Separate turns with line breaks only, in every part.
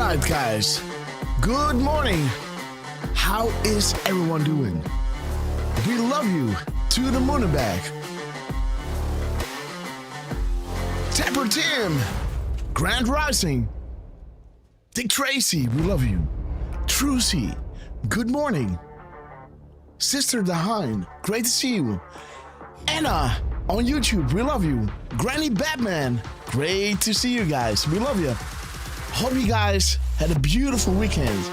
right, guys. Good morning. How is everyone doing? We love you to the moon and back. Tapper Tim, Grand Rising, Dick Tracy, we love you. Trucy, good morning. Sister Dahan, great to see you. Anna on YouTube, we love you. Granny Batman, great to see you guys. We love you. Hope you guys had a beautiful weekend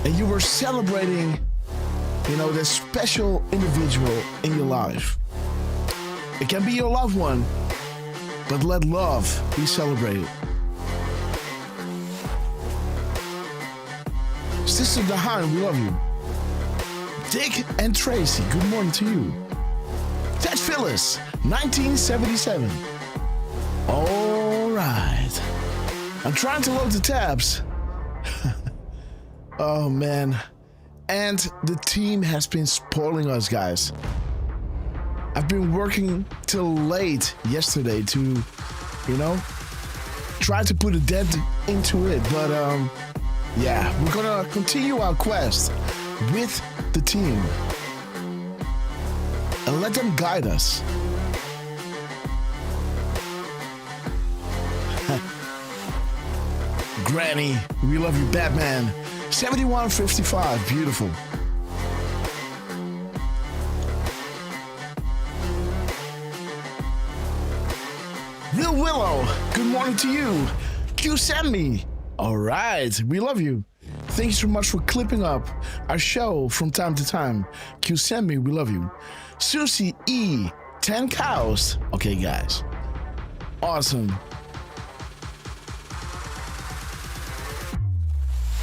and you were celebrating, that special individual in your life. It can be your loved one, but let love be celebrated. Sister Dahan, we love you. Dick and Tracy, good morning to you. Ted Phyllis, 1977. All right. I'm trying to load the tabs. Oh, man. And the team has been spoiling us, guys. I've been working till late yesterday to, try to put a dent into it. But, yeah, we're gonna continue our quest with the team and let them guide us. Granny, we love you, Batman. 7155, beautiful. Real Willow, good morning to you. Q send me. All right, we love you. Thank you so much for clipping up our show from time to time. Q send me, we love you. Susie E, 10 cows. Okay, guys. Awesome.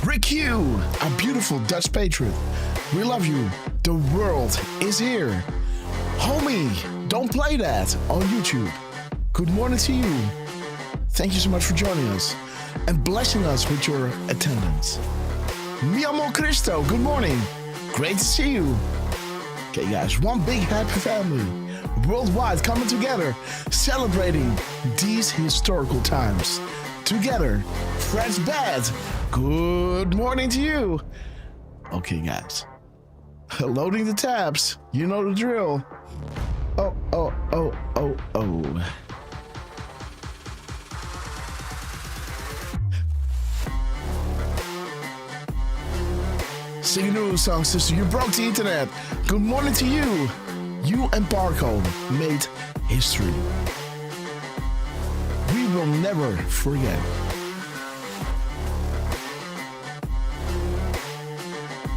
Rick Hugh, a beautiful Dutch patriot. We love you. The world is here. Homie, don't play that on YouTube. Good morning to you. Thank you so much for joining us and blessing us with your attendance. Mi amo Cristo, good morning. Great to see you. Okay, guys, one big happy family. Worldwide coming together, celebrating these historical times. Together, Fred's Bad. Good morning to you. Okay, guys. Loading the tabs. You know the drill. Oh. Sing a new song, sister. You broke the internet. Good morning to you. You and Barco made history. We will never forget.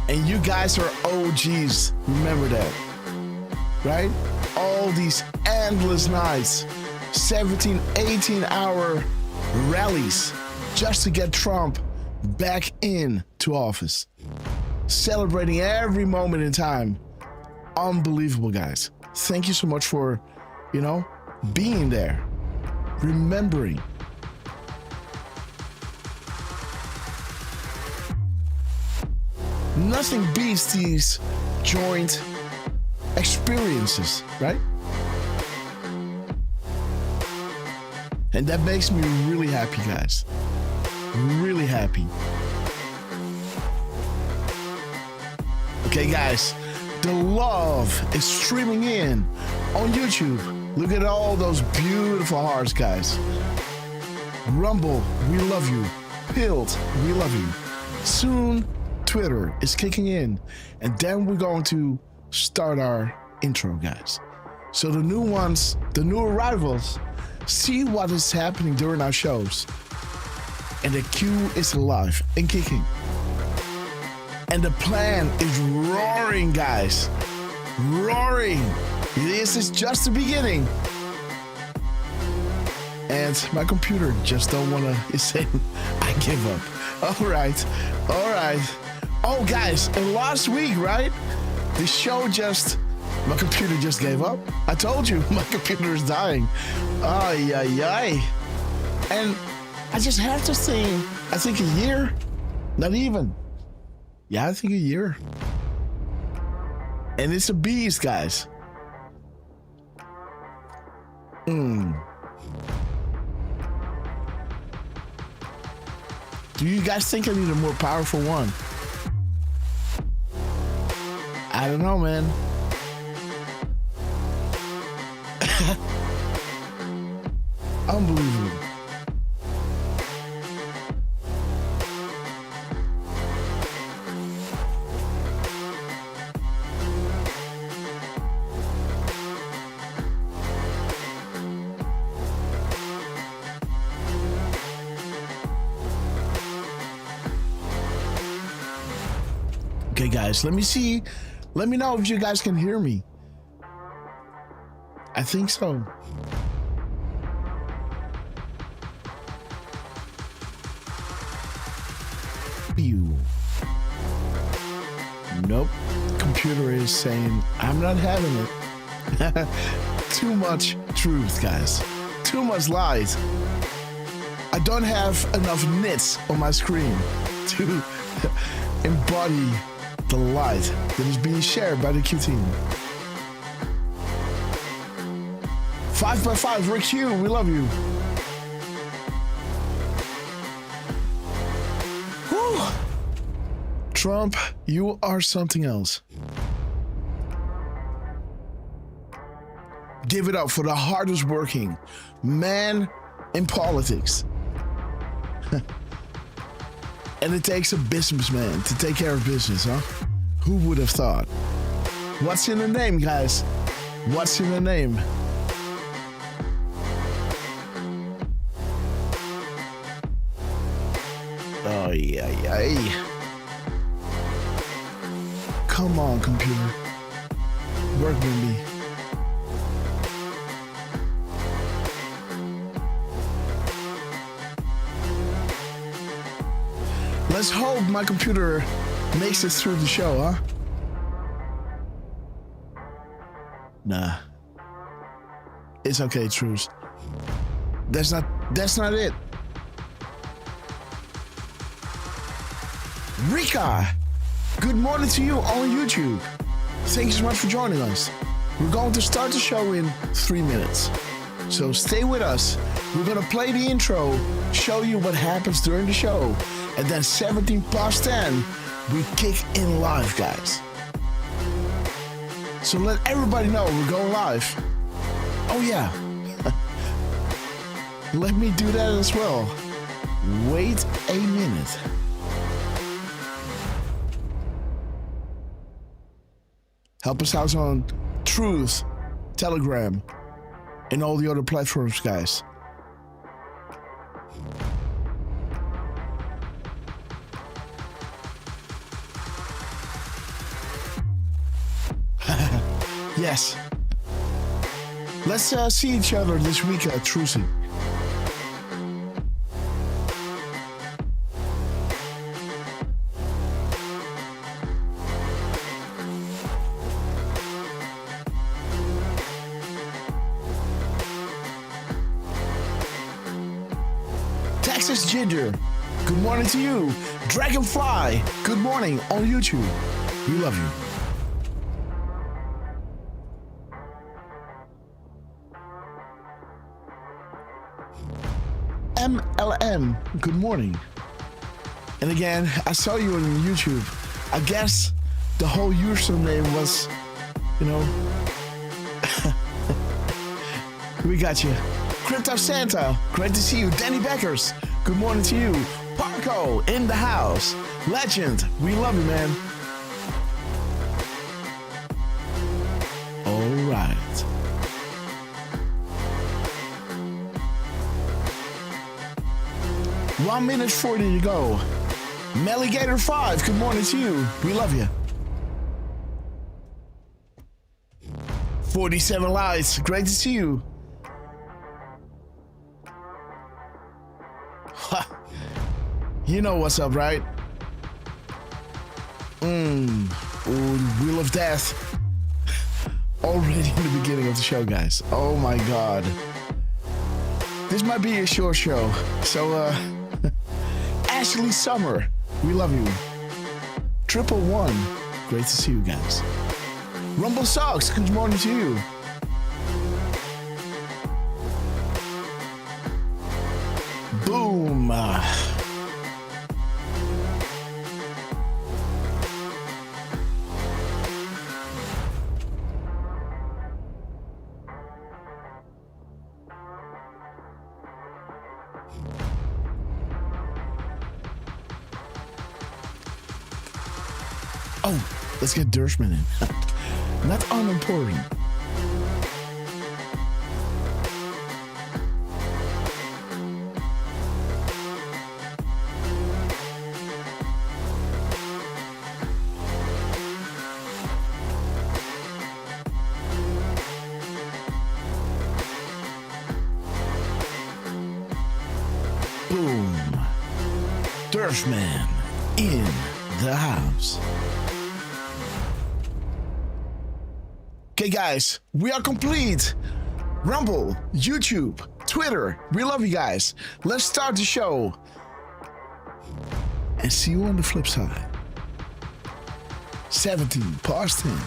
And you guys are OGs. Remember that. Right? All these endless nights. 17, 18-hour rallies just to get Trump back into office. Celebrating every moment in time. Unbelievable, guys. Thank you so much for, being there. Remembering. Nothing beats these joint experiences, right? And that makes me really happy, guys. Really happy. Okay, guys, the love is streaming in on YouTube. Look at all those beautiful hearts, guys. Rumble, we love you. Pilled, we love you. Soon, Twitter is kicking in, and then we're going to start our intro, guys. So the new ones, the new arrivals, see what is happening during our shows. And the queue is alive and kicking. And the plan is roaring, guys. Roaring. This is just the beginning. And my computer just don't want to say, I give up. All right. Oh, guys, and last week, right? The show my computer just gave up. I told you, my computer is dying. Ay. And I just have to think, I think a year, not even. Yeah, I think a year. And it's a beast, guys. Do you guys think I need a more powerful one? I don't know, man. Unbelievable. Okay, guys, let me see. Let me know if you guys can hear me. I think so. You. Nope. Computer is saying I'm not having it. Too much truth, guys. Too much lies. I don't have enough nits on my screen to embody the light that is being shared by the Q team. 5x5, Rick Hugh, we love you. Whew. Trump, you are something else. Give it up for the hardest working man in politics. And it takes a businessman to take care of business, huh? Who would have thought? What's in the name, guys? What's in the name? Oh, yeah. Come on, computer. Work with me. Let's hope my computer makes it through the show, huh? Nah. It's okay, Truce. That's not it. Rika, good morning to you on YouTube. Thank you so much for joining us. We're going to start the show in 3 minutes. So stay with us. We're gonna play the intro, show you what happens during the show, and then 10, we kick in live, guys. So let everybody know we're going live. Oh yeah. Let me do that as well. Wait a minute. Help us out on Truth, Telegram, and all the other platforms, guys. Yes. Let's see each other this week at Trucy. Texas Ginger, good morning to you. Dragonfly, good morning on YouTube. We love you. MLM, good morning. And again, I saw you on YouTube. I guess the whole username was, you know, we got you. Crypto Santa, great to see you. Danny Beckers, good morning to you. Parco in the house. Legend, we love you, man. All right. One minute 40 to go. Melligator 5, good morning to you. We love you. 47 lights, great to see you. You know what's up, right? Ooh, Wheel of Death. Already in the beginning of the show, guys. Oh my God. This might be a short show. So, Ashley Summer, we love you. 111, great to see you guys. Rumble Socks, good morning to you. Boom. Let's get Derfman in. Not unimportant. Boom. Derfman in the house. Okay, guys, we are complete. Rumble, YouTube, Twitter, we love you guys. Let's start the show. And see you on the flip side. 17 past 10.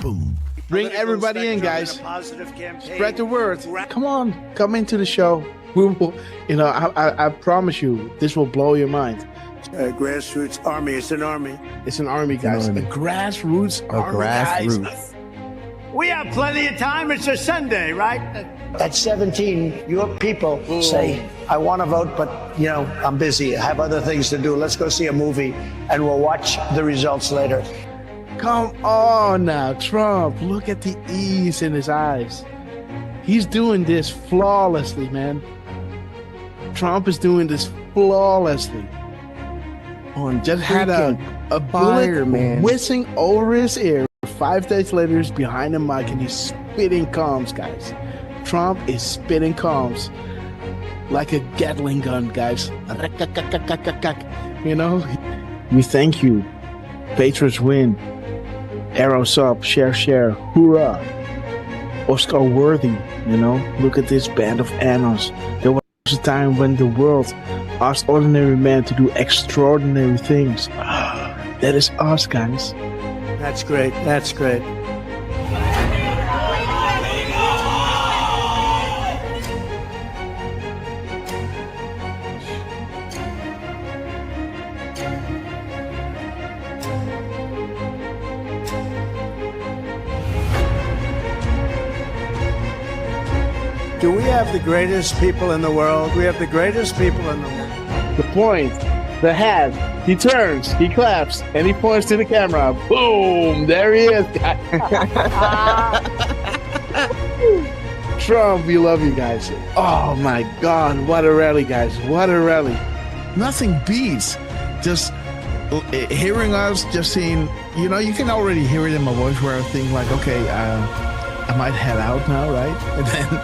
Boom.
Bring everybody in, guys. Spread the word. Come on, come into the show. We will, I promise you, this will blow your mind.
Grassroots army. It's an army.
It's an army, guys. A grassroots army, guys.
We have plenty of time. It's a Sunday, right?
At 17, your people say, I want to vote, but, I'm busy. I have other things to do. Let's go see a movie, and we'll watch the results later.
Come on now, Trump. Look at the ease in his eyes. He's doing this flawlessly, man. Trump is doing this flawlessly. Just had a bullet whizzing over his ear. 5 days later, he's behind the mic and he's spitting comms, guys. Trump is spitting comms like a Gatling gun, guys. We thank you. Patriots win. Arrows up, share, hoorah. Oscar worthy, Look at this band of annals. There was a time when the world asked ordinary men to do extraordinary things. That is us, guys.
That's great. That's great.
Do we have the greatest people in the world? We have the greatest people in the world.
The point, the hat, he turns, he claps, and he points to the camera. Boom! There he is. Trump, we love you guys. Oh my God, what a rally, guys. What a rally.
Nothing beats just hearing us, just seeing, you can already hear it in my voice where I think like, okay, I might head out now, right? And then,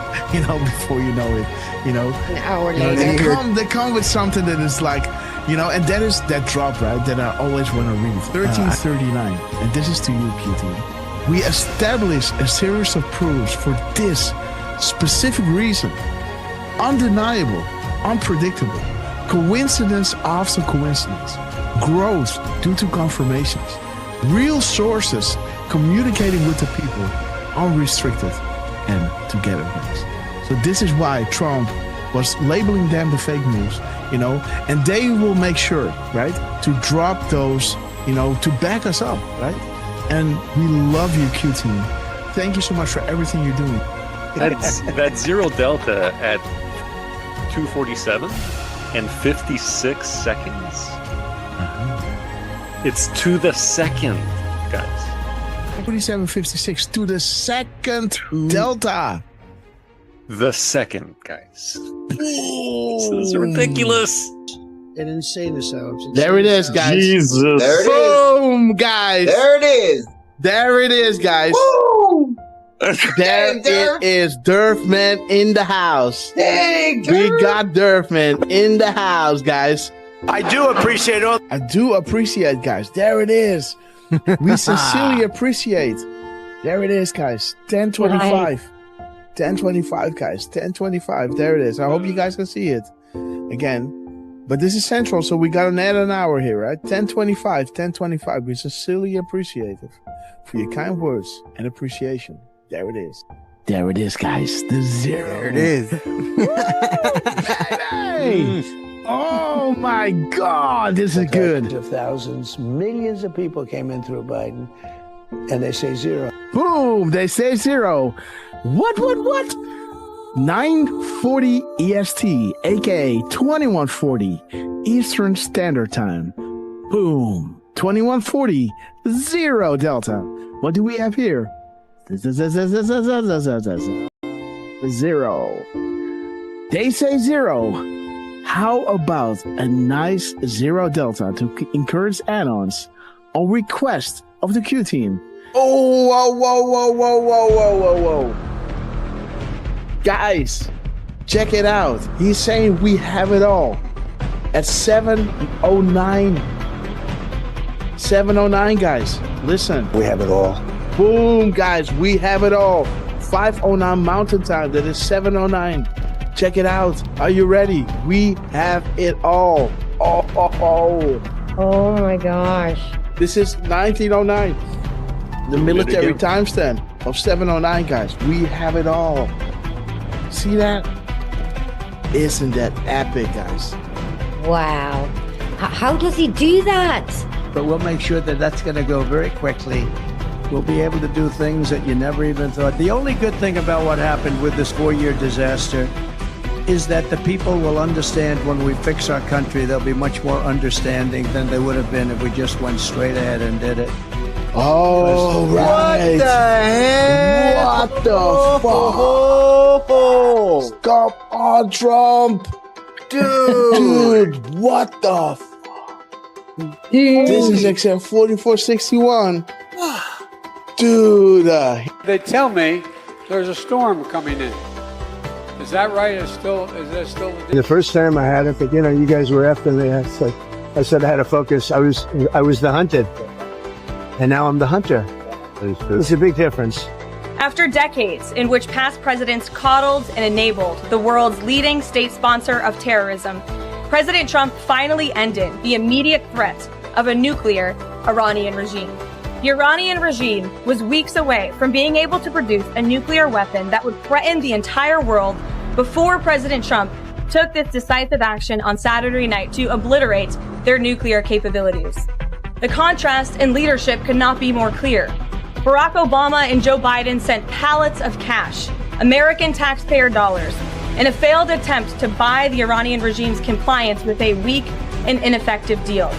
before you know it,
an hour later,
they come with something that is like, and that is that drop, right? That I always want to read. 1339, and this is to you, QT. We establish a series of proofs for this specific reason. Undeniable, unpredictable, coincidence after coincidence, growth due to confirmations, real sources communicating with the people, unrestricted and togetherness. So this is why Trump was labeling them the fake news, and they will make sure, right, to drop those, to back us up, right? And we love you, QT. Thank you so much for everything you're doing.
That's zero delta at 2:47 and 56 seconds. It's to the second, guys.
47.56 to the second delta.
The second, guys. This is ridiculous.
An insane assault.
There it is, guys.
Jesus.
There it Boom, guys.
There it is.
There it is, guys.
Woo!
There it is. Derfman in the house.
Dang,
we got Derfman in the house, guys.
I do appreciate all.
I do appreciate, guys. There it is. We sincerely appreciate. There it is, guys. 10:25. 10:25, guys. 10:25. There it is. I hope you guys can see it again. But this is Central, so we got an hour here, right? 10:25. 10:25. We sincerely appreciate it for your kind words and appreciation. There it is. There it is, guys. The zero.
There it is.
Baby! Oh my God, this is good.
Of thousands, millions of people came in through Biden, and they say zero.
Boom, they say zero. What? 9:40 EST, aka 21:40 Eastern Standard Time. Boom,
2140, 0 Delta. What do we have here? 0. They say 0. How about a nice 0 Delta to encourage add-ons on request of the Q team? Oh, whoa. Guys, check it out. He's saying we have it all. At 709. 709, guys. Listen.
We have it all.
Boom, guys. We have it all. 509 Mountain Time. That is 709. Check it out. Are you ready? We have it all.
Oh my gosh.
This is 1909. The military timestamp of 709, guys. We have it all. See that? Isn't that epic, guys?
Wow. How does he do that?
But we'll make sure that that's going to go very quickly. We'll be able to do things that you never even thought. The only good thing about what happened with this 4-year disaster is that the people will understand when we fix our country. They'll be much more understanding than they would have been if we just went straight ahead and did it.
Oh, right.
What the heck?
What the fuck? Stop on Trump. Dude, what the fuck? This is XM 4461. Dude.
They tell me there's a storm coming in. Is that right? Is that still
The first time I had it, but you guys were after me. I said I had to focus. I was the hunted, and now I'm the hunter. It's a big difference.
After decades in which past presidents coddled and enabled the world's leading state sponsor of terrorism, President Trump finally ended the immediate threat of a nuclear Iranian regime. The Iranian regime was weeks away from being able to produce a nuclear weapon that would threaten the entire world before President Trump took this decisive action on Saturday night to obliterate their nuclear capabilities. The contrast in leadership could not be more clear. Barack Obama and Joe Biden sent pallets of cash, American taxpayer dollars, in a failed attempt to buy the Iranian regime's compliance with a weak and ineffective deal.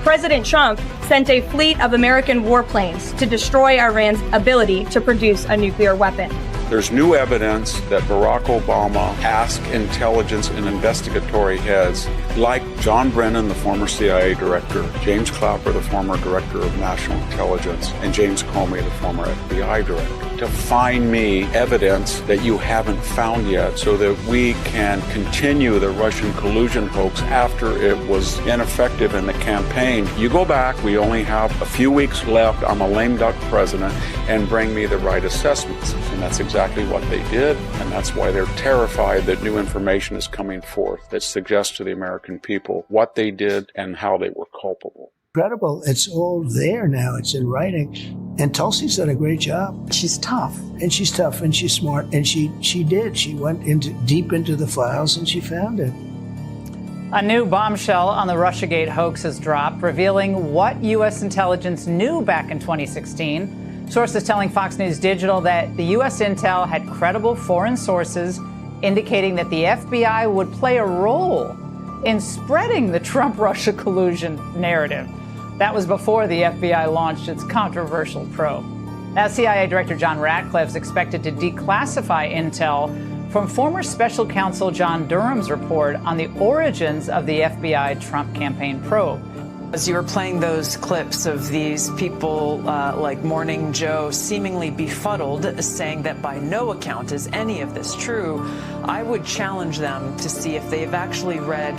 President Trump sent a fleet of American warplanes to destroy Iran's ability to produce a nuclear weapon.
There's new evidence that Barack Obama asked intelligence and investigatory heads like John Brennan, the former CIA director, James Clapper, the former director of national intelligence, and James Comey, the former FBI director, to find me evidence that you haven't found yet so that we can continue the Russian collusion hoax after it was ineffective in the campaign. You go back, we only have a few weeks left, I'm a lame duck president, and bring me the right assessments. And that's exactly what they did, and that's why they're terrified that new information is coming forth that suggests to the American people what they did and how they were culpable.
Incredible. It's all there now. It's in writing. And Tulsi's done a great job.
She's tough.
And she's tough and she's smart. And she did. She went deep into the files and she found it.
A new bombshell on the Russiagate hoax has dropped, revealing what U.S. intelligence knew back in 2016. Sources telling Fox News Digital that the U.S. intel had credible foreign sources indicating that the FBI would play a role in spreading the Trump-Russia collusion narrative. That was before the FBI launched its controversial probe. Now, CIA Director John Ratcliffe is expected to declassify intel from former special counsel John Durham's report on the origins of the FBI Trump campaign probe.
As you were playing those clips of these people like Morning Joe seemingly befuddled, saying that by no account is any of this true, I would challenge them to see if they've actually read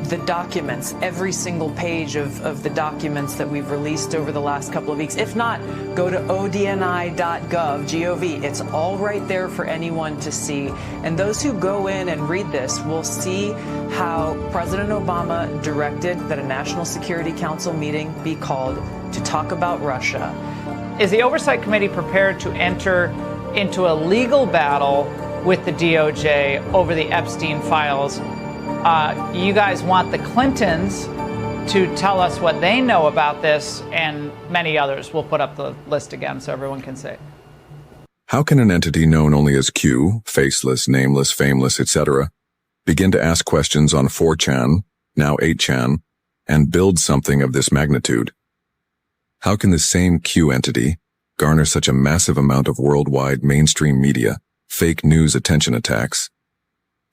the documents, every single page of the documents that we've released over the last couple of weeks. If not, go to odni.gov, G-O-V. It's all right there for anyone to see. And those who go in and read this will see how President Obama directed that a National Security Council meeting be called to talk about Russia.
Is the Oversight Committee prepared to enter into a legal battle with the DOJ over the Epstein files? You guys want the Clintons to tell us what they know about this, and many others. We'll put up the list again so everyone can see.
How can an entity known only as Q, faceless, nameless, fameless, etc., begin to ask questions on 4chan, now 8chan, and build something of this magnitude? How can the same Q entity garner such a massive amount of worldwide mainstream media, fake news attention attacks?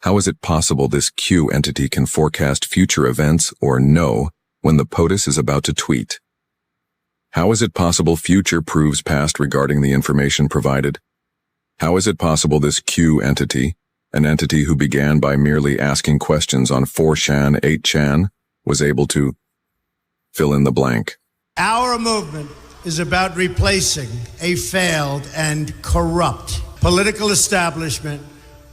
How is it possible this Q entity can forecast future events or know when the POTUS is about to tweet? How is it possible future proves past regarding the information provided? How is it possible this Q entity, an entity who began by merely asking questions on 4chan, 8chan, was able to fill in the blank?
Our movement is about replacing a failed and corrupt political establishment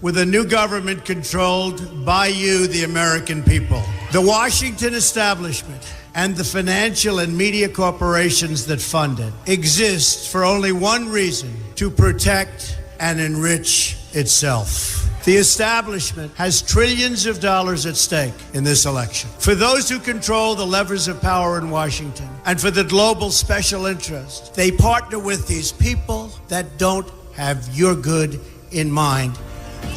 with a new government controlled by you, the American people. The Washington establishment and the financial and media corporations that fund it exist for only one reason: to protect and enrich itself. The establishment has trillions of dollars at stake in this election. For those who control the levers of power in Washington and for the global special interest, they partner with these people that don't have your good in mind.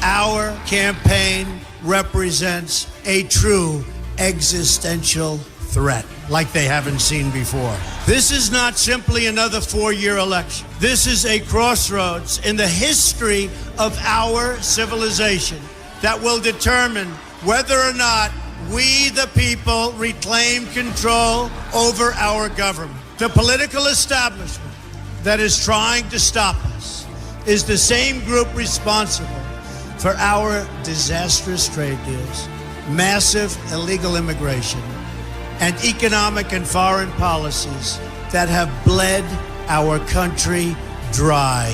Our campaign represents a true existential threat like they haven't seen before. This is not simply another 4-year election. This is a crossroads in the history of our civilization that will determine whether or not we, the people, reclaim control over our government. The political establishment that is trying to stop us is the same group responsible for our disastrous trade deals, massive illegal immigration, and economic and foreign policies that have bled our country dry.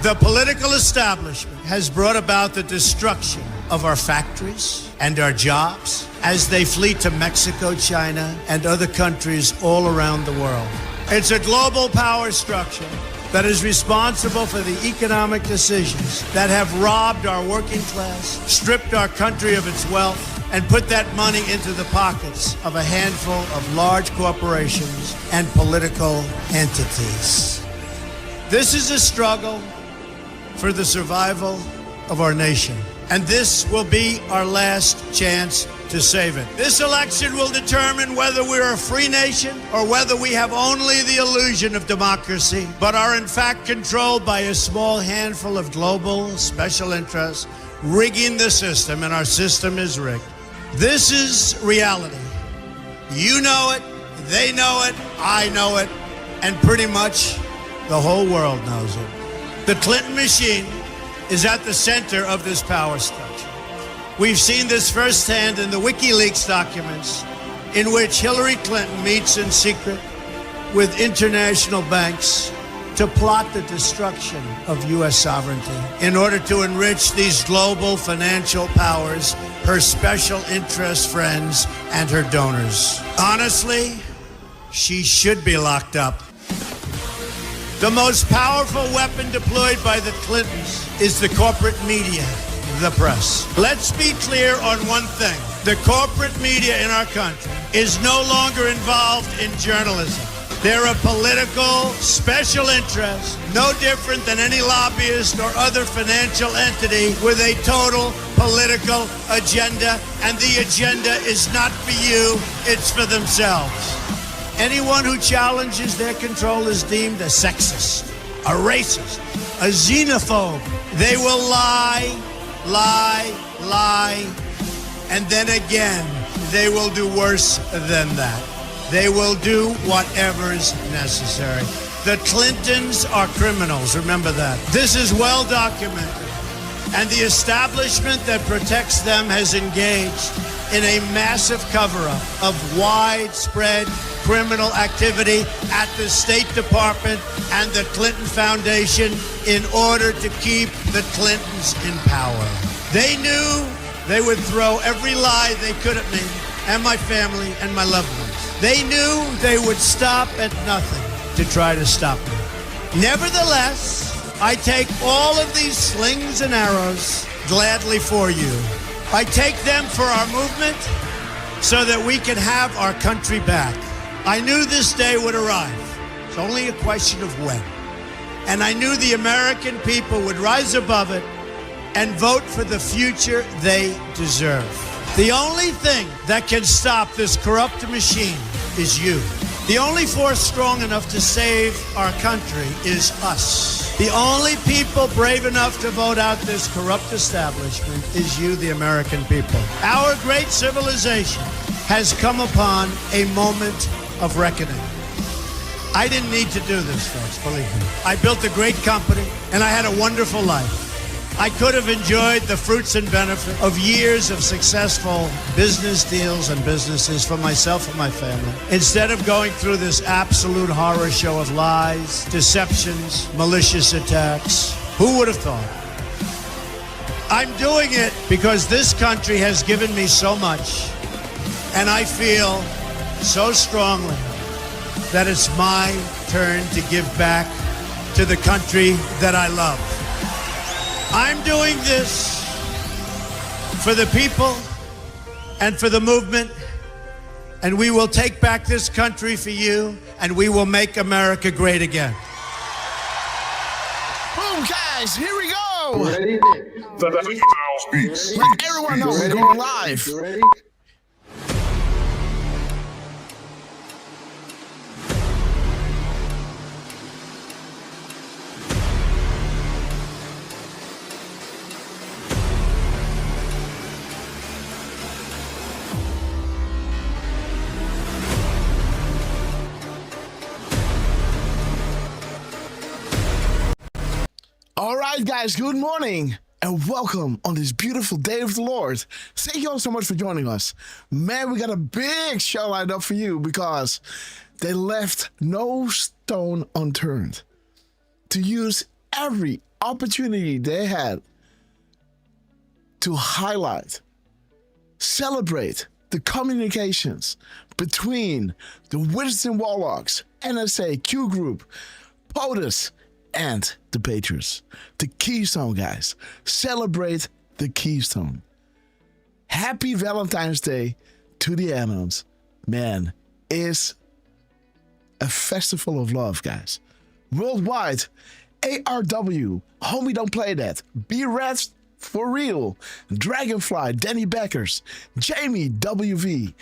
The political establishment has brought about the destruction of our factories and our jobs as they flee to Mexico, China, and other countries all around the world. It's a global power structure that is responsible for the economic decisions that have robbed our working class, stripped our country of its wealth, and put that money into the pockets of a handful of large corporations and political entities. This is a struggle for the survival of our nation, and this will be our last chance to save it. This election will determine whether we're a free nation or whether we have only the illusion of democracy, but are in fact controlled by a small handful of global special interests rigging the system, and our system is rigged. This is reality. You know it, they know it, I know it, and pretty much the whole world knows it. The Clinton machine is at the center of this power structure. We've seen this firsthand in the WikiLeaks documents, in which Hillary Clinton meets in secret with international banks to plot the destruction of U.S. sovereignty in order to enrich these global financial powers, her special interest friends, and her donors. Honestly, she should be locked up. The most powerful weapon deployed by the Clintons is the corporate media, the press. Let's be clear on one thing. The corporate media in our country is no longer involved in journalism. They're a political special interest, no different than any lobbyist or other financial entity with a total political agenda, and the agenda is not for you, it's for themselves. Anyone who challenges their control is deemed a sexist, a racist, a xenophobe. They will lie, and then again, they will do worse than that. They will do whatever is necessary. The Clintons are criminals, remember that. This is well documented, and the establishment that protects them has engaged in a massive cover-up of widespread criminal activity at the State Department and the Clinton Foundation in order to keep the Clintons in power. They knew they would throw every lie they could at me and my family and my loved ones. They knew they would stop at nothing to try to stop me. Nevertheless, I take all of these slings and arrows gladly for you. I take them for our movement so that we can have our country back. I knew this day would arrive. It's only a question of when. And I knew the American people would rise above it and vote for the future they deserve. The only thing that can stop this corrupt machine is you. The only force strong enough to save our country is us. The only people brave enough to vote out this corrupt establishment is you, the American people. Our great civilization has come upon a moment of reckoning. I didn't need to do this, folks, believe me. I built a great company, and I had a wonderful life. I could have enjoyed the fruits and benefit of years of successful business deals and businesses for myself and my family, instead of going through this absolute horror show of lies, deceptions, malicious attacks. Who would have thought? I'm doing it because this country has given me so much, and I feel so strongly that it's my turn to give back to the country that I love. I'm doing this for the people and for the movement, and we will take back this country for you, and we will make America great again.
Boom, guys, here we go.
Ready?
Let everyone know we're going live.
You ready?
All right, guys, good morning and welcome on this beautiful day of the Lord. Thank you all so much for joining us. Man, we got a big show lined up for you because they left no stone unturned to use every opportunity they had to highlight, celebrate the communications between the Wizards and Warlocks, NSA, Q Group, POTUS, and the Patriots. The Keystone, guys. Celebrate the Keystone. Happy Valentine's Day to the Annons. Man, is a festival of love, guys. Worldwide, ARW, Homie Don't Play That, B-Red For Real, Dragonfly, Danny Beckers, Jamie WV,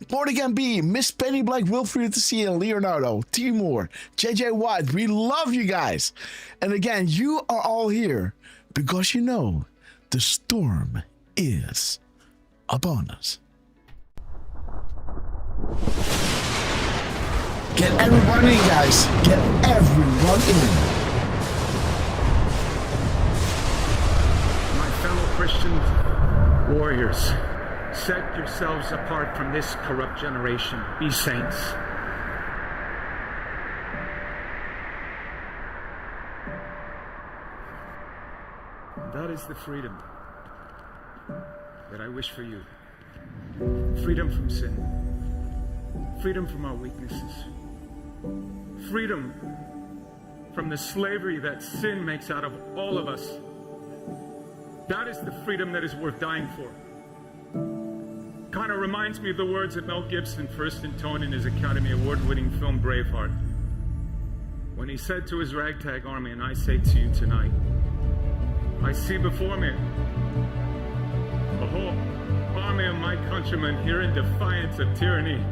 Born Again B, Miss Penny Black, Wilfried to see and Leonardo, Timur, JJ White. We love you guys. And again, you are all here because you know the storm is upon us. Get everyone in, guys. Get everyone in.
Christian warriors, set yourselves apart from this corrupt generation. Be saints. That is the freedom that I wish for you. Freedom from sin. Freedom from our weaknesses. Freedom from the slavery that sin makes out of all of us. That is the freedom that is worth dying for. Kind of reminds me of the words that Mel Gibson first intoned in his Academy Award-winning film Braveheart, when he said to his ragtag army, and I say to you tonight, I see before me a whole army of my countrymen here in defiance of tyranny.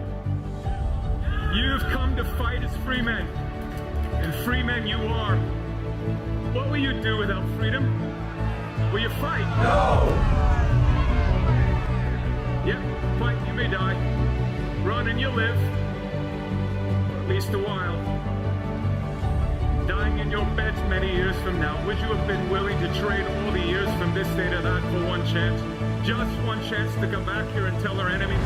You've come to fight as free men, and free men you are. What will you do without freedom? Will you fight? No! Yep, fight, you may die. Run and you'll live. Or at least a while. Dying in your beds many years from now, would you have been willing to trade all the years from this day to that for one chance? Just one chance to come back here and tell our enemies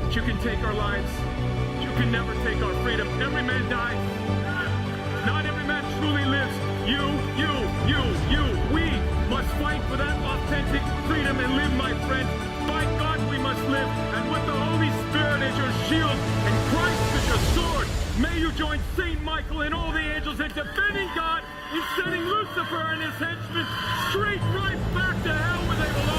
that you can take our lives, that you can never take our freedom. Every man dies. Not every man truly lives. You, we must fight for that authentic freedom and live, my friends. By God, we must live. And with the Holy Spirit as your shield and Christ as your sword, may you join Saint Michael and all the angels in defending God and sending Lucifer and his henchmen straight right back to hell where they belong.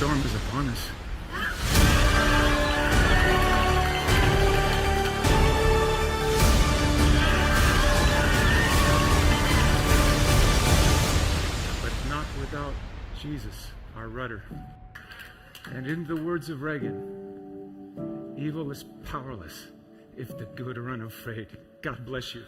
storm is upon us. But not without Jesus, our rudder. And in the words of Reagan, evil is powerless if the good are unafraid. God bless you.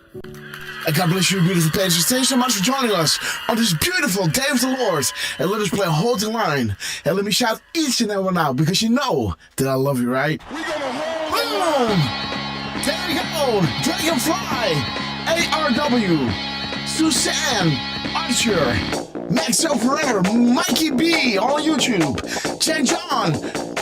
God bless you, beautiful patrons. Thanks so much for joining us on this beautiful Day of the Lord. And let us play Hold the Line. And let me shout each and every one out because you know that I love you, right? We're gonna hold on. There you go. Dragonfly, ARW, Suzanne, Archer, Maxo Forever, Mikey B on YouTube, Jen John,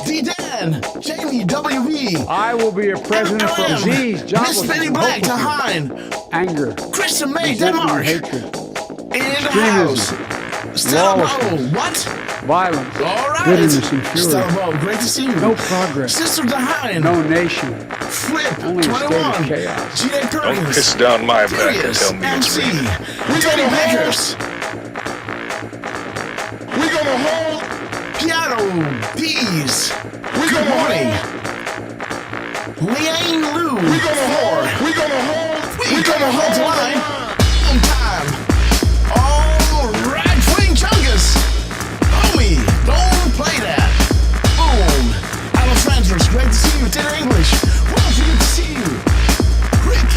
D Dan, Jamie WV.
I will be a president for disease, job,
Miss Penny Black, Tahine,
anger,
Kristen May, Denmark,
hatred,
in the house. Stella Mo, what?
violence,
All right.
bitterness, and fury.
Stella Mo, great to see you.
No progress.
Sister Tahine,
No nation.
Flip,
Only a state of
21,
chaos.
G.A. Perkins,
Don't piss down my back and
Furious,
tell me it's
MC,
real.
Johnny Bakers. We're gonna hold Piano D's. Good morning. Leanne Lou. We're gonna hold the line on time. All right, Twin Chungus. Homie, don't play that. Boom. Alan Francis, great to see you. Dinner English. Well, good to see you. Rick Q.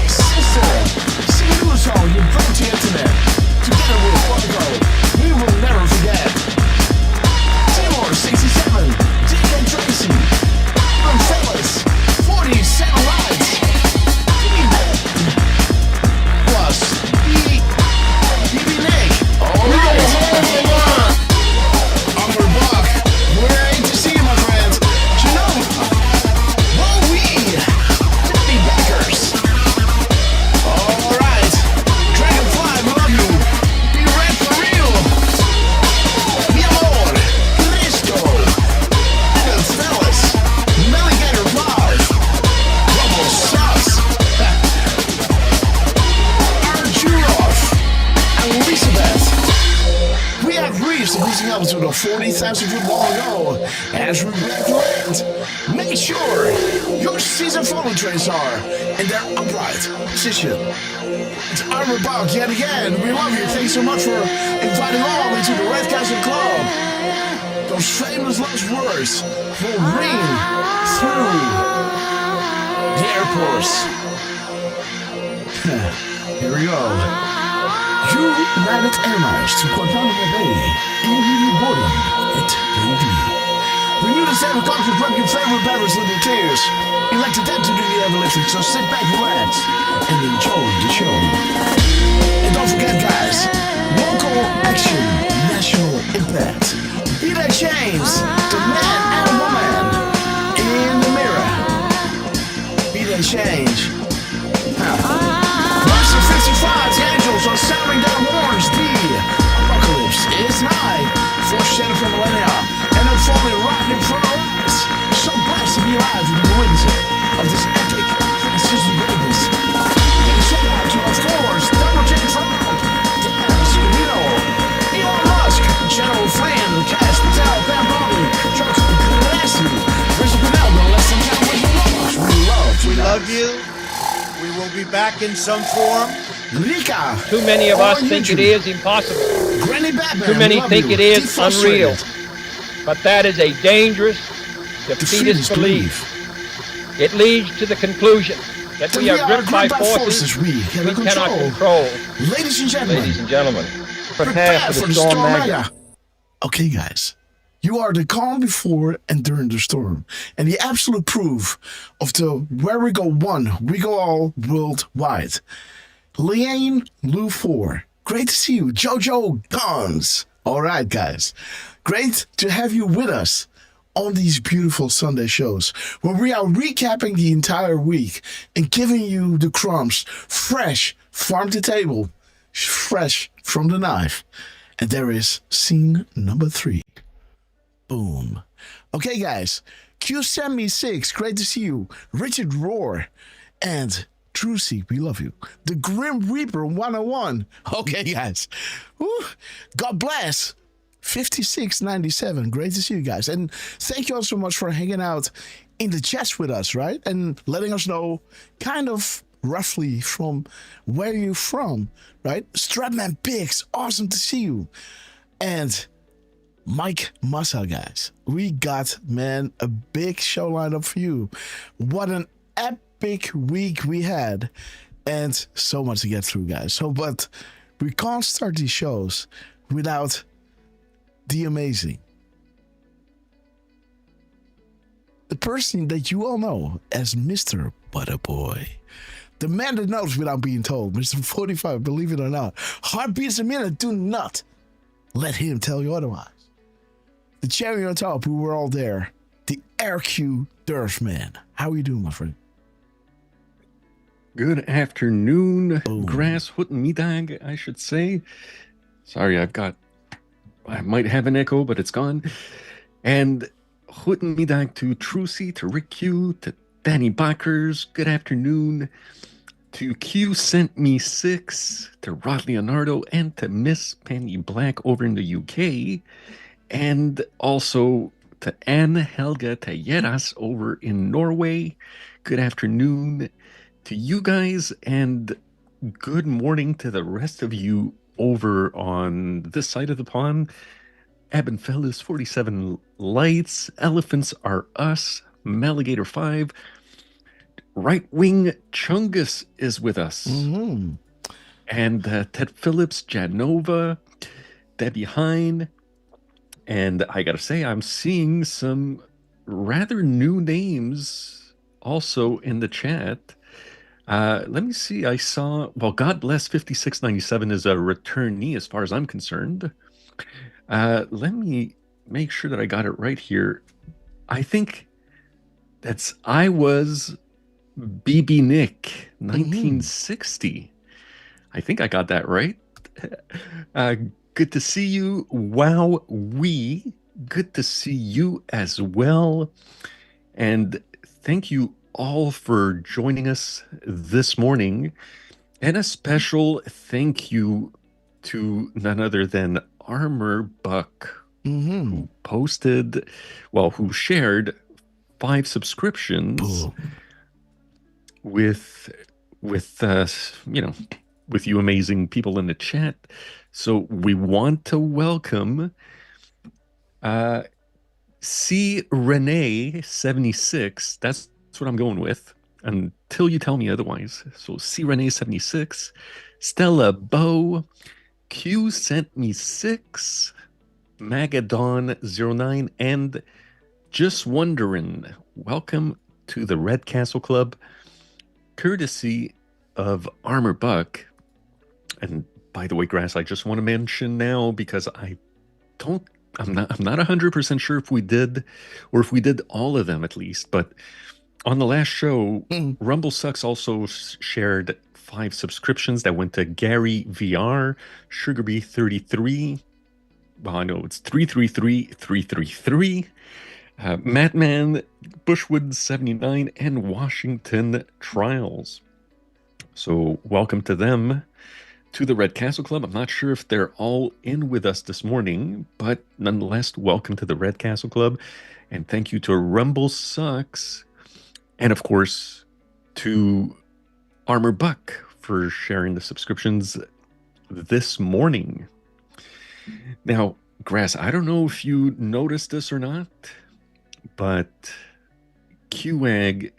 Sister. See you, so you broke the internet. Together with Fargo. We will never forget. Timor 67, J.K. Tracy, Urban Fellas, 47 Lights, plus BB Nick. Alright. Upper Buck, great to see you, my friends. Genova, Whoa-wee, Danny Beckers. Alright. Dragonfly, we love you. Be red for real. Mi amor, Cristo, Eagles Fellas, Milligator Love, Rumble Sus, Arjuroff, and Elizabeth. We have reached the reaching altitude of 40,000 foot long ago. As we break the land, make sure your season follow trains are in their upright position. It's Armor Buck yet again. We love you. Thanks so much for inviting all into the Red Castle Club. Those famous last words will ring through the airports. Here we go. United Airlines to Guantanamo Bay and rewarding it will be. Renew the same conference from your favorite beverage little tears. Elected them to do the heavy lifting, so sit back, relax, and enjoy the show. And don't forget, guys, local action, national impact. Be that change, the man and woman in the mirror. Be that change. Verse 55, the angels are sounding their horns. The apocalypse is nigh. Foreshadowed from millennia, and unfolding right in front of us. So blessed to be alive with the winds of this epic transition greatness. Big shout out to, of course, Double J Trump, Dan Scudino, Elon Musk, General Flynn, Cash Patel, Pam Bobby, Chuck Grassi, Richard Pinello, let's see how we love.
We love you. We will be back in some form.
Lika.
Too many of us
on
think
YouTube.
it is impossible.
Granny Batman,
Too many
love
think
you.
it is
Defrustrated.
unreal. But that is a dangerous, defeatist belief. It leads to the conclusion that we are gripped by forces we cannot control.
Ladies and gentlemen.
Ladies and gentlemen, prepare for the storm Magna.
Okay, guys. You are the calm before and during the storm, and the absolute proof of the where we go one, we go all worldwide. Leanne Lou 4, great to see you. Jojo Guns. All right, guys. Great to have you with us on these beautiful Sunday shows where we are recapping the entire week and giving you the crumbs fresh farm to table, fresh from the knife. And there is scene number 3. Boom. Okay, guys. Q76, great to see you. Richard Roar and Trucy, we love you. The Grim Reaper 101. Okay, guys. Woo. God bless. 5697. Great to see you guys. And thank you all so much for hanging out in the chats with us, right? And letting us know kind of roughly from where you're from, right? Stratman Pigs, awesome to see you. And Mike Massa, guys. We got, man, a big show lined up for you. What an epic week we had. And so much to get through, guys. But we can't start these shows without the amazing, the person that you all know as Mr. Butterboy. The man that knows without being told, Mr. 45, believe it or not. Heartbeats a minute, do not let him tell you otherwise. The cherry on top, we were all there. The RQ Derf man. How are you doing, my friend?
Good afternoon, Grasshopper, I should say. Sorry, I might have an echo, but it's gone. And Guten Mittag to Trucy, to Rick Q, to Danny Bakers. Good afternoon to Q Sent Me 6, to Rod Leonardo, and to Miss Penny Black over in the UK. And also to Anne Helga Talleras over in Norway. Good afternoon to you guys, and good morning to the rest of you over on this side of the pond. Abenfellas 47 Lights, Elephants Are Us, Maligator 5, Right Wing Chungus is with us.
Mm-hmm.
And Ted Phillips, Janova, Debbie Hine. And I gotta say, I'm seeing some rather new names also in the chat. Let me see. I saw, well, God Bless 5697 is a returnee as far as I'm concerned. Let me make sure that I got it right here. I think that's I Was BB Nick 1960. I think I got that right. Good to see you. Wow, good to see you as well. And thank you all for joining us this morning. And a special thank you to none other than Armor Buck, who posted, who shared 5 subscriptions with you amazing people in the chat. So we want to welcome C Renee 76. That's what I'm going with until you tell me otherwise. So C Renee 76, Stella Bow, Q Sent Me 6, Magadon 09, and Just Wondering. Welcome to the Red Castle Club, courtesy of Armor Buck. And by the way, Grass, I just want to mention now, because I'm not 100% sure if we did, or if we did all of them at least, but on the last show, Rumble Sucks also shared 5 subscriptions that went to Gary VR, Sugarbee 33. Well, I know it's 333, Madman, Bushwood 79, and Washington Trials. So welcome to them, to the Red Castle Club. I'm not sure if they're all in with us this morning, but nonetheless, welcome to the Red Castle Club. And thank you to Rumble Sucks, and of course, to Armor Buck for sharing the subscriptions this morning. Now, Grass, I don't know if you noticed this or not, but QAG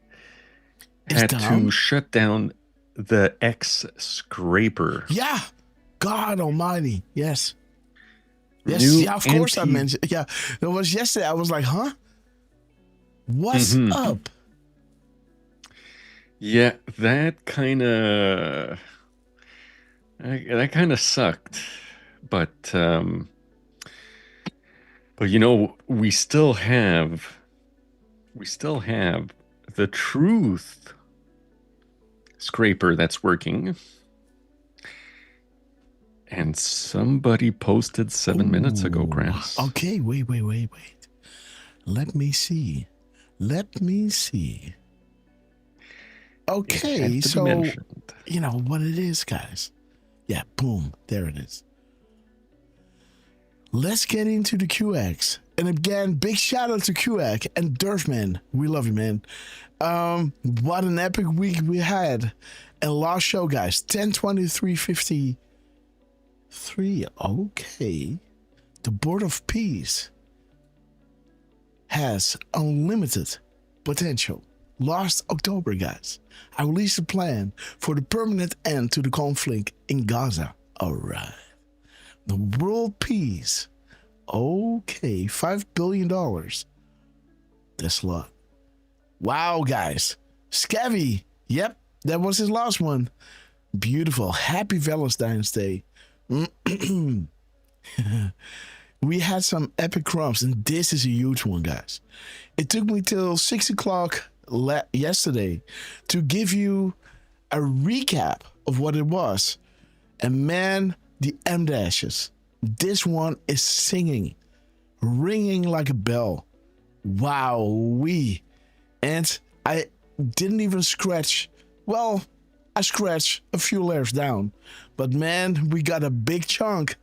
had to shut down the X scraper.
Yeah. God almighty. Yes. Yes. Of course I mentioned. Yeah. It was yesterday. I was like, huh? What's up?
Yeah, that kind of sucked, but we still have the Truth scraper that's working, and somebody posted 7 minutes ago, Grass.
Okay, wait. Let me see. Okay, so you know what it is, guys. Yeah, boom, there it is. let's get into the QX. And again, big shout out to QX and Derf, man. We love you, man. What an epic week we had. And last show, guys, 10/23/53. Okay. The Board of Peace has unlimited potential. Last October, guys, I released a plan for the permanent end to the conflict in Gaza. All right. The world peace. Okay, $5 billion. That's a lot. Wow, guys. Scavvy. Yep, that was his last one. Beautiful. Happy Valentine's Day. We had some epic crumbs, and this is a huge one, guys. It took me till 6 o'clock yesterday to give you a recap of what it was. And man, the M dashes. This one is singing, ringing like a bell. Wow-wee. And I didn't even scratch. Well, I scratched a few layers down. But man, we got a big chunk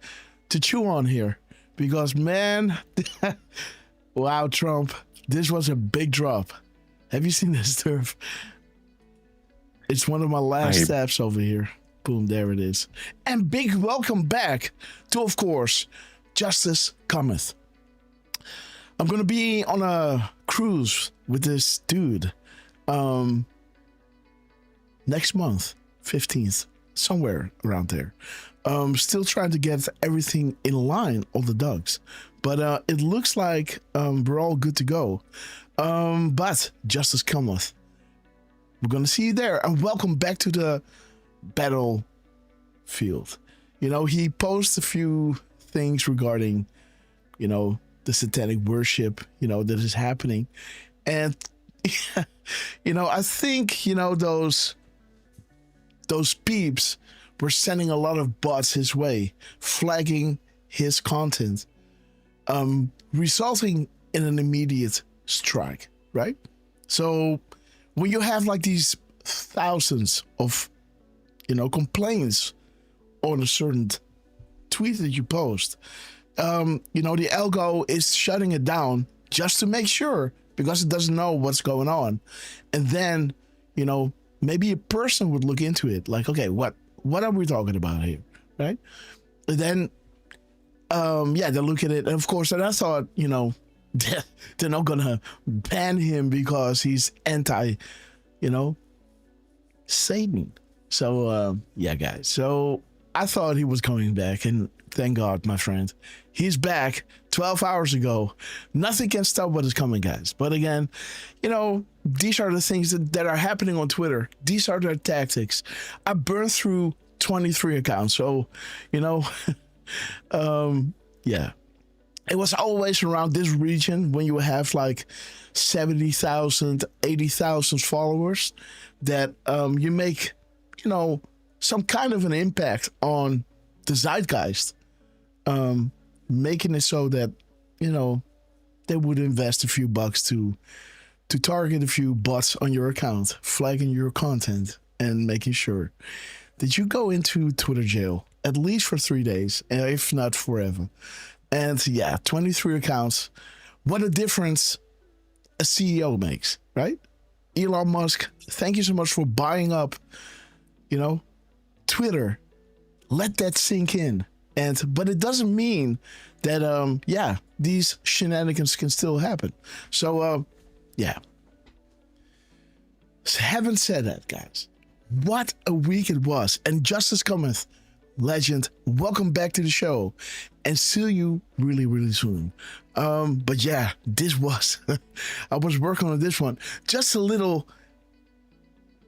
to chew on here. Because man, wow, Trump, this was a big drop. Have you seen this, Derf? It's one of my last steps over here. Boom, there it is. And big welcome back to, of course, Justice Cometh. I'm going to be on a cruise with this dude next month, 15th, somewhere around there. Still trying to get everything in line, all the ducks. But it looks like we're all good to go. But Justice Cometh. We're going to see you there. And welcome back to the battlefield. You know, he posts a few things regarding, you know, the satanic worship, you know, that is happening. And, you know, I think, you know, those peeps were sending a lot of bots his way, flagging his content, resulting in an immediate strike, right? So when you have like these thousands of, you know, complaints on a certain tweet that you post, you know, the algo is shutting it down just to make sure, because it doesn't know what's going on. And then, you know, maybe a person would look into it like, okay, what are we talking about here, right? And then, yeah, they look at it, and of course, and I thought, you know, they're not gonna ban him because he's anti, you know, Satan. So, yeah, guys. So I thought he was coming back, and thank God, my friend, he's back 12 hours ago. Nothing can stop what is coming, guys. But again, you know, these are the things that are happening on Twitter. These are their tactics. I burned through 23 accounts. So, you know, yeah. It was always around this region when you have like 70,000, 80,000 followers that you make, you know, some kind of an impact on the zeitgeist, making it so that, you know, they would invest a few bucks to target a few bots on your account, flagging your content and making sure that you go into Twitter jail at least for 3 days, if not forever. And yeah, 23 accounts. What a difference a CEO makes, right? Elon Musk, thank you so much for buying up, you know, Twitter. Let that sink in. But it doesn't mean that, yeah, these shenanigans can still happen. So, yeah. Having said that, guys, what a week it was. And Justice Cometh, legend, welcome back to the show. And see you really, really soon. But yeah, this was, I was working on this one. Just a little,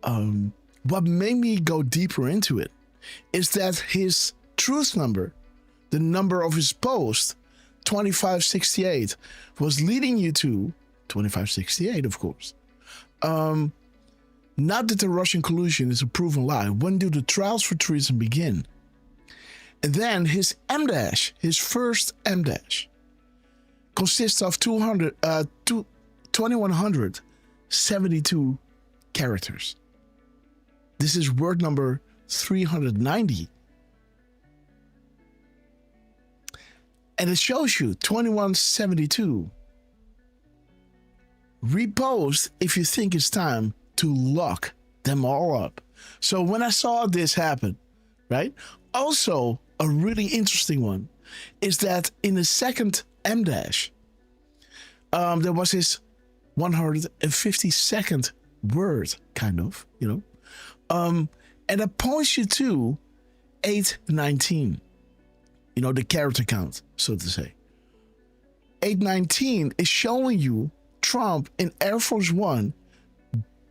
what made me go deeper into it is that his truth number, the number of his post, 2568, was leading you to 2568, of course. Not that the Russian collusion is a proven lie. When do the trials for treason begin? And then his M-dash, his first M-dash, consists of 2,172 characters. This is word number 390. And it shows you 2172. Repost if you think it's time to lock them all up. So when I saw this happen, right? Also, a really interesting one is that in the second M dash, there was this 152nd word, kind of, and it points you to 819, the character count, so to say. 819 is showing you Trump in Air Force One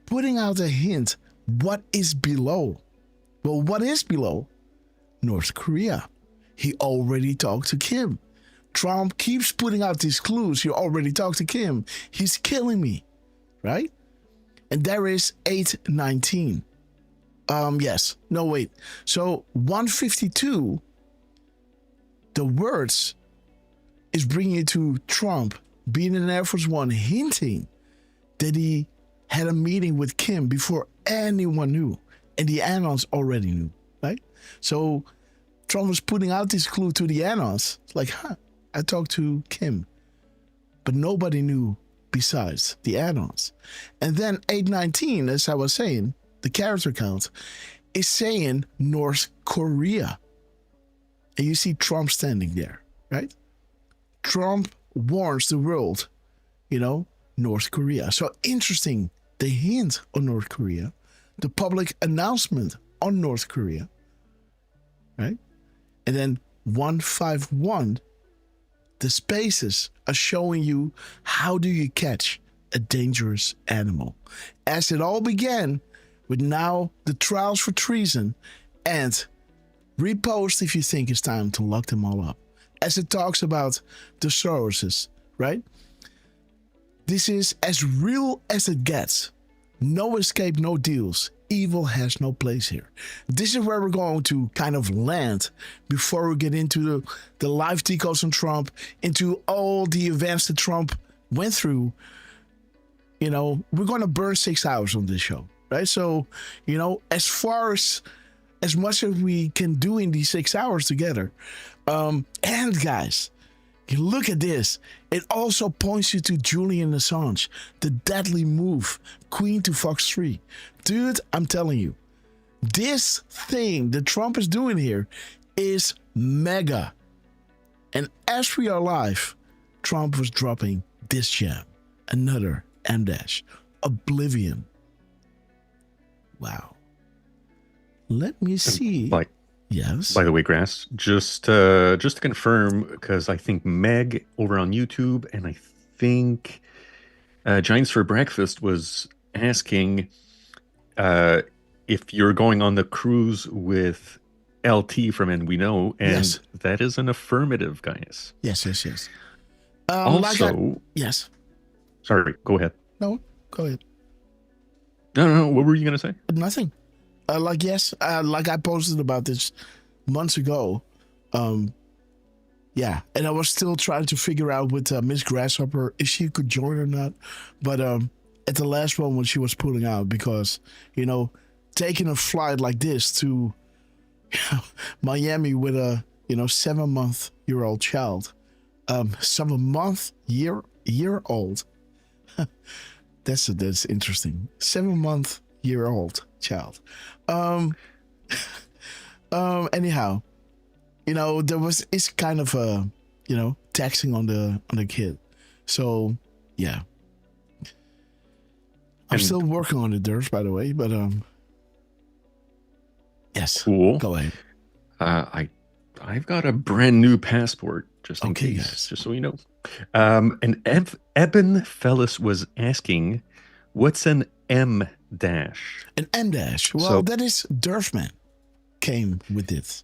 putting out a hint what is below. Well, what is below? North Korea. He already talked to Kim. Trump keeps putting out these clues. You already talked to Kim. He's killing me, right? And there is 819. Yes. No, wait. So 152, the words is bringing you to Trump being in Air Force One, hinting that he had a meeting with Kim before anyone knew. And the Anons already knew, right? So Trump was putting out this clue to the Anons. It's like, I talked to Kim. But nobody knew besides the Anons. And then 819, as I was saying, the character count, is saying North Korea. And you see Trump standing there, right? Trump warns the world, North Korea. So interesting, the hint on North Korea, the public announcement on North Korea, right? And then 151, the spaces are showing you how do you catch a dangerous animal. As it all began with now the trials for treason and repost if you think it's time to lock them all up. As it talks about the Soroses, right? This is as real as it gets. No escape, no deals. Evil has no place here. This is where we're going to kind of land before we get into the live decodes on Trump, into all the events that Trump went through. We're going to burn 6 hours on this show, right? So, as much as we can do in these 6 hours together. And guys, you look at this. It also points you to Julian Assange, the deadly move, Queen to Fox 3. Dude, I'm telling you, this thing that Trump is doing here is mega. And as we are live, Trump was dropping this gem, another M-dash, Oblivion. Wow. Let me see. Yes.
By the way, Grass, just to confirm, because I think Meg over on YouTube, and I think Giants for Breakfast was asking if you're going on the cruise with LT from And We Know, and
yes.
That is an affirmative, guys.
Yes.
Also,
yes.
Sorry, go ahead.
No, go ahead.
No. What were you going to say?
Nothing. Yes, like I posted about this months ago. Yeah, and I was still trying to figure out with Miss Grasshopper if she could join or not. But at the last one when she was pulling out, because, taking a flight like this to Miami with a, 7-month-year-old child, 7-month-year-old. That's interesting. 7-month-year-old child. Anyhow, it's kind of a, taxing on the kid. So yeah. I'm still working on it, Derf, by the way, but yes.
Cool.
Go ahead.
I've got a brand new passport, just in case,
guys.
just so you know. And Eben Fellis was asking, what's an M dash?
An M dash. Well, that is Derfman came with it.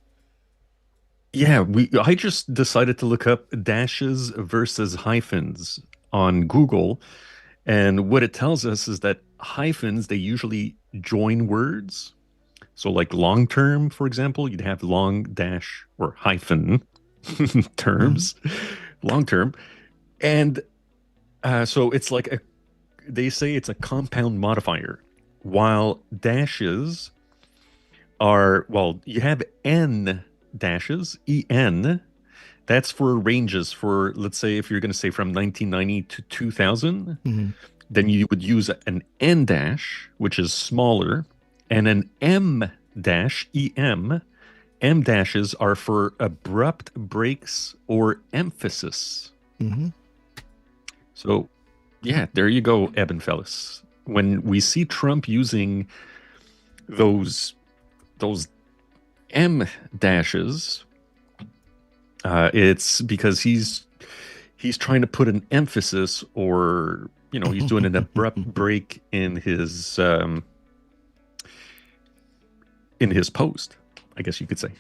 Yeah, I just decided to look up dashes versus hyphens on Google, and what it tells us is that hyphens, they usually join words. So like long term, for example, you'd have long dash or hyphen terms, long term. And so it's like they say it's a compound modifier, while dashes are, well, you have N dashes, EN, that's for ranges for, let's say, if you're going to say from 1990 to 2000, then you would use an N dash, which is smaller, and an M dash, EM. M dashes are for abrupt breaks or emphasis. So, yeah, there you go, Eben fellas. When we see Trump using those M dashes, it's because he's trying to put an emphasis, or he's doing an abrupt break in his post, I guess you could say.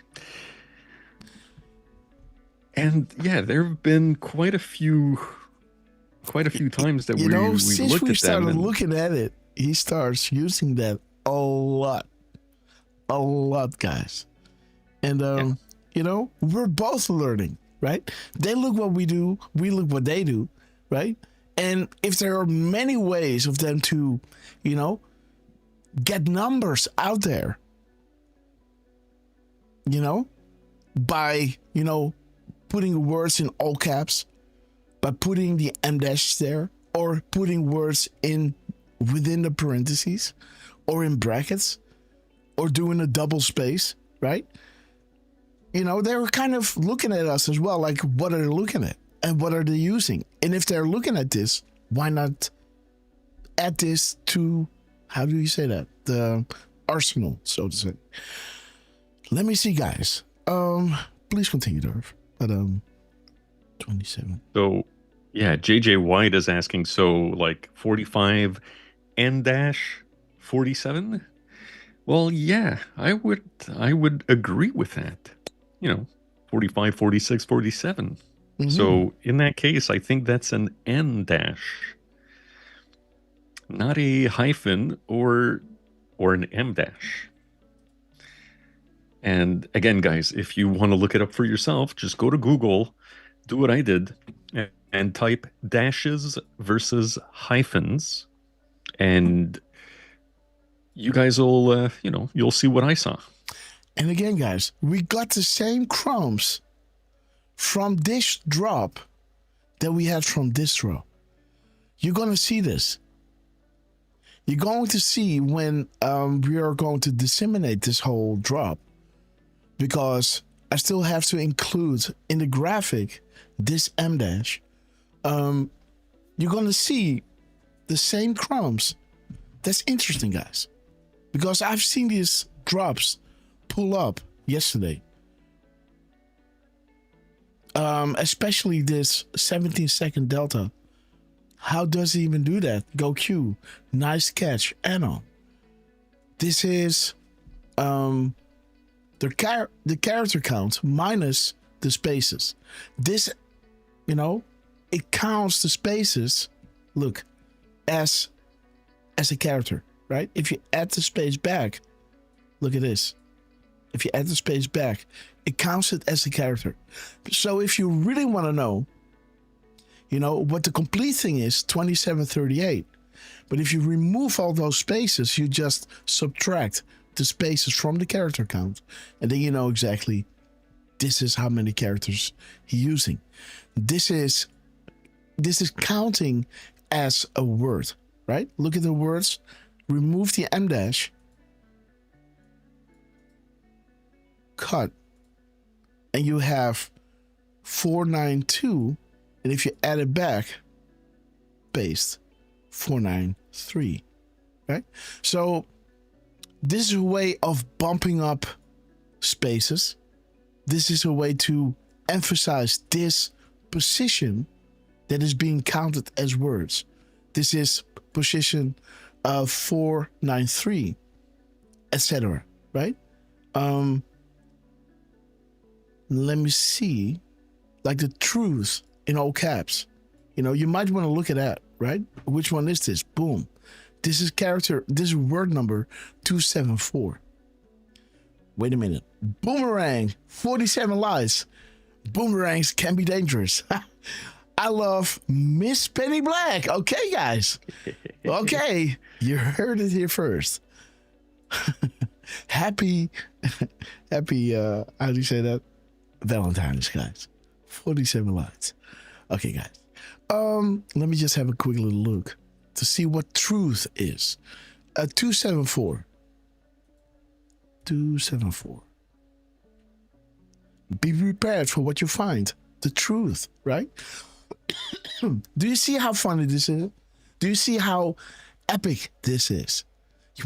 And yeah, there have been quite a few times that we
since
looked
we
at
started
them.
looking at it, he starts using that a lot, guys. And we're both learning, right? They look what we do, we look what they do, right? And if there are many ways of them to, get numbers out there, by, putting words in all caps, by putting the M dash there, or putting words in within the parentheses, or in brackets, or doing a double space, right? They were kind of looking at us as well, like, what are they looking at? And what are they using? And if they're looking at this, why not add this to, how do you say that? The arsenal, so to say. Let me see, guys. Please continue, Derf. But 27.
So, yeah, JJ White is asking, so like 45 N dash 47? Well, yeah, I would agree with that. 45, 46, 47. So in that case, I think that's an N dash, not a hyphen or an M dash. And again, guys, if you want to look it up for yourself, just go to Google, do what I did, and type dashes versus hyphens, and you guys will, you'll see what I saw.
And again, guys, we got the same crumbs from this drop that we had from this drop. You're going to see this. You're going to see when we are going to disseminate this whole drop, because I still have to include in the graphic this M dash. You're going to see the same crumbs. That's interesting, guys, because I've seen these drops pull up yesterday. Especially this 17-second delta. How does he even do that? Go Q. Nice catch. Anon. This is the character count minus the spaces. This, it counts the spaces, look, as a character, right? If you add the space back, look at this. If you add the space back, it counts it as a character. So if you really want to know, what the complete thing is, 2738. But if you remove all those spaces, you just subtract the spaces from the character count, and then you know exactly this is how many characters he's using. This is counting as a word, right? Look at the words, remove the M dash, cut, and you have 492, and if you add it back, paste 493, right? So this is a way of bumping up spaces. This is a way to emphasize this position that is being counted as words. This is position 493, etc. Right? Let me see, like the truth in all caps. You might want to look at that, right? Which one is this? Boom. This is word number 274. Wait a minute. Boomerang, 47 lies. Boomerangs can be dangerous. I love Miss Penny Black. Okay, guys. Okay, you heard it here first. Happy, how do you say that? Valentine's, guys. 47 lights. Okay, guys. Let me just have a quick little look to see what truth is. 274. 274. Be prepared for what you find. The truth, right? Do you see how funny this is? Do you see how epic this is?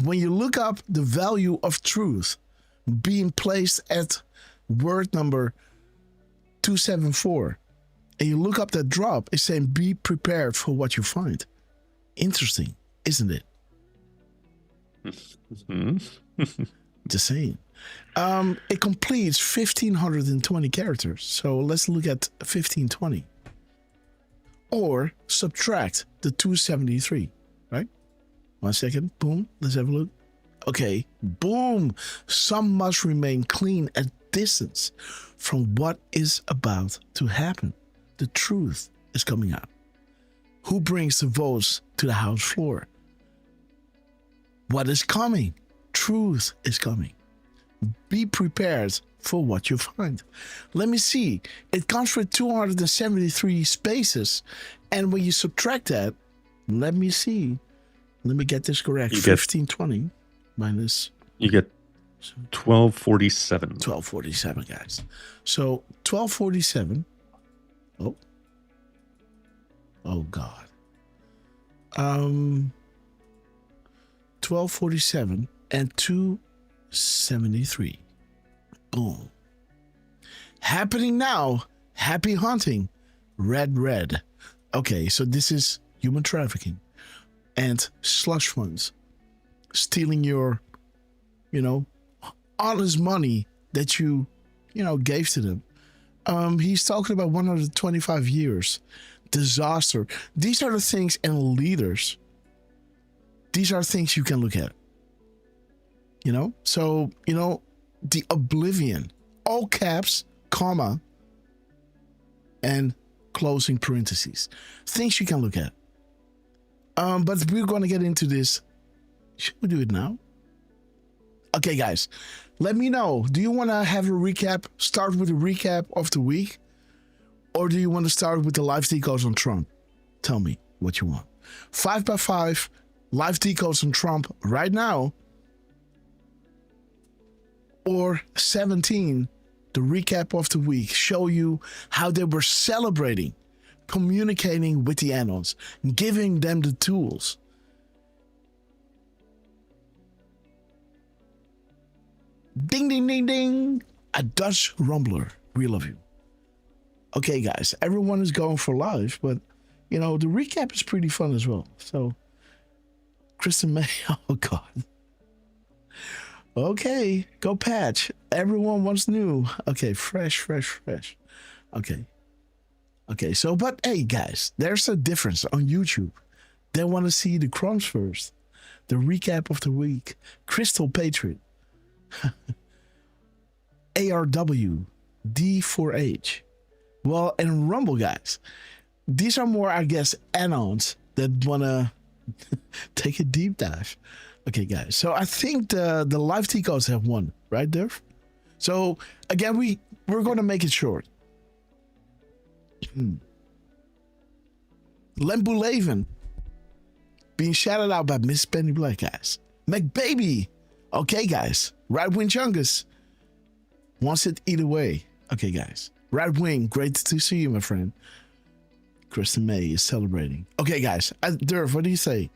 When you look up the value of truth being placed at word number 274, and you look up that drop, it's saying be prepared for what you find. Interesting, isn't it? Just saying. It completes 1,520 characters. So let's look at 1,520. Or subtract the 273, right? 1 second. Boom. Let's have a look. Okay. Boom. Some must remain clean at distance from what is about to happen. The truth is coming out. Who brings the votes to the House floor? What is coming? Truth is coming. Be prepared for what you find. Let me see. It comes with 273 spaces. And when you subtract that, let me see. Let me get this correct. 1520 minus.
You get 1247.
1247, guys. So 1247. Oh God. 1247 and 273. Boom. Happening now. Happy hunting. Red. Okay, so this is human trafficking and slush funds. Stealing your, honest money that you gave to them. He's talking about 125 years. Disaster. These are the things, and leaders. These are things you can look at. So, the oblivion, all caps, comma, and closing parentheses. Things you can look at. But we're going to get into this. Should we do it now? Okay, guys, let me know. Do you want to have a recap? Start with a recap of the week? Or do you want to start with the live decodes on Trump? Tell me what you want. 5x5 live decodes on Trump right now. Or 17, the recap of the week. Show you how they were celebrating, communicating with the Anons, giving them the tools. Ding, ding, ding, ding. A Dutch Rumbler. We love you. Okay, guys. Everyone is going for live, but, the recap is pretty fun as well. So, Kristen May. Oh, God. Okay. Go patch. Everyone wants new. Okay. Fresh. Okay. So, but hey, guys, there's a difference on YouTube. They want to see the crumbs first. The recap of the week. Crystal Patriot. ARW, D4H. Well, and Rumble, guys. These are more, I guess, Anons that want to take a deep dive. Okay, guys. So I think the live T-codes have won, right, Derf? So, again, we're going to make it short. Lembu being shouted out by Miss Penny Black, guys. McBaby. Okay, guys. Right Wing Chungus wants it either way. Okay, guys. Right Wing, great to see you, my friend. Kristen May is celebrating. Okay, guys. Derf, what do you say?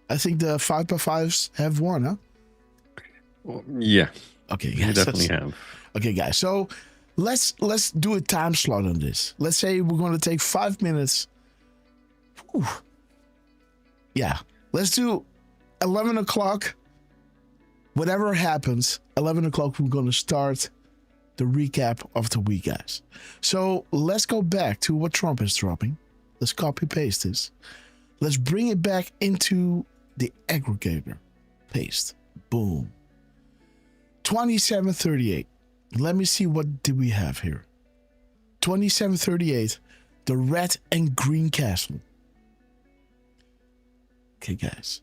I think the 5x5s have won, huh?
Well, yeah.
Okay,
guys. You definitely have.
Okay, guys. So let's do a time slot on this. Let's say we're going to take 5 minutes. Whew. Yeah. Let's do 11 o'clock. Whatever happens, 11 o'clock, we're going to start the recap of the week, guys. So let's go back to what Trump is dropping. Let's copy paste this. Let's bring it back into the aggregator. Paste. Boom. 2738. Let me see what did we have here. 2738. The red and green castle. Okay, guys.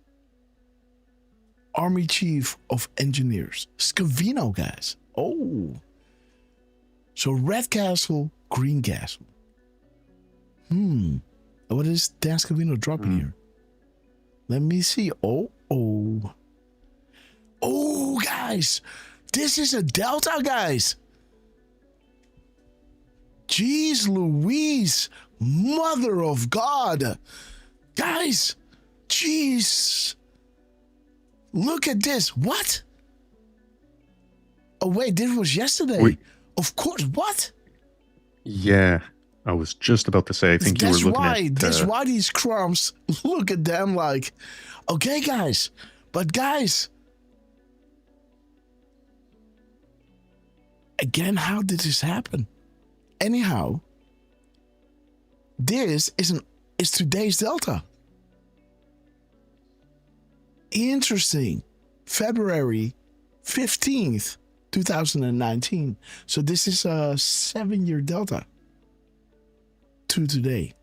Army Chief of Engineers. Scavino, guys. Oh. So red castle, green castle. What is Dan Scavino dropping here? Let me see. Oh, guys. This is a Delta, guys. Jeez Louise. Mother of God. Guys. Jeez. Look at this. What? Oh, wait. This was yesterday.
Wait.
Of course. What?
Yeah. I was just about to say, I think you were looking at...
That's why these crumbs, look at them like, okay, guys. But guys, again, how did this happen? Anyhow, this is today's Delta. Interesting. February 15th, 2019. So this is a 7-year Delta. To today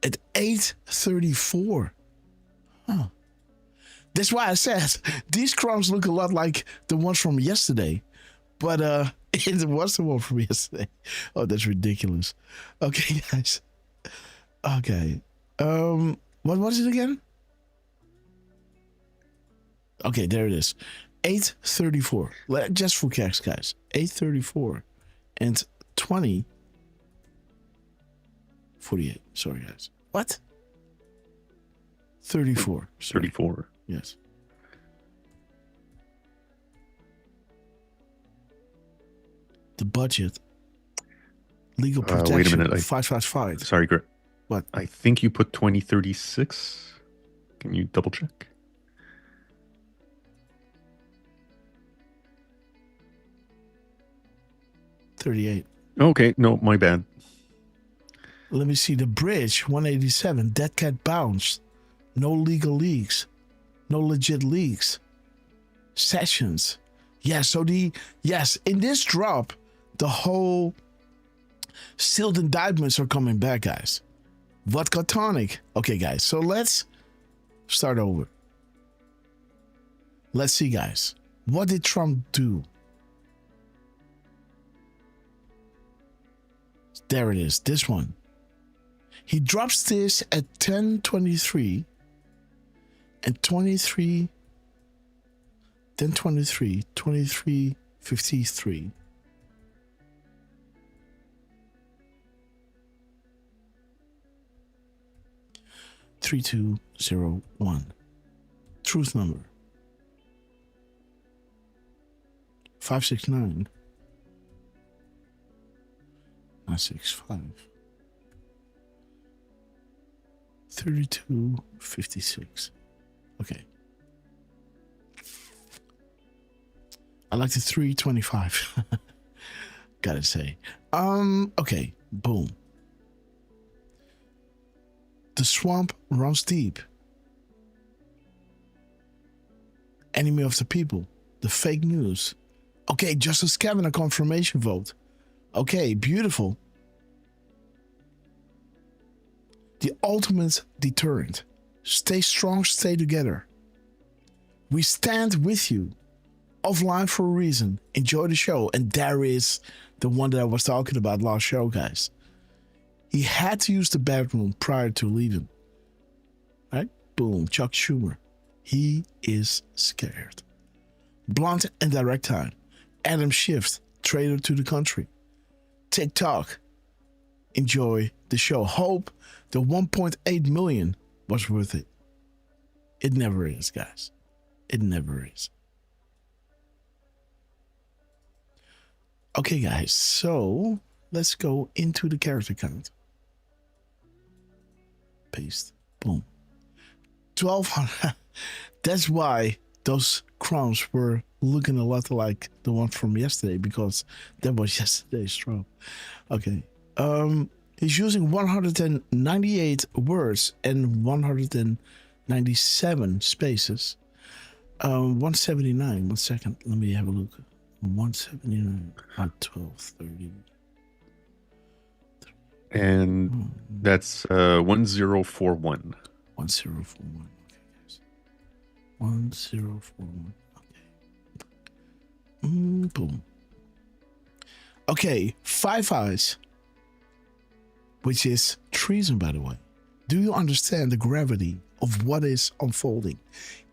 at 8:34. That's why I said these crumbs look a lot like the ones from yesterday, but it was the one from yesterday. Oh, that's ridiculous. Okay, guys. Okay. What was it again? Okay, there it is. 8:34. Just for kicks, guys. 8:34 and 20. 48. Sorry, guys. What? 34. Sorry.
34.
Yes. The budget. Legal protection.
Wait a minute.
555.
Sorry, Greg.
What?
I think you put 2036. Can you double check?
$38.
Okay, no, my bad.
Let me see. The bridge, 187. Dead cat bounced. No legal leaks. No legit leaks. Sessions. Yeah, so in this drop, the whole sealed indictments are coming back, guys. Vodka tonic. Okay, guys, so let's start over. Let's see, guys. What did Trump do? There it is. This one. He drops this at 10:23 and 23, then 23, 23:53. $3201. Truth number 569 965 3256. Okay. I like the 325. Gotta say. Okay. Boom. The swamp runs deep. Enemy of the people. The fake news. Okay, Justice Kavanaugh confirmation vote. Okay, beautiful. The ultimate deterrent. Stay strong, stay together. We stand with you. Offline for a reason. Enjoy the show. And there is the one that I was talking about last show, guys. He had to use the bathroom prior to leaving. Right? Boom. Chuck Schumer. He is scared. Blunt and direct time. Adam Schiff, traitor to the country. TikTok. Enjoy the show. Hope the 1.8 million was worth it. It never is, guys. It never is. Okay, guys. So let's go into the character count. Paste. Boom. 1,200. That's why those crowns were looking a lot like the one from yesterday, because that was yesterday's drop. Okay. He's using 198 words and 197 spaces. 179. 1 second. Let me have a look. 179 at 12:30.
And that's 1041.
1041. Okay, guys. 1041. Okay. Boom. Okay, 5 eyes. which is treason, by the way. Do you understand the gravity of what is unfolding?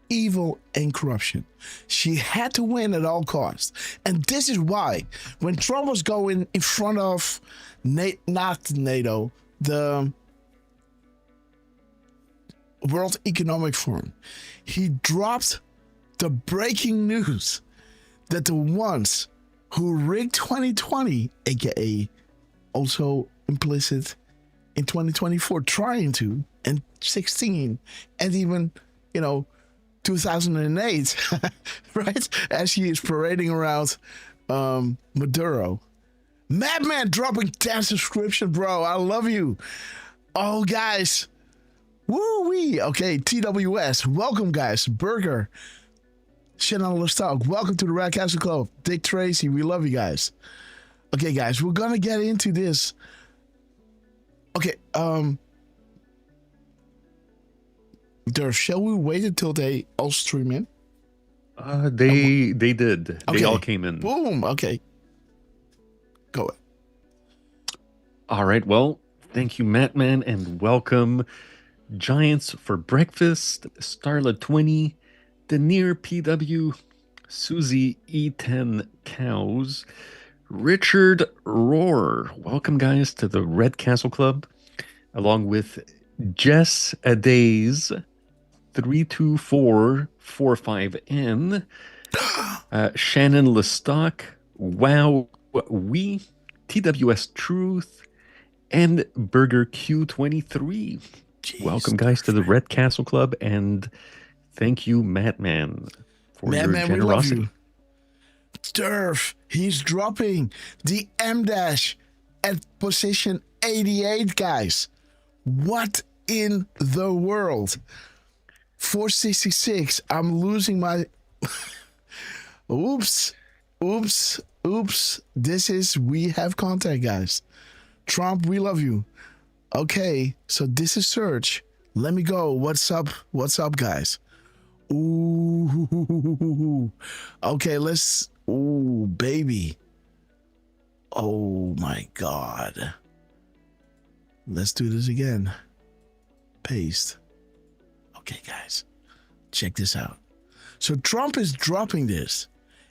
Evil and corruption. She had to win at all costs. And this is why, when Trump was going in front of not NATO, the World Economic Forum, he dropped the breaking news that the ones who rigged 2020, aka also implicit in 2024, trying to, and 16, and even, 2008, right? As he is parading around Maduro. Madman dropping 10 subscription, bro. I love you. Oh, guys. Woo-wee. Okay, TWS. Welcome, guys. Burger. Shannon Lestock. Welcome to the Red Castle Club. Dick Tracy. We love you guys. Okay, guys. We're going to get into this. Okay, Derf, shall we wait until they all stream in?
They did.
Okay.
They all came in.
Boom. Okay. Go ahead.
All right. Well, thank you, Mattman, and welcome Giants for Breakfast, Starla 20, Denier PW, Susie E10 Cows, Richard Roar. Welcome, guys, to the Red Castle Club, along with Jess Adays, 32445N, Shannon Lestock, Wow We, TWS Truth, and Burger Q23.
Jeez,
welcome, guys, to the Red Castle Club, and thank you, Mattman, for your generosity.
We love you. Derf, he's dropping the M-dash at position 88, guys. What in the world? 466. I'm losing my... Oops. This is... We have contact, guys. Trump, we love you. Okay, so this is Serge. Let me go. What's up, guys? Ooh. Okay, let's... Ooh, baby. Oh, my God. Let's do this again. Paste. Okay, guys. Check this out. So Trump is dropping this.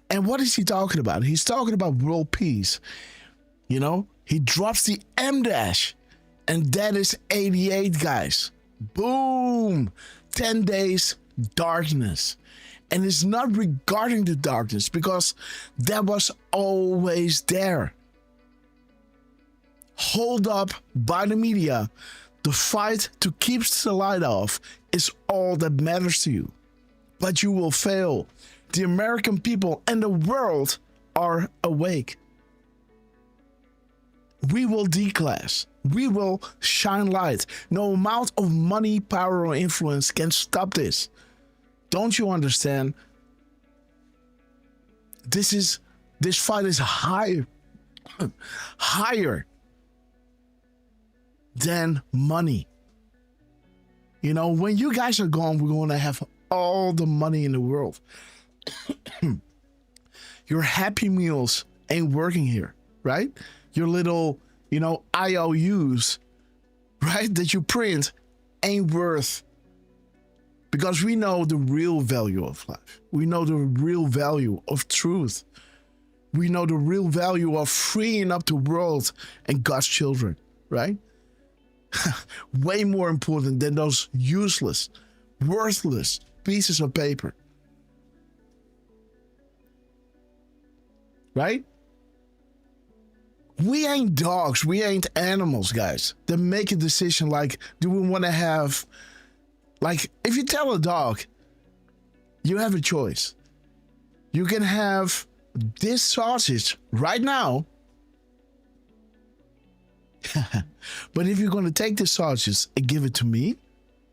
And what is he talking about? He's talking about world peace. He drops the M-dash. And that is 88, guys. Boom. 10 days darkness. And it's not regarding the darkness because that was always there. Hold up by the media. The fight to keep the light off is all that matters to you. But you will fail. The American people and the world are awake. We will declass. We will shine light. No amount of money, power, or influence can stop this. Don't you understand? This fight is higher than money. When you guys are gone, we're going to have all the money in the world. Your Happy Meals ain't working here, right? Your little, IOUs, right, that you print ain't worth. Because we know the real value of life. We know the real value of truth. We know the real value of freeing up the world and God's children, right? Way more important than those useless, worthless pieces of paper. Right? We ain't dogs. We ain't animals, guys, that make a decision like, do we want to have... Like, if you tell a dog, you have a choice. You can have this sausage right now. But if you're going to take the sausage and give it to me,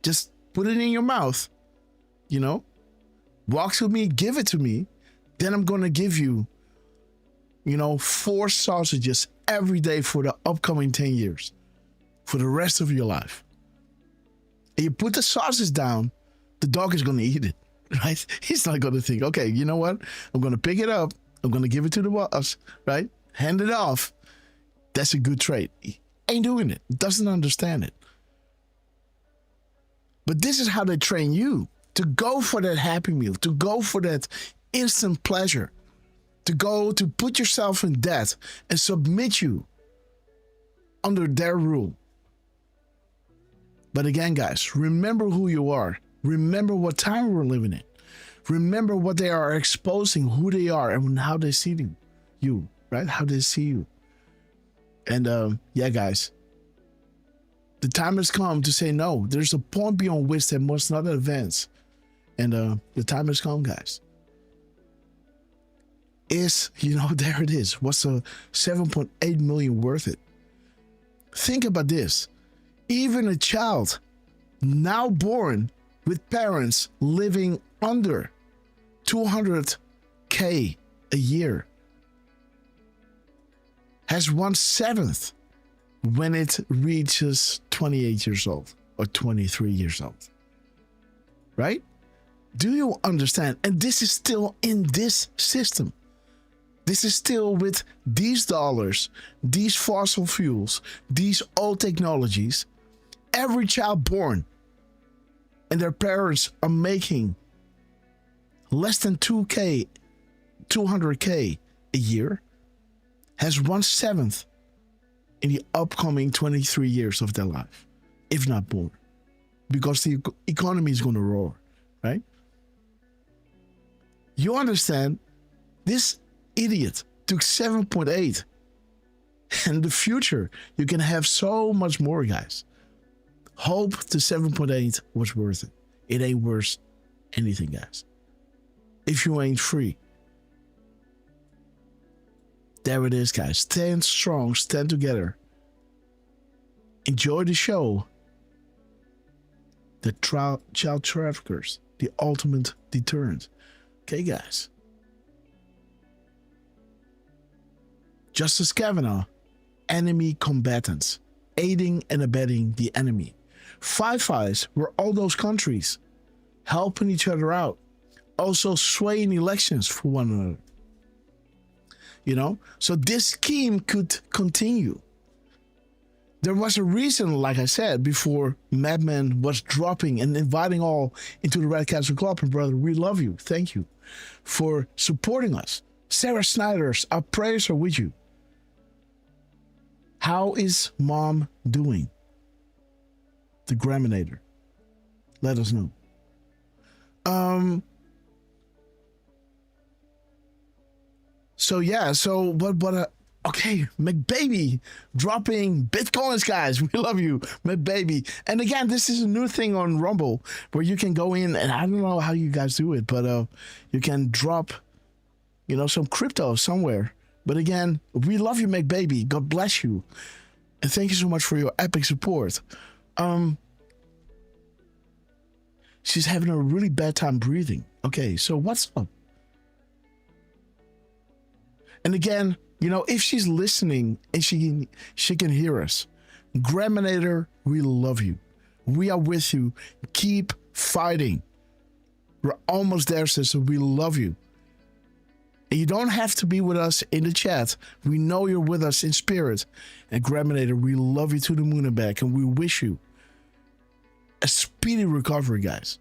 just put it in your mouth, walks with me, give it to me, then I'm going to give you, 4 sausages every day for the upcoming 10 years, for the rest of your life. And you put the sausage down, the dog is going to eat it, right? He's not going to think, okay, you know what? I'm going to pick it up. I'm going to give it to the boss, right? Hand it off. That's a good trait. ain't doing it, doesn't understand it. But this is how they train you to go for that Happy Meal, to go for that instant pleasure, to go to put yourself in debt and submit you under their rule. But again, guys, remember who you are. Remember what time we're living in. Remember what they are exposing, who they are, and how they see you, right? How they see you. And yeah, guys, the time has come to say no. There's a point beyond which they must not advance. And the time has come, guys. There it is. What's a 7.8 million worth it? Think about this. Even a child now born with parents living under 200K a year has 1/7 when it reaches 28 years old or 23 years old. Right? Do you understand? And this is still in this system. This is still with these dollars, these fossil fuels, these old technologies. Every child born and their parents are making less than 200K a year has 1/7 in the upcoming 23 years of their life, if not more, because the economy is going to roar, right? You understand? This idiot took 7.8, and in the future you can have so much more, guys. Hope the 7.8 was worth it. It ain't worth anything, guys, if you ain't free. There it is, guys. Stand strong, stand together. Enjoy the show. The child traffickers, the ultimate deterrent. Okay, guys. Justice Kavanaugh, enemy combatants, aiding and abetting the enemy. Five Eyes were all those countries helping each other out, also swaying elections for one another. So this scheme could continue. There was a reason, like I said before, Madman was dropping and inviting all into the Red Castle Club. And brother, we love you. Thank you for supporting us. Sarah Snyder's, our prayers are with you. How is mom doing? The Graminator. Let us know. Okay, McBaby dropping Bitcoins, guys. We love you, McBaby. And again, this is a new thing on Rumble where you can go in, and I don't know how you guys do it, but you can drop, some crypto somewhere. But again, we love you, McBaby. God bless you. And thank you so much for your epic support. She's having a really bad time breathing. Okay, so what's up? And again, if she's listening and she can hear us, Graminator, we love you. We are with you. Keep fighting. We're almost there, sister. We love you. And you don't have to be with us in the chat. We know you're with us in spirit. And Graminator, we love you to the moon and back, and we wish you a speedy recovery, guys.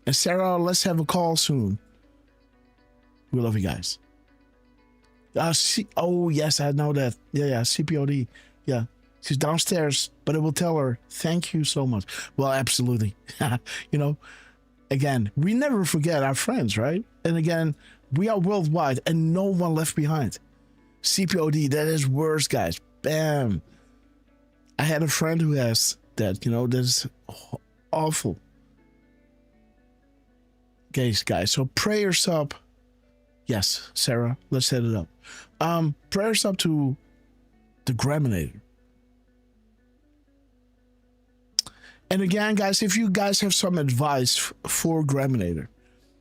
And Sarah, let's have a call soon. We love you guys. Oh, yes, I know that. Yeah, CPOD. Yeah, she's downstairs, but I will tell her, thank you so much. Well, absolutely. Again, we never forget our friends, right? And again, we are worldwide and no one left behind. CPOD, that is worse, guys. Bam. I had a friend who has that, that's awful. Okay, guys, so prayers up. Yes, Sarah, let's set it up. Prayers up to the Graminator. And again, guys, if you guys have some advice for Graminator,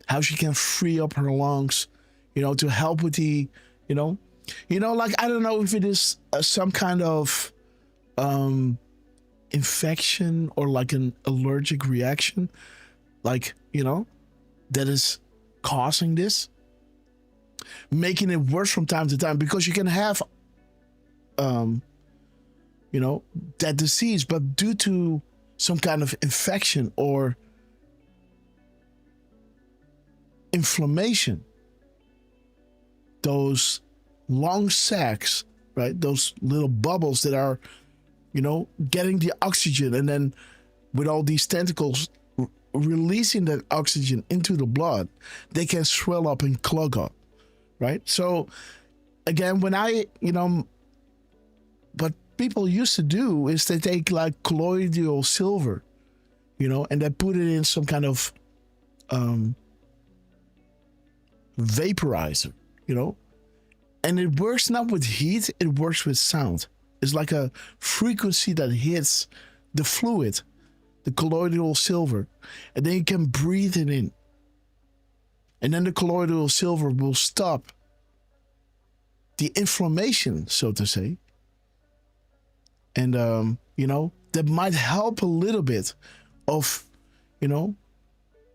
how she can free up her lungs, to help with the, like, I don't know if it is some kind of infection or like an allergic reaction, like, that is causing this, making it worse from time to time, because you can have that disease, but due to some kind of infection or inflammation, those long sacs, right? Those little bubbles that are, getting the oxygen, and then with all these tentacles releasing that oxygen into the blood, they can swell up and clog up, right? So again, when what people used to do is they take like colloidal silver, and they put it in some kind of vaporizer, and it works not with heat, it works with sound. It's like a frequency that hits the fluid, the colloidal silver, and then you can breathe it in. And then the colloidal silver will stop the inflammation, so to say. And, that might help a little bit of,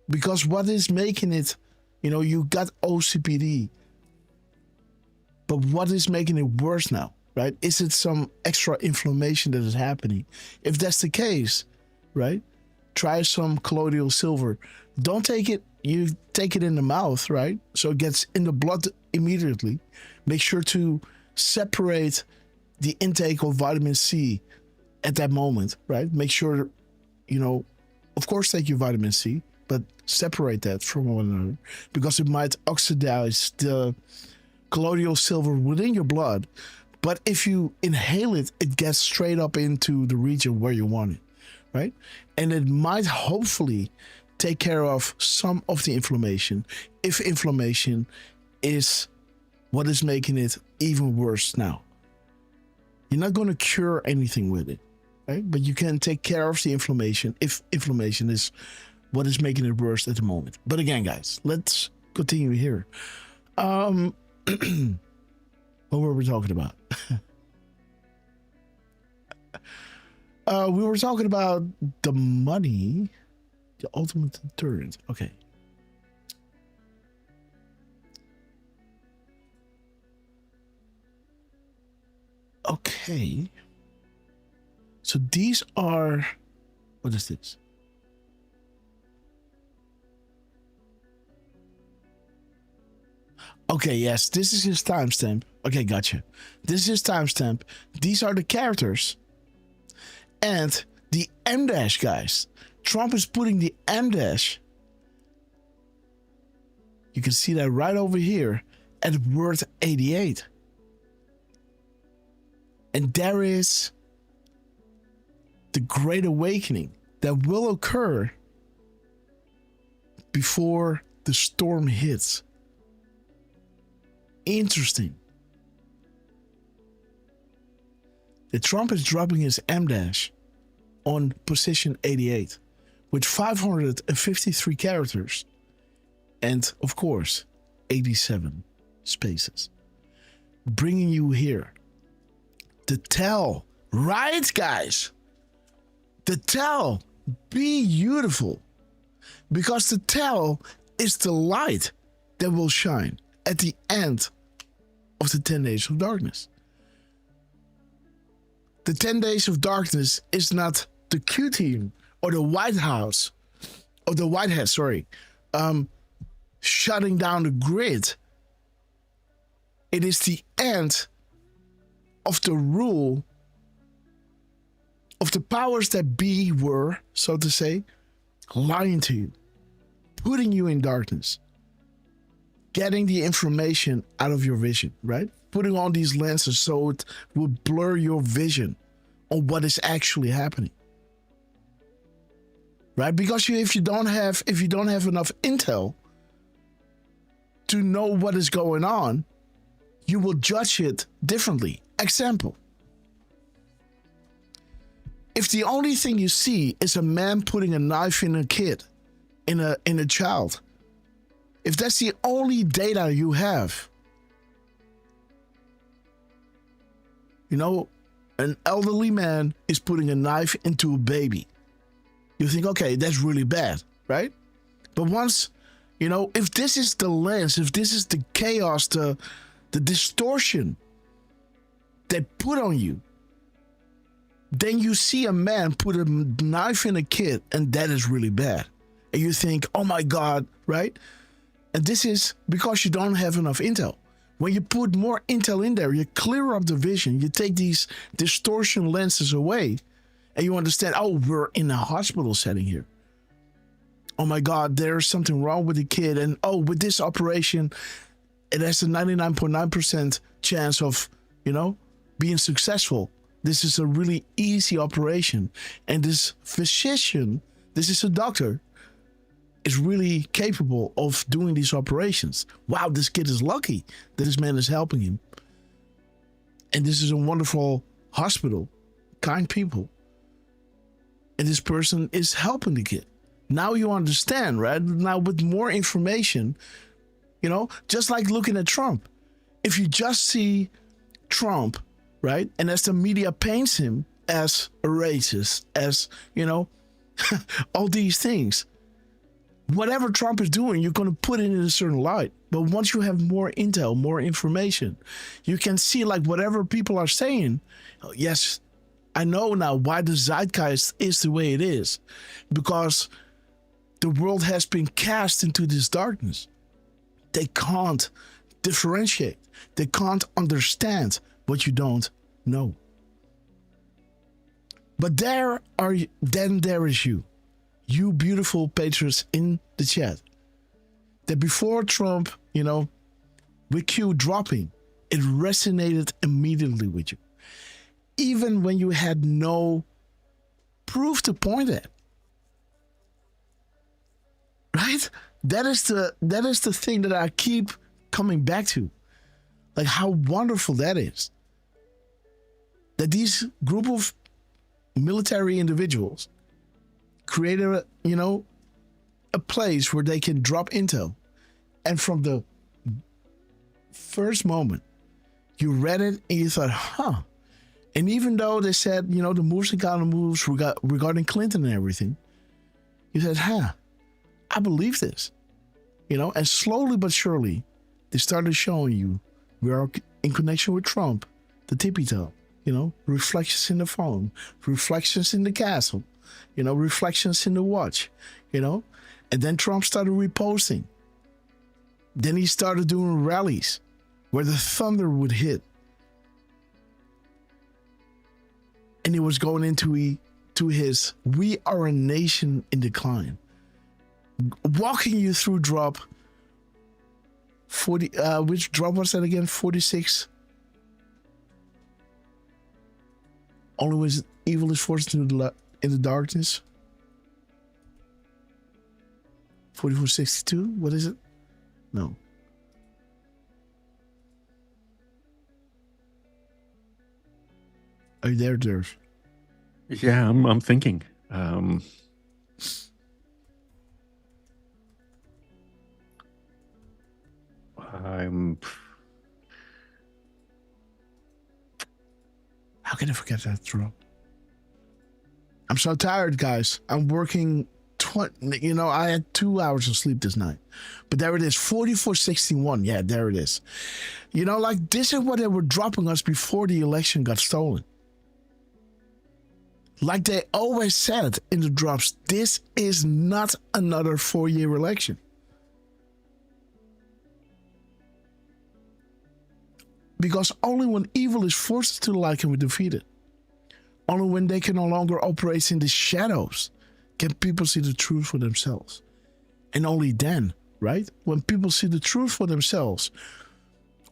because what is making it, you got OCPD, but what is making it worse now, right? Is it some extra inflammation that is happening? If that's the case, right, try some colloidal silver. Don't take it, you take it in the mouth, right? So it gets in the blood immediately. Make sure to separate the intake of vitamin C at that moment, right? Make sure, of course, take your vitamin C, but separate that from one another, because it might oxidize the colloidal silver within your blood. But if you inhale it, it gets straight up into the region where you want it, right? And it might hopefully take care of some of the inflammation, if inflammation is what is making it even worse now. You're not going to cure anything with it, right? But you can take care of the inflammation if inflammation is what is making it worse at the moment. But again, guys, let's continue here. What were we talking about? We were talking about the money, the ultimate deterrent. Okay. Okay. So these are, what is this? Okay, yes, this is his timestamp. Okay, gotcha. This is his timestamp. These are the characters. And the M dash, guys. Trump is putting the M dash. You can see that right over here at word 88. And there is the Great Awakening that will occur before the storm hits. Interesting. The Trump is dropping his M dash on position 88 with 553 characters and, of course, 87 spaces. Bringing you here. The tell, right, guys? The tell, be beautiful. Because the tell is the light that will shine at the end of the 10 days of darkness. The 10 days of darkness is not the Q team or the White House or the White Hat, shutting down the grid. It is the end of the rule of the powers that be were, so to say, lying to you, putting you in darkness, getting the information out of your vision, right? Putting on these lenses so it would blur your vision on what is actually happening, right? Because if you don't have enough intel to know what is going on, you will judge it differently. Example: if the only thing you see is a man putting a knife in a kid, in a child, if that's the only data you have, an elderly man is putting a knife into a baby, you think, okay, that's really bad, right? But once, if this is the lens, if this is the chaos, the distortion they put on you, Then you see a man put a knife in a kid, and that is really bad. And you think, oh my God, right? And this is because you don't have enough intel. When you put more intel in there, you clear up the vision, you take these distortion lenses away, and you understand, oh, we're in a hospital setting here. Oh my God, there's something wrong with the kid. And oh, with this operation, it has a 99.9% chance of, being successful. This is a really easy operation. And this physician, this is a doctor, is really capable of doing these operations. Wow, this kid is lucky that this man is helping him. And this is a wonderful hospital, kind people. And this person is helping the kid. Now you understand, right? Now with more information, just like looking at Trump. If you just see Trump, right? And as the media paints him as a racist, as, all these things. Whatever Trump is doing, you're going to put it in a certain light. But once you have more intel, more information, you can see like whatever people are saying. Oh, yes, I know now why the zeitgeist is the way it is. Because the world has been cast into this darkness. They can't differentiate. They can't understand what you don't know. But there is you. You beautiful patriots in the chat. That before Trump, with Q dropping, it resonated immediately with you. Even when you had no proof to point at. Right? That is the thing that I keep coming back to. Like how wonderful that is. That these group of military individuals created a place where they can drop intel. And from the first moment you read it and you thought, huh. And even though they said, the moves and counter moves regarding Clinton and everything, you said, huh, I believe this. And slowly but surely, they started showing you we are in connection with Trump, the tippy toe, reflections in the phone, reflections in the castle, reflections in the watch, and then Trump started reposting. Then he started doing rallies where the thunder would hit. And he was going into his "We Are a Nation in Decline," walking you through drop 40. Which drop was that again? 46. Only when evil is forced into the darkness. 4462. What is it? No. Are you there, Derf?
Yeah, I'm thinking.
How can I forget that drop? I'm so tired, guys. I'm working. I had 2 hours of sleep this night. But there it is, 4461. Yeah, there it is. This is what they were dropping us before the election got stolen. Like they always said in the drops, this is not another 4-year election. Because only when evil is forced to the light can we defeat it. Only when they can no longer operate in the shadows can people see the truth for themselves. And only then, right? When people see the truth for themselves,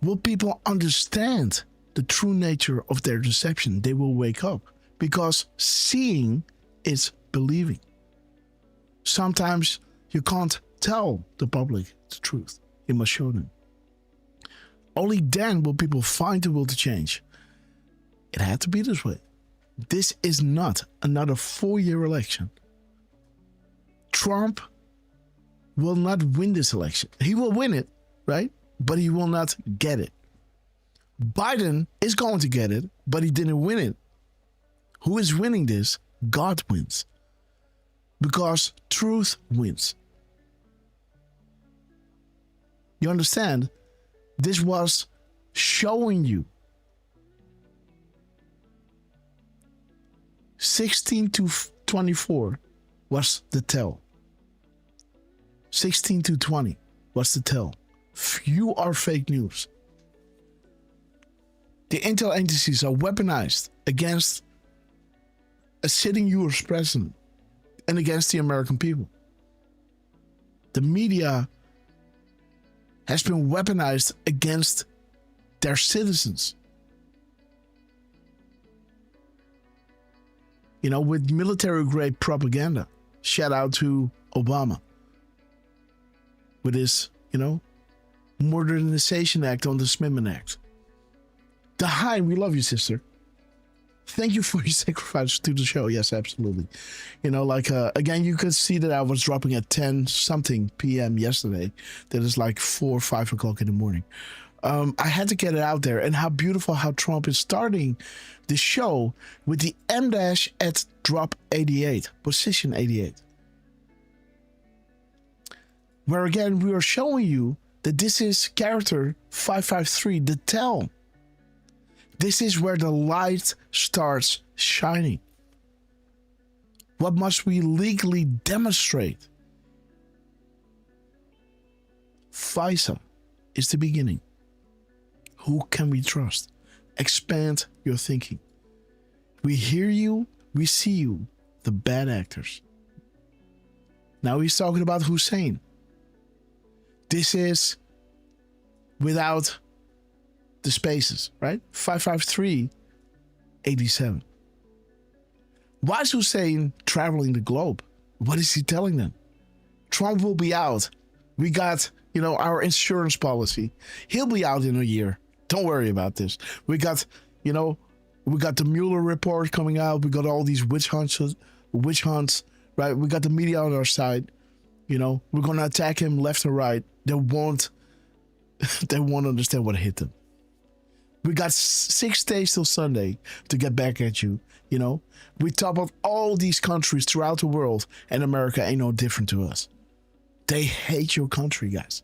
will people understand the true nature of their deception. They will wake up. Because seeing is believing. Sometimes you can't tell the public the truth. You must show them. Only then will people find the will to change. It had to be this way. This is not another 4-year election. Trump will not win this election. He will win it, right? But he will not get it. Biden is going to get it, but he didn't win it. Who is winning this? God wins. Because truth wins. You understand? This was showing you 16 to 24 was the tell. 16 to 20 was the tell. Few are fake news. The intel agencies are weaponized against a sitting US president and against the American people. The media has been weaponized against their citizens. You know, with military-grade propaganda. Shout out to Obama. With his, you know, Modernization Act on the Smithman Act. Daheim, we love you, sister. Thank you for your sacrifice to the show. Yes, absolutely. You know, like, again, you could see that I was dropping at 10-something p.m. yesterday. That is like 4 or 5 o'clock in the morning. I had to get it out there. And how beautiful how Trump is starting the show with the M- at drop 88, position 88. Where again, we are showing you that this is character 553, the tell. This is where the light starts shining. What must we legally demonstrate? FISA is the beginning. Who can we trust? Expand your thinking. We hear you, we see you, the bad actors. Now he's talking about Hussein. This is without the spaces, right? 553, 87. Why is Hussein traveling the globe? What is he telling them? Trump will be out. We got, you know, our insurance policy. He'll be out in a year. Don't worry about this. We got, you know, we got the Mueller report coming out. We got all these witch hunts, right? We got the media on our side. You know, we're gonna attack him left and right. They won't understand what hit them. We got 6 days till Sunday to get back at you. You know, we toppled all these countries throughout the world, and America ain't no different to us. They hate your country, guys.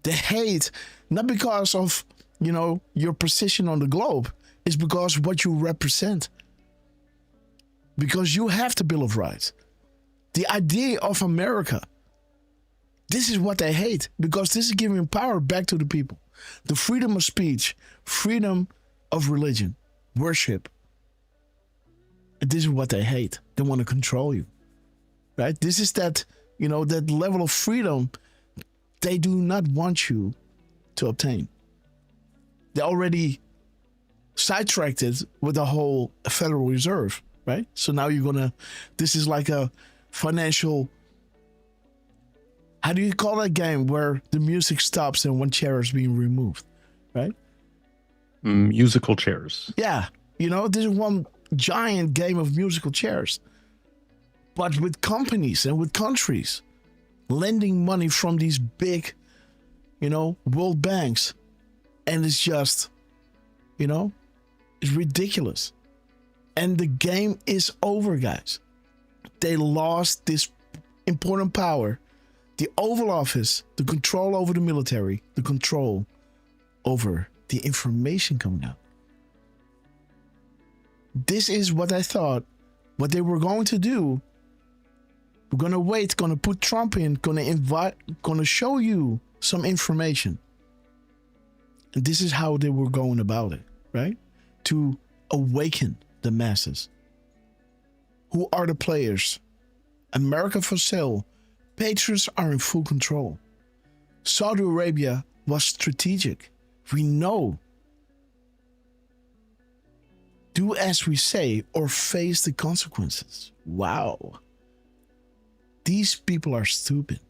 They hate not because of, you know, your position on the globe. It's because what you represent. Because you have the Bill of Rights. The idea of America. This is what they hate. Because this is giving power back to the people. The freedom of speech. Freedom of religion. Worship. And this is what they hate. They want to control you. Right? This is that, you know, that level of freedom they do not want you to obtain. They already sidetracked it with the whole Federal Reserve, right? So now this is like a financial, how do you call that game where the music stops and one chair is being removed, right?
Musical chairs.
Yeah, you know, this is one giant game of musical chairs. But with companies and with countries lending money from these big, you know, world banks. And it's just, you know, it's ridiculous. And the game is over, guys. They lost this important power. The Oval Office, the control over the military, the control over the information coming out. This is what I thought, what they were going to do. We're going to wait, going to put Trump in, going to show you some information. And this is how they were going about it, right? To awaken the masses. Who are the players? America for sale. Patriots are in full control. Saudi Arabia was strategic. We know. Do as we say or face the consequences. Wow. These people are stupid.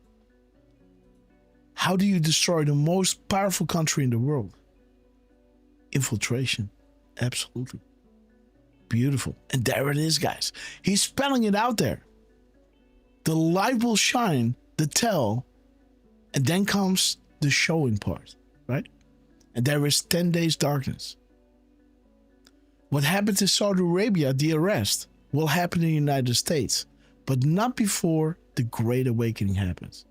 How do you destroy the most powerful country in the world? Infiltration. Absolutely. Beautiful. And there it is, guys. He's spelling it out there. The light will shine, the tell, and then comes the showing part, right? And there is 10 days darkness. What happened to Saudi Arabia, the arrest, will happen in the United States, but not before the Great Awakening happens.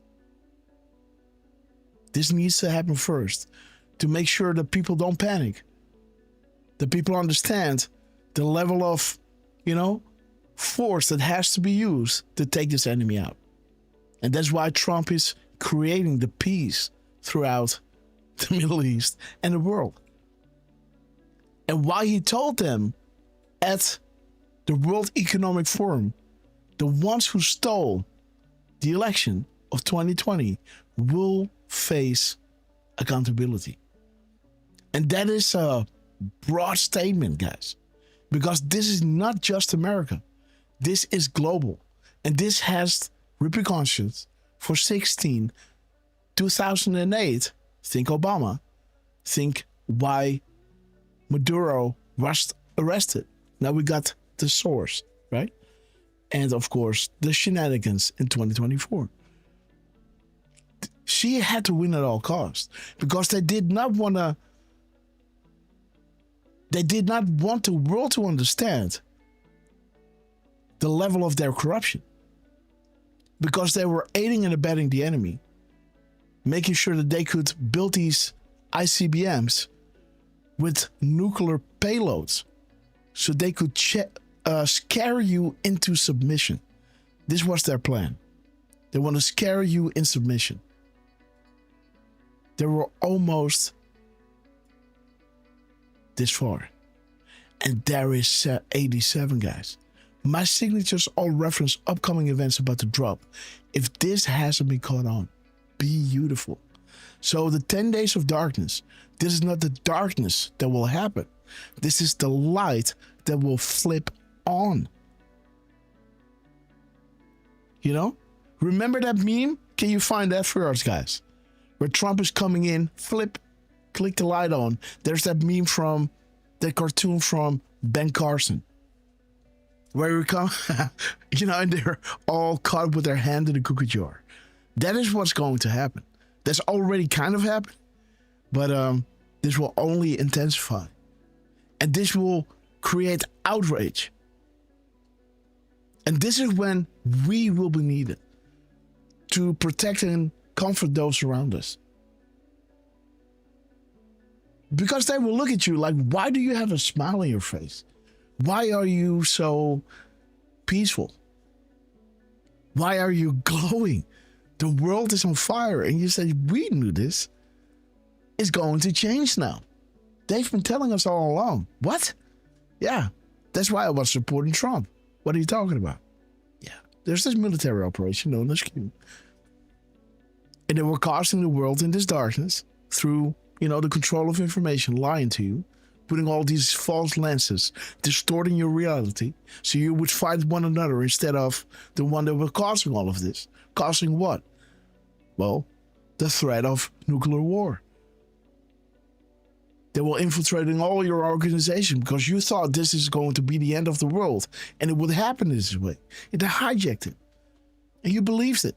This needs to happen first to make sure that people don't panic. That people understand the level of
force that has to be used to take this enemy out. And that's why Trump is creating the peace throughout the Middle East and the world. And why he told them at the World Economic Forum, the ones who stole the election of 2020 will face accountability. And that is a broad statement, guys, because this is not just America. This is global. And this has repercussions for 2008. Think Obama. Think why Maduro was arrested. Now we got the source, right? And of course, the shenanigans in 2024. She had to win at all costs because they did not want the world to understand the level of their corruption, because they were aiding and abetting the enemy, making sure that they could build these ICBMs with nuclear payloads so they could scare you into submission. This was their plan. They want to scare you in submission. They were almost this far. And there is 87, guys. My signatures all reference upcoming events about to drop. If this hasn't been caught on, beautiful. So the 10 days of darkness, this is not the darkness that will happen. This is the light that will flip on. Remember that meme? Can you find that for us, guys? Where Trump is coming in, click the light on. There's that meme from that cartoon from Ben Carson, where we come, and they're all caught with their hand in the cookie jar. That is what's going to happen. That's already kind of happened, but this will only intensify. And this will create outrage. And this is when we will be needed to protect and comfort those around us. Because they will look at you like, why do you have a smile on your face? Why are you so peaceful? Why are you glowing? The world is on fire. And you say, we knew this. It's going to change now. They've been telling us all along. What? Yeah, that's why I was supporting Trump. What are you talking about? Yeah, there's this military operation known as Q. And they were casting the world in this darkness through, the control of information, lying to you, putting all these false lenses, distorting your reality, so you would fight one another instead of the one that were causing all of this. Causing what? Well, the threat of nuclear war. They were infiltrating all your organization because you thought this is going to be the end of the world and it would happen this way. And they hijacked it. And you believed it.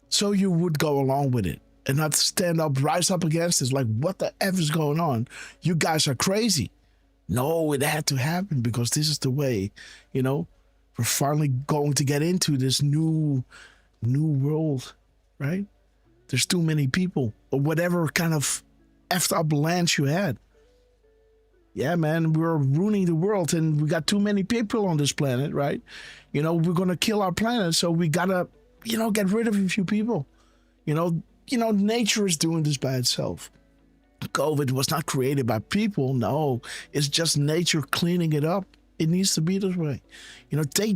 So you would go along with it and not stand up, rise up against it. Like, what the F is going on? You guys are crazy. No, it had to happen because this is the way, we're finally going to get into this new world, right? There's too many people or whatever kind of effed up lands you had. Yeah, man, we're ruining the world and we got too many people on this planet, right? We're going to kill our planet. So we got to, get rid of a few people. Nature is doing this by itself. COVID was not created by people. No, it's just nature cleaning it up. It needs to be this way.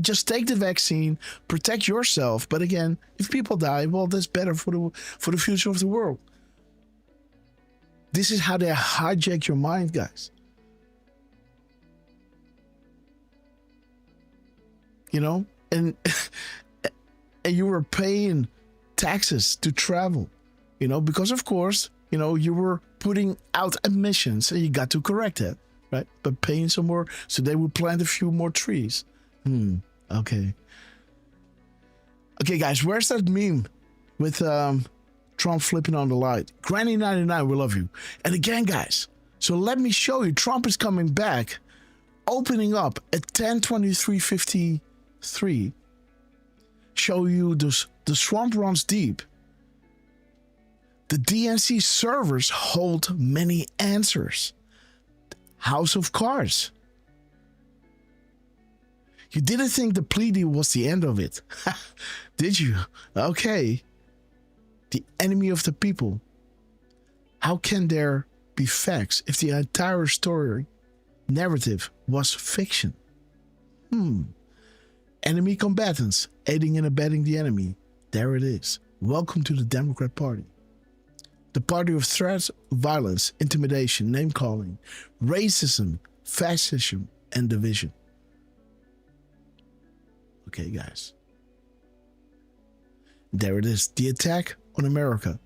Just take the vaccine, protect yourself. But again, if people die, well, that's better for the future of the world. This is how they hijack your mind, guys. And you were paying taxes to travel, because of course, you were putting out emissions and you got to correct that, right? But paying some more so they would plant a few more trees. Okay. Okay, guys, where's that meme with Trump flipping on the light? Granny 99, we love you. And again, guys, so let me show you. Trump is coming back, opening up at 10/23/53. Show you the swamp runs deep. The DNC servers hold many answers. House of Cards.
You didn't think the plea deal was the end of it, did you? Okay. The enemy of the people. How can there be facts if the entire story narrative was fiction? Enemy combatants aiding and abetting the enemy. There it is. Welcome to the Democrat Party. The party of threats, violence, intimidation, name-calling, racism, fascism, and division. Okay, guys. There it is. The attack on America.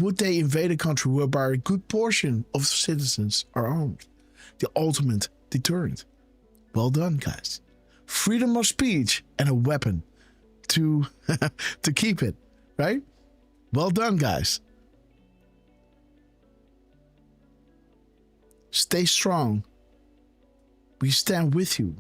Would they invade a country whereby a good portion of citizens are armed? The ultimate deterrent. Well done, guys. Freedom of speech and a weapon to keep it, right? Well done, guys. Stay strong. We stand with you.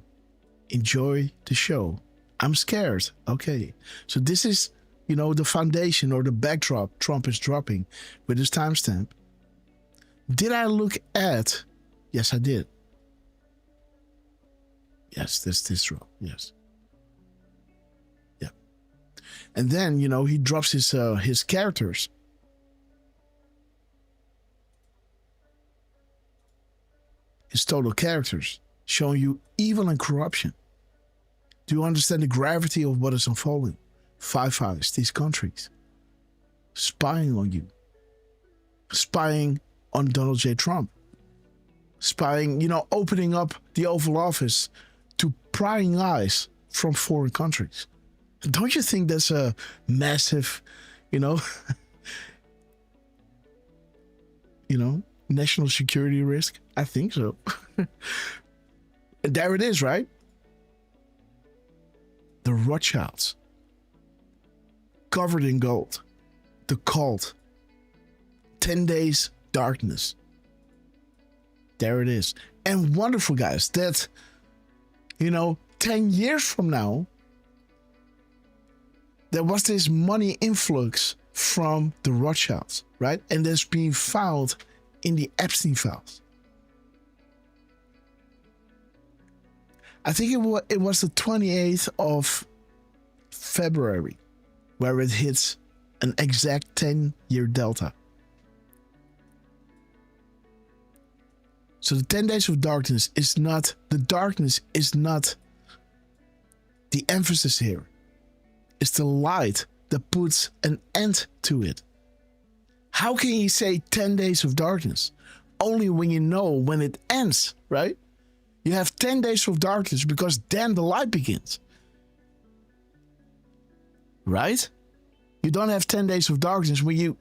Enjoy the show. I'm scared. Okay. So this is, the foundation or the backdrop Trump is dropping with his timestamp. Did I look at? Yes, I did. Yes, this row. Yes. Yeah. And then, he drops his characters. His total characters, showing you evil and corruption. Do you understand the gravity of what is unfolding? Five Eyes, these countries, spying on you, spying on Donald J. Trump, spying, opening up the Oval Office to prying eyes from foreign countries. Don't you think that's a massive, national security risk? I think so. There it is, right? The Rothschilds, covered in gold. The cult. 10 days darkness. There it is. And wonderful, guys, that, 10 years from now, there was this money influx from the Rothschilds, right? And that's being found in the Epstein files. I think it was the 28th of February where it hits an exact 10-year delta. So the 10 days of darkness is not, the darkness is not the emphasis here. It's the light that puts an end to it. How can you say 10 days of darkness? Only when you know when it ends, right? You have 10 days of darkness because then the light begins. Right? You don't have 10 days of darkness when you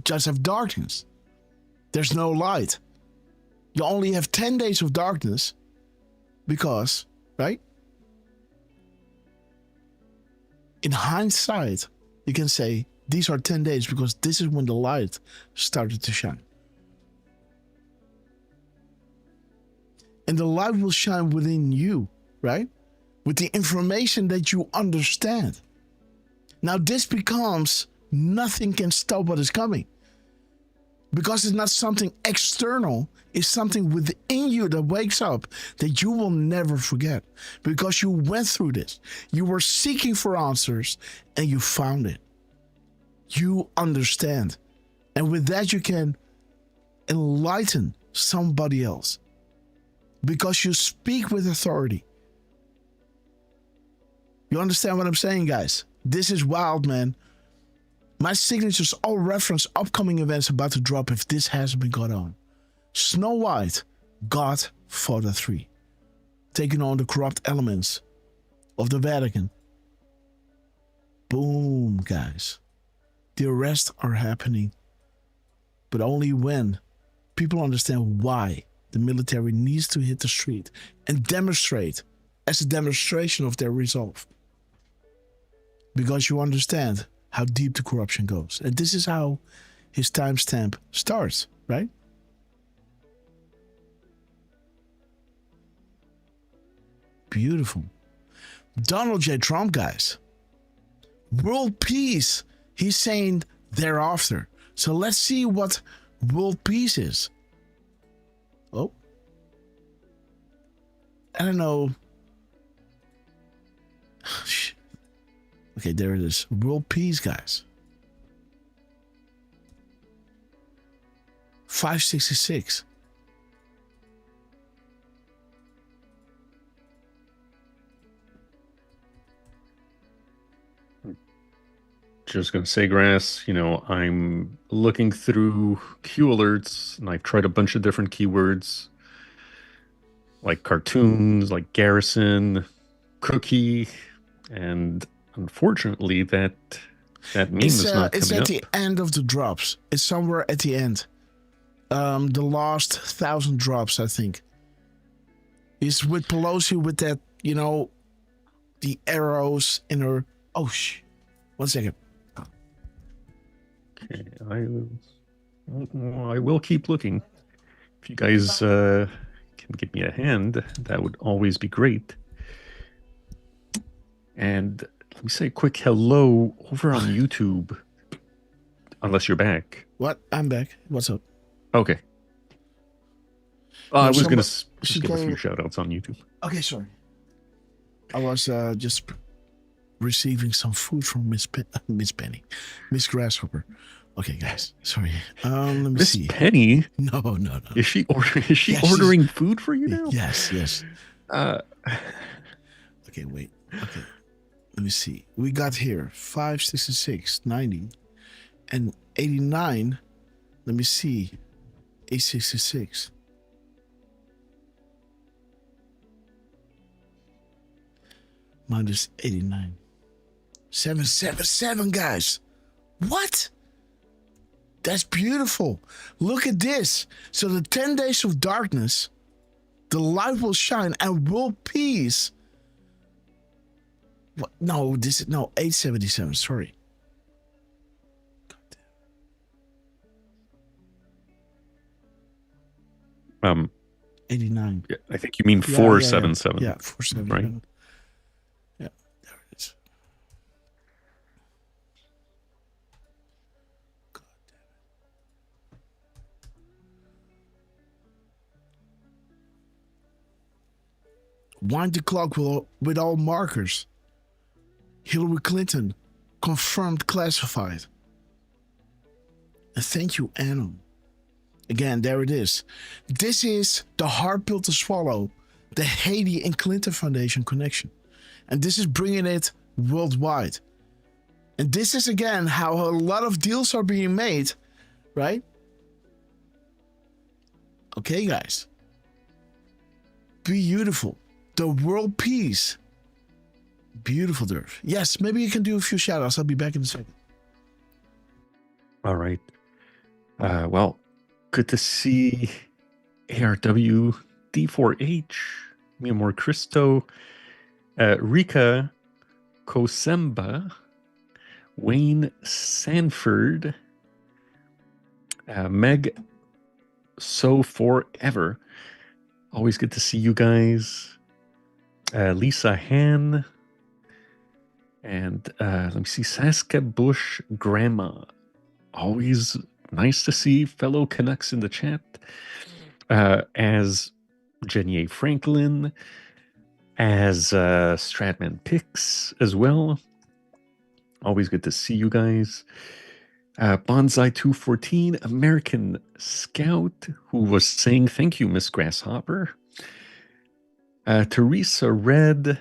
just have darkness. There's no light. You only have 10 days of darkness because, right? In hindsight, you can say these are 10 days because this is when the light started to shine. And the light will shine within you, right? With the information that you understand. Now this becomes nothing can stop what is coming. Because it's not something external, it's something within you that wakes up that you will never forget. Because you went through this. You were seeking for answers and you found it. You understand. And with that you can enlighten somebody else. Because you speak with authority. You understand what I'm saying, guys? This is wild, man. My signatures all reference upcoming events about to drop if this hasn't been got on. Snow White, Godfather 3. Taking on the corrupt elements of the Vatican. Boom, guys. The arrests are happening. But only when people understand why the military needs to hit the street and demonstrate as a demonstration of their resolve. Because you understand how deep the corruption goes. And this is how his timestamp starts, right? Beautiful. Donald J. Trump, guys. World peace. He's saying thereafter. So let's see what world peace is. Oh. I don't know Okay, there it is. World peace, guys. 566.
Just gonna say, Grass, I'm looking through Q alerts, and I've tried a bunch of different keywords, like cartoons, like Garrison, Cookie, and unfortunately, that meme is not
It's
coming
at
up.
the end of the drops. It's somewhere at the end. The last 1,000 drops, I think. Is with Pelosi with that, the arrows in her. Oh, 1 second.
Okay, I will keep looking. If you guys can give me a hand, that would always be great. And let me say a quick hello over on YouTube. Unless you're back.
What? I'm back. What's up?
Okay. I was going to give a few shout outs on YouTube.
Okay, sorry. I was just receiving some food from Miss Penny. Miss Grasshopper. Okay, guys. Sorry. Let me
Miss
see.
Penny?
No.
Is she ordering food for you now?
Yes. Okay, wait. Okay. Let me see. We got here 5, 66, 90, and 89. Let me see. 866. Minus 89. 777, guys. What? That's beautiful. Look at this. So the 10 days of darkness, the light will shine and world peace. What? No, 877. Sorry. 89.
Yeah, I think you mean 477.
Yeah, 477.
Right?
Yeah, there it is. God damn it. Wind the clock with all markers. Hillary Clinton confirmed classified. And thank you, Anna. Again, there it is. This is the hard pill to swallow, the Haiti and Clinton Foundation connection. And this is bringing it worldwide. And this is, again, how a lot of deals are being made, right? Okay, guys. Beautiful. The world peace. Beautiful, Derf. Yes, maybe you can do a few shout-outs. I'll be back in a second.
All right. Well, good to see ARW D4H, Miamor Cristo, Rika Kosemba, Wayne Sanford, Meg So Forever. Always good to see you guys. Lisa Han. And let me see, Saska Bush Grandma. Always nice to see fellow Canucks in the chat. As Jenny A. Franklin, as Stratman Pix as well. Always good to see you guys. Bonsai 214, American Scout, who was saying thank you, Miss Grasshopper. Teresa Red,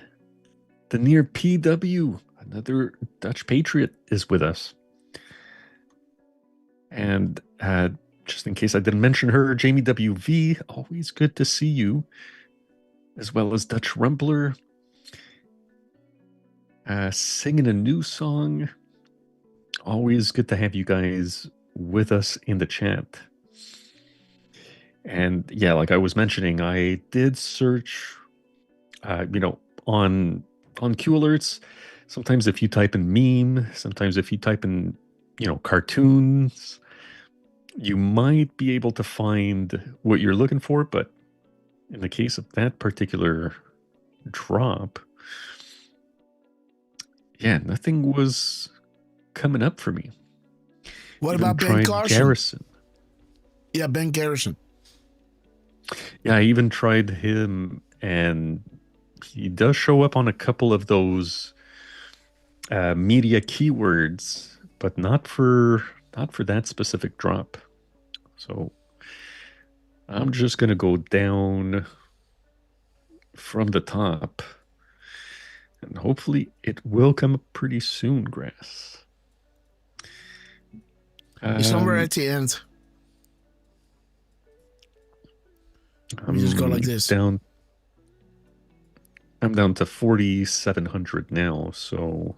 the near PW, another Dutch patriot, is with us. And just in case I didn't mention her, Jamie WV, always good to see you, as well as Dutch Rumbler, singing a new song. Always good to have you guys with us in the chat. And yeah, like I was mentioning, I did search, on Q alerts. Sometimes if you type in meme, sometimes if you type in, cartoons, you might be able to find what you're looking for. But in the case of that particular drop, yeah, nothing was coming up for me.
What
Even
about Ben
tried
Carson?
Garrison.
Yeah, Ben Garrison.
Yeah, I even tried him, and he does show up on a couple of those media keywords, but not for that specific drop. So I'm just gonna go down from the top, and hopefully it will come up pretty soon, Grass.
It's somewhere at the end. We just go like this.
I'm down to 4,700 now, so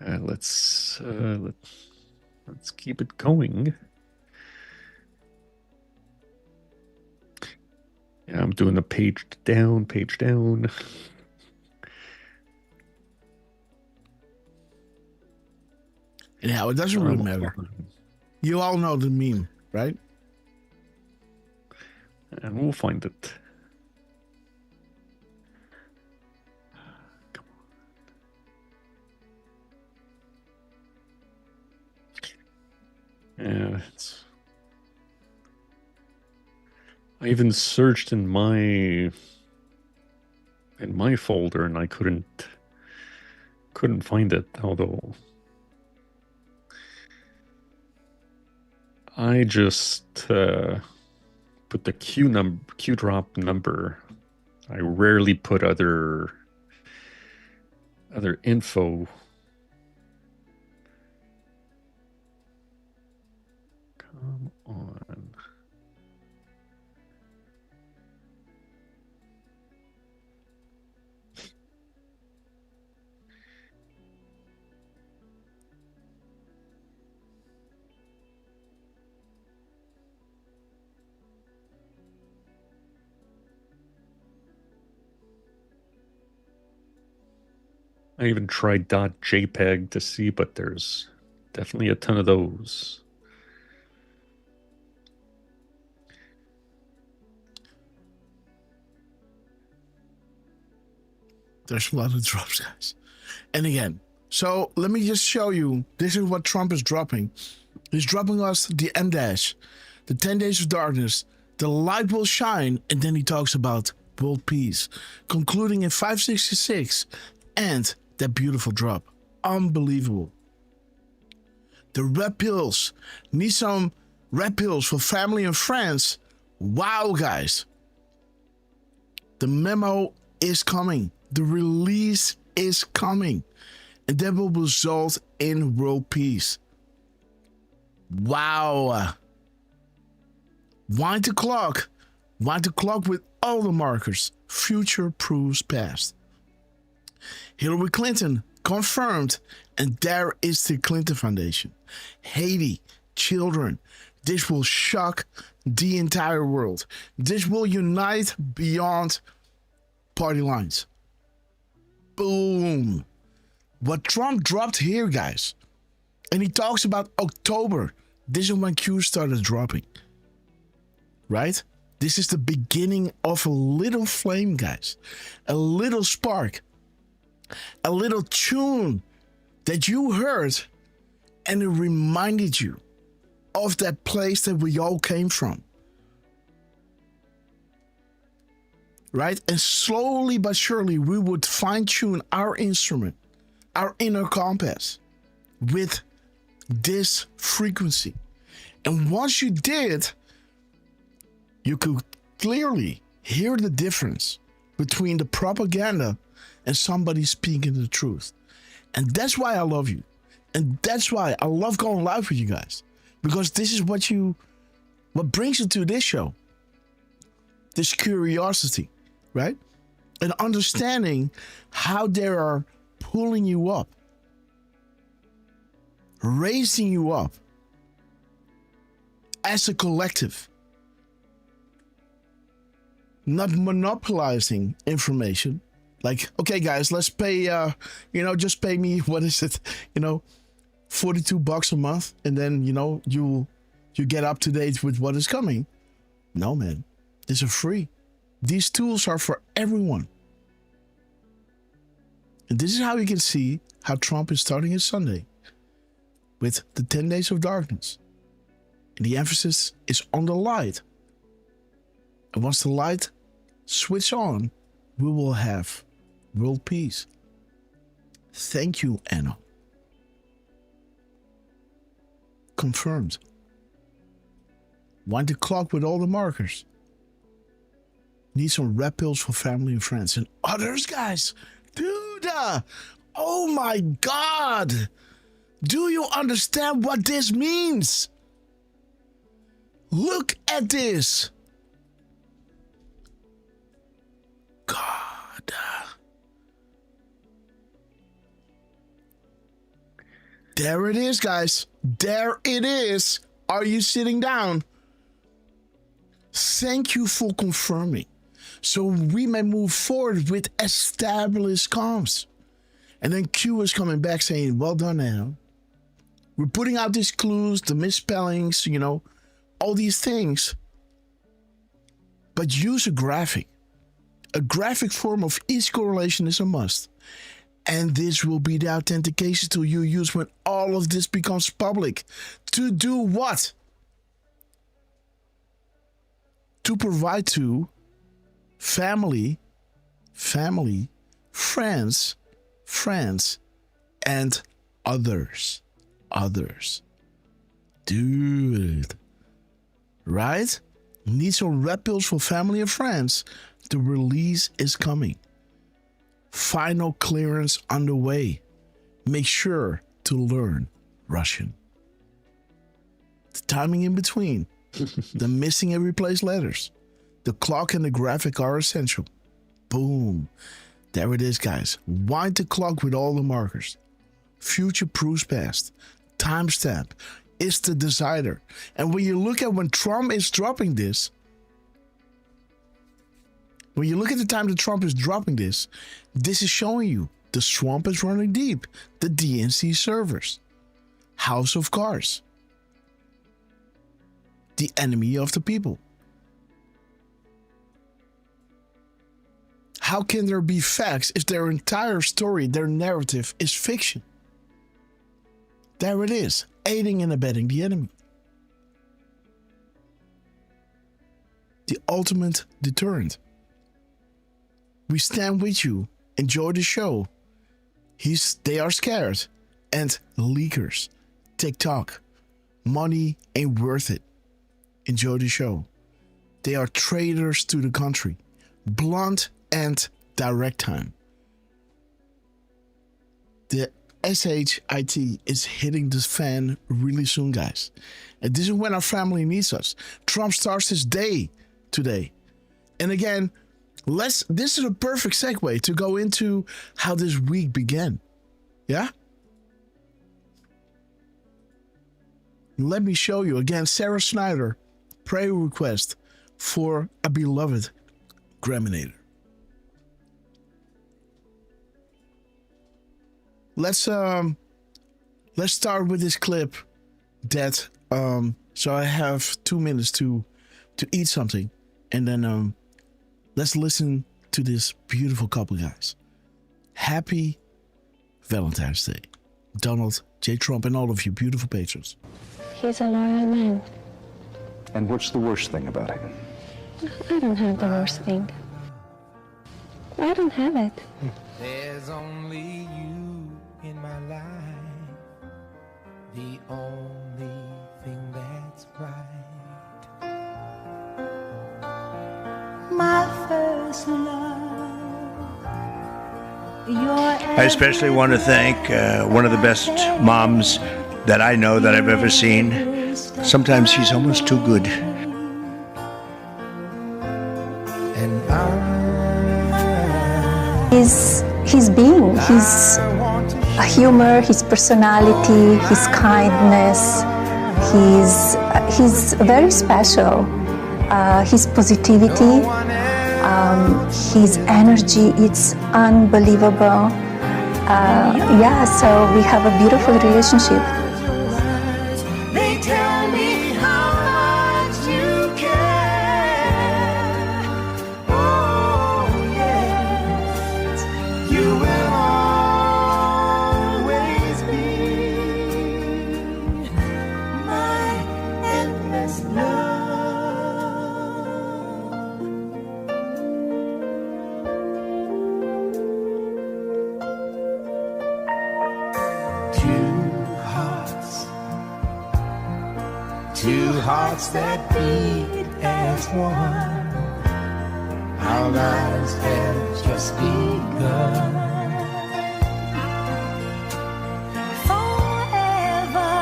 let's keep it going. Yeah, I'm doing a page down.
Yeah, it doesn't really matter. You all know the meme, right?
And we'll find it. Come on. Yeah, I even searched in my folder and I couldn't find it, although I just put the Q drop number. I rarely put other info. Come on. I even tried .jpeg to see, but there's definitely a ton of those.
There's a lot of drops, guys. And again, so let me just show you. This is what Trump is dropping. He's dropping us the M-dash, the 10 days of darkness, the light will shine, and then he talks about world peace, concluding in 566, and that beautiful drop. Unbelievable. The red pills. Need some red pills for family and friends. Wow, guys. The memo is coming. The release is coming. And that will result in world peace. Wow. Wind the clock. Wind the clock with all the markers. Future proves past. Hillary Clinton confirmed, and there is the Clinton Foundation. Haiti, children, this will shock the entire world. This will unite beyond party lines. Boom. What Trump dropped here, guys, and he talks about October. This is when Q started dropping, right? This is the beginning of a little flame, guys, a little spark. A little tune that you heard and it reminded you of that place that we all came from. Right? And slowly but surely we would fine-tune our instrument, our inner compass with this frequency. And once you did, you could clearly hear the difference between the propaganda and somebody speaking the truth. And that's why I love you. And that's why I love going live with you guys. Because this is what brings you to this show. This curiosity, right? And understanding how they are pulling you up. Raising you up. As a collective. Not monopolizing information. Like, okay, guys, let's pay, just pay me, what is it, $42 a month. And then, you get up to date with what is coming. No, man, these are free. These tools are for everyone. And this is how you can see how Trump is starting his Sunday with the 10 days of darkness. And the emphasis is on the light. And once the light switches on, we will have world peace. Thank you, Anna. Confirmed. Wind the clock with all the markers. Need some red pills for family and friends and others, guys. Dude, oh my God. Do you understand what this means? Look at this. God. There it is, guys. There it is. Are you sitting down? Thank you for confirming. So we may move forward with established comms. And then Q is coming back saying, well done, Anna. We're putting out these clues, the misspellings, you know, all these things. But use a graphic. A graphic form of each correlation is a must. And this will be the authentication tool you use when all of this becomes public. To do what? To provide to family, friends, and others. Dude. Right? Need some red pills for family and friends. The release is coming. Final clearance underway. Make sure to learn Russian. The timing in between. The missing and replaced letters. The clock and the graphic are essential. Boom. There it is, guys. Wind the clock with all the markers. Future proves past. Timestamp is the decider. And when you look at when Trump is dropping this, when you look at the time that Trump is dropping this, this is showing you the swamp is running deep. The DNC servers. House of Cards. The enemy of the people. How can there be facts if their entire story, their narrative is fiction? There it is, aiding and abetting the enemy. The ultimate deterrent. We stand with you. Enjoy the show. They are scared. And leakers. TikTok. Money ain't worth it. Enjoy the show. They are traitors to the country. Blunt and direct time. The SHIT is hitting the fan really soon, guys. And this is when our family needs us. Trump starts his day today. And again, this is a perfect segue to go into how this week began. Yeah? Let me show you again. Sarah Snyder, prayer request for a beloved Graminator. Let's start with this clip that so I have 2 minutes to eat something, and then let's listen to this beautiful couple, guys. Happy Valentine's Day, Donald J. Trump, and all of you beautiful patrons.
He's a loyal man.
And what's the worst thing about him?
I don't have the worst thing. I don't have it.
There's only you in my life, the only thing that's right. My first love,
I especially want to thank one of the best moms that I know that I've ever seen. Sometimes she's almost too good.
His being, his humor, his personality, his kindness, he's very special. His positivity, his energy, it's unbelievable. Yeah, so we have a beautiful relationship.
They tell me how much you care. Oh, yes, you will always be my endless love. Two hearts that beat as one. Our lives have just begun. Forever,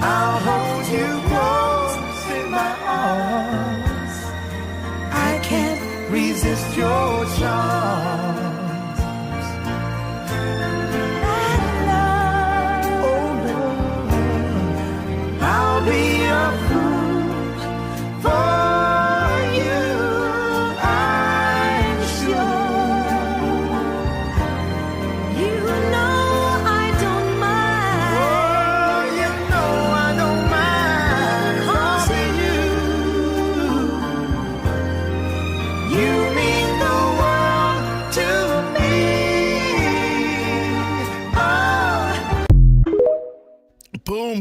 I'll hold you close in my arms. I can't resist your charms. I'll be a fool for you, I'm sure. You know I don't mind. Oh, you know I don't mind. 'Cause you mean the world to me.
Boom.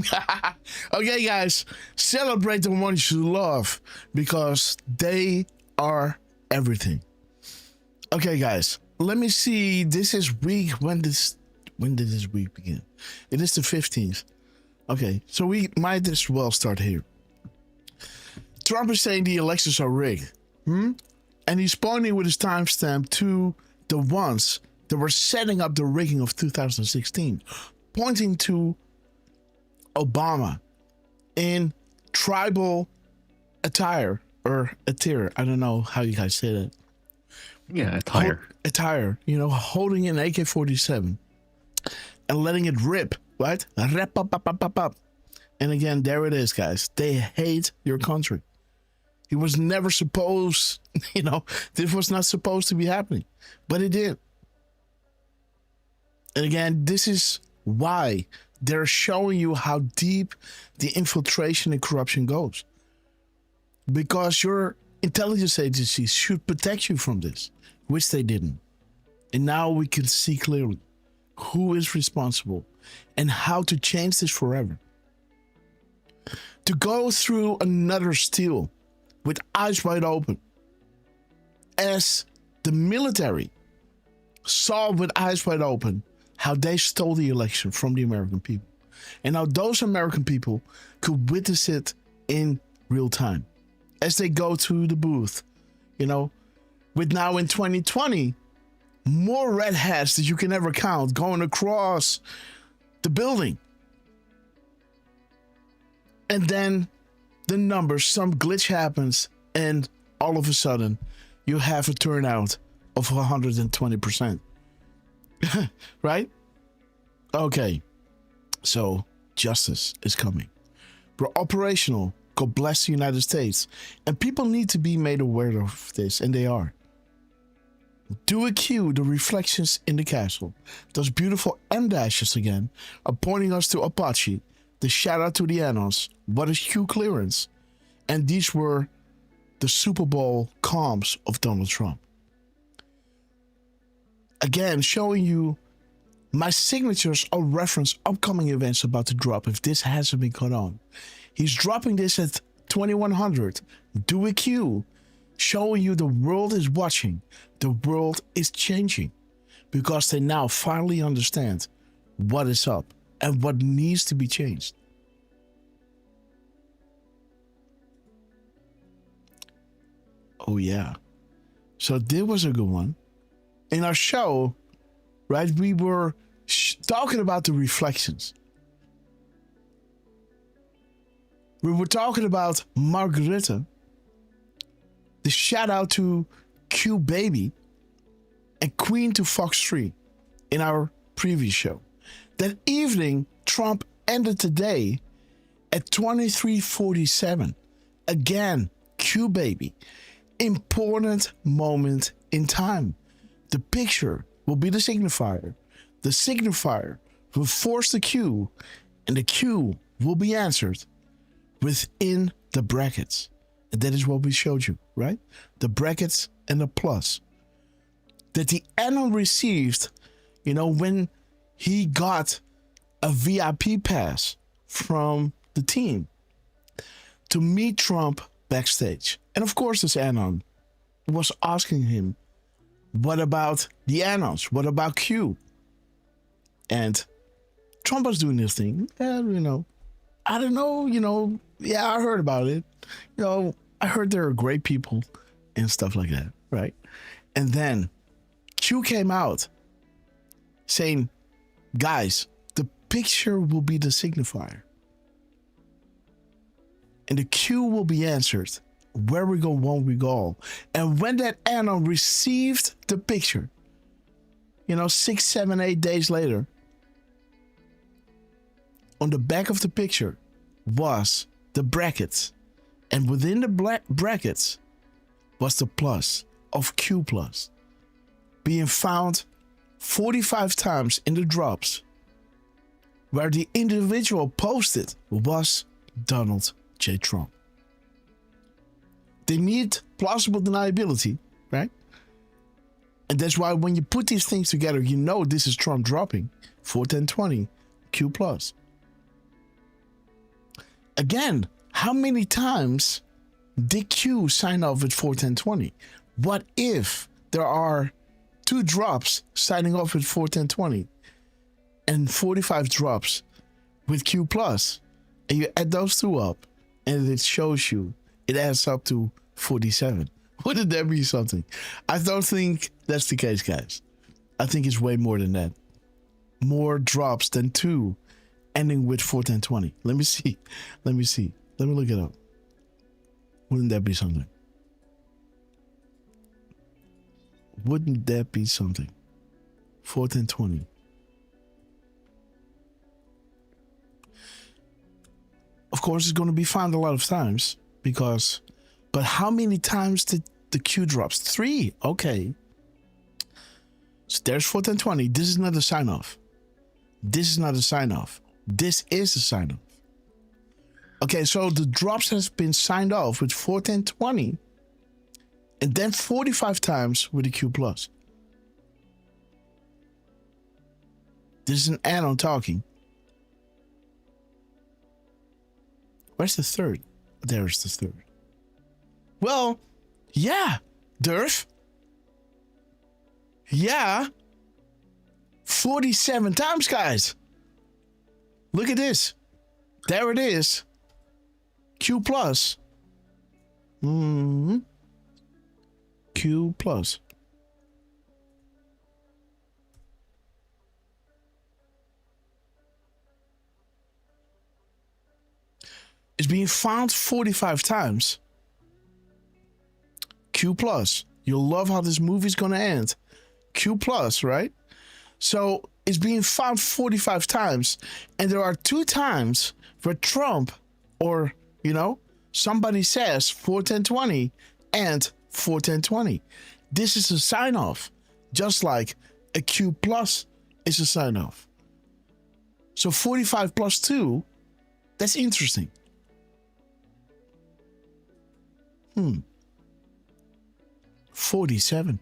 Okay, guys, celebrate the ones you love because they are everything. Okay, guys, let me see. This is week. When did this week begin? It is the 15th. Okay, so we might as well start here. Trump is saying the elections are rigged. And he's pointing with his timestamp to the ones that were setting up the rigging of 2016, pointing to Obama in tribal attire or attire. I don't know how you guys say that.
Yeah, attire.
Attire, holding an AK-47 and letting it rip, right? Rip, up, up, up, up, up. And again, there it is, guys. They hate your country. He was never supposed, this was not supposed to be happening, but it did. And again, this is why they're showing you how deep the infiltration and corruption goes. Because your intelligence agencies should protect you from this, which they didn't. And now we can see clearly who is responsible and how to change this forever. To go through another steal with eyes wide open, as the military saw with eyes wide open how they stole the election from the American people. And how those American people could witness it in real time as they go to the booth, with now in 2020, more red hats that you can ever count going across the building. And then the numbers, some glitch happens, and all of a sudden you have a turnout of 120%. Right? Okay. So justice is coming. We're operational. God bless the United States. And people need to be made aware of this, and they are. Do a cue, the reflections in the castle. Those beautiful M dashes again are pointing us to Apache. The shout out to the Anos. What is Q clearance? And these were the Super Bowl comms of Donald Trump. Again, showing you my signatures are reference upcoming events about to drop if this hasn't been caught on. He's dropping this at 2100. Do a cue. Showing you the world is watching. The world is changing. Because they now finally understand what is up and what needs to be changed. Oh yeah. So this was a good one. In our show, right, we were talking about the reflections. We were talking about Margarita, the shout out to Q Baby, and Queen to Fox 3 in our previous show. That evening, Trump ended the day at 23:47. Again, Q Baby. Important moment in time. The picture will be the signifier. The signifier will force the Q, and the Q will be answered within the brackets. And that is what we showed you, right? The brackets and the plus. That the Anon received, when he got a VIP pass from the team to meet Trump backstage. And of course, this Anon was asking him, what about the Anons? What about Q? And Trump was doing this thing.
I don't know, yeah, I heard about it. I heard there are great people and stuff like that, right? And then Q came out saying, guys, the picture will be the signifier. And the Q will be answered. Where we go, won't we go? And when that anon received the picture, 6, 7, 8 days later, on the back of the picture was the brackets. And within the brackets was the plus of Q plus being found 45 times in the drops, where the individual posted was Donald J. Trump. They need plausible deniability, right? And that's why when you put these things together, this is Trump dropping 41020 Q plus. Again, how many times did Q sign off with 41020? What if there are 2 drops signing off with 41020 and 45 drops with Q plus, and you add those 2 up and it shows you, it adds up to 47? Wouldn't that be something? I don't think that's the case, guys. I think it's way more than that. More drops than 2 ending with 41020. Let me see. Let me look it up. Wouldn't that be something? Wouldn't that be something? 41020. Of course, it's going to be found a lot of times but how many times did the Q drops? 3. Okay. So there's 41020. This is not a sign off. This is not a sign off. This is a sign off. Okay, so the drops has been signed off with 41020 and then 45 times with the Q plus. This is an anon talking. Where's the third? There's the third. Well, yeah, Derf. Yeah. 47 times, guys. Look at this. There it is. Q plus. Q plus. It's being found 45 times. Q plus. You'll love how this movie's gonna end. Q plus, right? So it's being found 45 times, and there are 2 times where Trump or, somebody says 41020 and 41020. This is a sign off, just like a Q plus is a sign off. So 45 plus 2, that's interesting. 47.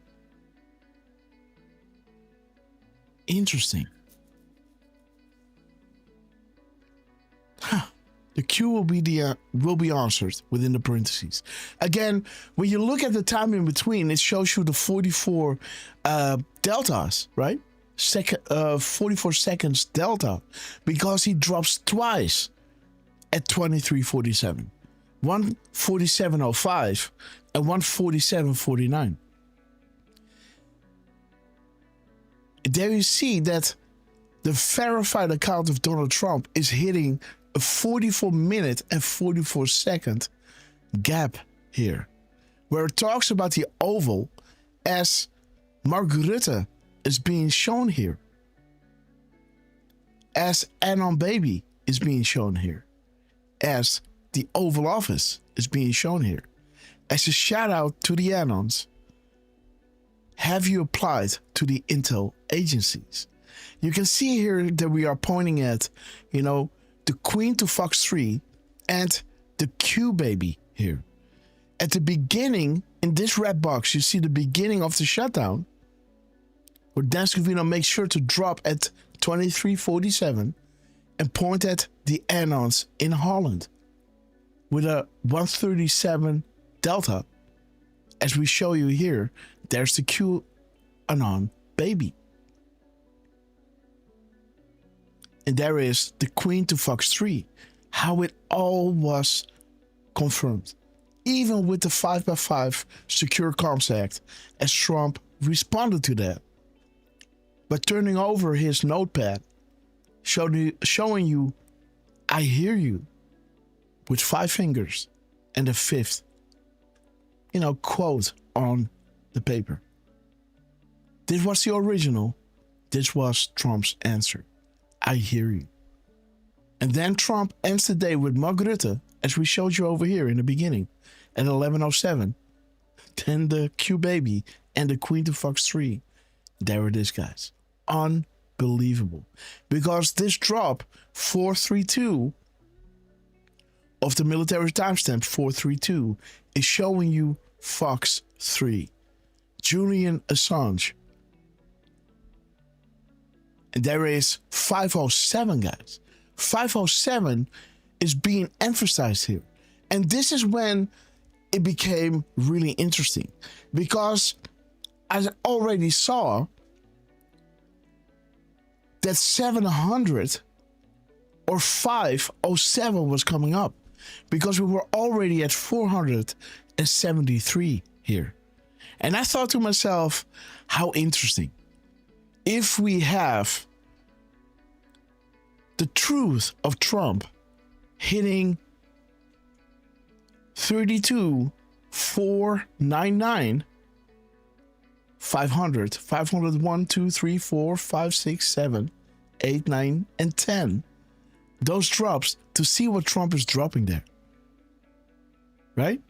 Interesting. The Q will be answered within the parentheses. Again, when you look at the time in between, it shows you the 44 deltas, right? 44 seconds delta, because he drops twice at 23:47. 1:47:05 and 1:47:49. There you see that the verified account of Donald Trump is hitting a 44-minute and 44-second gap here, where it talks about the oval as Mark Rutte is being shown here, as Anon Baby is being shown here, as the Oval Office is being shown here. As a shout out to the Anons, have you applied to the intel agencies? You can see here that we are pointing at, the Queen to Fox 3 and the Q baby here. At the beginning, in this red box, you see the beginning of the shutdown, where Dan Scavino makes sure to drop at 23:47 and point at the Anons in Holland with a 137 delta. As we show you here, there's the Q Anon baby. And there is the Queen to Fox 3.
how it all was confirmed, even with the 5x5 Secure Comms Act, as Trump responded to that by turning over his notepad, showing you, I hear you, with 5 fingers and a 5th, quote on the paper. This was the original. This was Trump's answer. I hear you. And then Trump ends the day with Mark Rutte, as we showed you over here in the beginning, at 11:07. Then the Q baby and the Queen to Fox 3. There it is, guys. Unbelievable. Because this drop, 432, of the military timestamp 432, is showing you Fox 3. Julian Assange. And there is 507, guys. 507 is being emphasized here. And this is when it became really interesting. Because I already saw that 700 or 507 was coming up. Because we were already at 473 here. And I thought to myself, how interesting. If we have the truth of Trump hitting 32,499, 500, 501, 2, 3, 4, 5, 6, 7, 8, 9, and 10. Those drops to see what Trump is dropping there. Right?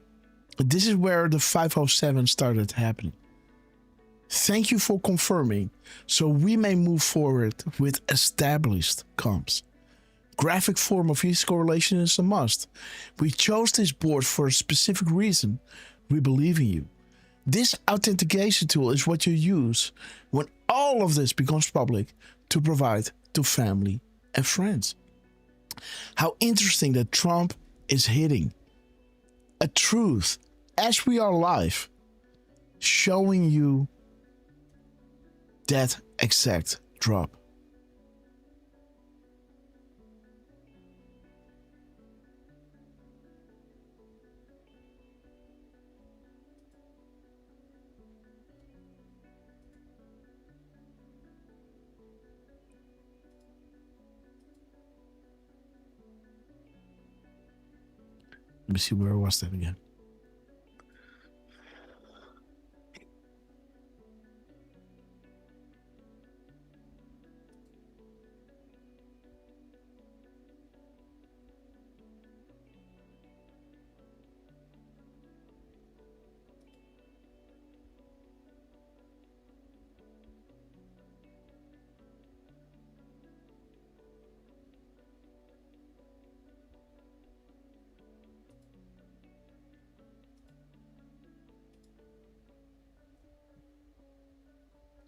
This is where the 507 started happening. Thank you for confirming, so we may move forward with established comps. Graphic form of each correlation is a must. We chose this board for a specific reason. We believe in you. This authentication tool is what you use when all of this becomes public to provide to family and friends. How interesting that Trump is hitting a truth as we are live, showing you that exact drop. Let me see, where was that again?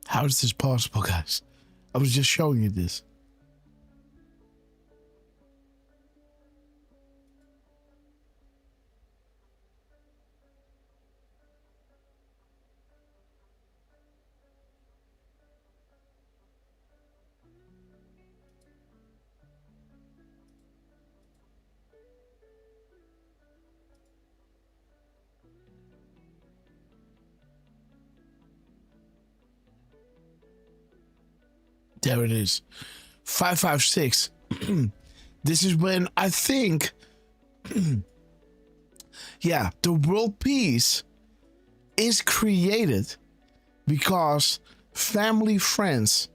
How is this possible, guys? I was just showing you this. There it is. 556. This is when I think, yeah, the world peace is created because family, friends.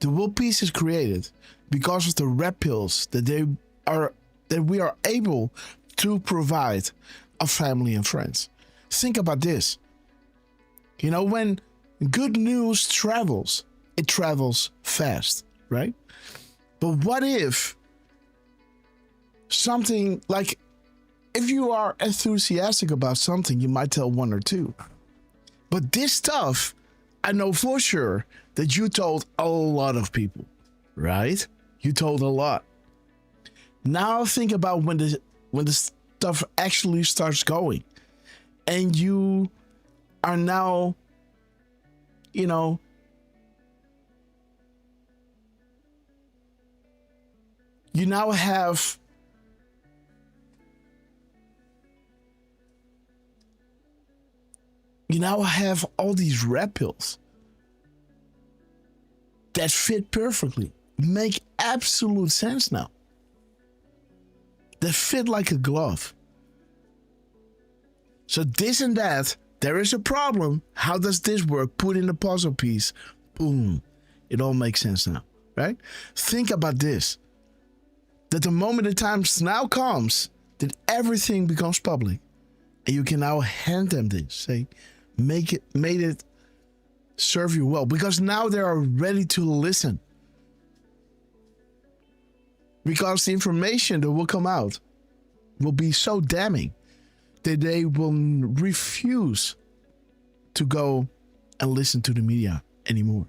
The world peace is created because of the red pills that we are able to provide our family and friends. Think about this. You know, when good news travels, it travels fast, right? But what if something like, if you are enthusiastic about something, you might tell one or two. But this stuff, I know for sure that you told a lot of people, right? You told a lot. Now think about when the stuff actually starts going and you are now, you know, You now have all these red pills that fit perfectly, make absolute sense now. That fit like a glove. So this and that, there is a problem. How does this work? Put in the puzzle piece. Boom. It all makes sense now, right? Think about this. That the moment in time now comes that everything becomes public. And you can now hand them this. Say, made it serve you well. Because now they are ready to listen. Because the information that will come out will be so damning that they will refuse to go and listen to the media anymore.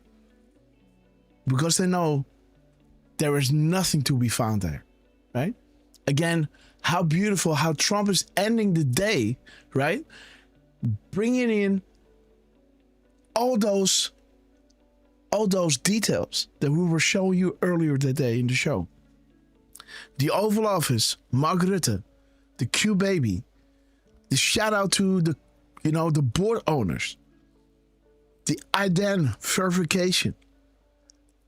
Because they know there is nothing to be found there, right? Again, how beautiful how Trump is ending the day, right? Bringing in all those details that we were showing you earlier that day in the show. The Oval Office, Mark Rutte, the Q baby, the shout out to the board owners, the IDEN verification.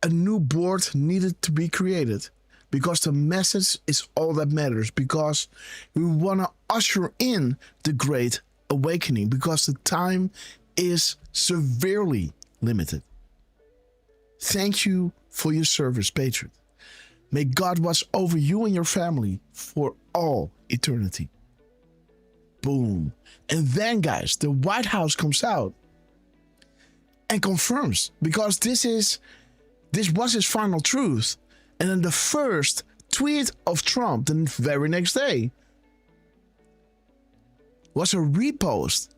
A new board needed to be created because the message is all that matters, because we want to usher in the Great Awakening, because the time is severely limited. Thank you for your service, Patriot. May God watch over you and your family for all eternity. Boom. And then, guys, the White House comes out and confirms, because this was his final truth. And then the first tweet of Trump the very next day was a repost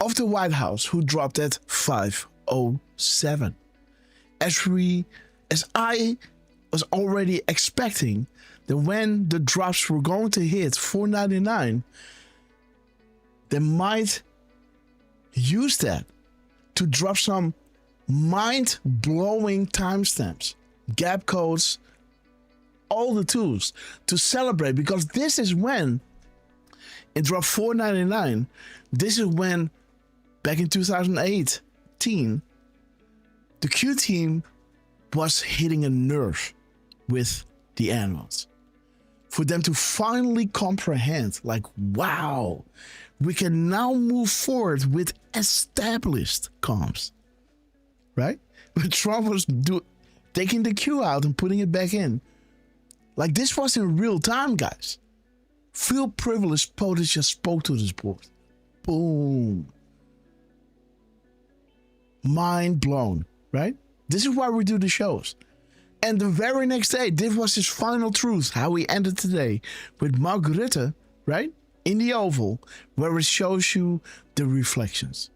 of the White House, who dropped at 5:07. As I was already expecting that when the drops were going to hit $4.99, they might use that to drop some mind-blowing timestamps, gap codes, all the tools to celebrate, because this is when it dropped $4.99. This is when, back in 2018, the Q team was hitting a nerve with the analysts. For them to finally comprehend, like, wow, we can now move forward with established comms, right? But Trump was taking the Q out and putting it back in. Like, this was in real time, guys. Feel privileged POTUS just spoke to this board. Boom. Mind blown, right? This is why we do the shows. And the very next day, this was his final truth, how he ended today with Mark Rutte, right? In the Oval, where it shows you the reflections,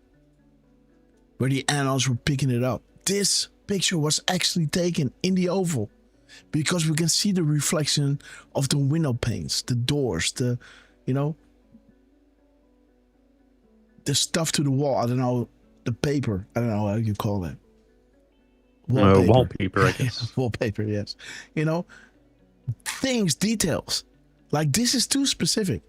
where the analysts were picking it up. This picture was actually taken in the Oval because we can see the reflection of the window panes, the doors, the stuff to the wall. I don't know, the paper. I don't know how you call that.
Wallpaper, I guess.
Wallpaper, yes. Things, details. Like, this is too specific.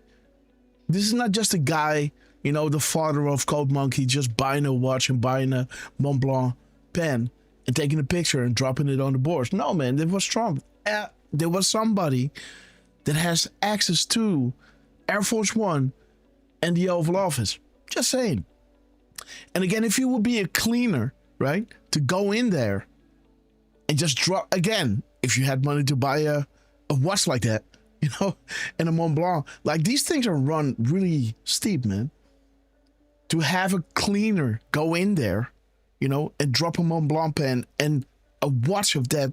This is not just a guy, the father of Code Monkey, just buying a watch and buying a Mont Blanc pen and taking a picture and dropping it on the board. No, man, it was Trump. There was somebody that has access to Air Force One and the Oval Office. Just saying. And again, if you would be a cleaner, right, to go in there and just drop, again, if you had money to buy a watch like that, and a Mont Blanc, like, these things are run really steep, man. To have a cleaner go in there, and drop a Mont Blanc pen and a watch of that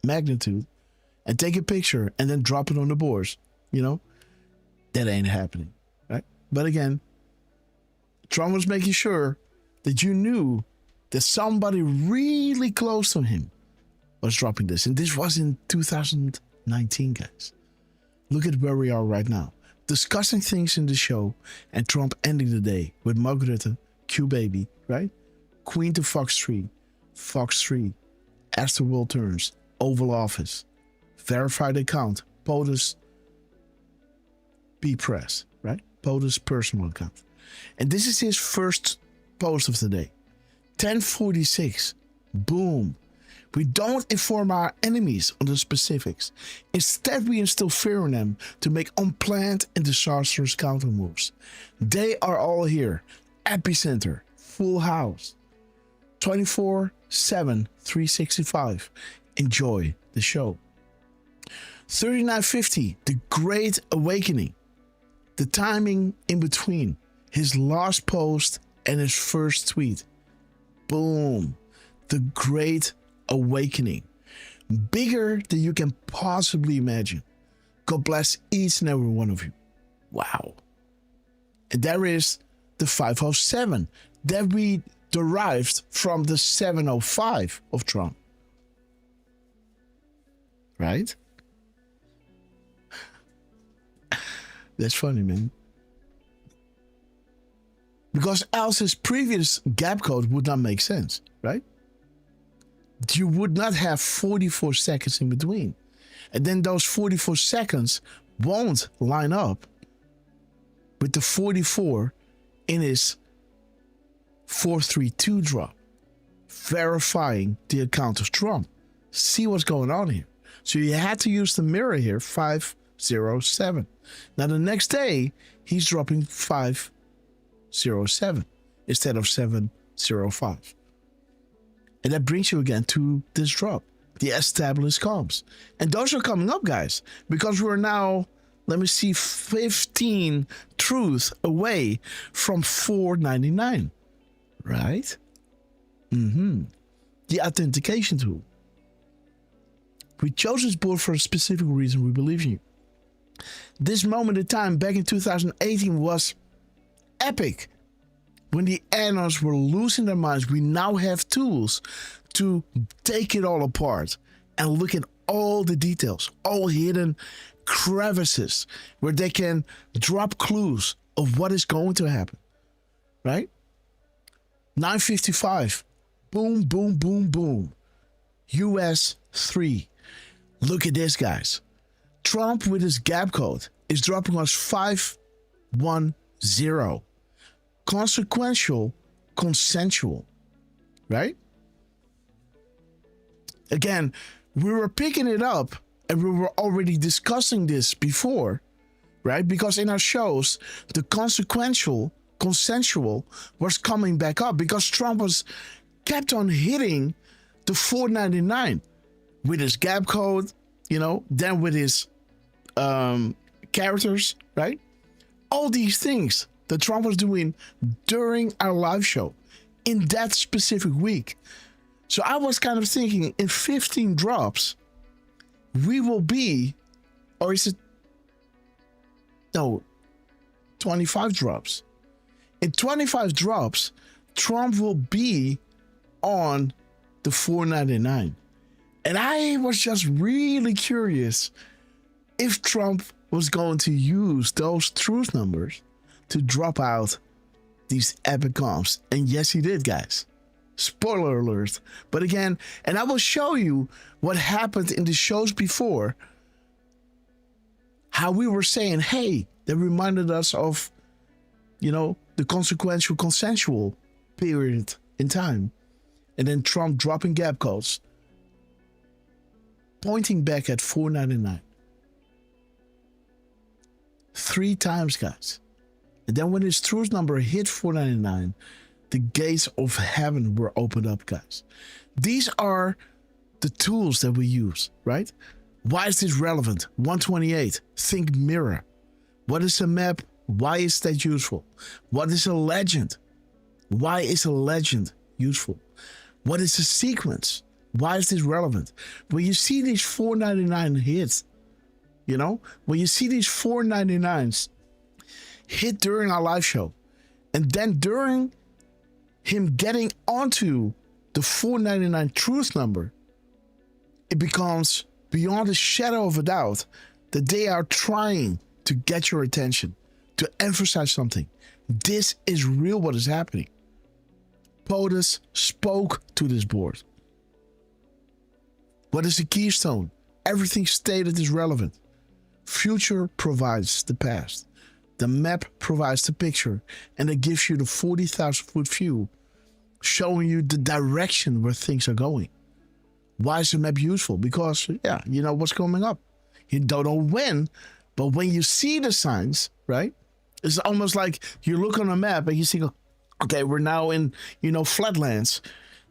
magnitude and take a picture and then drop it on the boards, that ain't happening, right? But again, Trump was making sure that you knew that somebody really close to him was dropping this. And this was in 2019, guys. Look at where we are right now. Discussing things in the show and Trump ending the day with Mark Rutte, Q baby, right? Queen to Fox 3, As the World Turns, Oval Office,
verified account, POTUS Press, right? POTUS personal account. And this is his first post of the day. 10:46. Boom. We don't inform our enemies on the specifics. Instead, we instill fear in them to make unplanned and disastrous counter moves. They are all here. Epicenter, full house. 24/7, 365. Enjoy the show. 39:50, The Great Awakening. The timing in between his last post and his first tweet. Boom. The Great Awakening. Bigger than you can possibly imagine. God bless each and every one of you. Wow. And there is the 507 that we derived from the 705 of Trump. Right? That's funny, man. Because else his previous gap code would not make sense, right? You would not have 44 seconds in between. And then those 44 seconds won't line up with the 44 in his 432 drop, verifying the account of Trump. See what's going on here. So you had to use the mirror here, 507. Now the next day, he's dropping 507 instead of 705. And that brings you again to this drop, the established comps. And those are coming up, guys, because we're now, let me see, 15 truths away from 499, right? The authentication tool. We chose this board for a specific reason. We believe in you. This moment in time back in 2018 was epic. When the analysts were losing their minds, we now have tools to take it all apart and look at all the details, all hidden crevices where they can drop clues of what is going to happen, right? 9:55, boom, boom, boom, boom. US 3. Look at this, guys. Trump with his gap code is dropping us 510. Consequential, consensual, right? Again, we were picking it up and we were already discussing this before, right? Because in our shows, the consequential, consensual was coming back up because Trump was kept on hitting the 499 with his gap code, then with his characters, right? All these things that Trump was doing during our live show in that specific week. So I was kind of thinking in 15 drops, we will be, or is it, no, 25 drops. In 25 drops, Trump will be on the 499. And I was just really curious if Trump was going to use those truth numbers to drop out these epic comps. And yes, he did, guys. Spoiler alert. But again, and I will show you what happened in the shows before. How we were saying, hey, that reminded us of, the consequential, consensual period in time. And then Trump dropping gap codes, pointing back at 499. 3 times, guys. And then when his truth number hit 499, the gates of heaven were opened up, guys. These are the tools that we use, right? Why is this relevant? 128, think mirror. What is a map? Why is that useful? What is a legend? Why is a legend useful? What is a sequence? Why is this relevant? When you see these 499 hits, when you see these 499s hit during our live show, and then during him getting onto the 499 truth number, it becomes beyond a shadow of a doubt that they are trying to get your attention, to emphasize something. This is real what is happening. POTUS spoke to this board. What is the keystone?
Everything stated is relevant. Future provides the past. The map provides the picture, and it gives you the 40,000 foot view, showing you the direction where things are going. Why is the map useful? Because, yeah, you know what's coming up. You don't know when, but when you see the signs, right? It's almost like you look on a map and you think, okay, we're now in, flatlands.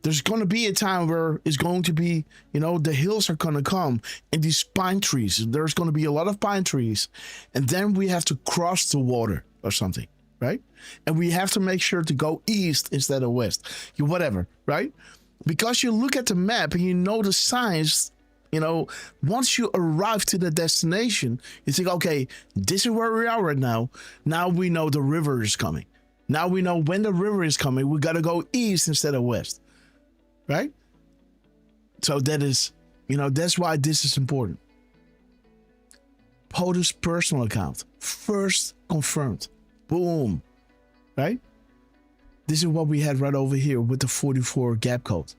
There's going to be a time where it's going to be, the hills are going to come and these pine trees. There's going to be a lot of pine trees. And then we have to cross the water or something, right? And we have to make sure to go east instead of west. Whatever, right? Because you look at the map and you know the signs, once you arrive to the destination, you think, okay, this is where we are right now. Now we know the river is coming. Now we know when the river is coming. We got to go east instead of west. Right? So that is, that's why this is important. POTUS personal account. First confirmed. Boom. Right? This is what we had right over here with the 44 gap code.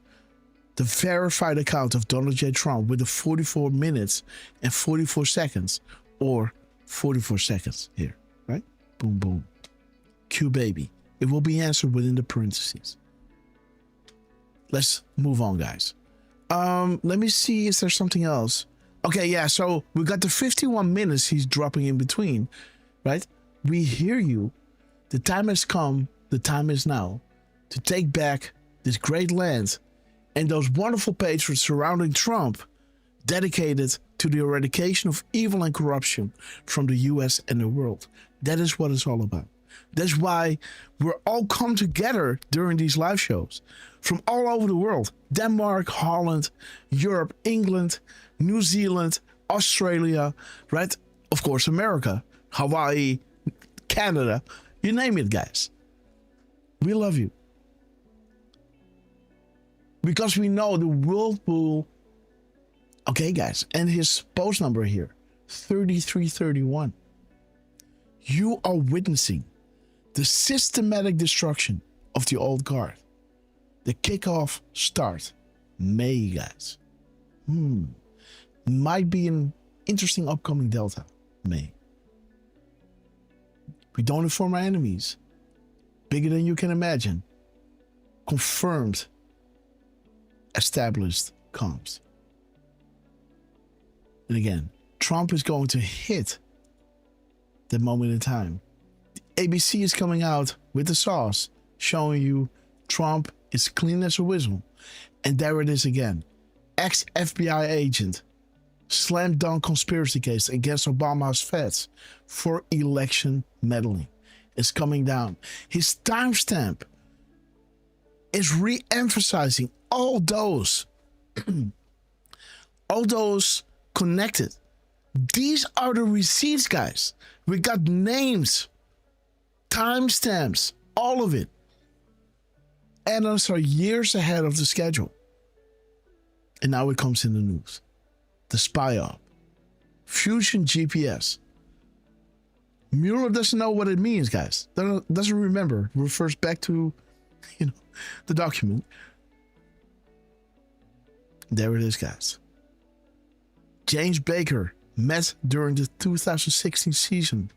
The verified account of Donald J. Trump with the 44 minutes and 44 seconds or 44 seconds here. Right? Boom, boom. Q baby. It will be answered within the parentheses. Let's move on, guys. Let me see. Is there something else? Okay, yeah. So we got the 51 minutes he's dropping in between, right? We hear you. The time has come. The time is now to take back this great land and those wonderful patriots surrounding Trump, dedicated to the eradication of evil and corruption from the US and the world. That is what it's all about. That's why we're all come together during these live shows from all over the world. Denmark, Holland, Europe, England, New Zealand, Australia, right? Of course, America, Hawaii, Canada, you name it, guys. We love you. Because we know the world will... Okay, guys, and his post number here, 3331. You are witnessing the systematic destruction of the old guard. The kickoff start May, guys. Might be an interesting upcoming Delta, May. We don't inform our enemies. Bigger than you can imagine. Confirmed, established comms. And again, Trump is going to hit that moment in time. ABC is coming out with the sauce, showing you Trump is clean as a whistle. And there it is again. Ex-FBI agent slam dunk conspiracy case against Obama's feds for election meddling is coming down. His timestamp is re-emphasizing all those connected. These are the receipts, guys. We got names, timestamps, all of it. Analysts are years ahead of the schedule. And now it comes in the news. The spy op. Fusion GPS. Mueller doesn't know what it means, guys. Doesn't remember. Refers back to, the document. There it is, guys. James Baker met during the 2016 season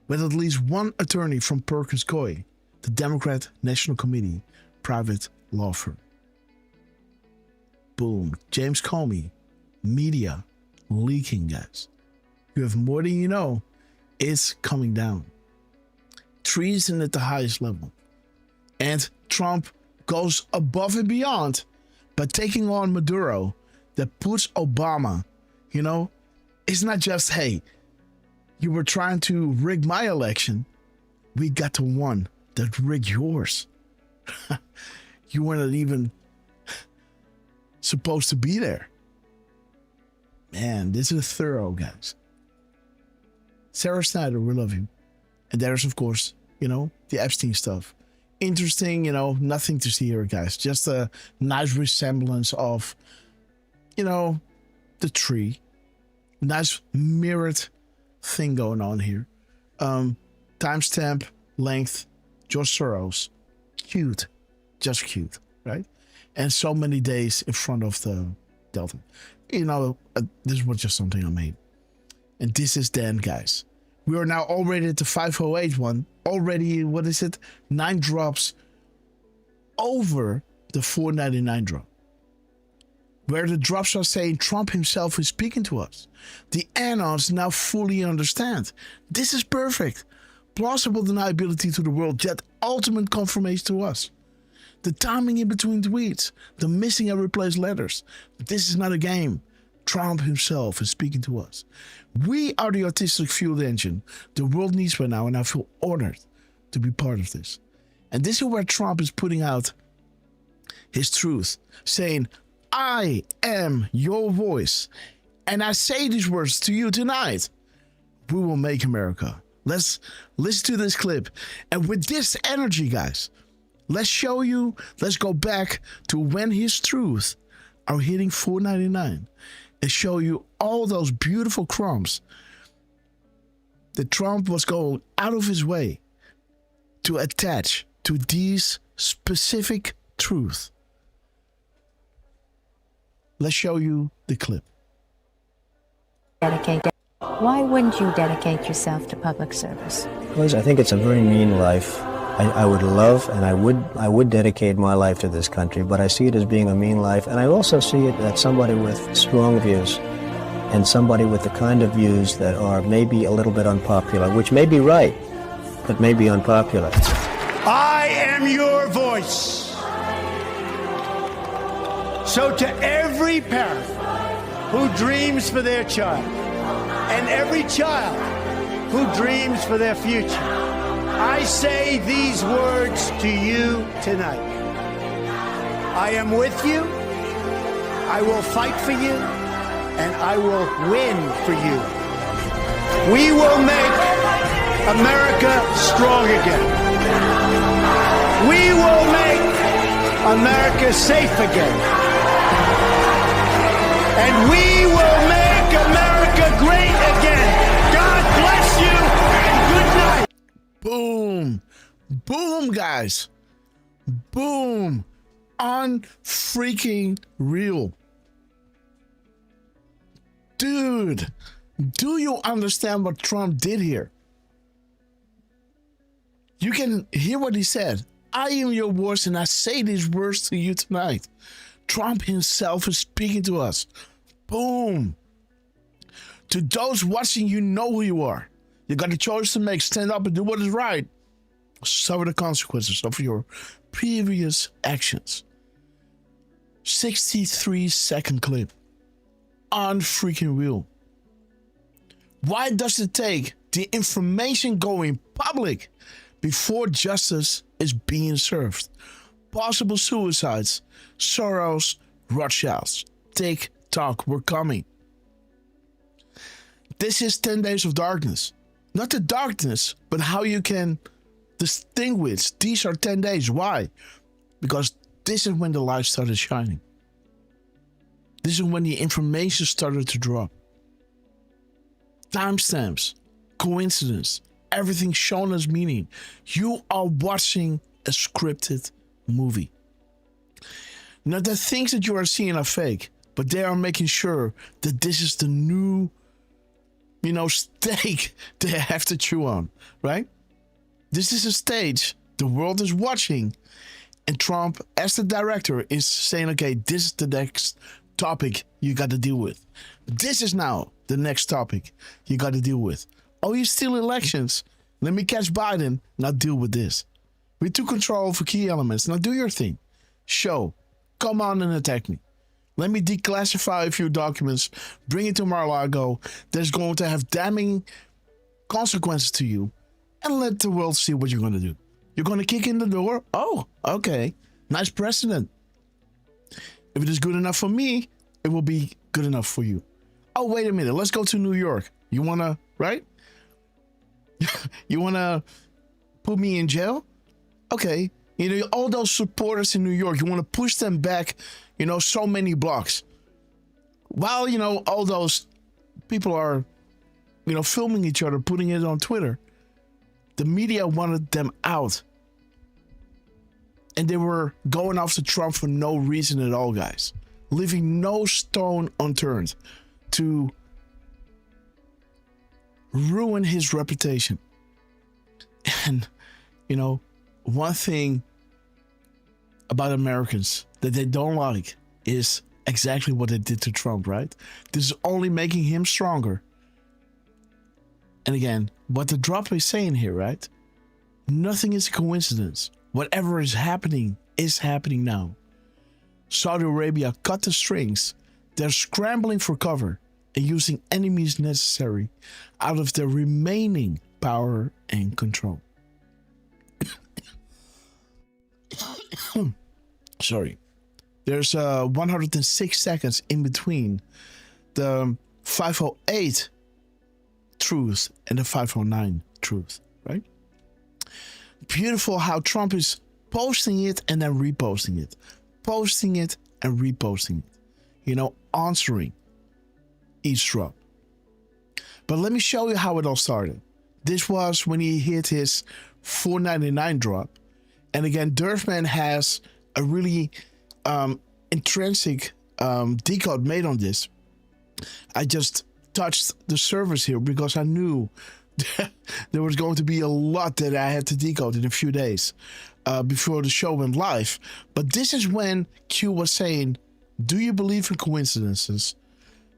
with at least one attorney from Perkins Coie, the Democrat National Committee private law firm. Boom. James Comey, media, leaking, guys. You have more than you know. It's coming down. Treason at the highest level. And Trump goes above and beyond by taking on Maduro that puts Obama, it's not just, hey, you were trying to rig my election. We got the one that rigged yours. You weren't even supposed to be there. Man, this is thorough, guys. Sarah Snyder, we love you. And there's, of course, the Epstein stuff. Interesting, nothing to see here, guys. Just a nice resemblance of, the tree. Nice mirrored thing going on here. Timestamp, length, George Soros. Cute. Just cute, right? And so many days in front of the Delta. This was just something I made. And this is the end, guys. We are now already at the 508 one. Already, 9 drops over the 499 drop. Where the drops are saying Trump himself is speaking to us. The anons now fully understand. This is perfect. Plausible deniability to the world, yet ultimate confirmation to us. The timing in between tweets, the missing and replaced letters. This is not a game. Trump himself is speaking to us. We are the artistic fueled engine the world needs right now, and I feel honored to be part of this. And this is where Trump is putting out his truth, saying, I am your voice, and I say these words to you tonight. We will make America. Let's listen to this clip. And with this energy, guys, let's go back to when his truth are hitting 499 and show you all those beautiful crumbs that Trump was going out of his way to attach to these specific truths. Let's show you the clip.
Why wouldn't you dedicate yourself to public service?
Because I think it's a very mean life. I would love and I would dedicate my life to this country, but I see it as being a mean life, and I also see it as somebody with strong views and somebody with the kind of views that are maybe a little bit unpopular, which may be right, but may be unpopular.
I am your voice. So to every parent who dreams for their child, and every child who dreams for their future, I say these words to you tonight. I am with you, I will fight for you, and I will win for you. We will make America strong again. We will make America safe again. And we will make America great again. God bless you and good night.
Boom. Boom, guys. Boom. Unfreaking real. Dude, do you understand what Trump did here? You can hear what he said. I am your voice, and I say these words to you tonight. Trump himself is speaking to us. Boom. To those watching, you know who you are. You got a choice to make. Stand up and do what is right. Suffer the consequences of your previous actions. 63-second clip. Unfreaking real. Why does it take the information going public before justice is being served? Possible suicides. Soros, Rothschilds. Tick-tock, we're coming. This is 10 days of darkness. Not the darkness, but how you can distinguish. These are 10 days. Why? Because this is when the light started shining. This is when the information started to drop. Timestamps, coincidence, everything shown as meaning. You are watching a scripted movie. Now, the things that you are seeing are fake, but they are making sure that this is the new, steak they have to chew on, right? This is a stage the world is watching, and Trump, as the director, is saying, okay, this is the next topic you got to deal with. This is now the next topic you got to deal with. Oh, you steal elections. Let me catch Biden. Now deal with this. We took control for key elements. Now do your thing. Show. Come on and attack me. Let me declassify a few documents. Bring it to Mar-a-Lago. That's going to have damning consequences to you. And let the world see what you're going to do. You're going to kick in the door? Oh, okay. Nice precedent. If it is good enough for me, it will be good enough for you. Oh, wait a minute. Let's go to New York. You want to, right? You want to put me in jail? Okay. All those supporters in New York, you want to push them back, so many blocks. While, all those people are, filming each other, putting it on Twitter. The media wanted them out. And they were going after Trump for no reason at all, guys. leaving no stone unturned to ruin his reputation. And, you know, one thing about Americans that they don't like is exactly what they did to Trump, right? This is only making him stronger. And again, what the drop is saying here, right? Nothing is a coincidence. Whatever is happening now. Saudi Arabia cut the strings. They're scrambling for cover and using any means necessary out of their remaining power and control. Sorry. There's 106 seconds in between the 508 truth and the 509 truth, right? Beautiful how Trump is posting it and then reposting it. Posting it and reposting it. You know, answering each drop. But let me show you how it all started. This was when he hit his $4.99 drop. And again, Derfman has a really intrinsic decode made on this. I just touched the servers here because I knew there was going to be a lot that I had to decode in a few days before the show went live. But this is when Q was saying, do you believe in coincidences?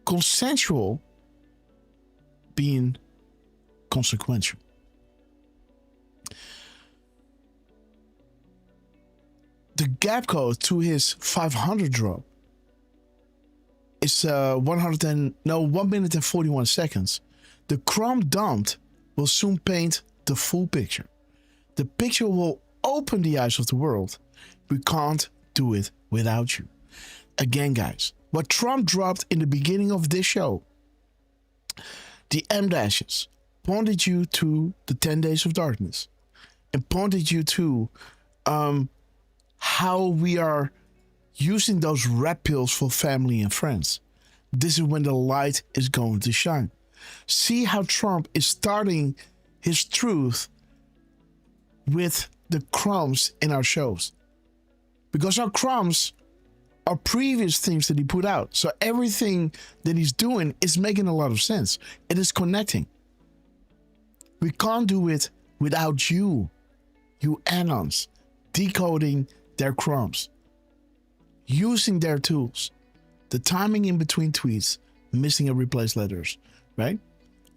Consensual being consequential. The gap code to his 500 drop is 1 minute and 41 seconds. The crumb dumped will soon paint the full picture. The picture will open the eyes of the world. We can't do it without you. Again, guys, what Trump dropped in the beginning of this show, the M dashes, pointed you to the 10 days of darkness and pointed you to how we are using those red pills for family and friends. This is when the light is going to shine. See how Trump is starting his truth with the crumbs in our shows. Because our crumbs are previous things that he put out. So everything that he's doing is making a lot of sense. It is connecting. We can't do it without you anons, decoding their crumbs, using their tools, the timing in between tweets, missing and replaced letters, right?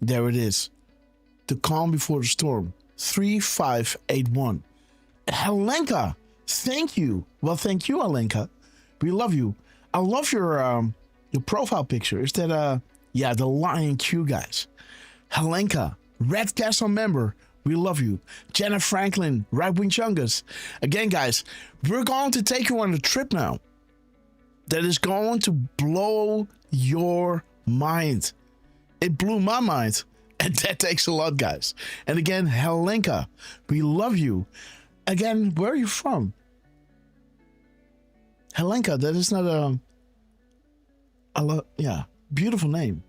There it is. The calm before the storm, 3581. Helenka, thank you. Well, thank you, Helenka. We love you. I love your profile picture. Is that the Lion Q guys? Helenka, Red Castle member. We love you. Jenna Franklin, Right Wing Chungus. Again, guys, we're going to take you on a trip now that is going to blow your mind. It blew my mind, and that takes a lot, guys. And again, Helenka, we love you. Again, where are you from? Helenka, that is not beautiful name.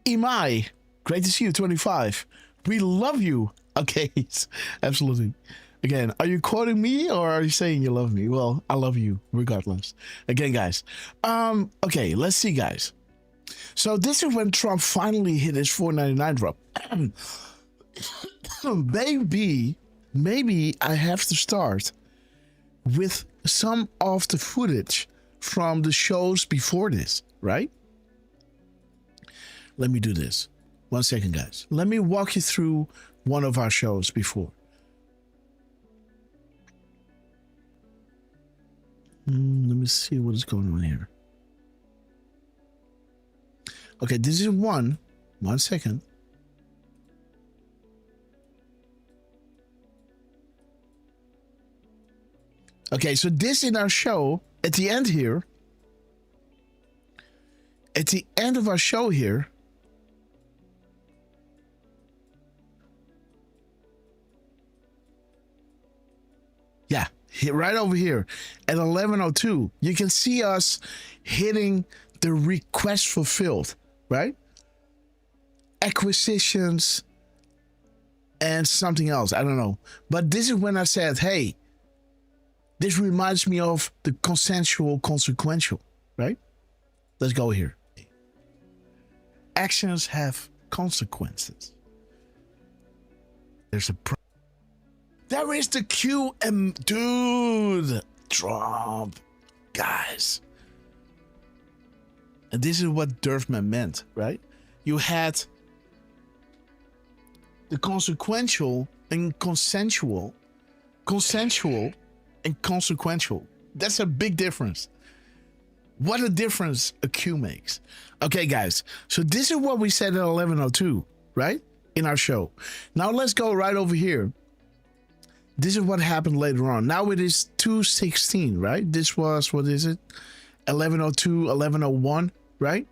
Imai, great to see you, 25. We love you. Okay, absolutely. Again, are you quoting me or are you saying you love me? Well, I love you regardless. Again, guys. Okay, let's see, guys. So this is when Trump finally hit his $4.99 drop. Maybe I have to start with some of the footage from the shows before this, right? Let me do this. 1 second, guys. Let me walk you through one of our shows before. Let me see what is going on here. Okay, this is 1 second. Okay, so this in our show, at the end here, at the end of our show here, yeah, right over here at 11:02, you can see us hitting the request fulfilled, right? Acquisitions and something else, I don't know. But this is when I said, hey, This reminds me of the consensual consequential, right? Let's go here. Actions have consequences. There's a there is the QM, dude. Trump, guys. And this is what Derfman meant, right? You had the consequential and consensual and consequential. That's a big difference. What a difference a Q makes. Okay, guys. So this is what we said at 11:02, right? In our show. Now let's go right over here. This is what happened later on. Now it is 2:16, right? This was, what is it? 11:02, 11:01, right?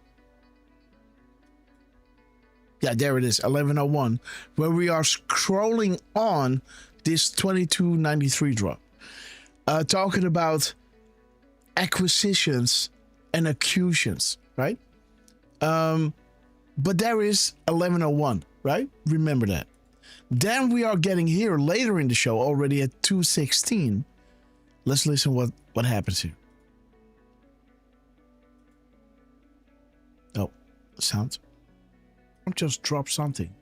Yeah, there it is, 11:01, where we are scrolling on this 22.93 drop. Talking about acquisitions and accusations, right? But there is 11:01, right? Remember that. Then we are getting here later in the show, already at 2:16. Let's listen what happens here. Oh, sound. Just drop something.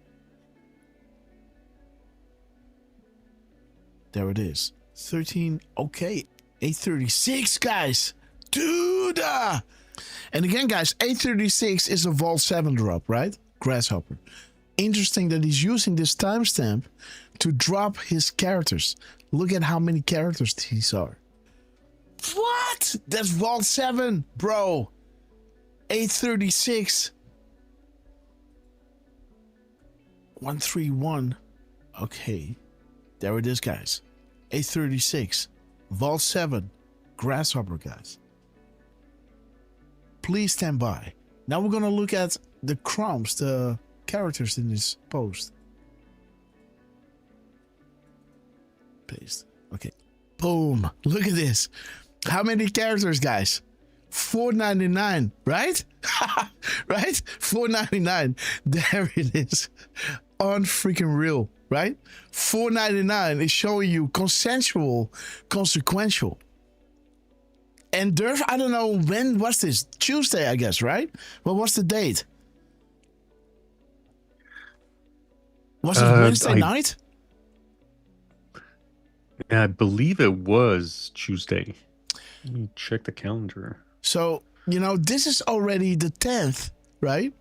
There it is. 13. Okay. 8:36, guys. Dude. And again, guys, 8:36 is a Vault 7 drop, right? Grasshopper. Interesting that he's using this timestamp to drop his characters. Look at how many characters these are. What? That's Vault 7, bro. 8:36. 131. Okay. There it is, guys. 8:36. Vault 7. Grasshopper, guys. Please stand by. Now we're going to look at the crumbs, the characters in this post. Paste. Okay. Boom. Look at this. How many characters, guys? 499, right? Right? 499. There it is. Unfreaking real, right? 499 is showing you consensual, consequential. And Derf, I don't know when was this? Tuesday, I guess, right? What was the date? Was it Wednesday night?
I believe it was Tuesday. Let me check the calendar.
So, this is already the 10th, right?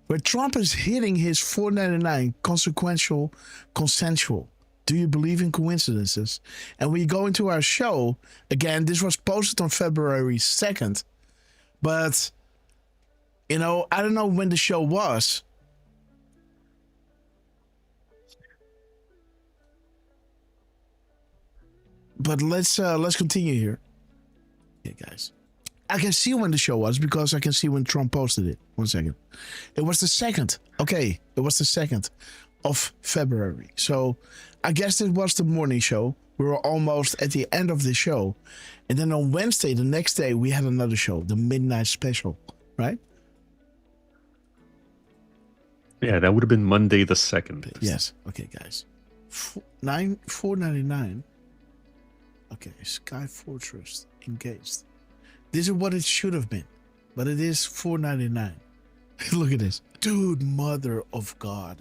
Where Trump is hitting his 499 consequential, consensual. Do you believe in coincidences? And we go into our show. Again, this was posted on February 2nd. But, I don't know when the show was. But let's continue here. Okay, guys. I can see when the show was because I can see when Trump posted it. 1 second. It was the 2nd. Okay, it was the 2nd of February. So I guess it was the morning show. We were almost at the end of the show. And then on Wednesday, the next day, we had another show, the midnight special, right?
Yeah, that would have been Monday the 2nd.
Yes. Okay, guys. 499. Okay, Sky Fortress engaged. This is what it should have been, but it is 499. Look at this. Dude, mother of God.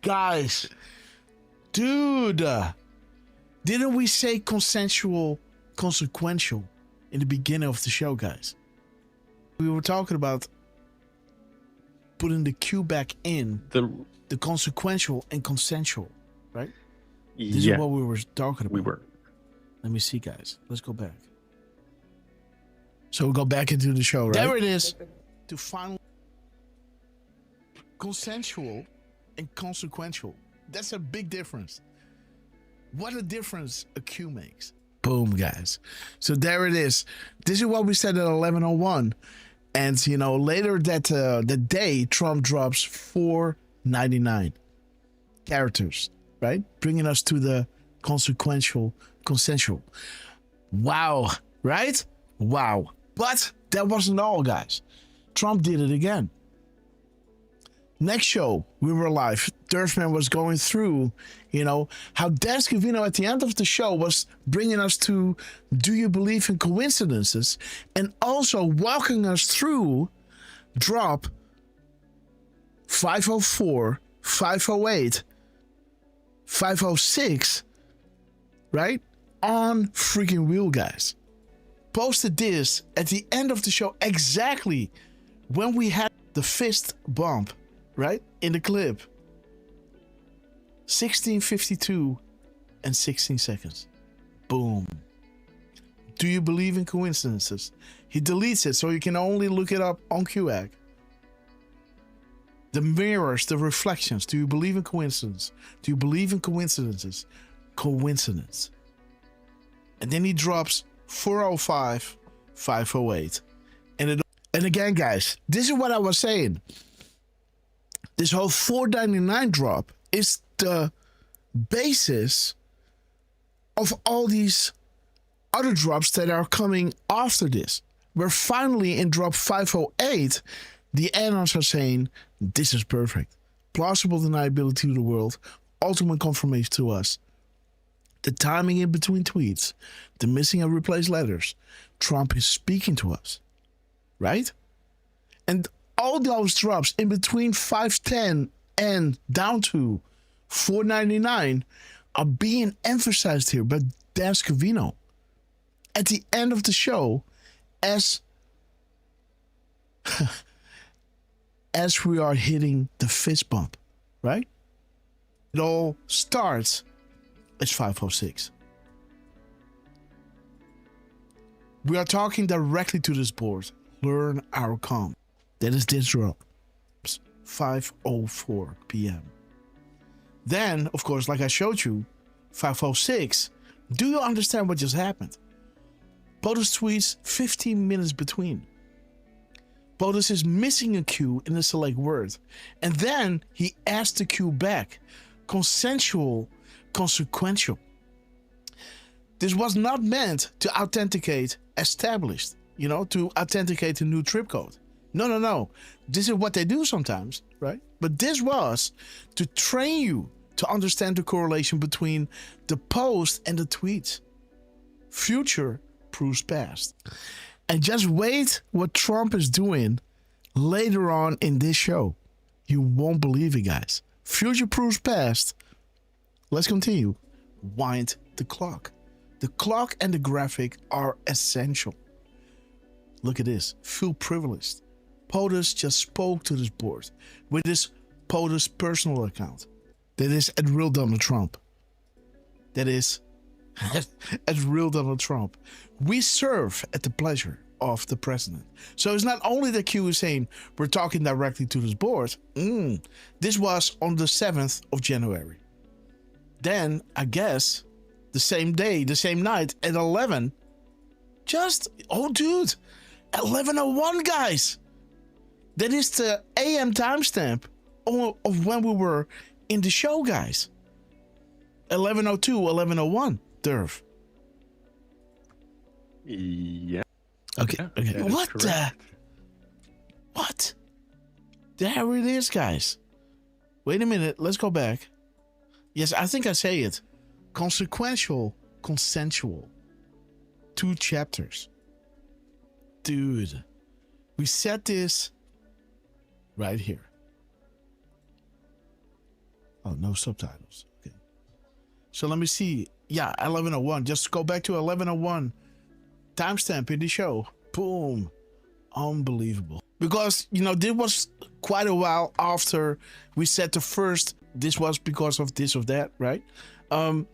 Guys, dude, didn't we say consensual, consequential in the beginning of the show, guys? We were talking about putting the Q back in, the consequential and consensual, right? This is what we were talking about.
We were.
Let me see, guys. Let's go back. So we'll go back into the show, right? There it is. To final consensual and consequential. That's a big difference. What a difference a Q makes. Boom, guys. So there it is. This is what we said at 11:01. And, later the day, Trump drops 499 characters, right? Bringing us to the consequential, consensual. Wow, right? Wow. But that wasn't all, guys. Trump did it again. Next show, we were live. Derfman was going through, how Descovino at the end of the show was bringing us to Do You Believe in Coincidences? And also walking us through drop 504, 508, 506, right? On freaking wheel, guys. Posted this at the end of the show exactly when we had the fist bump, right? In the clip. 16:52 and 16 seconds. Boom. Do you believe in coincidences? He deletes it so you can only look it up on QAG. The mirrors, the reflections. Do you believe in coincidence? Do you believe in coincidences? Coincidence. And then he drops 405, 508. And again, guys, this is what I was saying. This whole 499 drop is the basis of all these other drops that are coming after this. We're finally in drop 508. The annals are saying, this is perfect. Plausible deniability to the world. Ultimate confirmation to us. The timing in between tweets. The missing and replaced letters. Trump is speaking to us. Right? And all those drops in between 510 and down to 499 are being emphasized here by Descovino at the end of the show as as we are hitting the fist bump, right? It all starts at 506. We are talking directly to this board. Learn our calm. That is this drop. 5:04 p.m. Then, of course, like I showed you, 5:06. Do you understand what just happened? POTUS tweets 15 minutes between. POTUS is missing a Q in the select word. And then he asked the Q back. Consensual, consequential. This was not meant to authenticate established, to authenticate a new trip code. No. This is what they do sometimes, right? But this was to train you to understand the correlation between the post and the tweets. Future proves past. And just wait what Trump is doing later on in this show. You won't believe it, guys. Future proves past. Let's continue. Wind the clock. The clock and the graphic are essential. Look at this. Feel privileged. POTUS just spoke to this board with his POTUS personal account. That is at real Donald Trump. That is at real Donald Trump. We serve at the pleasure of the president. So it's not only that Q is saying we're talking directly to this board. This was on the 7th of January. Then, I guess, the same day, the same night at 11. Dude, 11:01, guys. That is the AM timestamp of when we were in the show, guys. 11:02, 11:01, Derf.
Yeah.
Okay. What? There it is, guys. Wait a minute. Let's go back. Yes, I think I say it. Consequential, consensual. 2 chapters. Dude. We set this right here. Oh, no subtitles. Okay. So let me see. Yeah, 11:01. Just go back to 11:01. Timestamp in the show. Boom. Unbelievable. Because, this was quite a while after we set the first. This was because of this or that, right? But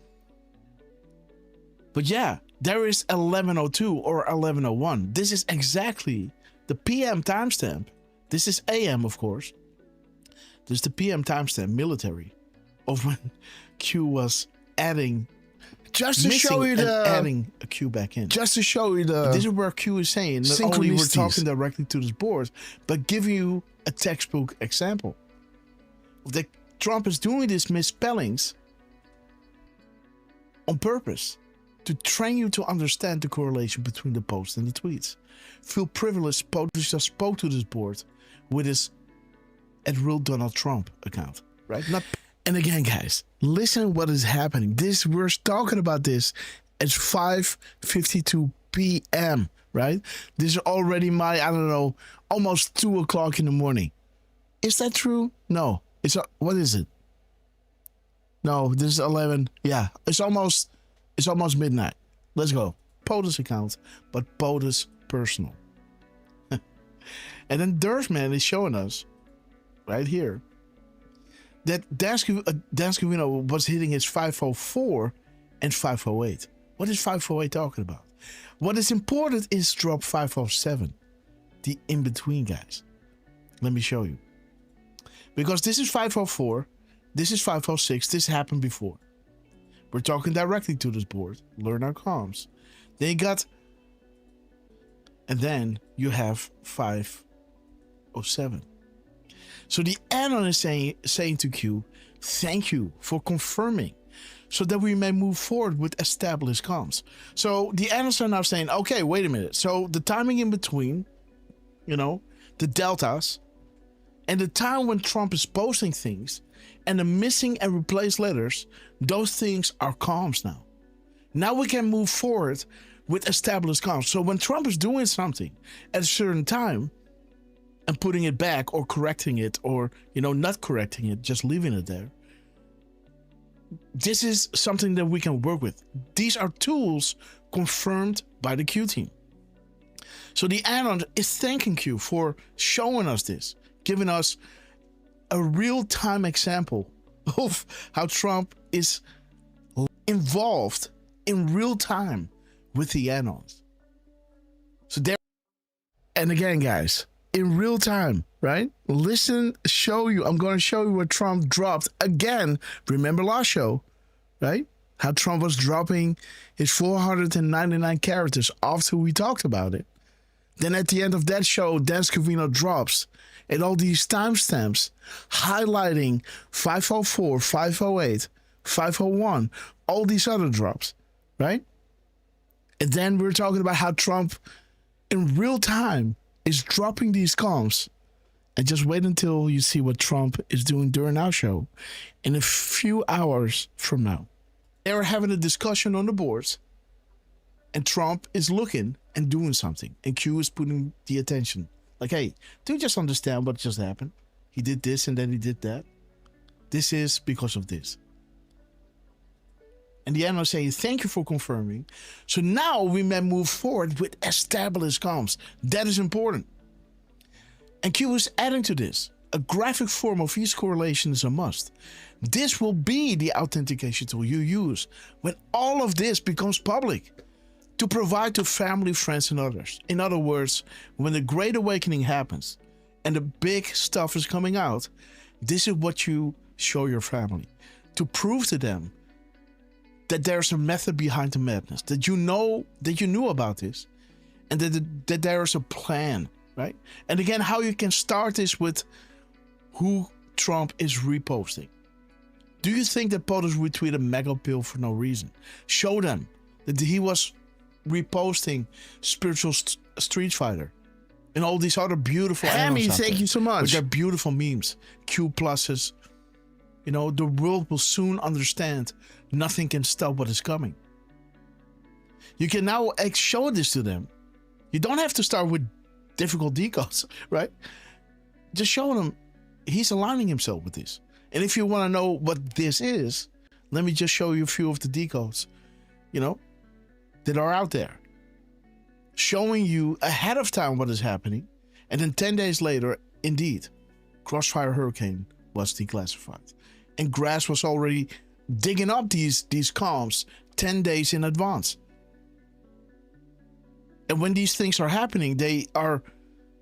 yeah, there is 11:02 or 11:01. This is exactly the PM timestamp. This is AM, of course. This is the PM timestamp, military, of when Q was adding.
Just to show you
adding a Q back in.
Just to show you the.
This is where Q is saying not only we're talking directly to this board, but giving you a textbook example. That Trump is doing these misspellings on purpose to train you to understand the correlation between the posts and the tweets. Feel privileged. POTUS just spoke to this board with his
at real Donald Trump account, right? Not. And again, guys, listen what is happening. We're talking about this at 5:52 p.m., right? This is already I don't know, almost 2 o'clock in the morning. Is that true? No. What is it? No, this is 11. Yeah, it's almost midnight. Let's go. POTUS account, but POTUS personal. And then Derf man is showing us right here that Danscovino was hitting his 504 and 508. What is 508 talking about? What is important is drop 507, the in-between, guys. Let me show you. Because this is 504, this is 506, this happened before. We're talking directly to this board, learn our comms. And then you have 507. So the add-on is saying to Q, thank you for confirming, so that we may move forward with established comms. So the add-ons are now saying, okay, wait a minute. So the timing in between, the deltas, and the time when Trump is posting things, and the missing and replaced letters, those things are comms now. Now we can move forward with established comms. So when Trump is doing something at a certain time and putting it back or correcting it or, not correcting it, just leaving it there, this is something that we can work with. These are tools confirmed by the Q team. So the add-on is thanking Q for showing us this, giving us a real-time example of how Trump is involved in real time with the add-ons. So there, and again, guys, in real time, right? Listen, I'm going to show you what Trump dropped again. Remember last show, right? How Trump was dropping his 499 characters after we talked about it. Then at the end of that show, Danscovino drops and all these timestamps highlighting 504, 508, 501, all these other drops, right? And then we're talking about how Trump in real time is dropping these comms. And just wait until you see what Trump is doing during our show in a few hours from now. They are having a discussion on the boards, and Trump is looking and doing something, and Q is putting the attention. Like, hey, do you just understand what just happened? He did this and then he did that. This is because of this. And the analyst saying, thank you for confirming. So now we may move forward with established comms. That is important. And Q is adding to this. A graphic form of each correlation is a must. This will be the authentication tool you use when all of this becomes public to provide to family, friends, and others. In other words, when the Great Awakening happens and the big stuff is coming out, this is what you show your family to prove to them that there's a method behind the madness, that you knew about this, and that there is a plan, right? And again, how you can start this with who Trump is reposting. Do you think that POTUS retweeted Mega Pill for no reason? Show them that he was reposting Spiritual Street Fighter and all these other beautiful
Hammy, thank you so much.
With their beautiful memes, Q pluses. The world will soon understand nothing can stop what is coming. You can now show this to them. You don't have to start with difficult decodes, right? Just show them he's aligning himself with this. And if you want to know what this is, let me just show you a few of the decodes, that are out there. Showing you ahead of time what is happening. And then 10 days later, indeed, Crossfire Hurricane was declassified. And Grass was already digging up these comms 10 days in advance. And when these things are happening, they are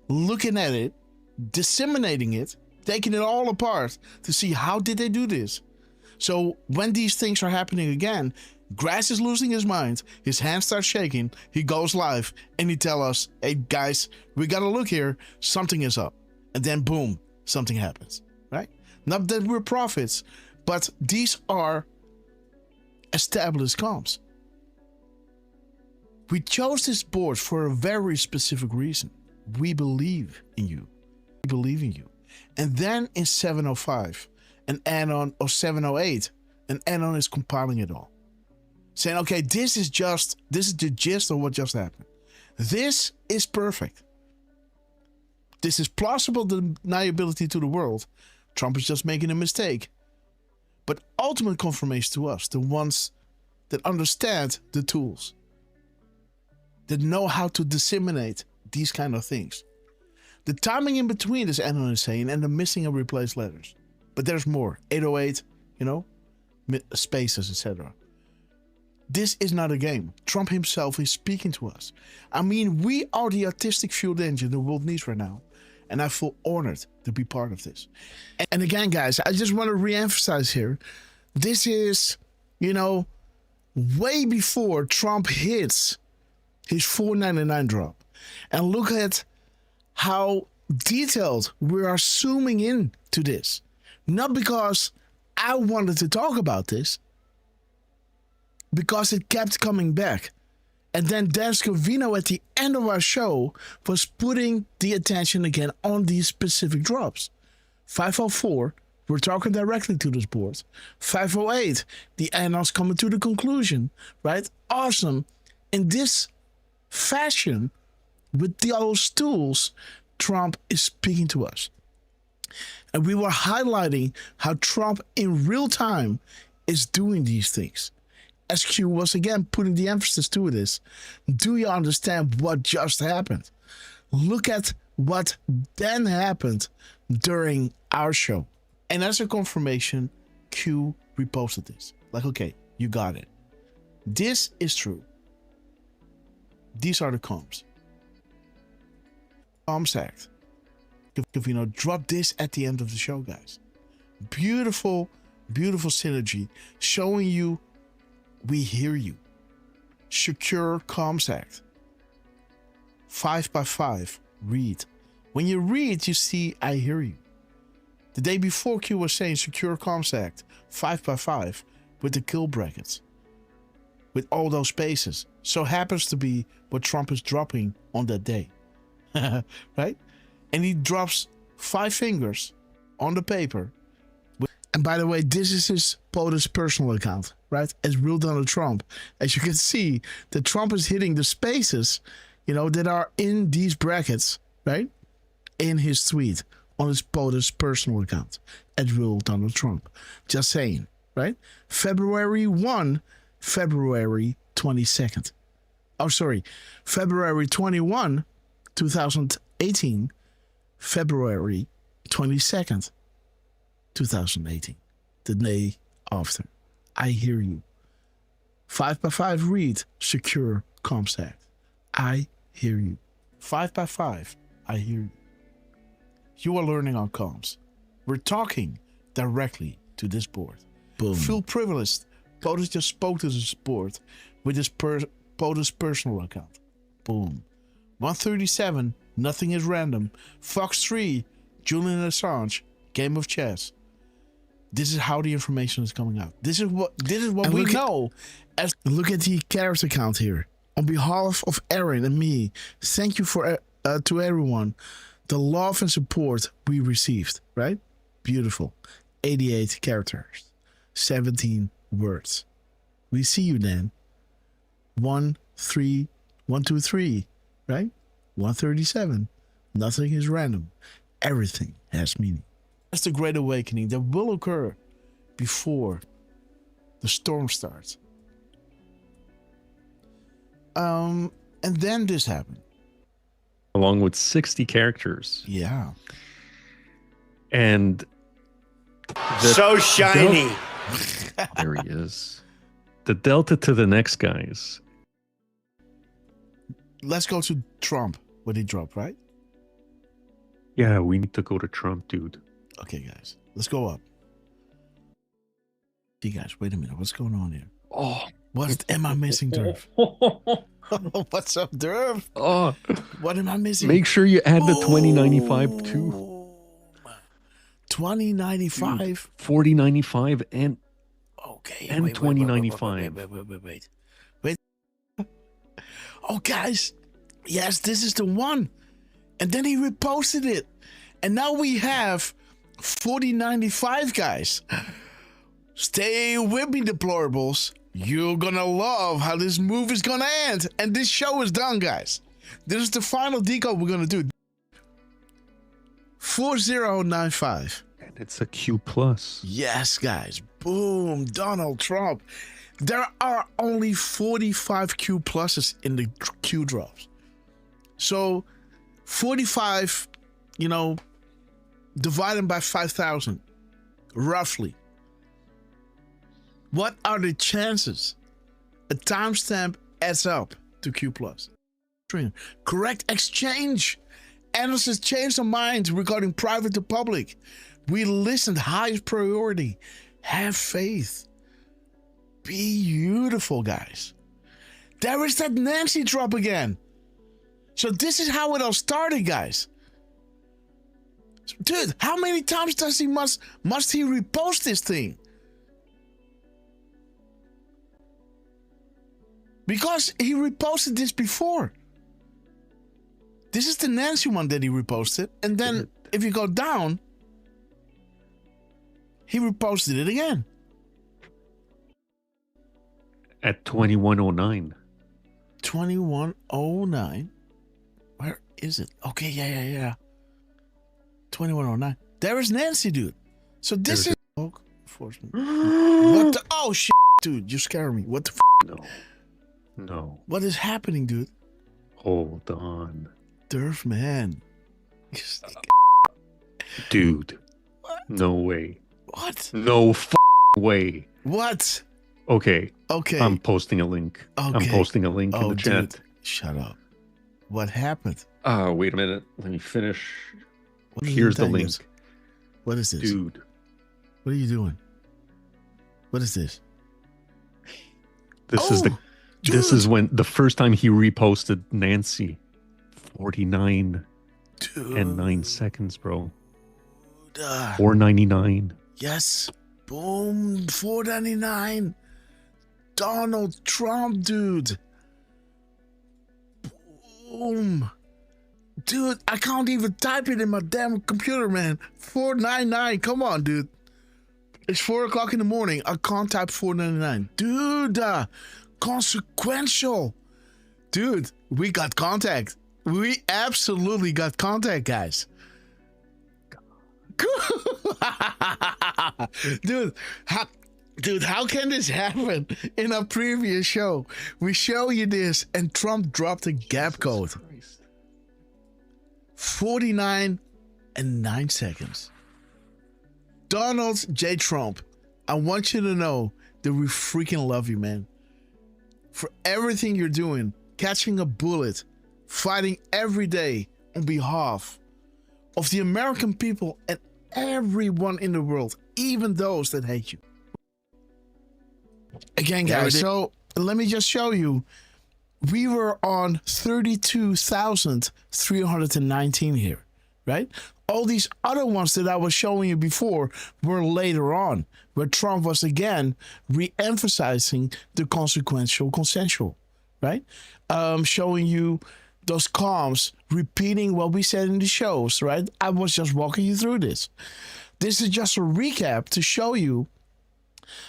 looking at it, disseminating it, taking it all apart to see how did they do this. So when these things are happening again, Grass is losing his mind, his hands start shaking, he goes live, and he tells us, hey guys, we gotta look here, something is up. And then boom, something happens, right? Not that we're prophets, but these are established comms. We chose this board for a very specific reason. We believe in you. We believe in you. And then in 705, an anon, or 708, an anon is compiling it all. Saying, okay, this is the gist of what just happened. This is perfect. This is plausible deniability to the world. Trump is just making a mistake. But ultimate confirmation to us, the ones that understand the tools, that know how to disseminate these kind of things. The timing in between this anon is saying and the missing and replaced letters. But there's more. 808, spaces, etc. This is not a game. Trump himself is speaking to us. I mean, we are the artistic fueled engine the world needs right now. And I feel honored to be part of this. And again, guys, I just want to reemphasize here. This is, way before Trump hits his $4.99 drop. And look at how detailed we are zooming in to this. Not because I wanted to talk about this, because it kept coming back. And then Dan Scavino at the end of our show was putting the attention again on these specific drops. 504, we're talking directly to this board. 508, the anons coming to the conclusion, right? Awesome. In this fashion, with those tools, Trump is speaking to us. And we were highlighting how Trump in real time is doing these things. SQ was again putting the emphasis to this. Do you understand what just happened? Look at what then happened during our show. And as a confirmation, Q reposted this. Like, okay, you got it. This is true. These are the comms. Comms Act. Drop this at the end of the show, guys. Beautiful, beautiful synergy showing you we hear you. Secure Comms Act. 5x5. Read. When you read, you see I hear you. The day before, Q was saying Secure Comms Act. 5x5 with the kill brackets. With all those spaces. So happens to be what Trump is dropping on that day. Right? And he drops 5 fingers on the paper. And by the way, this is his POTUS personal account, right? As real Donald Trump. As you can see, that Trump is hitting the spaces, that are in these brackets, right? In his tweet on his POTUS personal account. As real Donald Trump. Just saying, right? February 1, February 22nd. Oh, sorry. February 21, 2018. February 22nd. 2018, the day after. I hear you. 5x5 read, secure Comms Act. I hear you. 5x5, I hear you. You are learning on comms. We're talking directly to this board. Boom. Feel privileged. POTUS just spoke to this board with his POTUS personal account. Boom. 137, nothing is random. Fox 3, Julian Assange, game of chess. This is how the information is coming out. This is what we know. Look at the character count here. On behalf of Aaron and me, thank you to everyone the love and support we received. Right? Beautiful. 88 characters, 17 words. We see you then. 1, 3, 1, 2, 3. Right? 137. Nothing is random. Everything has meaning. That's the great awakening that will occur before the storm starts. And then this happened.
Along with 60 characters.
Yeah.
And
so shiny.
There he is. The delta to the next guys.
Let's go to Trump when he dropped, right?
Yeah, we need to go to Trump, dude.
Okay, guys, let's go up. Hey, guys, wait a minute. What's going on here?
Oh,
what am I missing, Derf? What's up, Derf?
Oh,
what am I missing?
Make sure you add the 2095 too.
2095,
4095, and
okay,
and 2095.
Wait. Oh, guys, yes, this is the one. And then he reposted it.
And now we have 4095, guys. Stay with me, deplorables. You're gonna love how this move is gonna end. And this show is done, guys. This is the final decode we're gonna do. 4095.
And it's a Q plus.
Yes, guys. Boom. Donald Trump. There are only 45 Q pluses in the Q drops. So 45, divided by 5,000, roughly. What are the chances a timestamp adds up to Q plus? Correct exchange. Analysts changed their minds regarding private to public. We listened, highest priority. Have faith. Beautiful, guys. There is that Nancy drop again. So this is how it all started, guys. Dude, how many times does he must he repost this thing? Because he reposted this before. This is the Nancy one that he reposted. And then if you go down, he reposted it again.
At 2109.
2109. Where is it? Okay, yeah. 2109. There is Nancy, dude. So this is enforcement. What the? Oh shit, dude! You scare me. What the?
No.
What is happening, dude?
Hold on.
Derf, man.
Dude. No way.
What?
No way.
What?
Okay.
Okay.
I'm posting a link.
Okay.
I'm posting a link in the chat.
Dude, shut up. What happened?
Wait a minute. Let me finish.
What
Here's the link.
What is this?
Dude.
What are you doing? What is this?
This is when the first time he reposted Nancy. 49 and 9 seconds, bro. 499.
Yes. Boom. 499. Donald Trump, dude. Boom. Dude, I can't even type it in my damn computer, man. 499. Come on, dude. It's 4 o'clock in the morning. I can't type 499. Dude, consequential. Dude, we got contact. We absolutely got contact, guys. Dude, how can this happen? In a previous show, we show you this, and Trump dropped a gap code. 49 and 9 seconds. Donald J. Trump, I want you to know that we freaking love you, man. For everything you're doing, catching a bullet, fighting every day on behalf of the American people and everyone in the world, even those that hate you. Again, guys, so let me just show you. We were on 32,319 here, right? All these other ones that I was showing you before were later on, where Trump was again re-emphasizing the consensual, right? Showing you those comms, repeating what we said in the shows, right? I was just walking you through this. This is just a recap to show you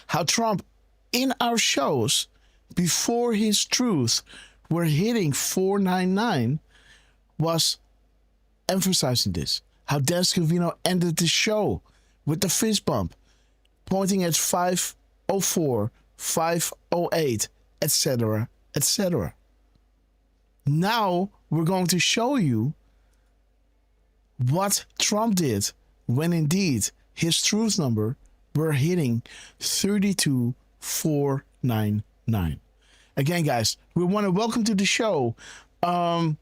how Trump, in our shows, before his truth, were hitting 499, was emphasizing this. How Dan Scavino ended the show with the fist bump, pointing at 504, 508, etc., etc. Now we're going to show you what Trump did when indeed his truth number were hitting 32,499. Again, guys, we want to welcome to the show. Can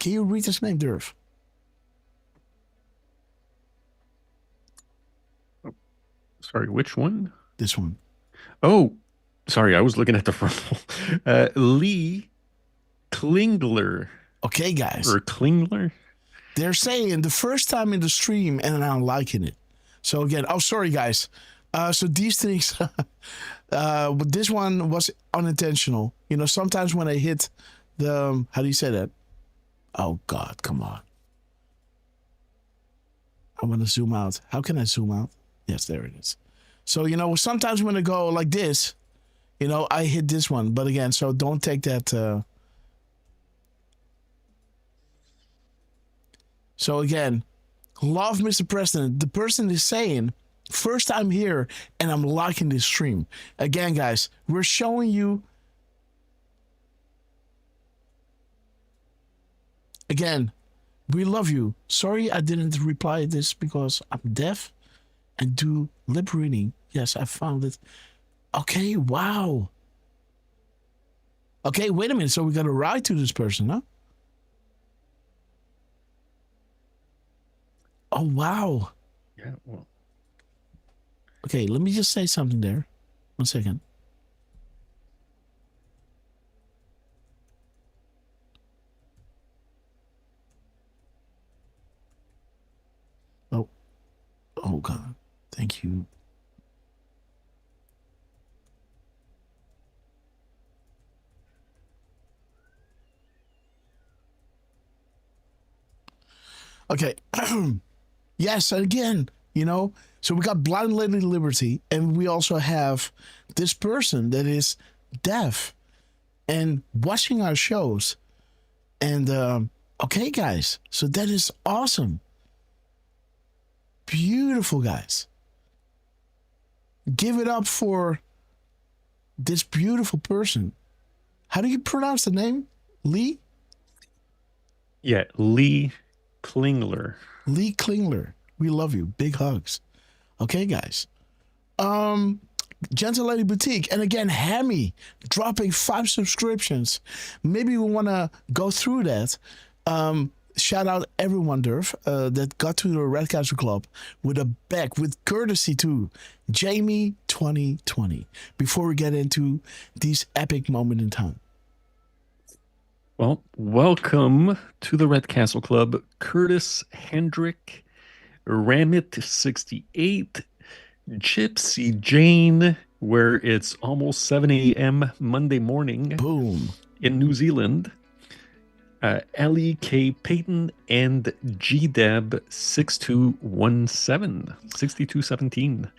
you read his name, Derf?
Sorry, which one?
This one.
Oh, sorry, I was looking at the front. Lee Klingler.
Okay, guys.
Or Klingler?
They're saying the first time in the stream, and I'm liking it. So again, sorry, guys. So these things, this one was unintentional. Sometimes when I hit
the how do you say that? Oh God, come on. I want to zoom out. How can I zoom out? Yes, there it is. So, sometimes when I go like this, I hit this one. But again, so don't take that. So again, love Mr. President. The person is saying, first time here and I'm liking this stream. Again, guys, we're showing you. Again, we love you. Sorry I didn't reply this because I'm deaf and do lip reading. Yes, I found it. Okay, wow. Okay, wait a minute. So we got to write to this person, huh? Oh, wow.
Yeah, well.
Okay, let me just say something there. 1 second. Oh, God. Thank you. Okay. Yes, again, so we got Blind Lady Liberty, and we also have this person that is deaf and watching our shows. And, okay, guys, so that is awesome. Beautiful, guys. Give it up for this beautiful person. How do you pronounce the name? Lee?
Yeah, Lee Klingler.
Lee Klingler. We love you. Big hugs. Okay, guys. Gentle Lady Boutique. And again, Hammy dropping 5 subscriptions. Maybe we want to go through that. Shout out everyone, Derf, that got to the Red Castle Club with a bag, with courtesy to Jamie 2020. Before we get into these epic moment in time.
Well, welcome to the Red Castle Club, Curtis Hendrick, Ramit68, Gypsy Jane, where it's almost 7 a.m. Monday morning.
Boom.
In New Zealand. Ellie K. Payton and GDeb 6217.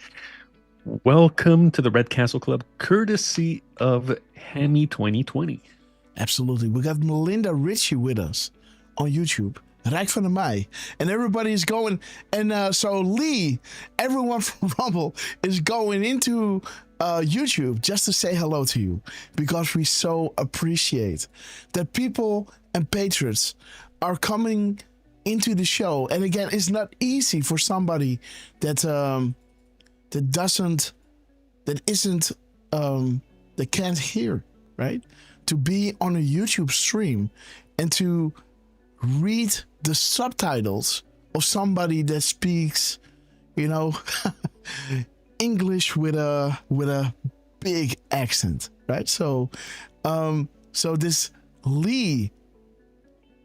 Welcome to the Red Castle Club, courtesy of Hammy 2020.
Absolutely. We got Melinda Ritchie with us on YouTube. Rijk van der Meij. And everybody's going. And so Lee, everyone from Rumble is going into YouTube just to say hello to you. Because we so appreciate that people and patrons are coming into the show. And again, it's not easy for somebody that can't hear, right? To be on a YouTube stream and to read the subtitles of somebody that speaks, English with a big accent, right? So this Lee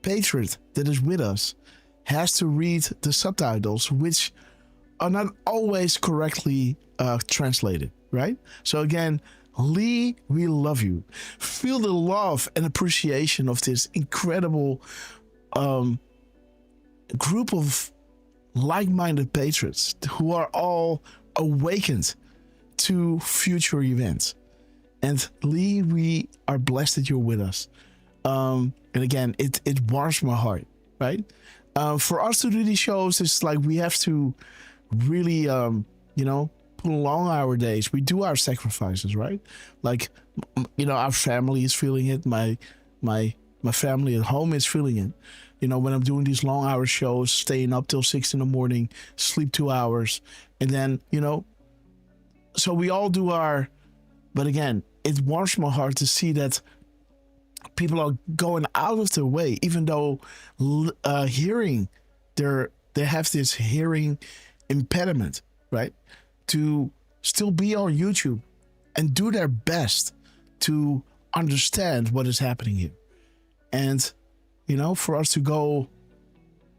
patriot that is with us has to read the subtitles, which are not always correctly translated, right? So again, Lee, we love you. Feel the love and appreciation of this incredible group of like-minded patriots who are all awakened to future events. And Lee, we are blessed that you're with us. And again, it warms my heart, right? For us to do these shows, it's like we have to really, put long hour days. We do our sacrifices, right? Like, our family is feeling it. My family at home is feeling it. When I'm doing these long hour shows, staying up till 6 in the morning, sleep 2 hours. And then, so we all do but again, it warms my heart to see that people are going out of their way, even though hearing, they have this hearing impediment, right? To still be on YouTube and do their best to understand what is happening here. And, for us to go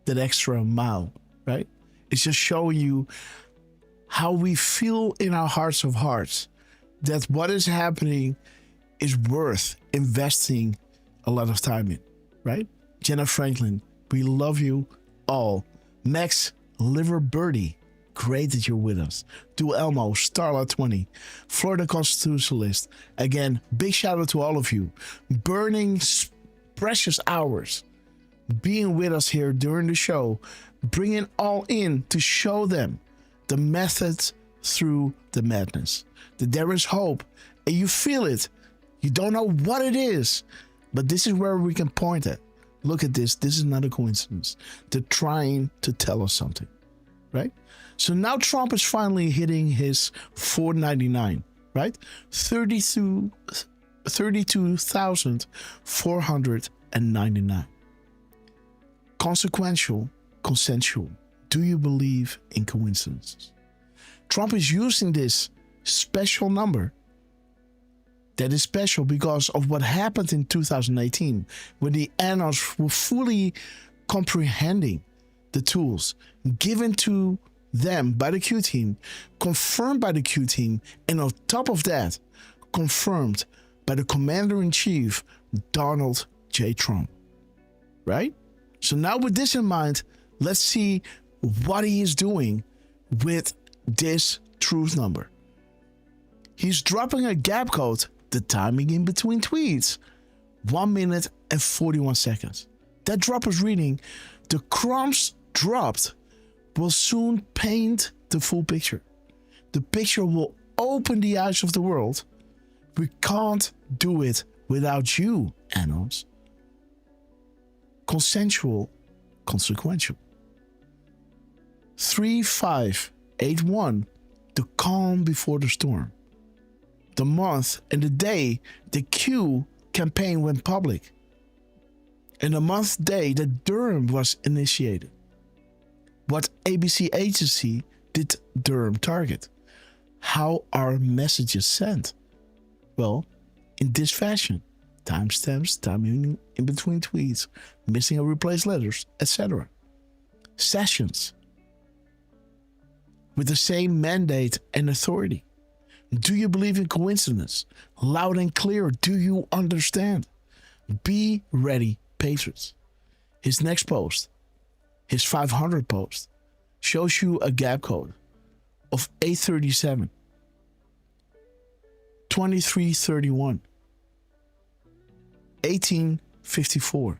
that extra mile, right? It's just showing you how we feel in our hearts of hearts that what is happening is worth investing
a lot of time in, right? Jenna Franklin, we love you all. Max Liver Birdie, great that you're with us. Du Elmo, Starla 20, Florida Constitutionalist. Again, big shout out to all of you. Burning precious hours being with us here during the show, bringing all in to show them the methods through the madness. That there is hope, and you feel it. You don't know what it is, but this is where we can point at. Look at this. This is not a coincidence. They're trying to tell us something, right? So now Trump is finally hitting his 499, right? 32,499. Consequential, consensual. Do you believe in coincidences? Trump is using this special number that is special because of what happened in 2018 when the analysts were fully comprehending the tools given to them by the Q team, confirmed by the Q team, and on top of that, confirmed by the Commander-in-Chief, Donald J. Trump. Right? So now with this in mind, let's see what he is doing with this truth number. He's dropping a gap code, the timing in between tweets, 1 minute and 41 seconds. That drop is reading, the crumbs dropped will soon paint the full picture. The picture will open the eyes of the world. We can't do it without you, Anos. Consensual, consequential. 3581, the calm before the storm. The month and the day the Q campaign went public. And the month day that Durham was initiated. What ABC agency did Durham target? How are messages sent? Well, in this fashion. Timestamps, timing in between tweets, missing or replaced letters, etc. Sessions with the same mandate and authority. Do you believe in coincidence? Loud and clear, do you understand? Be ready, patriots. His next post, his 500 post, shows you a gap code of 837, 2331, 1854,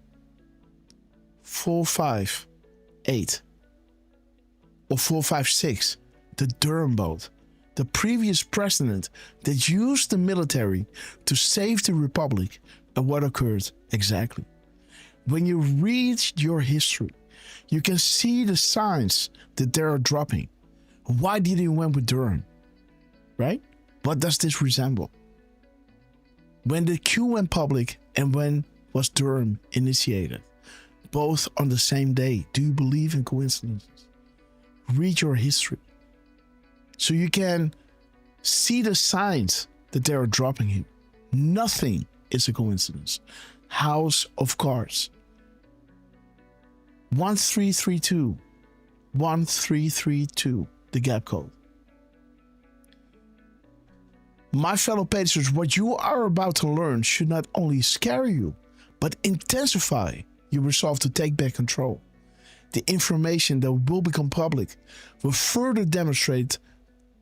458, or 456, the Durham boat, the previous president that used the military to save the republic, and what occurred exactly. When you read your history, you can see the signs that they are dropping. Why did he went with Durham? Right? What does this resemble? When the Q went public and when was Durham initiated? Both on the same day. Do you believe in coincidences? Read your history so you can see the signs that they are dropping here. Nothing is a coincidence. House of Cards. 1332. 1332. The gap code. My fellow patriots, what you are about to learn should not only scare you, but intensify your resolve to take back control. The information that will become public will further demonstrate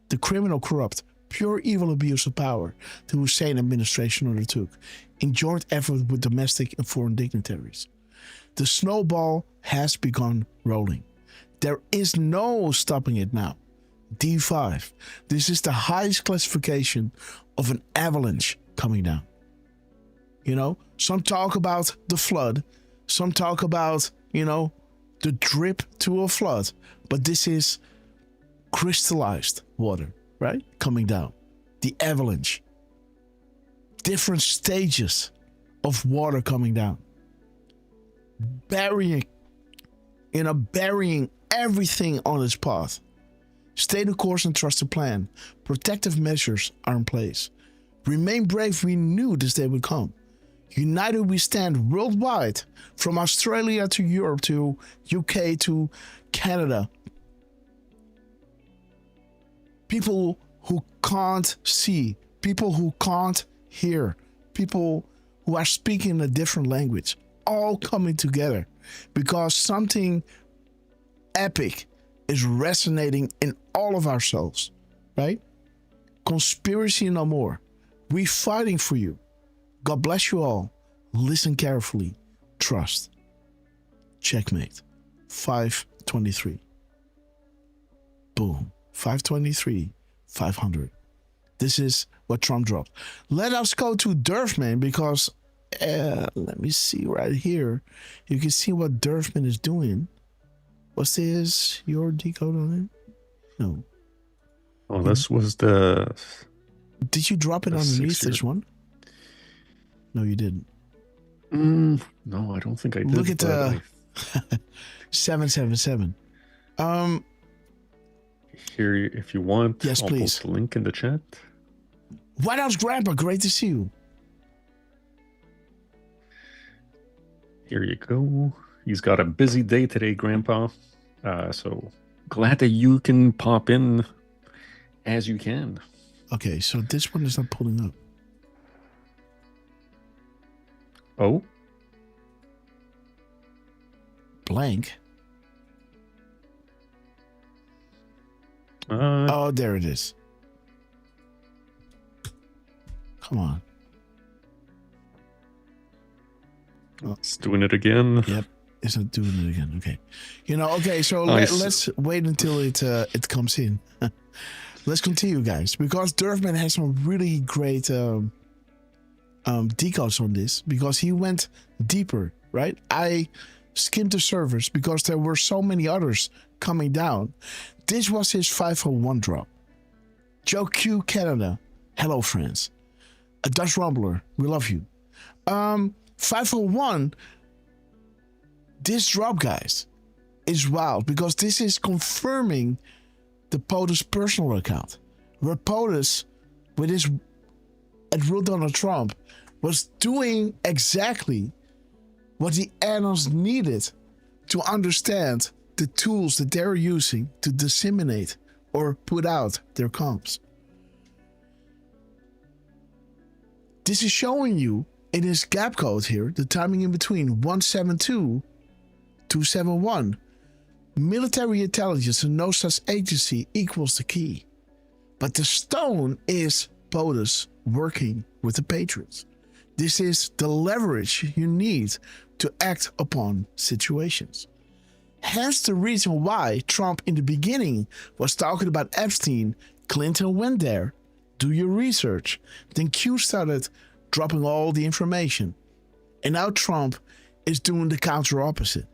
the criminal, corrupt, pure evil abuse of power the Hussein administration undertook in joint effort with domestic and foreign dignitaries. The snowball has begun rolling. There is no stopping it now. D5. This is the highest classification of an avalanche coming down. You know, some talk about the flood. Some talk about, the drip to a flood. But this is crystallized water, right? Coming down. The avalanche. Different stages of water coming down. Burying everything on its path. Stay the course and trust the plan. Protective measures are in place. Remain brave, we knew this day would come. United we stand worldwide, from Australia to Europe to UK to Canada. People who can't see, people who can't hear, people who are speaking a different language, all coming together because something epic is resonating in all of our souls, right? Conspiracy no more. We fighting for you. God bless you all. Listen carefully. Trust. Checkmate. 523. Boom. 523. 500. This is what Trump dropped. Let us go to Derfman because let me see right here. You can see what Derfman is doing. Was this your decode on it? No.
Oh, this was the...
Did you drop it underneath this one? No, you didn't.
No, I don't think I did.
Look at 777.
Here, if you want,
yes,
I'll
please.
post a link in the chat.
White House Grandpa, great to see you.
Here you go. He's got a busy day today, Grandpa. So glad that you can pop in as you can.
Okay, so this one is not pulling up.
Oh?
Blank. Oh, there it is. Come on.
It's doing it again.
Yep, it's not doing it again. Okay. Okay, so let's wait until it comes in. Let's continue, guys, because Derfman has some really great decodes on this because he went deeper, right? I skimmed the servers because there were so many others coming down. This was his 501 drop. Joe Q Canada, hello friends. A Dutch Rumbler, we love you. 501, this drop, guys, is wild because this is confirming the POTUS personal account, where POTUS, with his at real Donald Trump, was doing exactly what the analysts needed to understand the tools that they're using to disseminate or put out their comps. This is showing you in his gap code here, the timing in between 172 271. Military intelligence and no such agency equals the key. But the stone is POTUS working with the Patriots. This is the leverage you need to act upon situations. Hence the reason why Trump in the beginning was talking about Epstein. Clinton went there. Do your research. Then Q started dropping all the information. And now Trump is doing the counter opposite,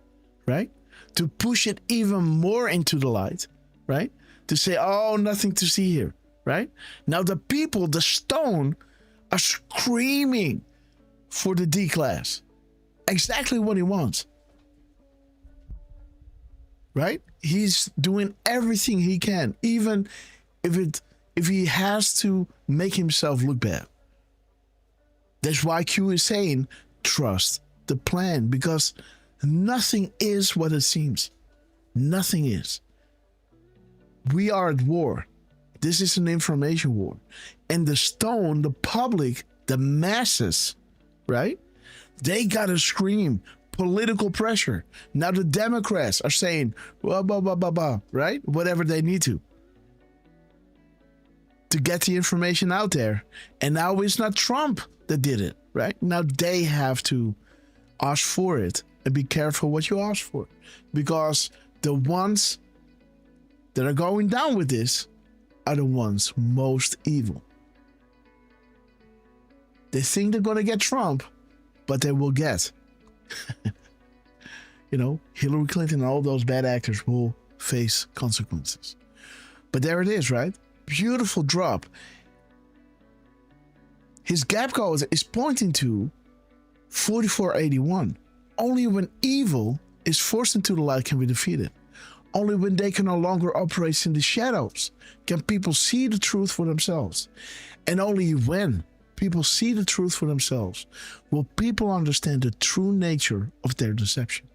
right? To push it even more into the light, right? To say, oh, nothing to see here, right? Now the people, the stone, are screaming for the D class. Exactly what he wants. Right? He's doing everything he can, even if he has to make himself look bad. That's why Q is saying, trust the plan, because nothing is what it seems. Nothing is. We are at war. This is an information war. And the stone, the public, the masses, right? They gotta scream political pressure. Now the Democrats are saying, blah, blah, blah, blah, blah, right? Whatever they need to get the information out there. And now it's not Trump that did it, right? Now they have to ask for it and be careful what you ask for, because the ones that are going down with this are the ones most evil. They think they're going to get Trump, but they will get, Hillary Clinton and all those bad actors will face consequences. But there it is, right? Beautiful drop. His gap code is pointing to 4481. Only when evil is forced into the light can be defeated. Only when they can no longer operate in the shadows can people see the truth for themselves. And only when people see the truth for themselves will people understand the true nature of their deception.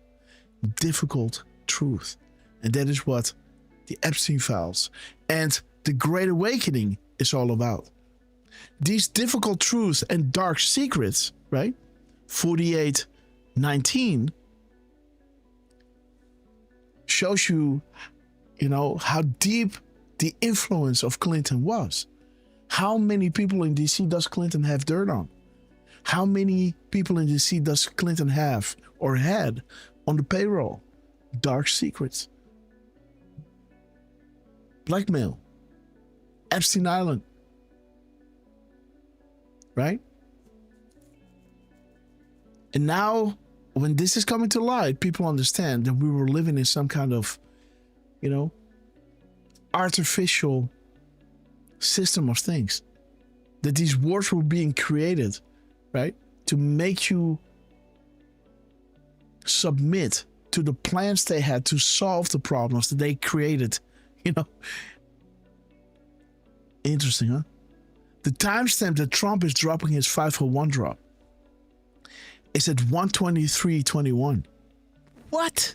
Difficult truth. And that is what the Epstein files and the Great Awakening is all about. These difficult truths and dark secrets, right?
4819 shows you, how deep the influence of Clinton was. How many people in DC does Clinton have dirt on? How many people in DC does Clinton have or had on the payroll? Dark secrets. Blackmail. Epstein Island. Right? And now, when this is coming to light, people understand that we were living in some kind of, artificial system of things. That these wars were being created, right? To make you submit to the plans they had to solve the problems that they created, Interesting, huh? The timestamp that Trump is dropping his 501 drop is at 1:23:21. What?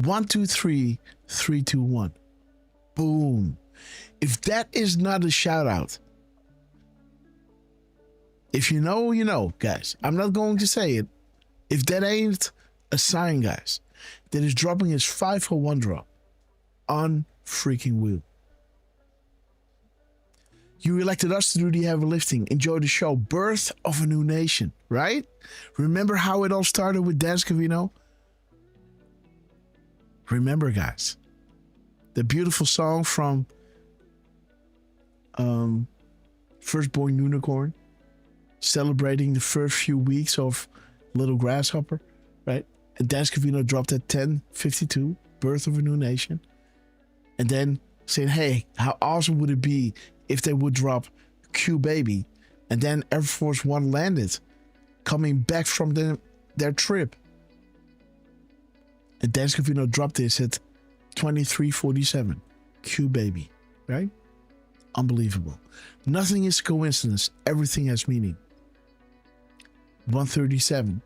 123:321. Boom. If that is not a shout out, if you know, you know, guys. I'm not going to say it. If that ain't a sign, guys, that is dropping his 501 drop on freaking wheel. You elected us to do the heavy lifting. Enjoy the show. Birth of a New Nation, right? Remember how it all started with Dan Scavino? Remember, guys, the beautiful song from Firstborn Unicorn, celebrating the first few weeks of Little Grasshopper, right? And Dan Scavino dropped at 10:52, Birth of a New Nation. And then saying, hey, how awesome would it be if they would drop Q Baby? And then Air Force One landed, coming back from their trip. And Dan Scavino dropped this at 23:47, Q Baby, right? Unbelievable. Nothing is coincidence. Everything has meaning. 137.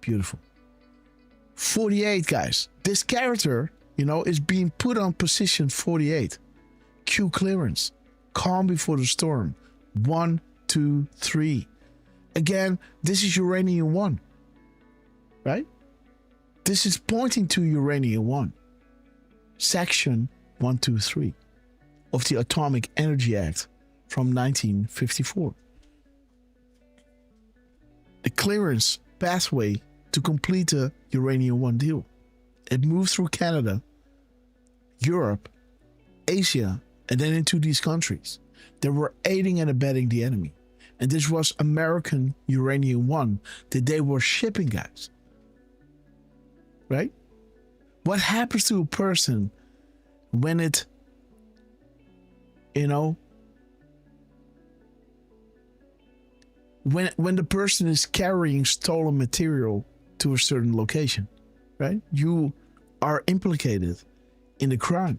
Beautiful. 48, guys. This character, you know, is being put on position 48. Q clearance. Calm before the storm. 1, 2, 3. Again, this is Uranium 1. Right? This is pointing to Uranium 1. Section 123 of the Atomic Energy Act from 1954. The clearance pathway to complete the Uranium 1 deal. It moved through Canada, Europe, Asia, and then into these countries that were aiding and abetting the enemy. And this was American Uranium 1 that they were shipping, guys. Right? What happens to a person when it, you know, when the person is carrying stolen material to a certain location, right? You are implicated in the crime,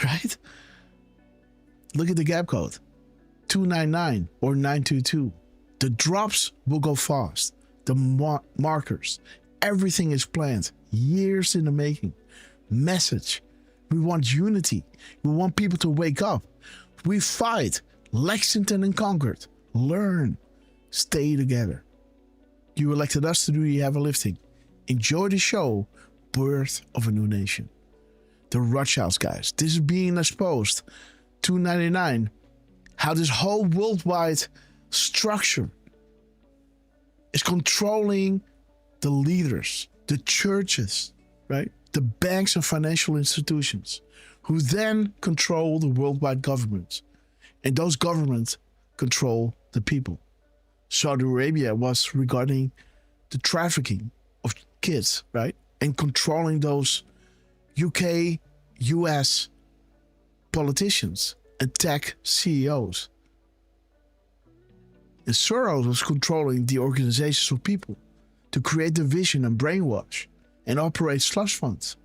right? Look at the gap code, 299 or 922. The drops will go fast. The markers, everything is planned, years in the making. Message. We want unity. We want people to wake up. We fight. Lexington and Concord. Learn. Stay together. You elected us to do the heavy lifting. Enjoy the show, Birth of a New Nation. The Rothschilds, guys. This is being exposed. 299. How this whole worldwide structure is controlling the leaders, the churches, right? The banks and financial institutions, who then control the worldwide governments. And those governments control the people. Saudi Arabia was regarding the trafficking of kids, right? And controlling those UK, US politicians and tech CEOs. And Soros was controlling the organizations of people to create division and brainwash and operate slush funds.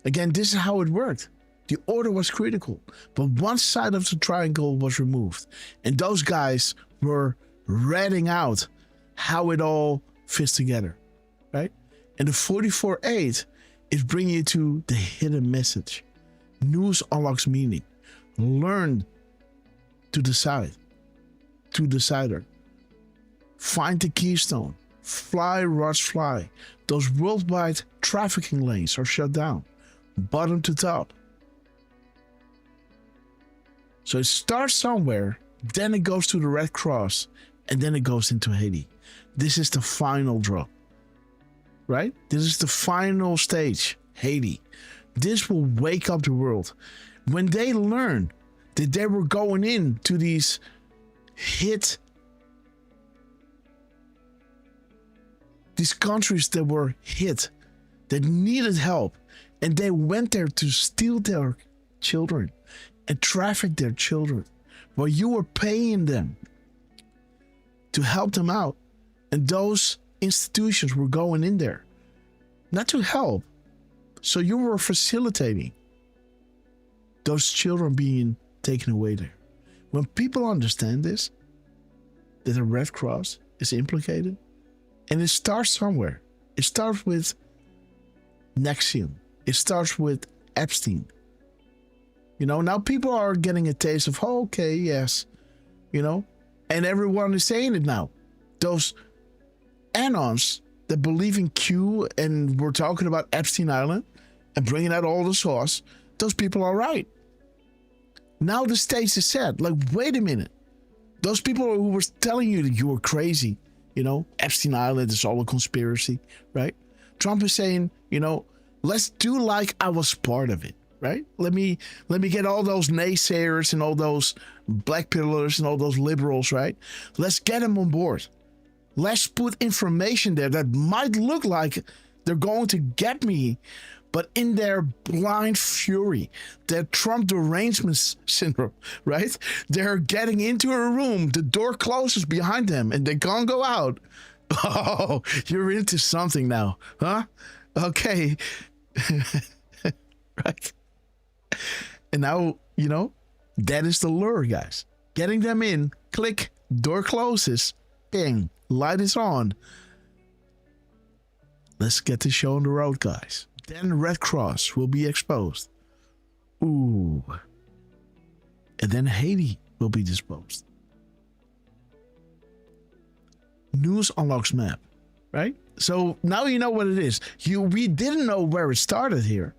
Again, this is how it worked. The order was critical, but one side of the triangle was removed. And those guys were ratting out how it all fits together, right? And the 44.8 is bringing you to the hidden message. News unlocks meaning. Learn to decide. To decider. Find the keystone. Fly, Rods, fly. Those worldwide trafficking lanes are shut down, bottom to top. So it starts somewhere, then it goes to the Red Cross, and then it goes into Haiti. This is the final drop, right? This is the final stage, Haiti. This will wake up the world. When they learn that they were going into these countries that were hit, that needed help, and they went there to steal their children and traffic their children while you were paying them to help them out. And those institutions were going in there not to help, so you were facilitating those children being taken away there. When people understand this, that the Red Cross is implicated, and it starts somewhere. It starts with Nexium. It starts with Epstein. You know, now people are getting a taste of, oh, okay, yes, you know, and everyone is saying it now. Those anons that believe in Q and we're talking about Epstein Island and bringing out all the sauce, those people are right. Now the stage is set. Like, wait a minute. Those people who were telling you that you were crazy, you know, Epstein Island is all a conspiracy, right? Trump is saying, you know, let's do like I was part of it, right? Let me get all those naysayers and all those black pillars and all those liberals, right? Let's get them on board. Let's put information there that might look like they're going to get me, but in their blind fury, their Trump derangement syndrome, right? They're getting into a room, the door closes behind them, and they can't go out. Oh, you're into something now, huh? Okay. Right? And now, you know, that is the lure, guys. Getting them in, click, door closes, bing, light is on. Let's get the show on the road, guys. Then Red Cross will be exposed. Ooh. And then Haiti will be disposed. News unlocks map, right? So now you know what it is. We didn't know where it started here.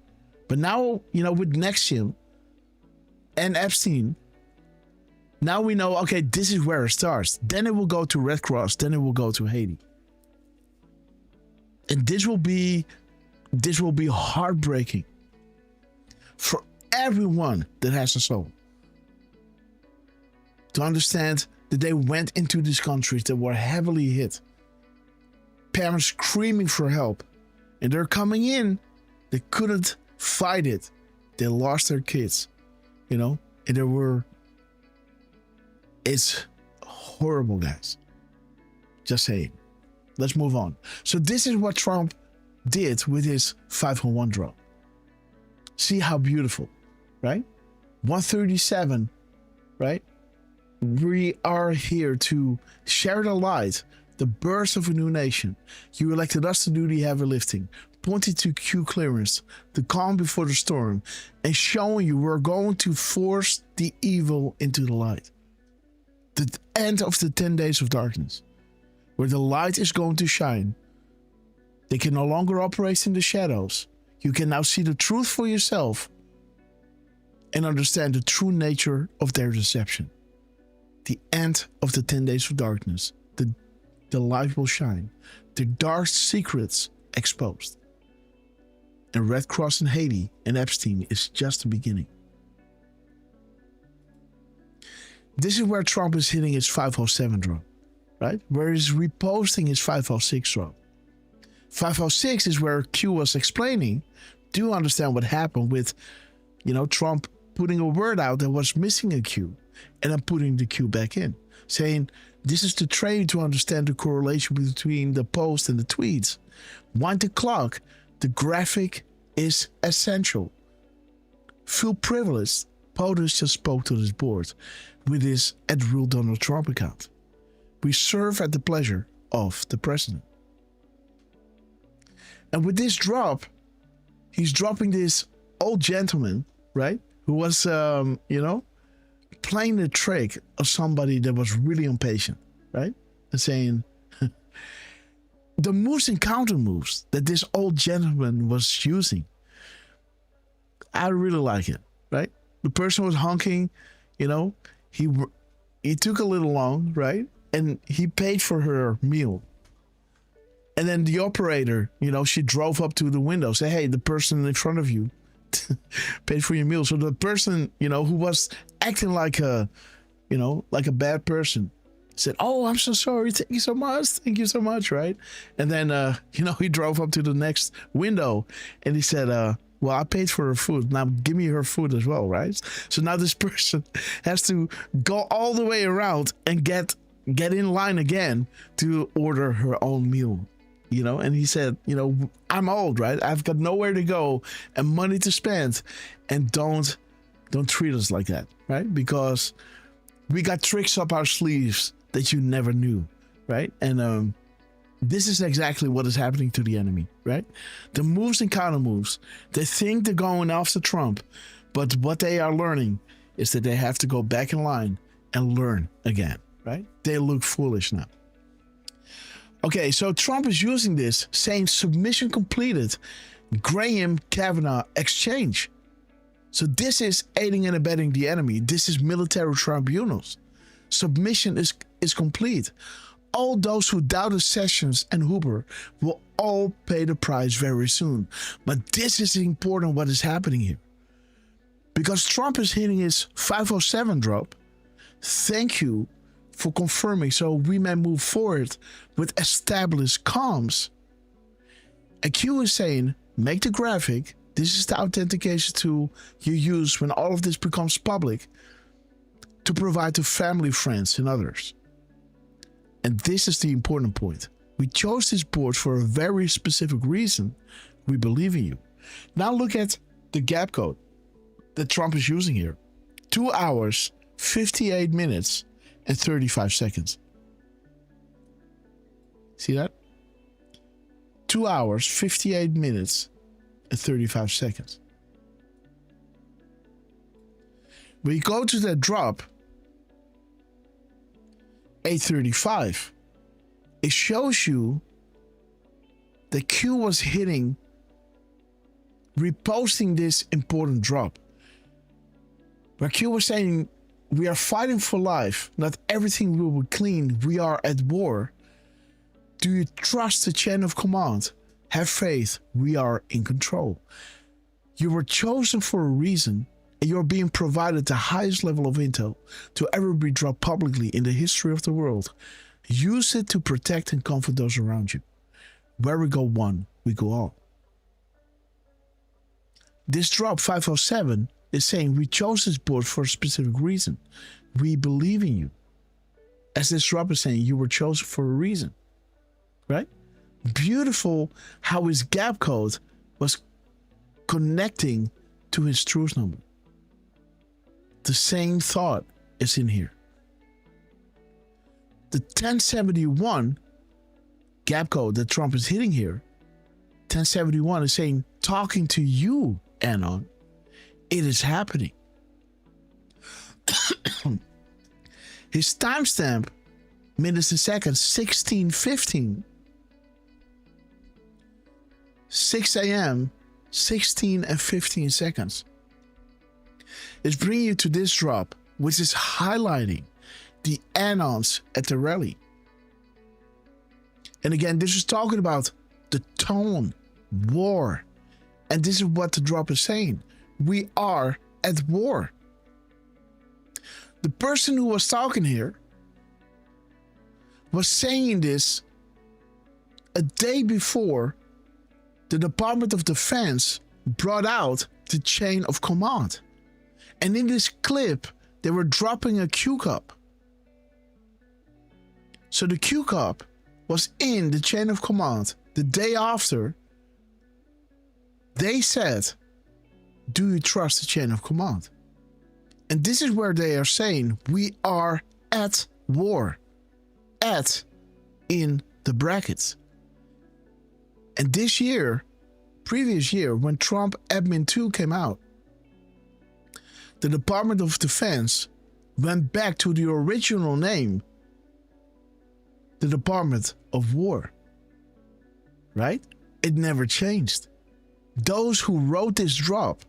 But now, you know, with Nexium and Epstein, now we know, okay, this is where it starts. Then it will go to Red Cross. Then it will go to Haiti. And this will be heartbreaking for everyone that has a soul. To understand that they went into these countries that were heavily hit. Parents screaming for help. And they're coming in. They couldn't fight it. They lost their kids. You know? And it's horrible, guys. Just saying. Let's move on. So this is what Trump did with his 501 drop. See how beautiful, right? 137, right? We are here to share the light, the birth of a new nation. You elected us to do the heavy lifting, pointing to Q clearance, the calm before the storm, and showing you we're going to force the evil into the light. The end of the 10 days of darkness, where the light is going to shine. They can no longer operate in the shadows. You can now see the truth for yourself and understand the true nature of their deception. The end of the 10 days of darkness. The light will shine. The dark secrets exposed. And Red Cross in Haiti and Epstein is just the beginning. This is where Trump is hitting his 507 drop, right? Where he's reposting his 506 drop. 506 is where Q was explaining, do you understand what happened with, you know, Trump putting a word out that was missing a Q and then putting the Q back in, saying, this is to train you to understand the correlation between the post and the tweets. Wind the clock. The graphic is essential. Feel privileged. POTUS just spoke to this board with his @Real Donald Trump account. We serve at the pleasure of the president. And with this drop, he's dropping this old gentleman, right? Who was, you know, playing the trick of somebody that was really impatient, right? And saying, The moves and counter moves that this old gentleman was using, I really like it, right? The person was honking, you know, he took a little long, right? And he paid for her meal. And then the operator, you know, she drove up to the window, say, hey, the person in front of you paid for your meal. So the person, you know, who was acting like a, you know, like a bad person said, oh, I'm so sorry. Thank you so much. Thank you so much. Right. And then, you know, he drove up to the next window and he said, well, I paid for her food. Now give me her food as well. Right. So now this person has to go all the way around and get in line again to order her own meal. You know, and he said, you know, I'm old, right? I've got nowhere to go and money to spend. And don't treat us like that, right? Because we got tricks up our sleeves that you never knew, right? And this is exactly what is happening to the enemy, right? The moves and counter moves, they think they're going after Trump, but what they are learning is that they have to go back in line and learn again, right? They look foolish now. Okay, so Trump is using this, saying submission completed, Graham Kavanaugh exchange. So this is aiding and abetting the enemy. This is military tribunals. Submission is complete. All those who doubted Sessions and Hoover will all pay the price very soon. But this is important what is happening here. Because Trump is hitting his 507 drop. Thank you for confirming so we may move forward with established comms. And Q is saying, make the graphic. This is the authentication tool you use when all of this becomes public to provide to family, friends, and others. And this is the important point. We chose this board for a very specific reason. We believe in you. Now look at the gap code that Trump is using here. 2 hours, 58 minutes, and 35 seconds. See that? 2 hours, 58 minutes, and 35 seconds. When you go to that drop, 8:35, it shows you that Q was hitting, reposting this important drop. Where Q was saying, we are fighting for life. Not everything will be clean. We are at war. Do you trust the chain of command? Have faith. We are in control. You were chosen for a reason, and you're being provided the highest level of intel to ever be dropped publicly in the history of the world. Use it to protect and comfort those around you. Where we go one, we go all. This drop 507 is saying we chose this board for a specific reason. We believe in you. As this drop is saying, you were chosen for a reason. Right? Beautiful how his gap code was connecting to his truth number. The same thought is in here. The 1071 gap code that Trump is hitting here, 1071 is saying, talking to you, Anon. It is happening. His timestamp, minutes and seconds, 16:15. 6 a.m., 16 and 15 seconds. It's bringing you to this drop, which is highlighting the Anons at the rally. And again, this is talking about the tone, war. And this is what the drop is saying. We are at war. The person who was talking here was saying this a day before the Department of Defense brought out the chain of command. And in this clip, they were dropping a Q cup. So the Q cup was in the chain of command the day after they said, do you trust the chain of command? And this is where they are saying we are at war. At in the brackets. And this year, previous year, when Trump Admin 2 came out, the Department of Defense went back to the original name
the Department of War. Right? It never changed. Those who wrote this drop,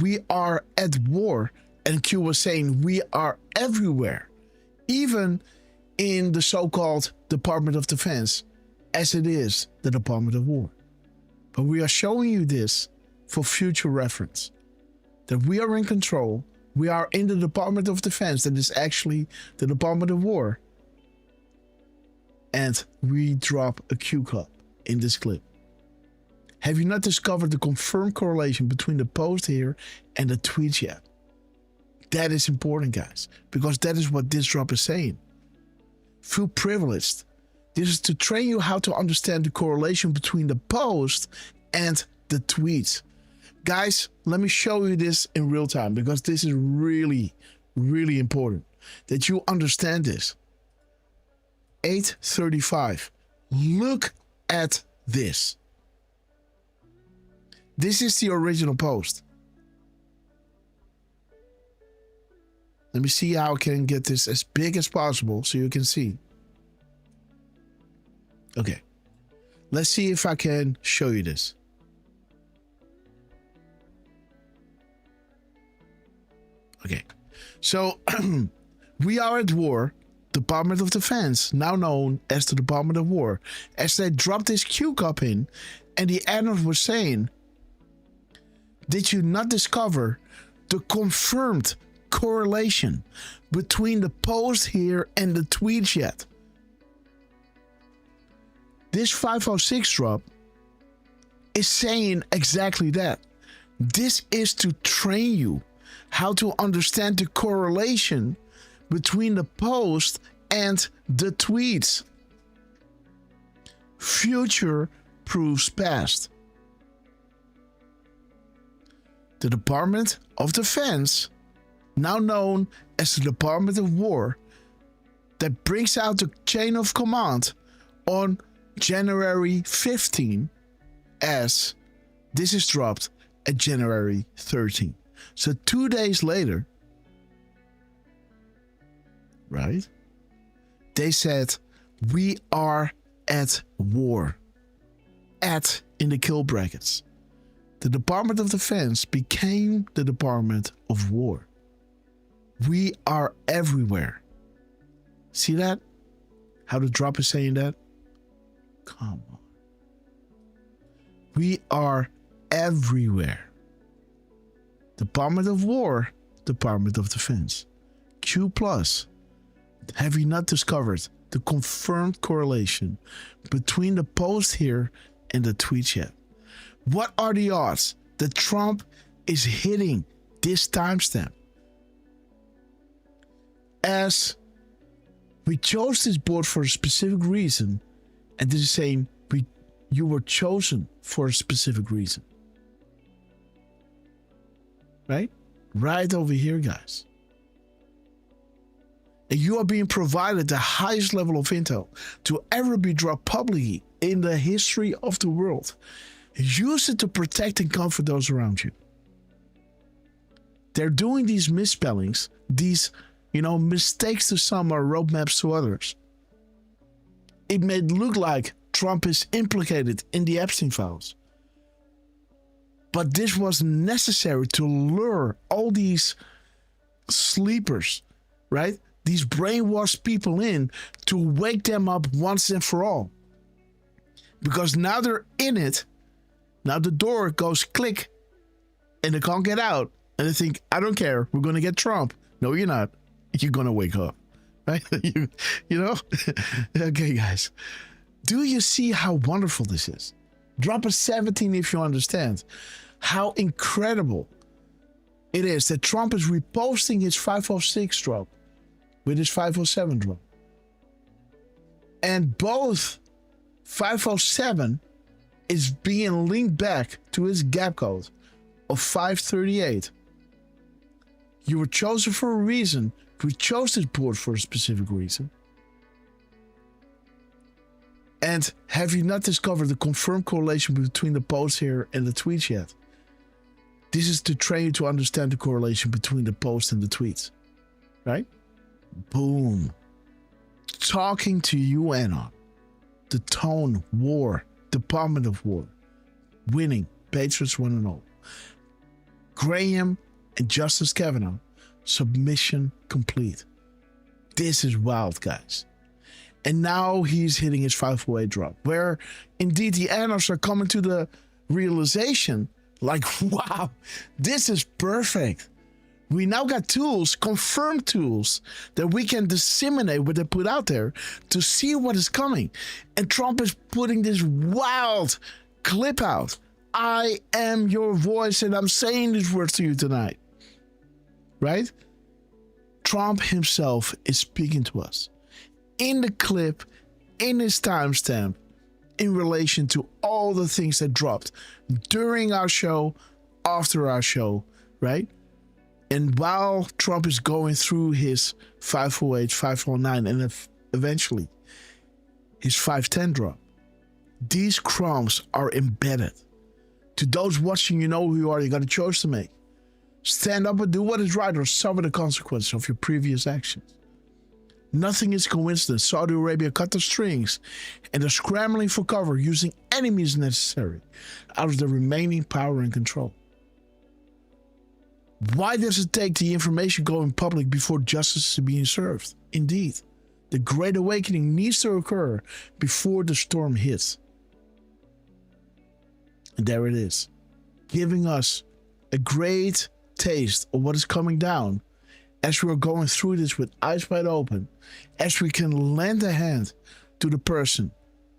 we are at war, and Q was saying we are everywhere, even in the so-called Department of Defense, as it is the Department of War. But we are showing you this for future reference, that we are in control. We are in the Department of Defense, that is actually the Department of War. And we drop a Q cup in this clip. Have you not discovered the confirmed correlation between the post here and the tweets yet? That is important, guys, because that is what this drop is saying. Feel privileged. This is to train you how to understand the correlation between the post and the tweets. Guys, let me show you this in real time, because this is really, really important that you understand this. 8:35. Look at this. This is the original post. Let me see how I can get this as big as possible so you can see. Okay. Let's see if I can show you this. Okay. So, we are at war. Department of Defense, now known as the Department of War, as they dropped this Q cup in, and the analyst was saying, did you not discover the confirmed correlation between the post here and the tweets yet? This 506 drop is saying exactly that. This is to train you how to understand the correlation between the post and the tweets. Future proves past. The Department of Defense, now known as the Department of War, that brings out the chain of command on January 15, as this is dropped at January 13. So 2 days later, right? They said, we are at war. At in the kill brackets. The Department of Defense became the Department of War. We are everywhere. See that? How the drop is saying that? Come on. We are everywhere. Department of War, Department of Defense. Q+. Have you not discovered the confirmed correlation between the post here and the tweet yet? What are the odds that Trump is hitting this timestamp? As we chose this board for a specific reason, and this is saying you were chosen for a specific reason. Right? Right over here, guys. And you are being provided the highest level of intel to ever be dropped publicly in the history of the world. Use it to protect and comfort those around you. They're doing these misspellings, these, mistakes to some or roadmaps to others. It may look like Trump is implicated in the Epstein files. But this was necessary to lure all these sleepers, right? These brainwashed people in to wake them up once and for all. Because now they're in it. Now the door goes click and they can't get out. And they think, I don't care. We're going to get Trump. No, you're not. You're going to wake up. Right? Okay, guys. Do you see how wonderful this is? Drop a 17 if you understand how incredible it is that Trump is reposting his 506 drop with his 507 drop. And both 507 is being linked back to his gap code of 538. You were chosen for a reason. We chose this board for a specific reason. And have you not discovered the confirmed correlation between the posts here and the tweets yet? This is to train you to understand the correlation between the post and the tweets. Right? Boom.
talking to you, Anna. The tone, war, Department of War, winning, Patriots 1-0. Graham and Justice Kavanaugh, submission complete. This is wild, guys. And now he's hitting his 508 drop, where indeed the annals are coming to the realization, like, wow, this is perfect. We now got tools, confirmed tools, that we can disseminate what they put out there to see what is coming. And Trump is putting this wild clip out. I am your voice, and I'm saying these words to you tonight. Right? Trump himself is speaking to us in the clip, in his timestamp, in relation to all the things that dropped during our show, after our show, right? And while Trump is going through his 508, 509, and eventually his 510 drop, these crumbs are embedded. To those watching, you know who you are. You got a choice to make. Stand up and do what is right, or suffer the consequences of your previous actions. Nothing is coincidence. Saudi Arabia cut the strings and are scrambling for cover, using any means necessary out of the remaining power and control. Why does it take the information going public before justice is being served? Indeed, the Great Awakening needs to occur before the storm hits. And there it is, giving us a great taste of what is coming down as we are going through this with eyes wide open, as we can lend a hand to the person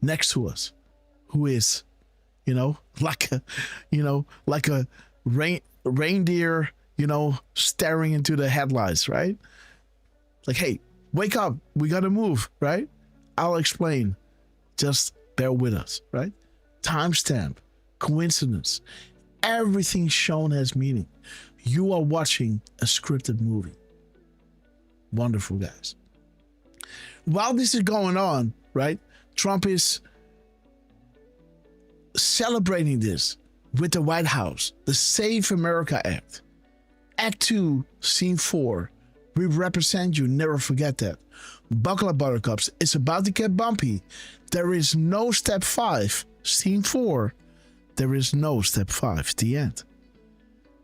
next to us who is, like a reindeer, staring into the headlights, right? Like, hey, wake up, we gotta move, right? I'll explain. Just bear with us, right? Timestamp, coincidence, everything shown has meaning. You are watching a scripted movie. Wonderful, guys. While this is going on, right, Trump is celebrating this with the White House, the Save America Act. Act 2, Scene 4. We represent you, never forget that. Buckle up, buttercups. It's about to get bumpy. There is no Step 5, Scene 4. There is no Step 5, the end.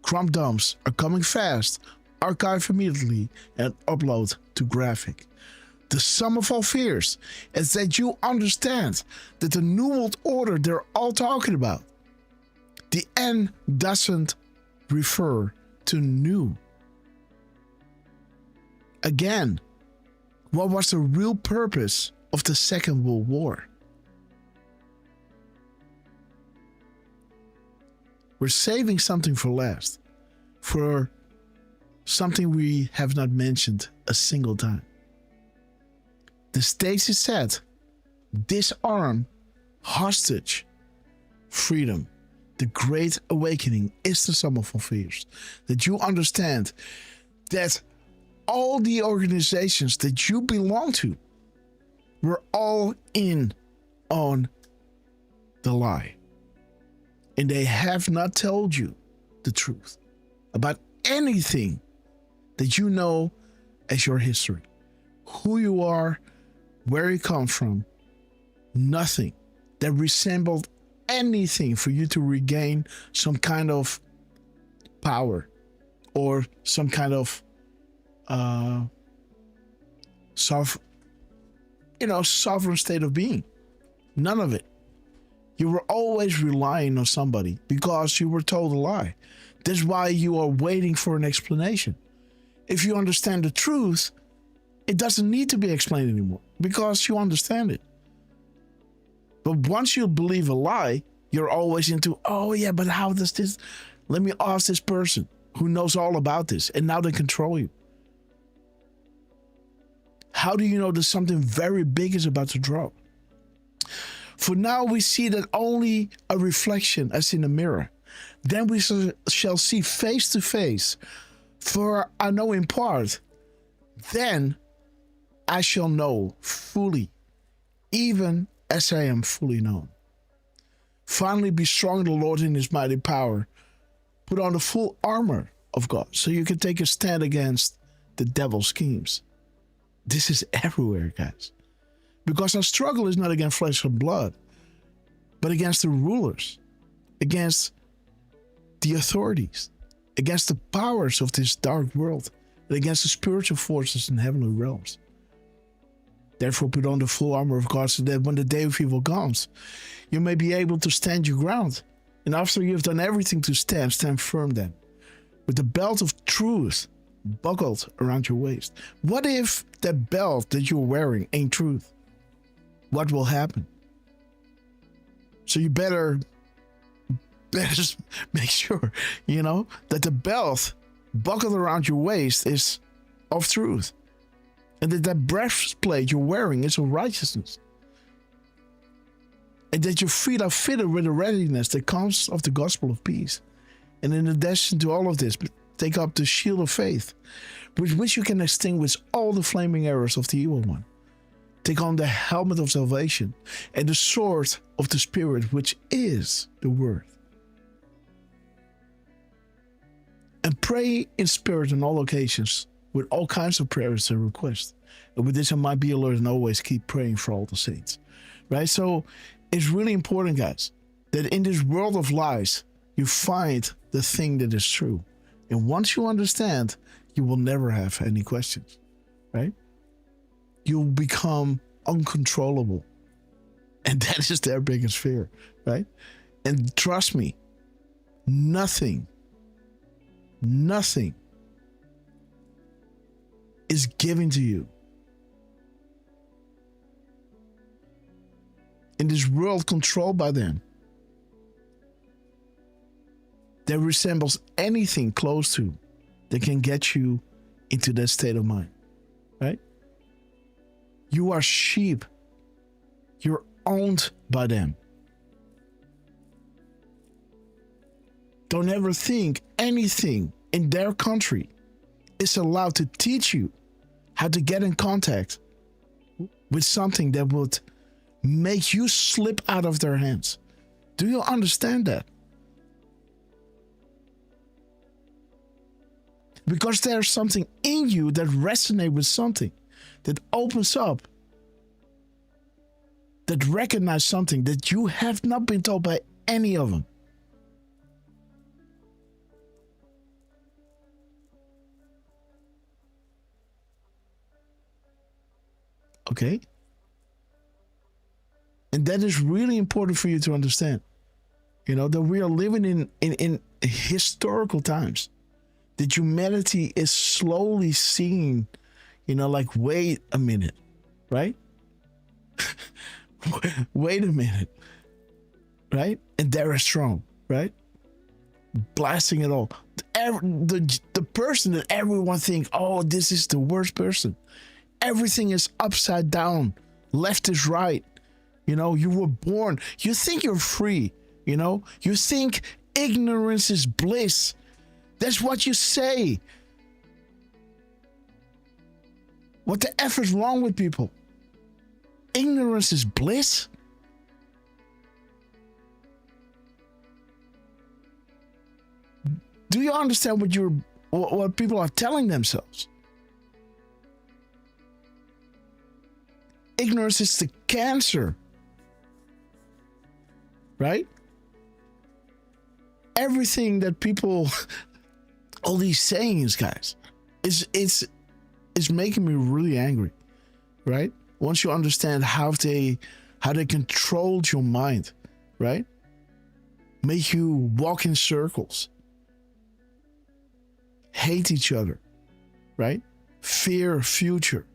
Crump dumps are coming fast. Archive immediately and upload to graphic. The sum of all fears is that you understand that the New World Order they're all talking about, the N doesn't refer to new. Again, what was the real purpose of the Second World War? We're saving something for last, for something we have not mentioned a single time. The stage is set. Disarm, hostage, freedom. The Great Awakening is the sum of all fears. That you understand that all the organizations that you belong to were all in on the lie. And they have not told you the truth about anything that you know as your history. Who you are, where you come from, nothing that resembled anything for you to regain some kind of power or some kind of sovereign state of being. None of it. You were always relying on somebody because you were told a lie. That's why you are waiting for an explanation. If you understand the truth, it doesn't need to be explained anymore because you understand it. But once you believe a lie, you're always into, oh yeah, but how does this, let me ask this person who knows all about this, and now they control you. How do you know that something very big is about to drop? For now, we see that only a reflection as in a mirror. Then we shall see face to face. For I know in part, then I shall know fully, even as I am fully known. Finally, be strong in the Lord in his mighty power. Put on the full armor of God so you can take a stand against the devil's schemes. This is everywhere, guys. Because our struggle is not against flesh and blood, but against the rulers, against the authorities, against the powers of this dark world, and against the spiritual forces in heavenly realms. Therefore, put on the full armor of God so that when the day of evil comes, you may be able to stand your ground. And after you have done everything to stand, stand firm then, with the belt of truth buckled around your waist. What if that belt that you're wearing ain't truth? What will happen? So you better just make sure, that the belt buckled around your waist is of truth. And that breastplate you're wearing is of righteousness. And that your feet are fitted with the readiness that comes of the gospel of peace. And in addition to all of this, take up the shield of faith, with which you can extinguish all the flaming arrows of the evil one. Take on the helmet of salvation and the sword of the Spirit, which is the word. And pray in spirit on all occasions with all kinds of prayers and requests. And with this, I might be alert and always keep praying for all the saints. Right? So it's really important, guys, that in this world of lies, you find the thing that is true. And once you understand, you will never have any questions. Right? You'll become uncontrollable. And that is their biggest fear. Right? And trust me, nothing is given to you in this world controlled by them that resembles anything close to that can get you into that state of mind, right? You are sheep. You're owned by them. Don't ever think anything in their country is allowed to teach you how to get in contact with something that would make you slip out of their hands. Do you understand that? Because there's something in you that resonates with something, that opens up, that recognizes something that you have not been told by any of them. Okay? And that is really important for you to understand. That we are living in historical times. That humanity is slowly seeing, like, wait a minute, right? Wait a minute, right? And they're strong, right? Blasting it all. The person that everyone thinks, oh, this is the worst person. Everything is upside down. Left is right. You were born. You think you're free. You think ignorance is bliss. That's what you say. What the F is wrong with people? Ignorance is bliss? Do you understand what people are telling themselves? Ignorance is the cancer. Right? Everything that people, all these sayings, guys, it's making me really angry. Right? Once you understand how they controlled your mind, right? Make you walk in circles. Hate each other, right? Fear future.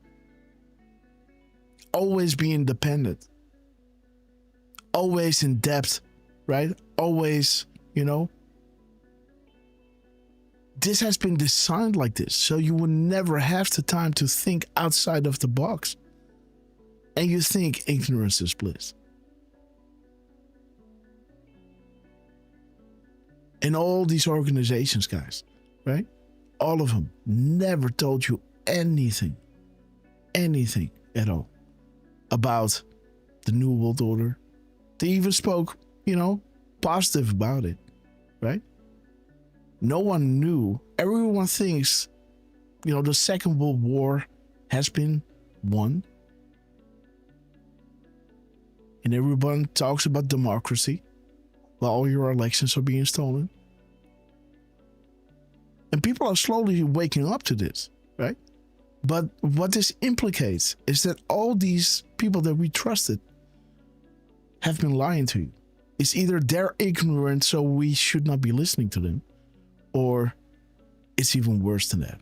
Always be independent. Always in debt, right? Always, This has been designed like this, so you will never have the time to think outside of the box. And you think ignorance is bliss. And all these organizations, guys, right? All of them never told you anything at all about the New World Order. They even spoke, positive about it, right? No one knew. Everyone thinks, the Second World War has been won.
and everyone talks about democracy while all your elections are being stolen. And people are slowly waking up to this, right? But what this implicates is that all these people that we trusted have been lying to you. It's either they're ignorant, so we should not be listening to them, or it's even worse than that.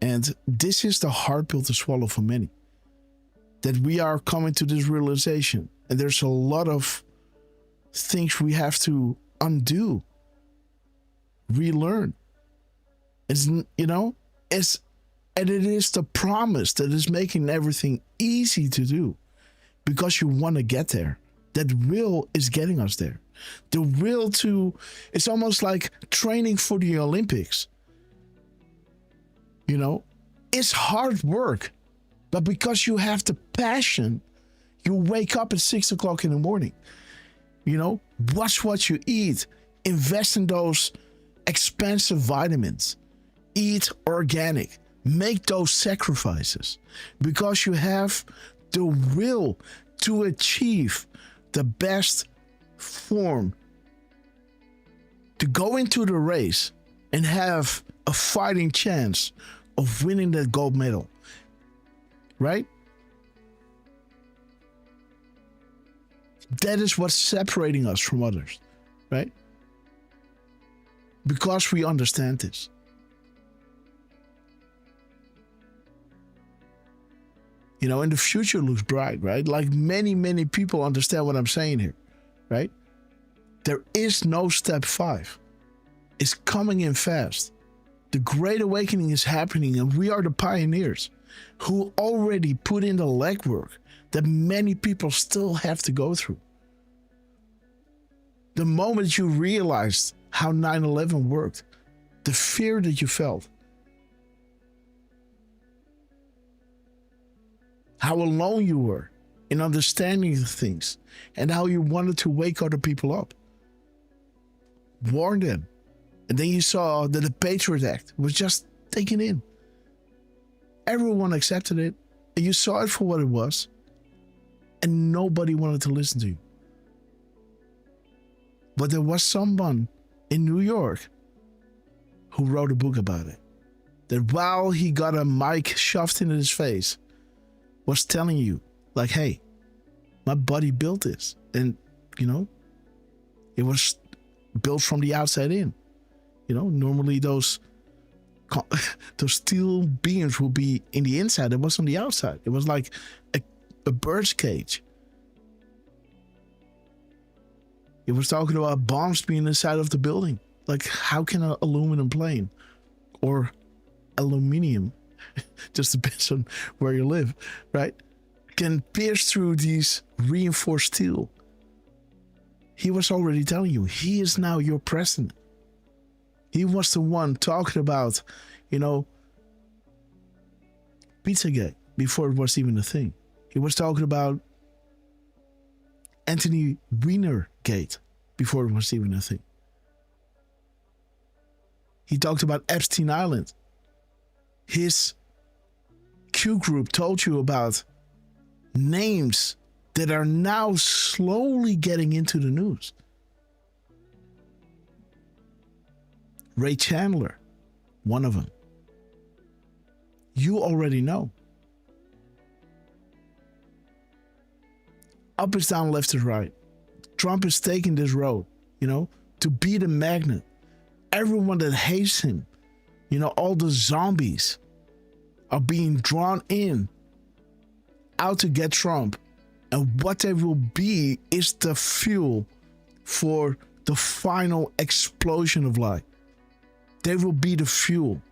And this is the hard pill to swallow for many. That we are coming to this realization, and there's a lot of things we have to undo, relearn. And it is the promise that is making everything easy to do because you want to get there. That will is getting us there. The will to, it's almost like training for the Olympics. It's hard work, but because you have the passion, you wake up at 6 o'clock in the morning. Watch what you eat, invest in those expensive vitamins, eat organic, make those sacrifices because you have the will to achieve the best form, to go into the race and have a fighting chance of winning that gold medal, right? That is what's separating us from others, right? Because we understand this. And the future looks bright, right? Like many, many people understand what I'm saying here, right? There is no step 5. It's coming in fast. The Great Awakening is happening, and we are the pioneers who already put in the legwork that many people still have to go through. The moment you realized how 9/11 worked, the fear that you felt, how alone you were in understanding the things, and how you wanted to wake other people up, warn them. And then you saw that the Patriot Act was just taken in. Everyone accepted it, and you saw it for what it was, and nobody wanted to listen to you. But there was someone in New York who wrote a book about it. That while he got a mic shoved into his face, was telling you, like, hey, my buddy built this. And, it was built from the outside in. Normally those steel beams will be in the inside. It was on the outside. It was like a bird's cage. It was talking about bombs being inside of the building. Like, how can an aluminum plane or aluminium, just depends on where you live, right, can pierce through these reinforced steel? He was already telling you, he is now your president. He was the one talking about, Pizzagate before it was even a thing. He was talking about Anthony Weiner Gate before it was even a thing. He talked about Epstein Island. His Q group told you about names that are now slowly getting into the news. Ray Chandler, one of them. You already know. Up is down, left is right. Trump is taking this road, to be the magnet. Everyone that hates him, all the zombies are being drawn in out to get Trump. And what they will be is the fuel for the final explosion of life. They will be the fuel,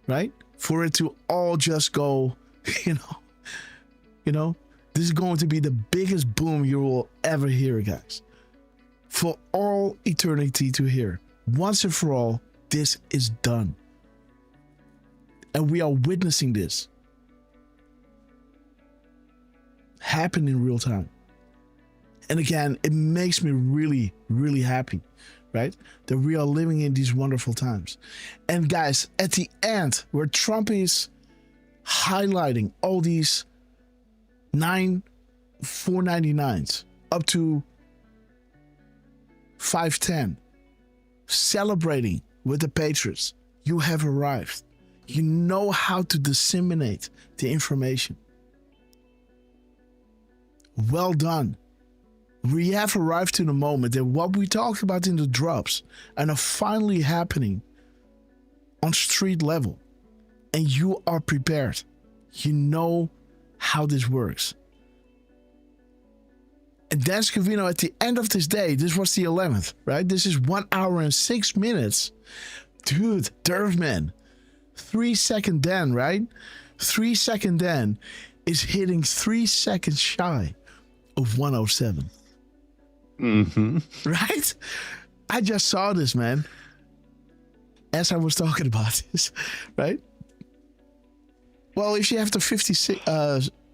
right? For it to all just go, this is going to be the biggest boom you will ever hear, guys. For all eternity to hear. Once and for all, this is done. And we are witnessing this happen in real time. And again, it makes me really, really happy, right? That we are living in these wonderful times. And guys, at the end, where Trump is highlighting all these 9
4.99s up to 5.10, celebrating with the Patriots. You have arrived. You know how to disseminate the information. Well done. We have arrived to the moment that what we talked about in the drops and are finally happening on street level. And you are prepared. You know how this works. And Dan Scavino, at the end of this day, this was the 11th, right? This is 1 hour and 6 minutes. Dude, Derf man. 3 second Dan, right? 3 second Dan is hitting 3 seconds shy of 107. Right? I just saw this, man. As I was talking about this, right? Well, if you have the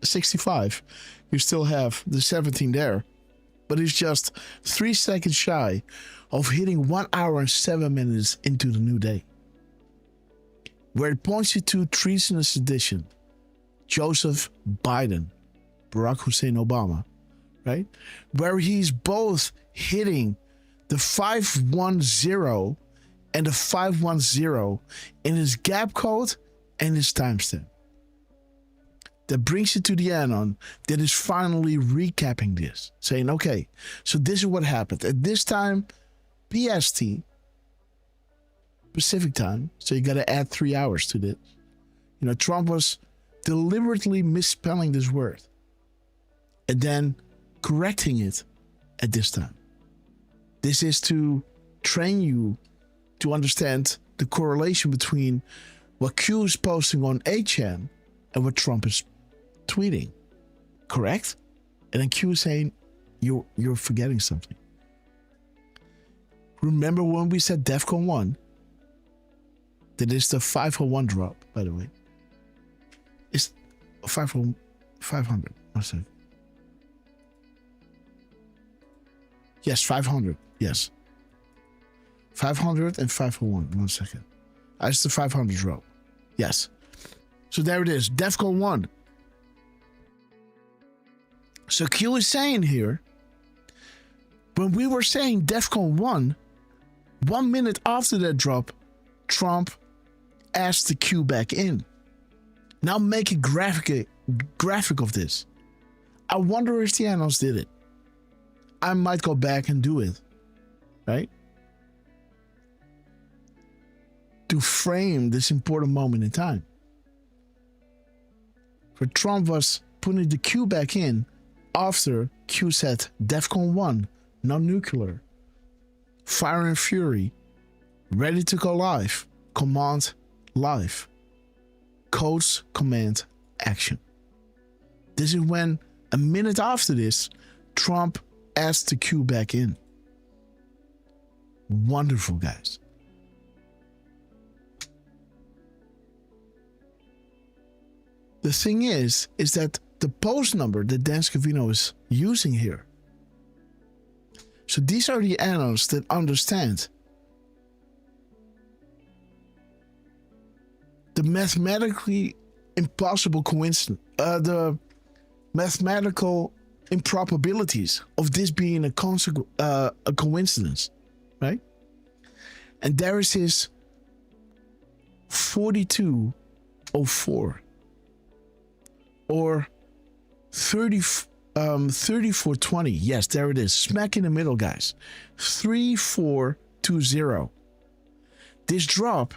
65, you still have the 17 there. But it's just 3 seconds shy of hitting 1 hour and 7 minutes into the new day. Where it points you to treason and sedition. Joseph Biden, Barack Hussein Obama, right? Where he's both hitting the 510 and the 510 in his gap code and his timestamp. That brings you to the anon that is finally recapping this. Saying, okay, so this is what happened. At this time, PST, Pacific time, so you got to add 3 hours to this. You know, Trump was deliberately misspelling this word and then correcting it at this time. This is to train you to understand the correlation between what Q is posting on 8chan and what Trump is tweeting. Correct? And then Q is saying, you're forgetting something. Remember when we said DEFCON 1? That is the 501 drop, by the way. It's 500. 1 second. Yes, 500. Yes. 500 and 501. 1 second. It's the 500 drop. Yes. So there it is. DEFCON 1. So Q is saying here, when we were saying DEFCON 1, 1 minute after that drop, Trump asked the Q back in. Now make a graphic of this. I wonder if the Anos did it. I might go back and do it. Right? To frame this important moment in time. For Trump was putting the Q back in after Q said DEFCON 1, non-nuclear, fire and fury, ready to go live, command live, codes, command, action. This is when, a minute after this, Trump asked the Q back in. Wonderful, guys. The thing is that the post number that Dan Scavino is using here. So these are the analysts that understand the mathematically impossible coincidence, the mathematical improbabilities of this being a coincidence, right? And there is his 4204 or 3420. Yes, there it is. Smack in the middle, guys. 3420. This drop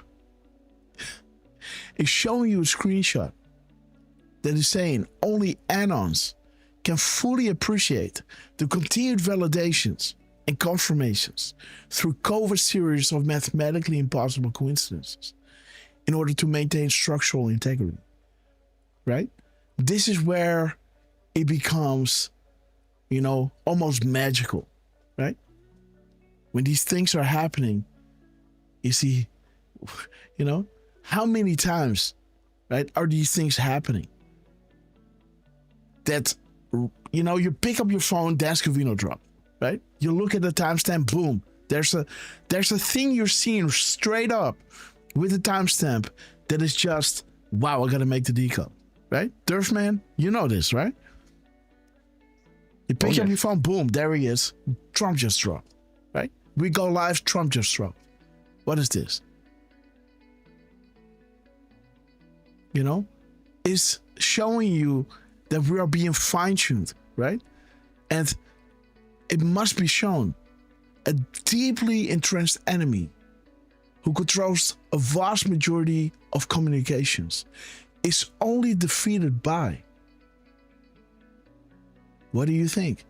is showing you a screenshot that is saying only anons can fully appreciate the continued validations and confirmations through covert series of mathematically impossible coincidences in order to maintain structural integrity. Right? This is where it becomes, almost magical, right? When these things are happening, you see, how many times, right, are these things happening? That, you pick up your phone, Dan Scavino drop, right? You look at the timestamp, boom. There's a thing you're seeing straight up with the timestamp that is just, wow, I gotta make the decode, right? Derf man, you know this, right? You pick up your phone, boom, there he is. Trump just dropped, right? We go live, Trump just dropped. What is this? You know, it's showing you that we are being fine-tuned, right? And it must be shown a deeply entrenched enemy who controls a vast majority of communications is only defeated by. What do you think?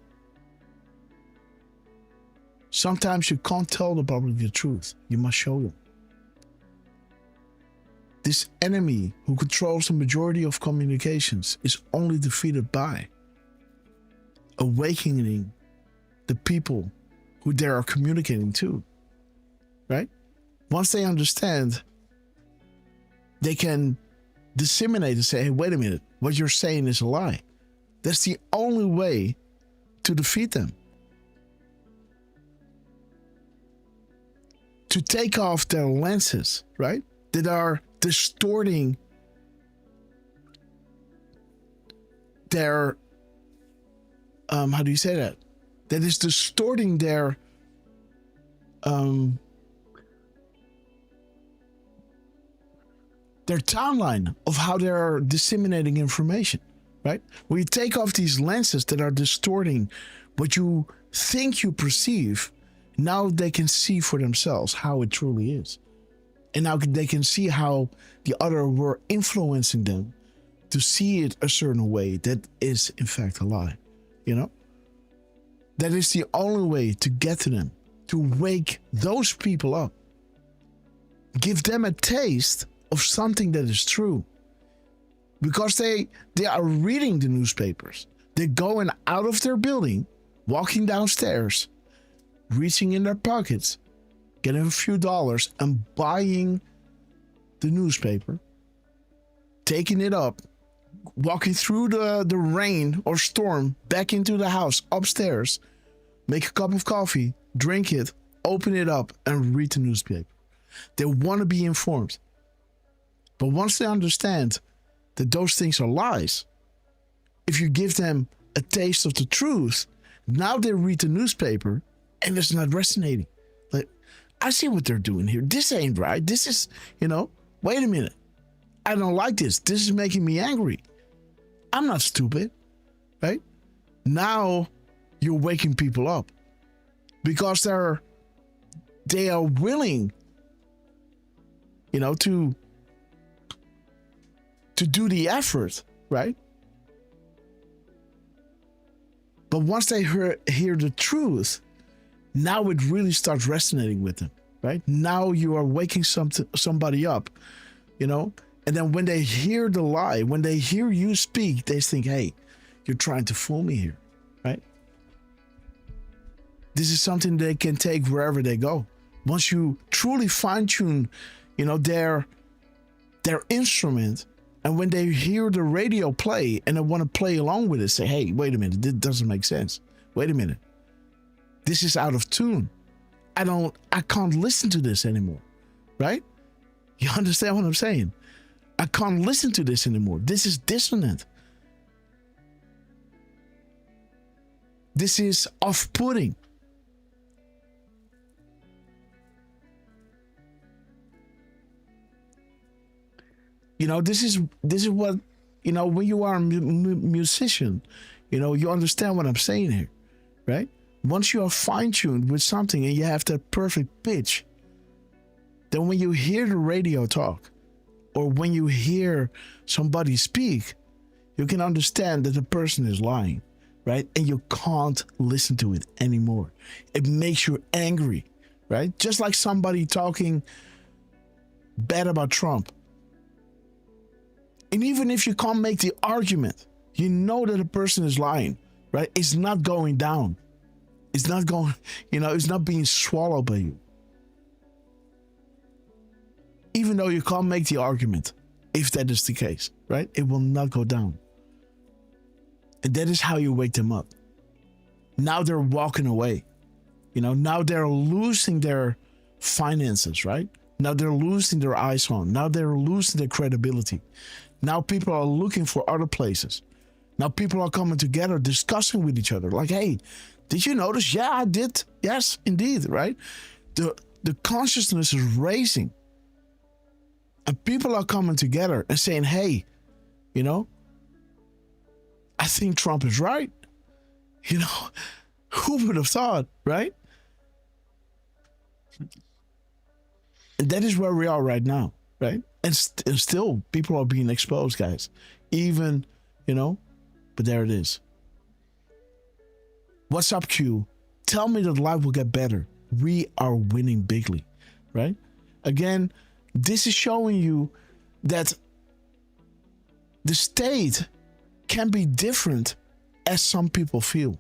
Sometimes you can't tell the public the truth. You must show them. This enemy who controls the majority of communications is only defeated by awakening the people who they are communicating to, right? Once they understand, they can disseminate and say, hey, wait a minute, what you're saying is a lie. That's the only way to defeat them. To take off their lenses, right? That are distorting their, how do you say that? That is distorting their, timeline of how they're disseminating information, right? When you take off these lenses that are distorting what you think you perceive, now they can see for themselves how it truly is. And now they can see how the other were influencing them to see it a certain way that is in fact a lie, you know? That is the only way to get to them, to wake those people up. Give them a taste of something that is true. Because they are reading the newspapers. They're going out of their building, walking downstairs, reaching in their pockets, getting a few dollars and buying the newspaper, taking it up, walking through the rain or storm back into the house upstairs, make a cup of coffee, drink it, open it up and read the newspaper. They want to be informed. But once they understand that those things are lies, if you give them a taste of the truth, now they read the newspaper and it's not resonating. Like, I see what they're doing here. This ain't right. This is, wait a minute. I don't like this. This is making me angry. I'm not stupid, right? Now you're waking people up because they are willing, to do the effort, right? But once they hear the truth, now it really starts resonating with them, right? Now you are waking somebody up, and then when they hear the lie, when they hear you speak, they think, hey, you're trying to fool me here, right? This is something they can take wherever they go. Once you truly fine-tune, their instrument, and when they hear the radio play and they want to play along with it, say, hey, wait a minute, this doesn't make sense. Wait a minute. This is out of tune. I can't listen to this anymore, right? You understand what I'm saying? I can't listen to this anymore. This is dissonant. This is off-putting. This is what, when you are a musician, you understand what I'm saying here, right? Once you are fine-tuned with something and you have that perfect pitch, then when you hear the radio talk or when you hear somebody speak, you can understand that the person is lying, right? And you can't listen to it anymore. It makes you angry, right? Just like somebody talking bad about Trump. And even if you can't make the argument, you know that a person is lying, right? It's not going down. It's not going, it's not being swallowed by you. Even though you can't make the argument, if that is the case, right? It will not go down. And that is how you wake them up. Now they're walking away. Now they're losing their finances, right? Now they're losing their iPhone. Now they're losing their credibility. Now people are looking for other places
Now people are coming together, discussing with each other. Like, hey, did you notice? Yeah, I did. Yes, indeed, right? The consciousness is raising. And people are coming together and saying, hey, you know, I think Trump is right. You know, who would have thought, right? And that is where we are right now, right? And still, people are being exposed, guys. Even, you know, but there it is. What's up, Q? Tell me that life will get better. We are winning bigly, right? Again, this is showing you that the state can be different as some people feel,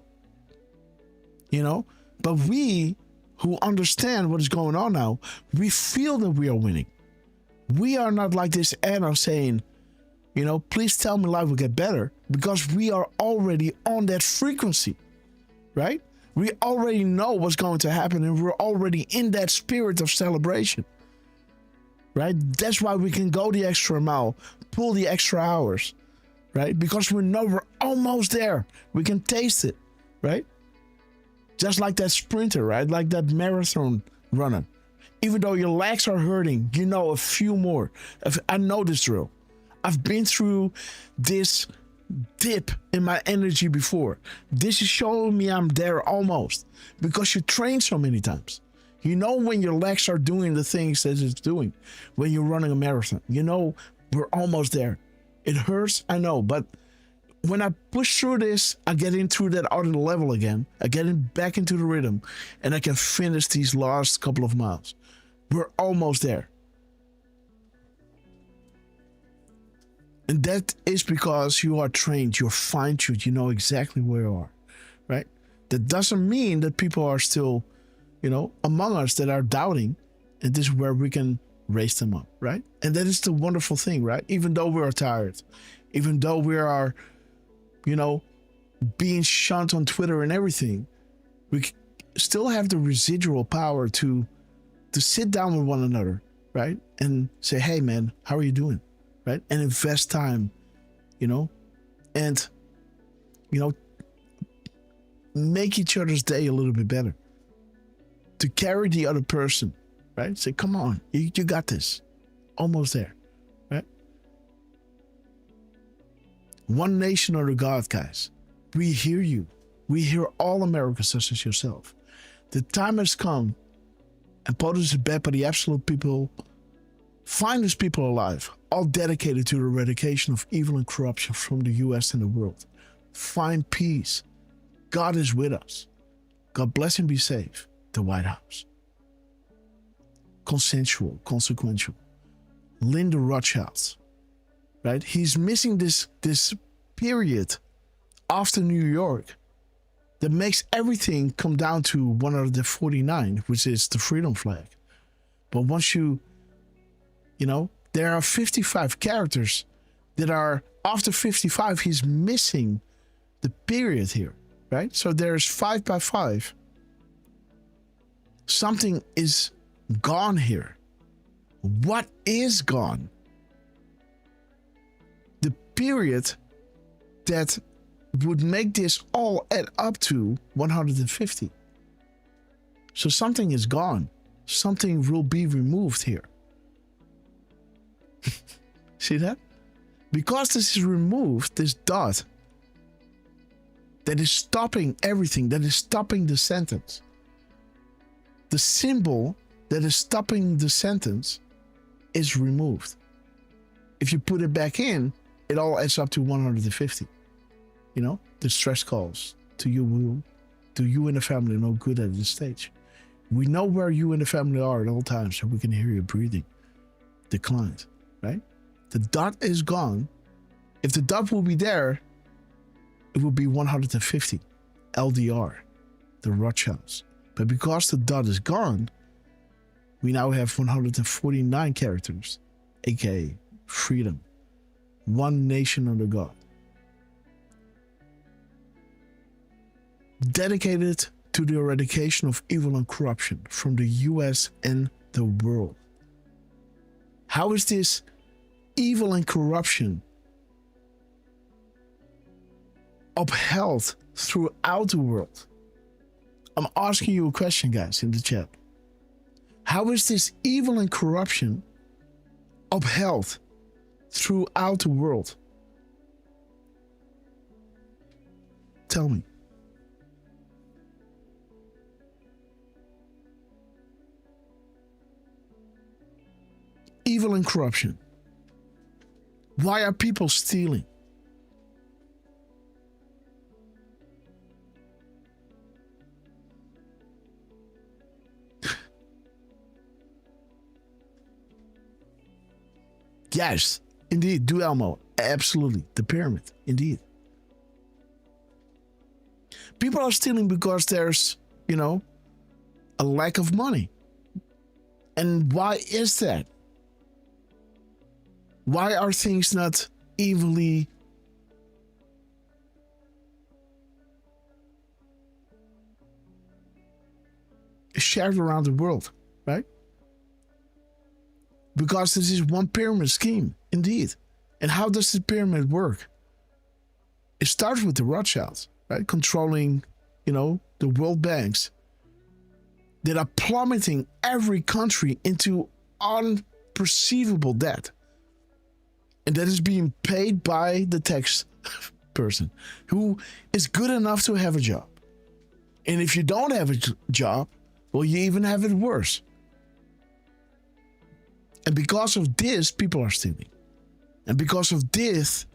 you know? But we who understand what is going on now, we feel that we are winning. We are not like this Anna saying, you know, please tell me life will get better, because we are already on that frequency, right? We already know what's going to happen, and we're already in that spirit of celebration, right? That's why we can go the extra mile, pull the extra hours, right? Because we know we're almost there. We can taste it, right? Just like that sprinter, right? Like that marathon runner. Even though your legs are hurting, you know a few more. I know this drill. I've been through this dip in my energy before. This is showing me I'm there almost, because you train so many times. You know when your legs are doing the things that it's doing when you're running a marathon. You know we're almost there. It hurts, I know, but when I push through this, I get into that other level again. I get back into the rhythm, and I can finish these last couple of miles. We're almost there. And that is because you are trained, you're fine-tuned, you know exactly where you are, right? That doesn't mean that people are still, you know, among us that are doubting, and this is where we can raise them up, right? And that is the wonderful thing, right? Even though we are tired, even though we are, you know, being shunned on Twitter and everything, we still have the residual power to sit down with one another, right? And say, hey, man, how are you doing? Right? And invest time, you know, and, you know, make each other's day a little bit better. To carry the other person, right? Say, come on, you got this. Almost there, right? One nation under God, guys. We hear you. We hear all Americans such as yourself. The time has come, and POTUS is back by the absolute people, finest people alive, all dedicated to the eradication of evil and corruption from the US and the world. Find peace. God is with us. God bless and be safe. The White House. Consensual, consequential. Linda Rothschild, right? He's missing this period after New York that makes everything come down to 149, which is the freedom flag. But once you know, there are 55 characters that are, after 55, he's missing the period here, right? So there's 5 by 5. Something is gone here. What is gone? The period that would make this all add up to 150. So something is gone. Something will be removed here. See that? Because this is removed, this dot that is stopping everything, that is stopping the sentence. The symbol that is stopping the sentence is removed. If you put it back in, it all adds up to 150. You know, the stress calls to you and the family no good at this stage. We know where you and the family are at all times, so we can hear your breathing declined, right? The dot is gone. If the dot will be there, it will be 150. LDR, the Rothschilds. But because the dot is gone, we now have 149 characters, aka freedom. One nation under God. Dedicated to the eradication of evil and corruption from the US and the world. How is this evil and corruption upheld throughout the world. I'm asking you a question, guys, in the chat. How is this evil and corruption upheld throughout the world? Tell me. Evil and corruption. Why are people stealing? Yes, indeed, Duelmo. Absolutely. The pyramid, indeed. People are stealing because there's, a lack of money. And why is that? Why are things not evenly shared around the world, right? Because this is one pyramid scheme, indeed. And how does the pyramid work? It starts with the Rothschilds, right? Controlling, the world banks that are plummeting every country into unperceivable debt. And that is being paid by the tax person who is good enough to have a job. And if you don't have a job, well, you even have it worse. And because of this, people are stealing. And because of this,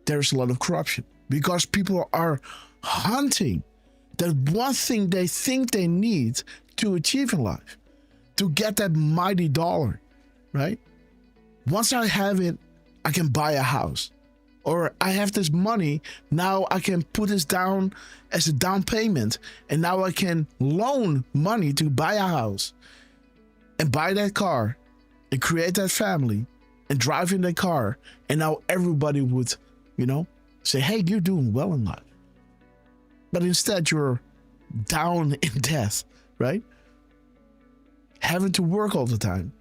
there's a lot of corruption. Because people are hunting that one thing they think they need to achieve in life. To get that mighty dollar, right? Once I have it, I can buy a house. Or I have this money, now I can put this down as a down payment. And now I can loan money to buy a house. And buy that car. And create that family. And drive in that car. And now everybody would, say, hey, you're doing well in life. But instead you're down in death, right? Having to work all the time,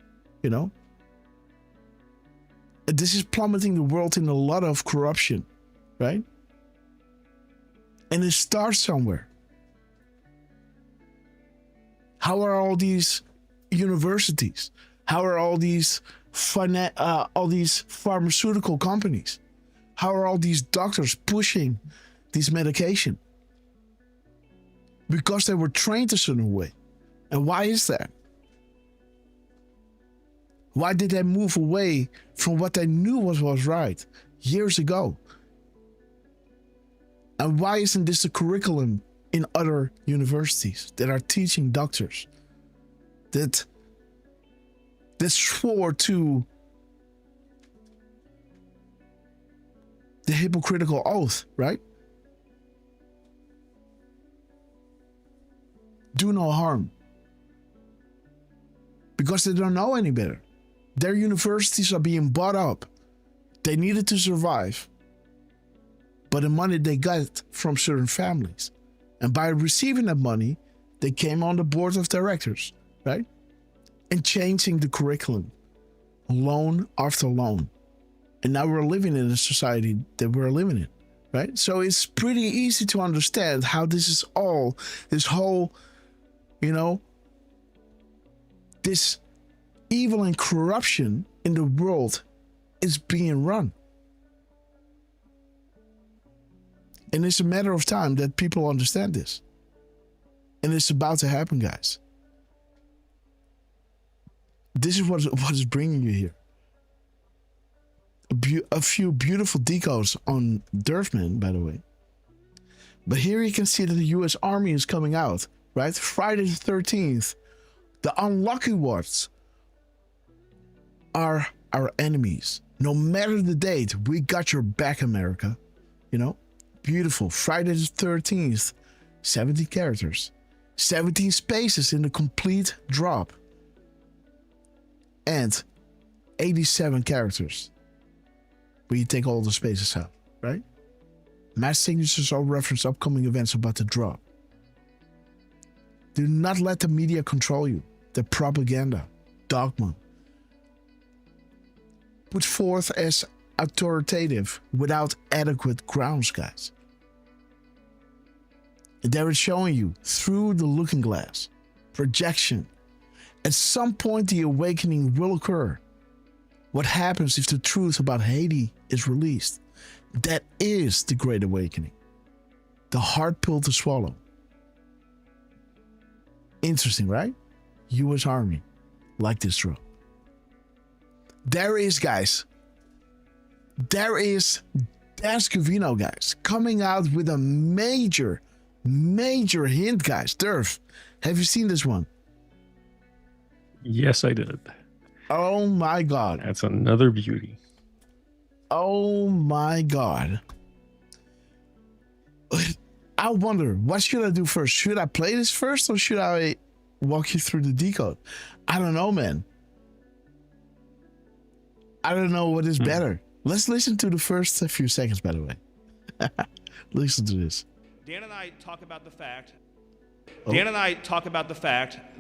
This is plummeting the world in a lot of corruption, right? And it starts somewhere. How are all these universities? How are all these pharmaceutical companies? How are all these doctors pushing this medication? Because they were trained a certain way. And why is that? Why did they move away from what they knew was right years ago? And why isn't this the curriculum in other universities that are teaching doctors that swore to the hypocritical oath, right? Do no harm. Because they don't know any better. Their universities are being bought up. They needed to survive. But the money they got from certain families. And by receiving that money, they came on the board of directors, right? And changing the curriculum. Loan after loan. And now we're living in a society that we're living in, right? So it's pretty easy to understand how this whole, this evil and corruption in the world is being run. And it's a matter of time that people understand this. And it's about to happen, guys. This is what is bringing you here. A few beautiful decodes on Derf, by the way. But here you can see that the US Army is coming out, right? Friday the 13th. The unlucky ones are our enemies. No matter the date, we got your back, America. Beautiful. Friday the 13th. 70 characters. 17 spaces in the complete drop. And 87 characters. Where you take all the spaces out, right? Mass signatures all reference upcoming events about to drop. Do not let the media control you. The propaganda, dogma, put forth as authoritative without adequate grounds, guys.
There it's showing you through the looking glass. Projection. At some point, the awakening will occur. What happens if the truth about Haiti is released? That is the Great Awakening. The hard pill to swallow. Interesting, right? U.S. Army. Like this drone. There is, guys. There is Dascovino, guys, coming out with a major hint, guys. Derf, have you seen this one?
Yes, I did.
Oh my God.
That's another beauty.
Oh my God. I wonder, what should I do first? Should I play this first or should I walk you through the decode? I don't know, man. I don't know what is better. Let's listen to the first few seconds, by the way. Listen to this.
Dan and I talk about the fact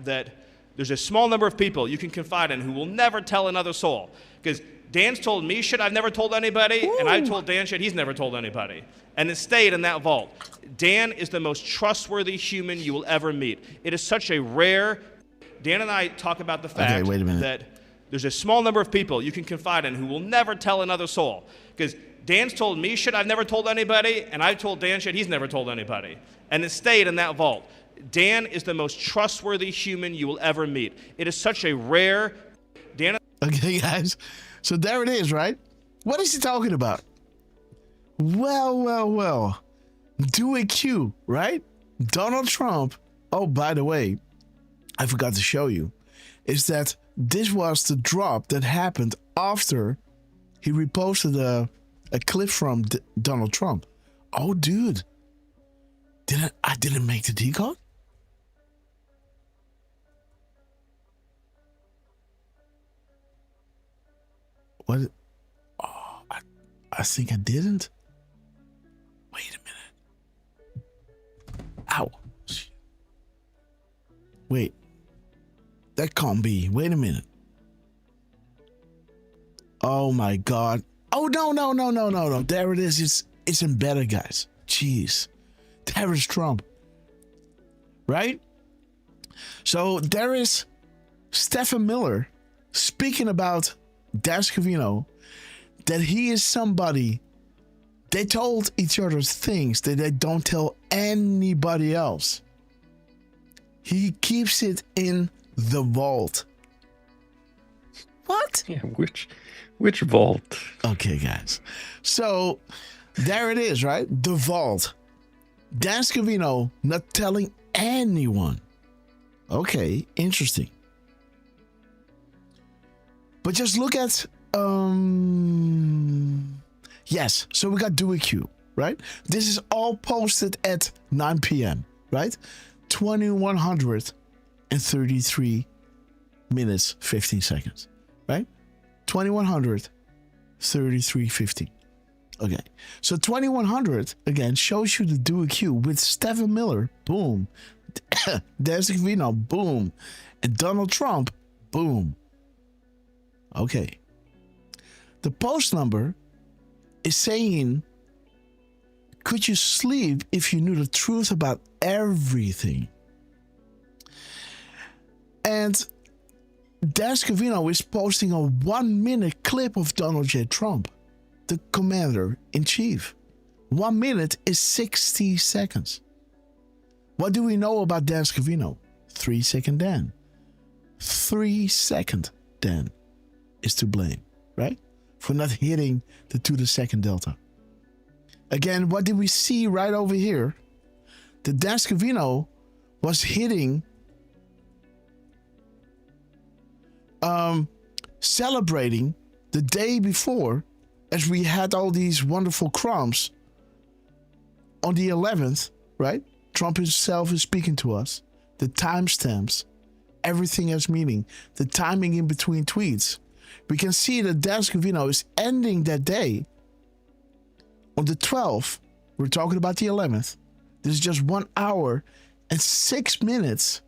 that there's a small number of people you can confide in who will never tell another soul. Because Dan's told me shit I've never told anybody, and I told Dan shit he's never told anybody. And it stayed in that vault. Dan is the most trustworthy human you will ever meet. It is such a rare... Dan and I talk about the fact that there's a small number of people you can confide in who will never tell another soul. Because Dan's told me shit I've never told anybody, and I told Dan shit he's never told anybody. And it stayed in that vault. Dan is the most trustworthy human you will ever meet. It is such a rare... Dan.
Okay, guys. So there it is, right? What is he talking about? Well. Do a Q, right? Donald Trump. Oh, by the way, I forgot to show you. Is that this was the drop that happened after he reposted a clip from Donald Trump. Oh, dude. I didn't make the decode? What? Oh, I think I didn't. Wait a minute. Ow. Wait. That can't be. Wait a minute. Oh my God. Oh, no. There it is. It's embedded, guys. Jeez. There is Trump. Right? So there is Stephen Miller speaking about Dascovino, that he is somebody. They told each other things that they don't tell anybody else. He keeps it in the vault. What?
Yeah, which vault?
Okay, guys. So there it is, right? The vault. Dascovino not telling anyone. Okay, interesting. But just look at yes, so we got Dewey Q, right? This is all posted at 9 p.m., right? 2133 minutes 15 seconds, right? 2133:15. Okay, so 2100 again shows you the Dewey Q with Stephen Miller, boom. Dascovino, boom. And Donald Trump, boom. Okay. The post number is saying, could you sleep if you knew the truth about everything? And Dascovino is posting a 1-minute clip of Donald J. Trump, the commander-in-chief. 1 minute is 60 seconds. What do we know about Dascovino? 3 second Dan. 3 second Dan is to blame, right? For not hitting the 2 to second delta. Again, what did we see right over here? The Dascovino was hitting, celebrating the day before, as we had all these wonderful crumbs on the 11th, right? Trump himself is speaking to us. The timestamps, everything has meaning. The timing in between tweets. We can see that Dascovino is ending that day on the 12th. We're talking about the 11th. This is just 1 hour and 6 minutes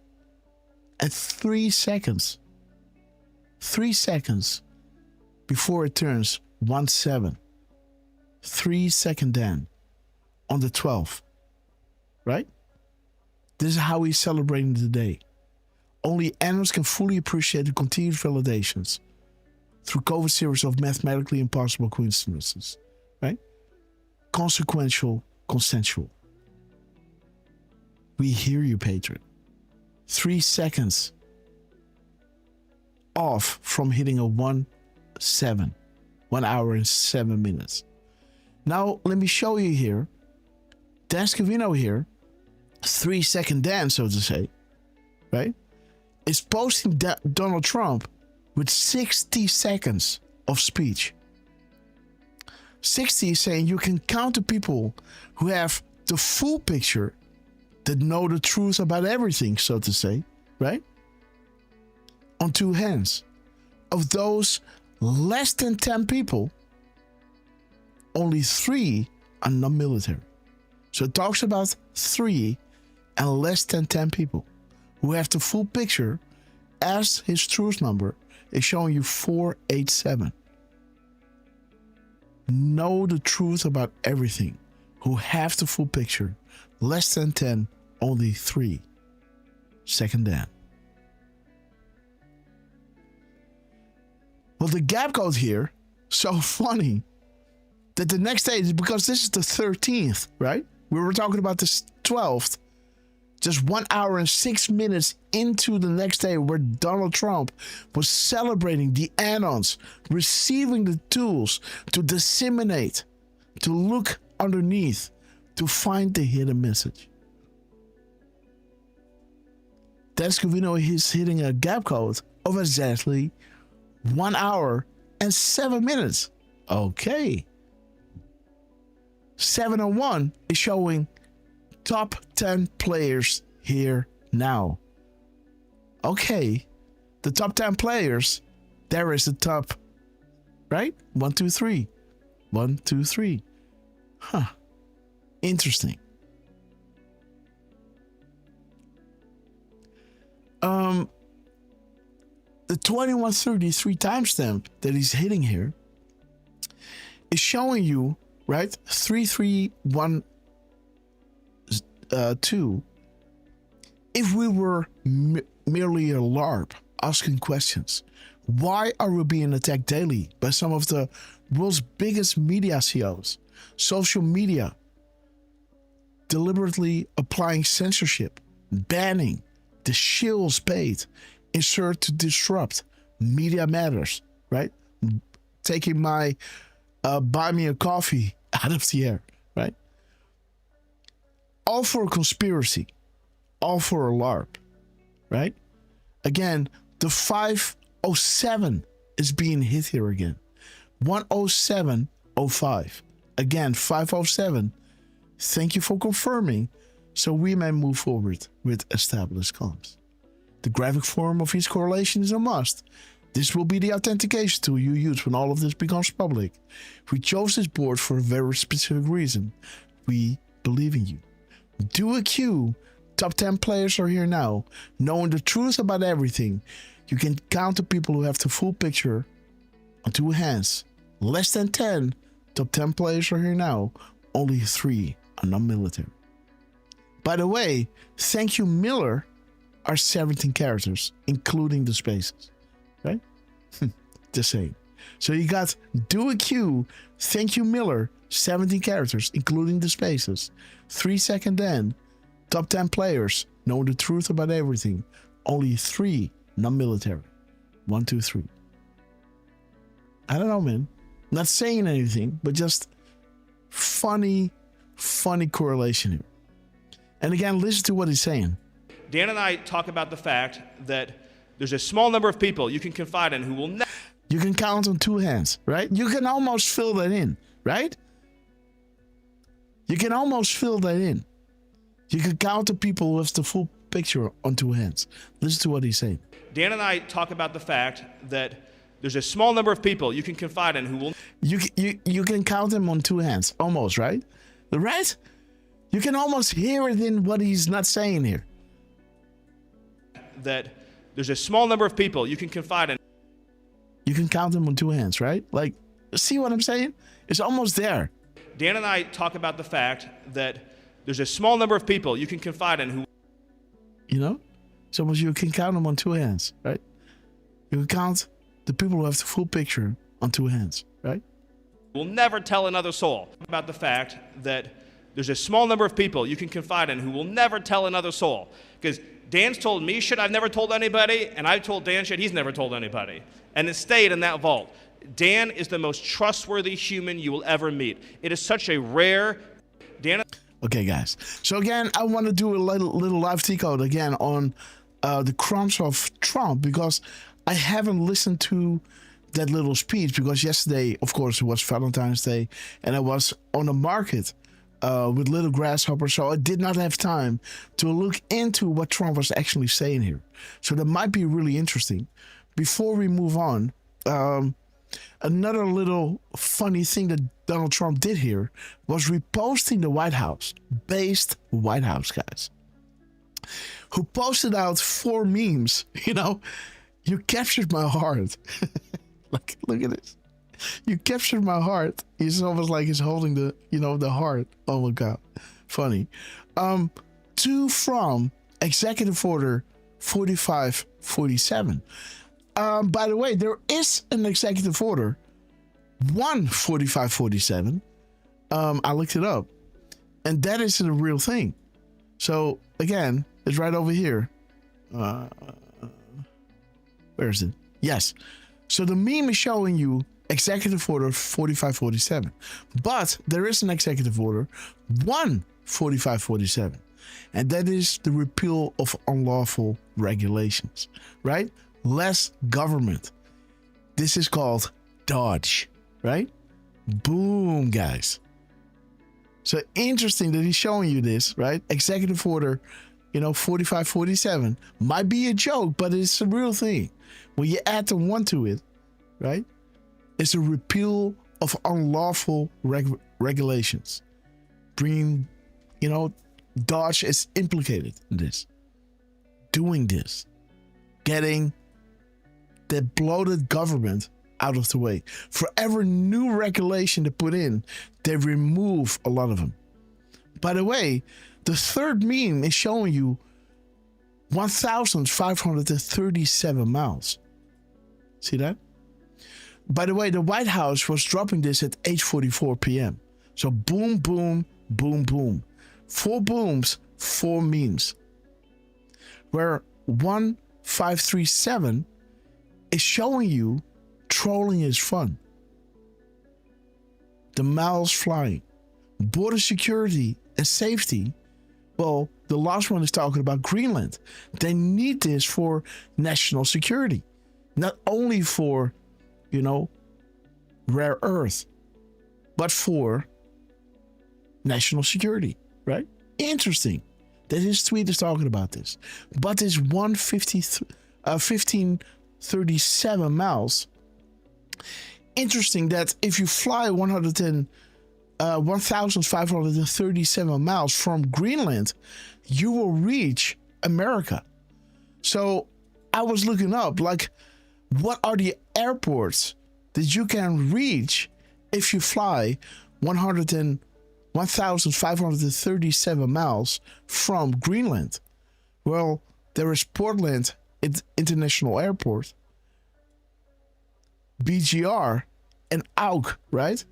and 3 seconds. 3 seconds before it turns 1-7. 3 second Dan on the 12th. Right?
This is how he's celebrating the day. Only analysts can fully appreciate the continued validations through COVID series of mathematically impossible coincidences, right? Consequential, consensual. We hear you, Patriot. 3 seconds off from hitting a 1-7, 1 hour and 7 minutes. Now, let me show you here. Dan Scavino here, 3 second Dan, so to say, right? Is posting Donald Trump with 60 seconds of speech. 60 is saying you can count the people who have the full picture, that know the truth about everything, so to say, right? On 2 hands. Of those less than 10 people, only 3 are non-military. So it talks about 3 and less than 10 people who have the full picture, as his truth number is showing you 487. Know the truth about everything, who have the full picture, less than 10, only 3. Second Dan. Well, the gap code here, so funny that the next day, because this is the 13th, right? We were talking about the 12th, just 1 hour and 6 minutes into the next day, where Donald Trump was celebrating the anons, receiving the tools to disseminate, to look underneath, to find the hidden message. Dan Scavino is hitting a gap code of exactly 1 hour and 7 minutes. Okay. 701 is showing top 10 players here now. Okay. The top 10 players, there is the top, right? 1, 2, 3. 1, 2, 3. Huh. Interesting. The 2133 timestamp that he's hitting here is showing you, right? 3312. If we were merely a LARP asking questions, why are we being attacked daily by some of the world's biggest media CEOs, social media, deliberately applying censorship, banning the shills paid, insert to disrupt media matters, right? Taking my buy me a coffee out of the air, right? All for a conspiracy, all for a LARP, right? Again, the 507 is being hit here again. 10705. Again, 507. Thank you for confirming, so we may move forward with established comms. The graphic form of each correlation is a must. This will be the authentication tool you use when all of this becomes public. We chose this board for a very specific reason. We believe in you. Do a Q. Top 10 players are here now. Knowing the truth about everything. You can count the people who have the full picture on 2 hands. Less than 10. Top 10 players are here now. Only 3 are non-military. By the way, thank you Miller are 17 characters, including the spaces. Right? Just saying. So you got do a Q, thank you Miller, 17 characters, including the spaces. 3 second Dan, top 10 players, know the truth about everything. Only 3 non-military. 1, 2, 3. I don't know, man. Not saying anything, but just funny correlation here. And again, listen to what he's saying.
Dan and I talk about the fact that there's a small number of people you can confide in who will never...
You can count on 2 hands, right? You can almost fill that in, right? You can almost fill that in. You can count the people with the full picture on 2 hands. Listen to what he's saying.
Dan and I talk about the fact that there's a small number of people you can confide in who will...
You can count them on 2 hands, almost, right? Right? You can almost hear it in what he's not saying here.
That there's a small number of people you can confide in.
You can count them on 2 hands, right? Like, see what I'm saying? It's almost there.
Dan and I talk about the fact that there's a small number of people you can confide in who...
You know? So you can count them on two hands, right? You can count the people who have the full picture on two hands, right?
Will never tell another soul about the fact that there's a small number of people you can confide in who will never tell another soul. Because Dan's told me shit I've never told anybody, and I've told Dan shit he's never told anybody. And it stayed in that vault. Dan is the most trustworthy human you will ever meet. It is such a rare...
Okay, guys. So again, I want to do a little live decode again on the crimes of Trump, because I haven't listened to that little speech, because yesterday, of course, it was Valentine's Day, and I was on the market with little Grasshopper, so I did not have time to look into what Trump was actually saying here. So that might be really interesting. Before we move on, another little funny thing that Donald Trump did here was reposting the White House, based White House guys, who posted out 4 memes. You know, you captured my heart. Like, look at this. You captured my heart. It's almost like he's holding the, you know, the heart. Oh my God. Funny. 2 from Executive Order 4547. By the way, there is an executive order, 14547. I looked it up, and that is a real thing. So again, it's right over here. Where is it? Yes. So the meme is showing you executive order 4547, but there is an executive order 14547, and that is the repeal of unlawful regulations, right? Less government. This is called Dodge, right? Boom, guys. So interesting that he's showing you this, right? Executive order, 4547 might be a joke, but it's a real thing. When you add the 1 to it, right? It's a repeal of unlawful regulations. Bringing, Dodge is implicated in this. Doing this. Getting the bloated government out of the way. For every new regulation to put in, they remove a lot of them. By the way, the third meme is showing you 1,537 miles. See that? By the way, the White House was dropping this at 8:44 p.m. So boom, boom, boom, boom. 4 booms, 4 memes. Where 1537 is showing you trolling is fun. The miles flying. Border security and safety. Well, the last one is talking about Greenland. They need this for national security. Not only for, rare earth, but for national security, right? Interesting that his tweet is talking about this. But this 1537 miles. Interesting that if you fly 1,537 miles from Greenland, you will reach America. So I was looking up, what are the airports that you can reach if you fly 1,537 miles from Greenland? Well, there is Portland International Airport, BGR, and AUK, right?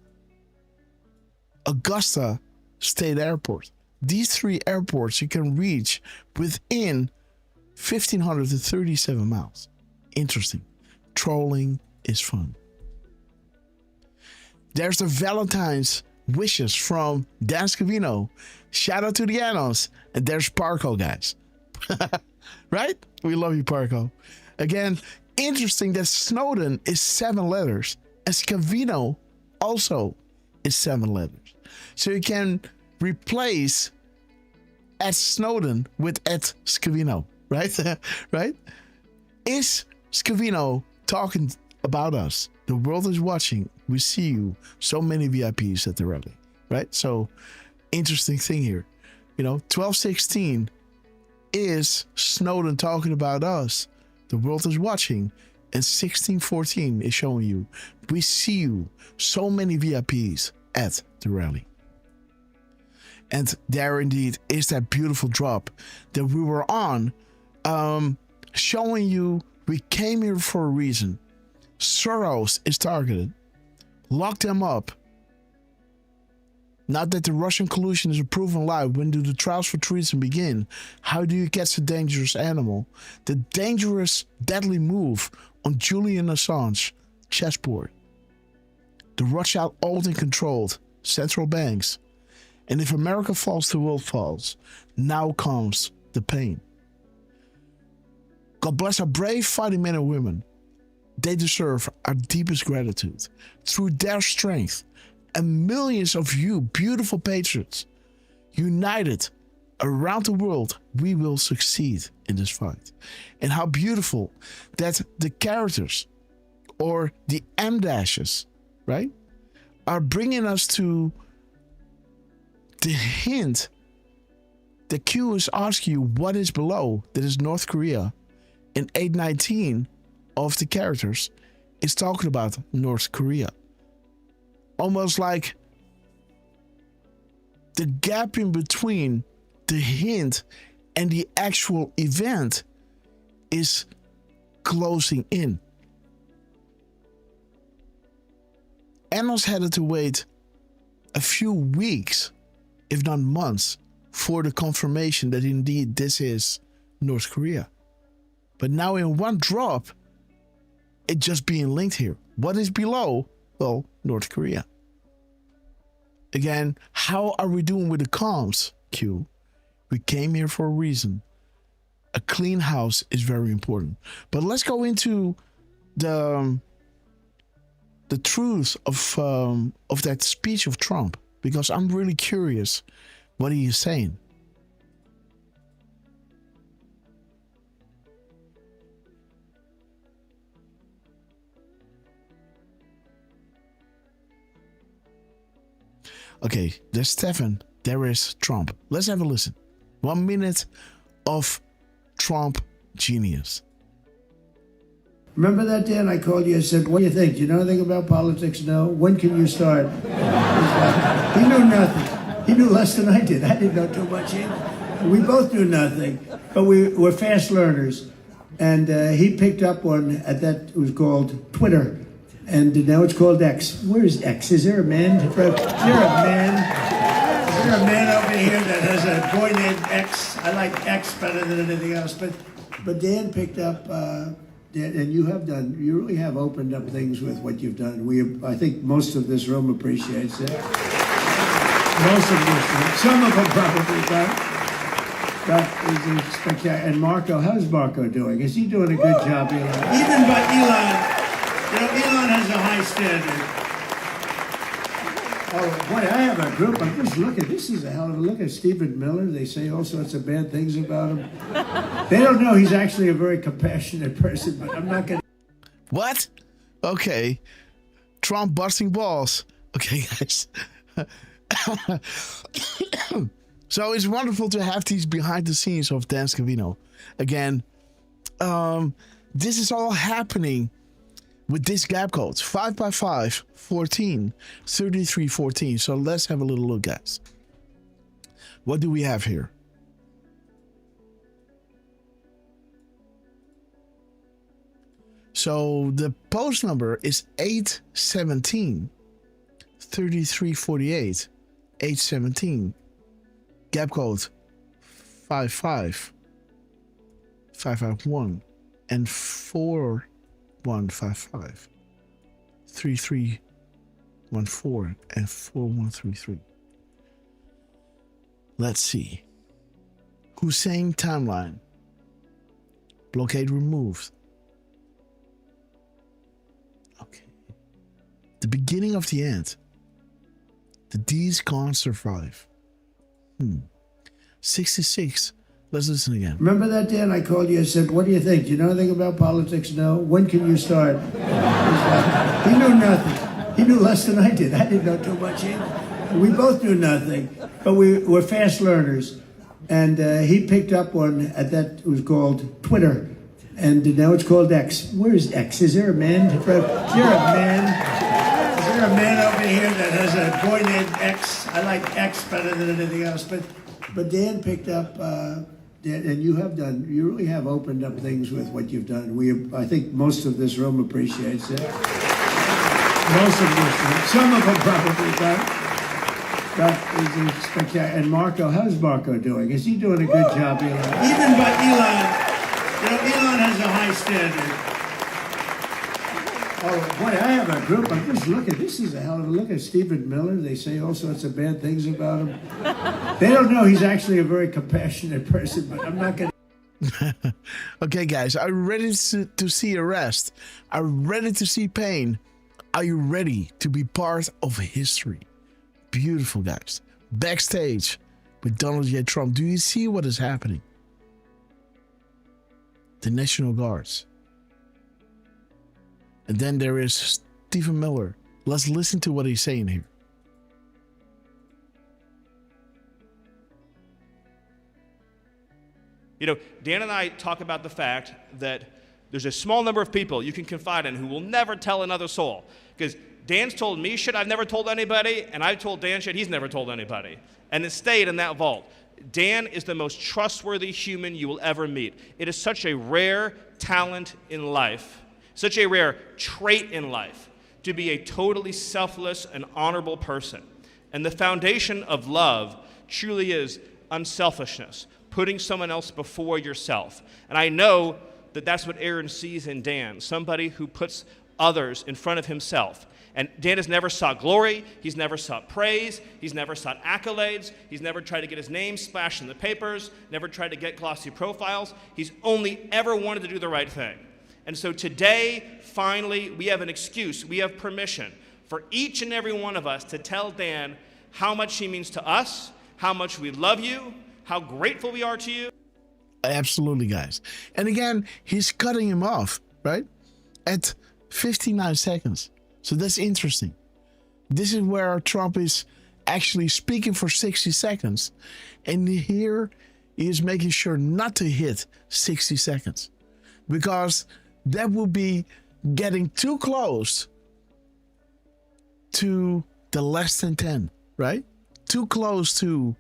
Augusta State Airport. These 3 airports you can reach within 1,537 miles. Interesting. Trolling is fun. There's the Valentine's wishes from Dan Scavino. Shout out to the Anos. And there's Parco, guys. Right? We love you, Parco. Again, interesting that Snowden is 7 letters. And Scavino also is 7 letters. So you can replace @Snowden with @Scavino. Right? Right? Is Scavino talking about us? The world is watching. We see you. So many VIPs at the rally, right? So interesting thing here. 1216 is Snowden talking about us. The world is watching. And 1614 is showing you. We see you. So many VIPs at the rally.
And there indeed is that beautiful drop that we were on, showing you we came here for a reason. Soros is targeted. Lock them up. Now that the Russian collusion is a proven lie, when do the trials for treason begin? How do you catch the dangerous animal? The dangerous, deadly move on Julian Assange chessboard. The Rothschild owned and controlled central banks. And if America falls, the world falls. Now comes the pain. God bless our brave fighting men and women. They deserve our deepest gratitude. Through their strength and millions of you beautiful patriots united around the world, we will succeed in this fight. And how beautiful that the characters or the M dashes, right, are bringing us to the hint that Q is asking you what is below. That is North Korea. And 819 of the characters is talking about North Korea. Almost like the gap in between the hint and the actual event is closing in. Analysts had to wait a few weeks, if not months, for the confirmation that indeed this is North Korea. But now in one drop, it just being linked here. What is below? Well, North Korea. Again, how are we doing with the comms, Q? We came here for a reason. A clean house is very important. But let's go into the truth of that speech of Trump, because I'm really curious what he is saying. Okay, there's Stefan, there is Trump. Let's have a listen. 1 minute of Trump genius.
Remember that day I called you and said, what do you think? Do you know anything about politics? No. When can you start? He knew nothing. He knew less than I did. I didn't know too much either. We both knew nothing, but we were fast learners. And he picked up on, that was called Twitter. And now it's called X. Where is X? Is there a man? Is there a man over here that has a boy named X? I like X better than anything else. But Dan picked up, and you really have opened up things with what you've done. I think most of this room appreciates it. Most of this room. Some of them probably don't. But it's spectacular. And Marco, how's Marco doing? Is he doing a good job, Elon? Even by Elon. Elon has a high standard. Oh, boy, I have a group. I'm just looking. This is a hell of a look at Stephen Miller. They say all sorts of bad things about him. They don't know he's actually a very compassionate person, but I'm not going to.
What? Okay. Trump busting balls. Okay, guys. So it's wonderful to have these behind the scenes of Dan Scavino. Again, this is all happening with this gap code, 5x5, 14, 33, 14. So let's have a little look, guys. What do we have here? So the post number is 817, 33, 48, 817. Gap code 55, 551, and 4155, 3314, and 4133. Let's see. Hussein timeline. Blockade removed. Okay. The beginning of the end. The D's can't survive. 66. Let's listen again.
Remember that day I called you and said, what do you think? Do you know anything about politics? No. When can you start? He knew nothing. He knew less than I did. I didn't know too much either. We both knew nothing, but we were fast learners. And he picked up on, that was called Twitter. And now it's called X. Where is X? Is there a man? Is there a a man over here that has a boy named X. I like X better than anything else. But Dan picked up, and you really have opened up things with what you've done. I think most of this room appreciates it. Most of this room. Some of them probably don't. But it's spectacular. And Marco, how's Marco doing? Is he doing a good job, Elon? Even by Elon, Elon has a high standard. Oh, boy, I have a group. I'm just looking. This is a hell of a look at Stephen Miller. They say all sorts of bad things about him. They don't know he's actually a very compassionate person, but I'm not going
to. Okay, guys, are you ready to see arrest? Are you ready to see pain? Are you ready to be part of history? Beautiful, guys. Backstage with Donald J. Trump. Do you see what is happening? The National Guards. And then there is Stephen Miller. Let's listen to what he's saying here.
You know, Dan and I talk about the fact that there's a small number of people you can confide in who will never tell another soul. Because Dan's told me shit I've never told anybody, and I've told Dan shit he's never told anybody. And it stayed in that vault. Dan is the most trustworthy human you will ever meet. It is such a rare talent in life. Such a rare trait in life to be a totally selfless and honorable person. And the foundation of love truly is unselfishness, putting someone else before yourself. And I know that that's what Aaron sees in Dan, somebody who puts others in front of himself. And Dan has never sought glory, he's never sought praise, he's never sought accolades, he's never tried to get his name splashed in the papers, never tried to get glossy profiles. He's only ever wanted to do the right thing. And so today, finally, we have an excuse, we have permission for each and every one of us to tell Dan how much he means to us, how much we love you, how grateful we are to you.
Absolutely, guys. And again, he's cutting him off, right? At 59 seconds. So that's interesting. This is where Trump is actually speaking for 60 seconds. And here he is making sure not to hit 60 seconds. Because that would be getting too close to the less than 10, right? Too close to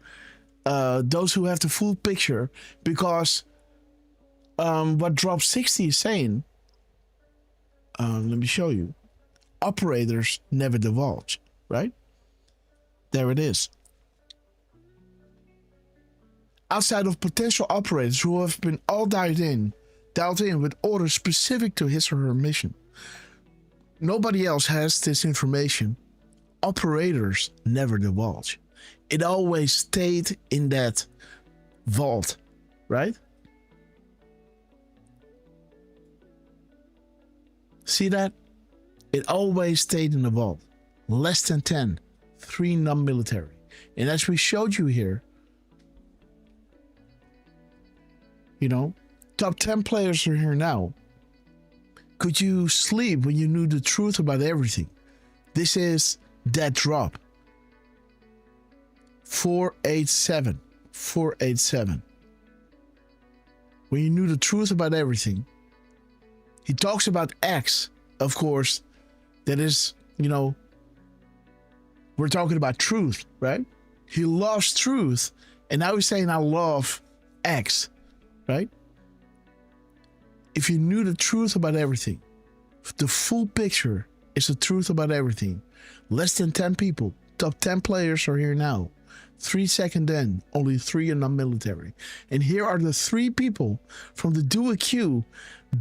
those who have the full picture, because what Drop 60 is saying, let me show you. Operators never divulge, right? There it is. Outside of potential operators who have been all dialed in with orders specific to his or her mission. Nobody else has this information. Operators never divulge. It always stayed in that vault, right? See that? It always stayed in the vault. Less than 10, 3 non-military. And as we showed you here, you know, top 10 players are here now. Could you sleep when you knew the truth about everything? This is that drop. 487. 487. When you knew the truth about everything. He talks about X, of course. That is, you know, we're talking about truth, right? He loves truth. And now he's saying, I love X, right? If you knew the truth about everything, the full picture is the truth about everything. Less than 10 people, top 10 players are here now. 3 seconds in, only 3 are non-military. And here are the 3 people from the dual queue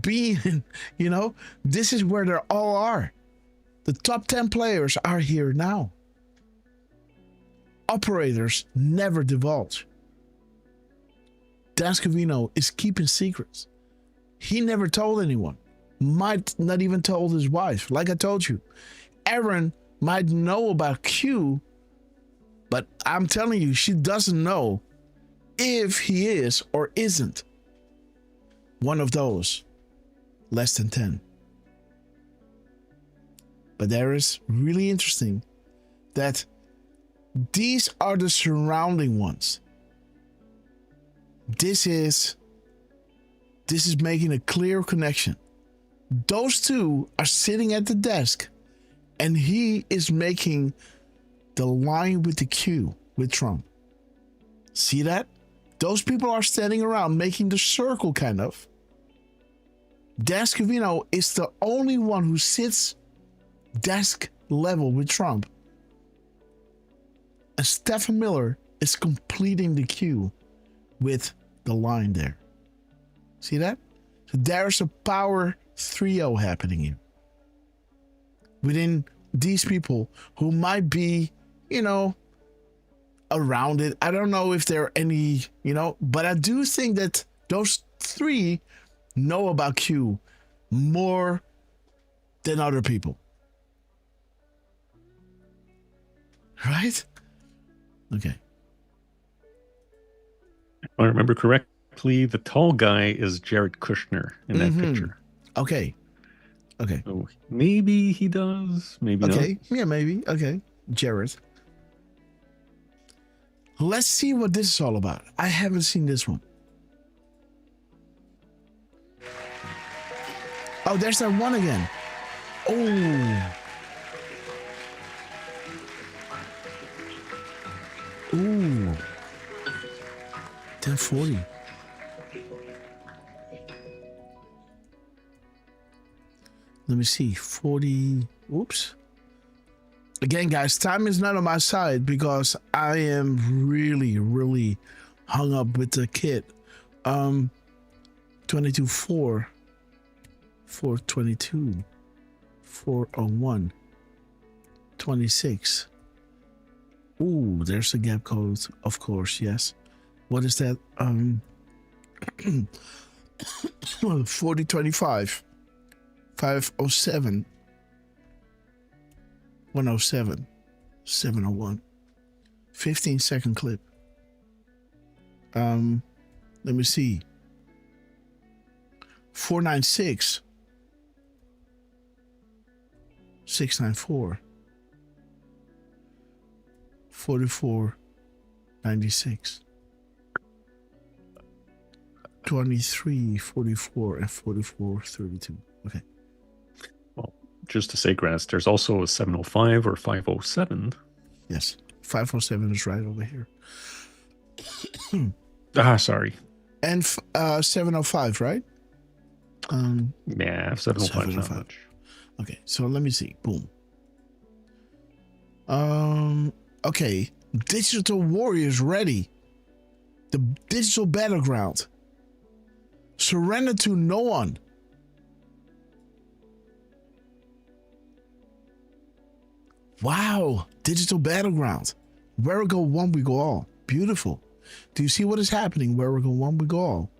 being, you know, this is where they all are. The top 10 players are here now. Operators never divulge. Dan Scavino is keeping secrets. He never told anyone. Might not even told his wife. Like I told you, Aaron might know about Q, but I'm telling you, she doesn't know if he is or isn't one of those less than 10. But there is really interesting that these are the surrounding ones. This is making a clear connection. Those 2 are sitting at the desk And he is making the line with the Q with Trump. See that? Those people are standing around making the circle, kind of. Dan Scavino is the only one who sits desk level with Trump. And Stephen Miller is completing the queue with the line there. See that? So there's a power trio happening here. Within these people who might be, around it. I don't know if there are any, but I do think that those three know about Q more than other people. Right? Okay.
If I remember correctly, the tall guy is Jared Kushner in that picture.
Okay.
So maybe he does, maybe not.
Okay. Yeah, maybe. Okay. Jared. Let's see what this is all about. I haven't seen this one. Oh, there's that one again. Oh. Ooh. 1040. Let me see. 40. Oops. Again, guys, time is not on my side because I am really, really hung up with the kid. 22 4 422 401 26. Ooh, there's the gap code, of course, yes. What is that? 4025 507 107 701. 15-second clip. Let me see. 496 694 4496 23 44 and 44 32. Okay.
Well, just to say, Grass, there's also a 705 or 507.
Yes, 507 is right over here.
Sorry.
And 705, right?
Yeah, 705 not much.
Okay, so let me see. Boom. Okay, Digital Warriors ready. The digital battleground. Surrender to no one. Wow, digital battleground. Where we go one, we go all. Beautiful. Do you see what is happening? Where we go one, we go all.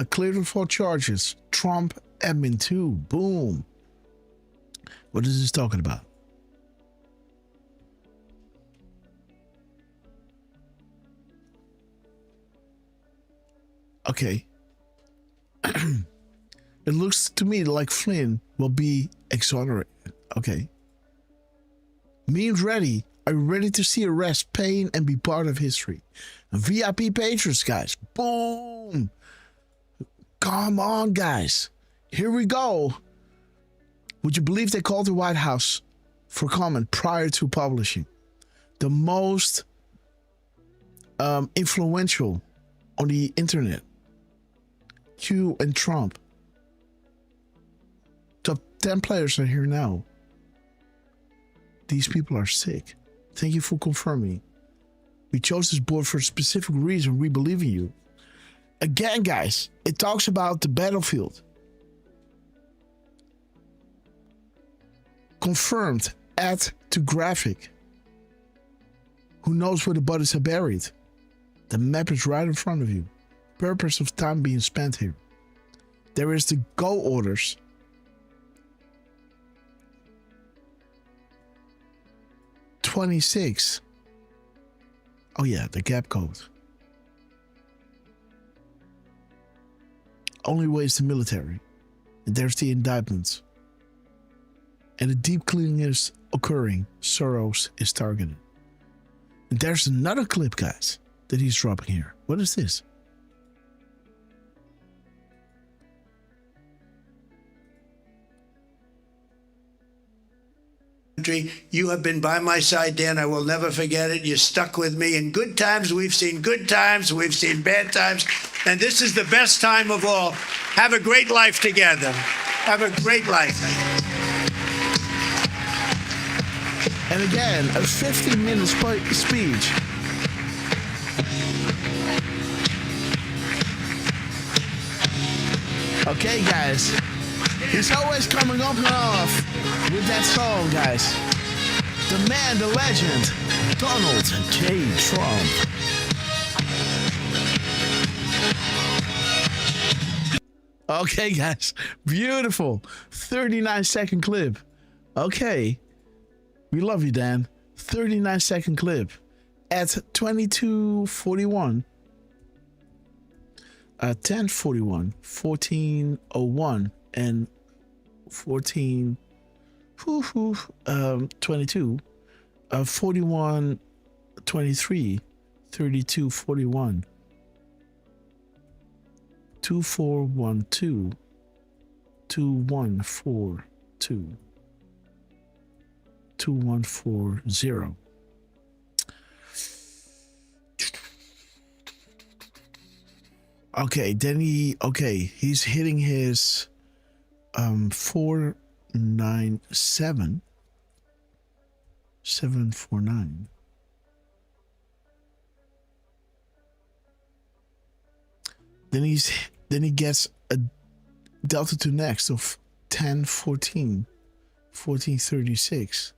Cleared of 4 charges. Trump, admin 2. Boom. What is this talking about? Okay. It looks to me like Flynn will be exonerated. Okay. Memes ready. Are you ready to see arrest, pain, and be part of history? VIP patrons, guys. Boom. Come on, guys. Here we go. Would you believe they called the White House for comment prior to publishing? The most influential on the internet. Q and Trump. Top 10 players are here now. These people are sick. Thank you for confirming. We chose this board for a specific reason. We believe in you. Again, guys, it talks about the battlefield. Confirmed. Add to graphic. Who knows where the bodies are buried? The map is right in front of you. Purpose of time being spent here. There is the go orders. $26. Oh yeah, the gap code. Only way is the military. And there's the indictments. And the deep cleaning is occurring. Soros is targeted. And there's another clip, guys, that he's dropping here. What is this?
You have been by my side, Dan. I will never forget it. You stuck with me. In good times, we've seen good times. We've seen bad times. And this is the best time of all. Have a great life together. Have a great life.
And again, a 15-minute speech. Okay, guys. He's always coming up and off with that song, guys. The man, the legend, Donald J. Trump. Okay, guys. Beautiful. 39-second clip. Okay. We love you, Dan. 39-second clip. At 22:41. 10:41, 14:01, and 22, 41, 23, 32, 41, 2412, 2142, 2140. Okay, then he's hitting his 497 749. Then he gets a delta to next of 1014 1436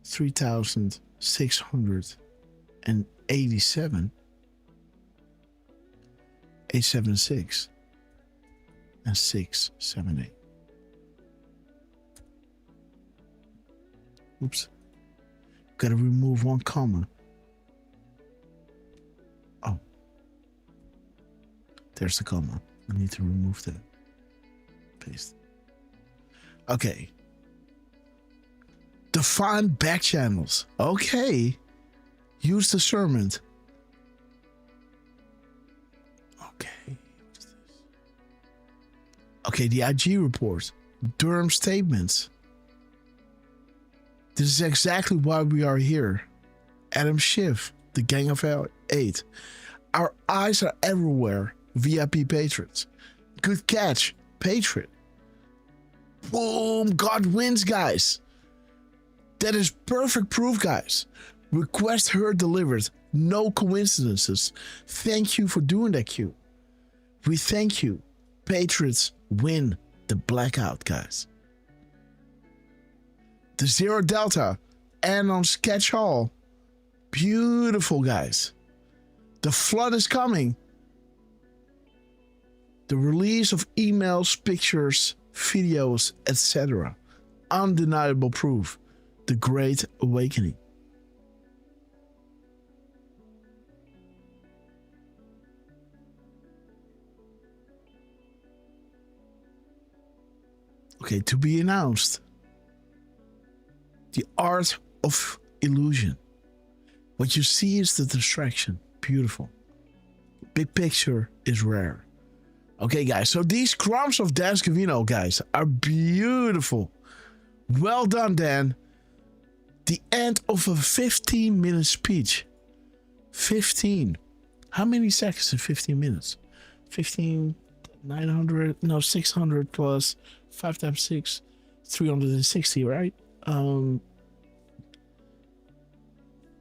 3687 876 and 678. Oops. Gotta remove one comma. Oh. There's the comma. I need to remove that. Paste. Okay. Define back channels. Okay. Use discernment. Okay, the IG report. Durham statements. This is exactly why we are here. Adam Schiff, the Gang of 8. Our eyes are everywhere. VIP Patriots. Good catch, Patriot. Boom, God wins, guys. That is perfect proof, guys. Request heard delivered. No coincidences. Thank you for doing that, Q. We thank you. Patriots win the blackout, guys. The Zero Delta and on Sketch Hall. Beautiful, guys. The flood is coming. The release of emails, pictures, videos, etc. Undeniable proof. The Great Awakening. Okay, to be announced. The art of illusion. What you see is the distraction. Beautiful. Big picture is rare. Okay, guys, so these crumbs of Dan Scavino, guys, are beautiful. Well done, Dan. The end of a 15-minute speech. 15. How many seconds in 15 minutes? 15, 900, no, 600 plus 5 times 6, 360, right?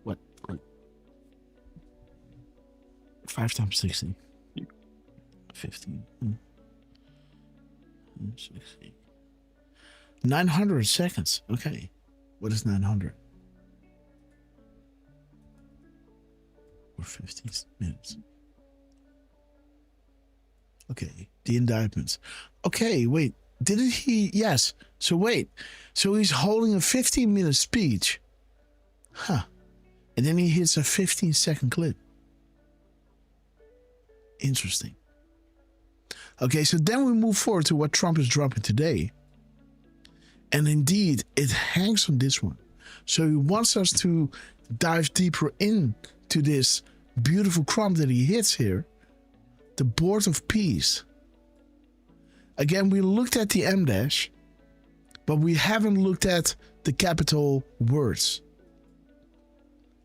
What? 5 times 60. 15. 60. 900 seconds. Okay. What is 900? Or 15 minutes. Okay. The indictments. Okay, wait. Didn't he? Yes. So wait. So he's holding a 15-minute speech. Huh. And then he hits a 15-second clip. Interesting. Okay, so then we move forward to what Trump is dropping today. And indeed, it hangs on this one. So he wants us to dive deeper into this beautiful crumb that he hits here. The Board of Peace. Again, we looked at the M-dash. but we haven't looked at the capital words.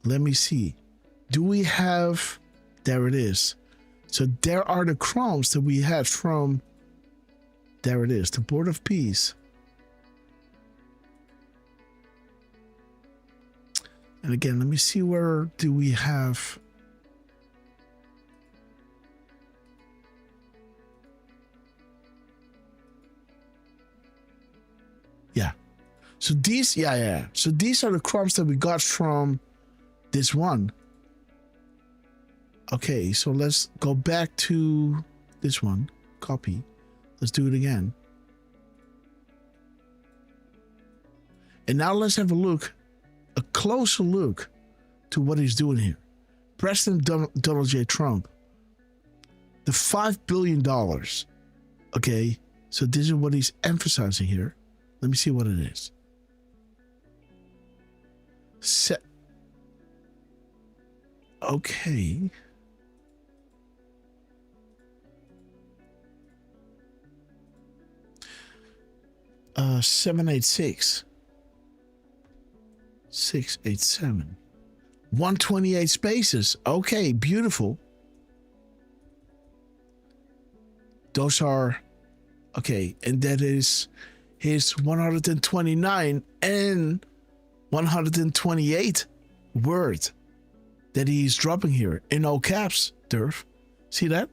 Let me see. Do we have... There it is. So there are the crumbs that we had from... There it is. The Board of Peace. And again, let me see, where do we have... Yeah. So these, yeah. So these are the crumbs that we got from this one. Okay, so let's go back to this one. Copy. Let's do it again. And now let's have a closer look to what he's doing here. President Donald J. Trump. The $5 billion. Okay, so this is what he's emphasizing here. Let me see what it is. Okay. Uh, 786. 687. 128 spaces. Okay, beautiful. Those are... Okay, and that is his 129 and 128 word that he's dropping here in all caps, Derf. See that?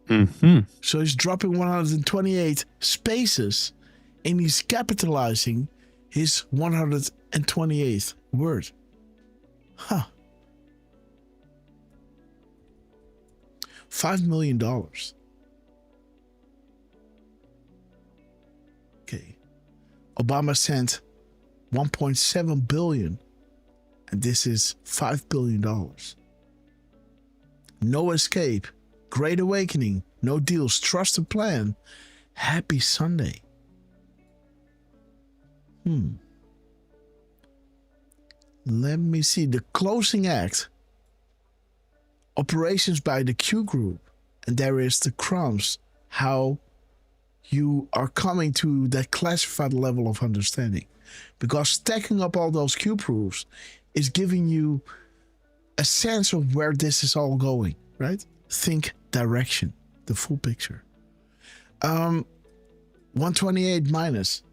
Mm-hmm.
So he's dropping 128 spaces and he's capitalizing his 128th word. Huh. $5 million. Okay. Obama sent 1.7 billion, and this is $5 billion. No escape, great awakening, no deals, trust the plan, happy Sunday. Let me see, the closing act, operations by the Q group, and there is the crumbs, how you are coming to that classified level of understanding. Because stacking up all those Q proofs is giving you a sense of where this is all going, right? Think direction, the full picture. 128 minus,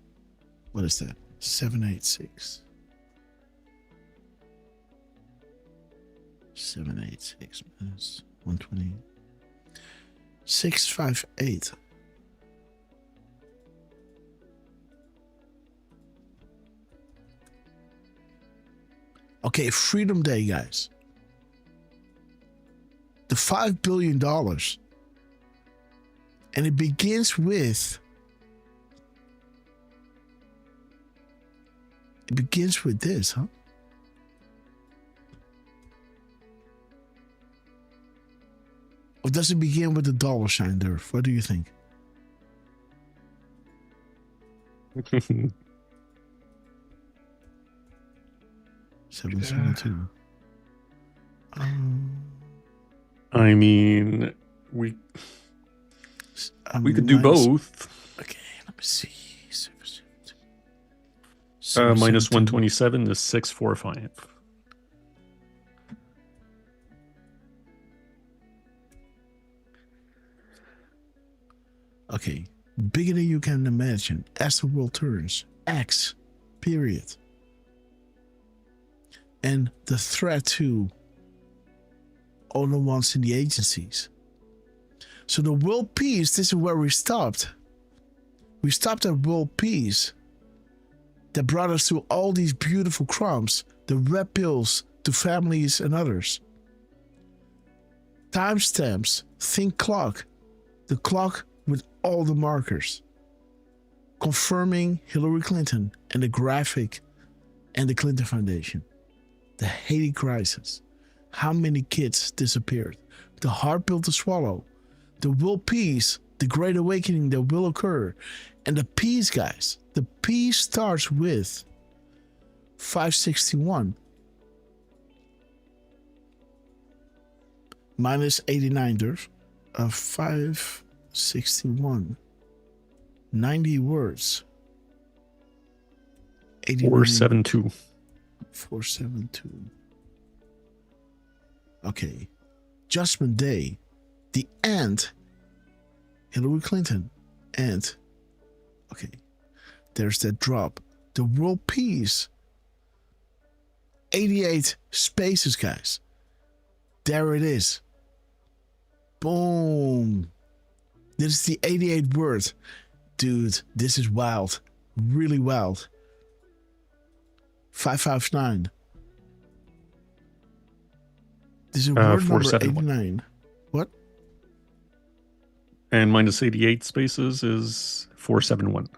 what is that? 786. 786 minus 128. 658. Okay, Freedom Day, guys. The $5 billion. And it begins with... It begins with this, huh? Or does it begin with the dollar sign there? What do you think? 772.
I mean, we could do both.
Okay, let me see.
Minus 127 is 645.
Okay, bigger than you can imagine. As the world turns, X, period. And the threat to all the ones in the agencies. So the world peace, this is where we stopped. We stopped at world peace. That brought us to all these beautiful crumbs, the red pills to families and others. Timestamps, think clock, the clock with all the markers. Confirming Hillary Clinton and the graphic and the Clinton Foundation. The Haiti crisis. How many kids disappeared? The hard pill to swallow. The world peace, the great awakening that will occur. And the peace, guys. The peace starts with 561 minus 89 Derf of 561. 90 words.
472.
472. Okay. Judgment Day. The end. Hillary Clinton. And. Okay. There's that drop. The world peace. 88 spaces, guys. There it is. Boom. This is the 88 word. Dude, this is wild. Really wild. 559. This is word number 89. What?
And minus 88 spaces is 471.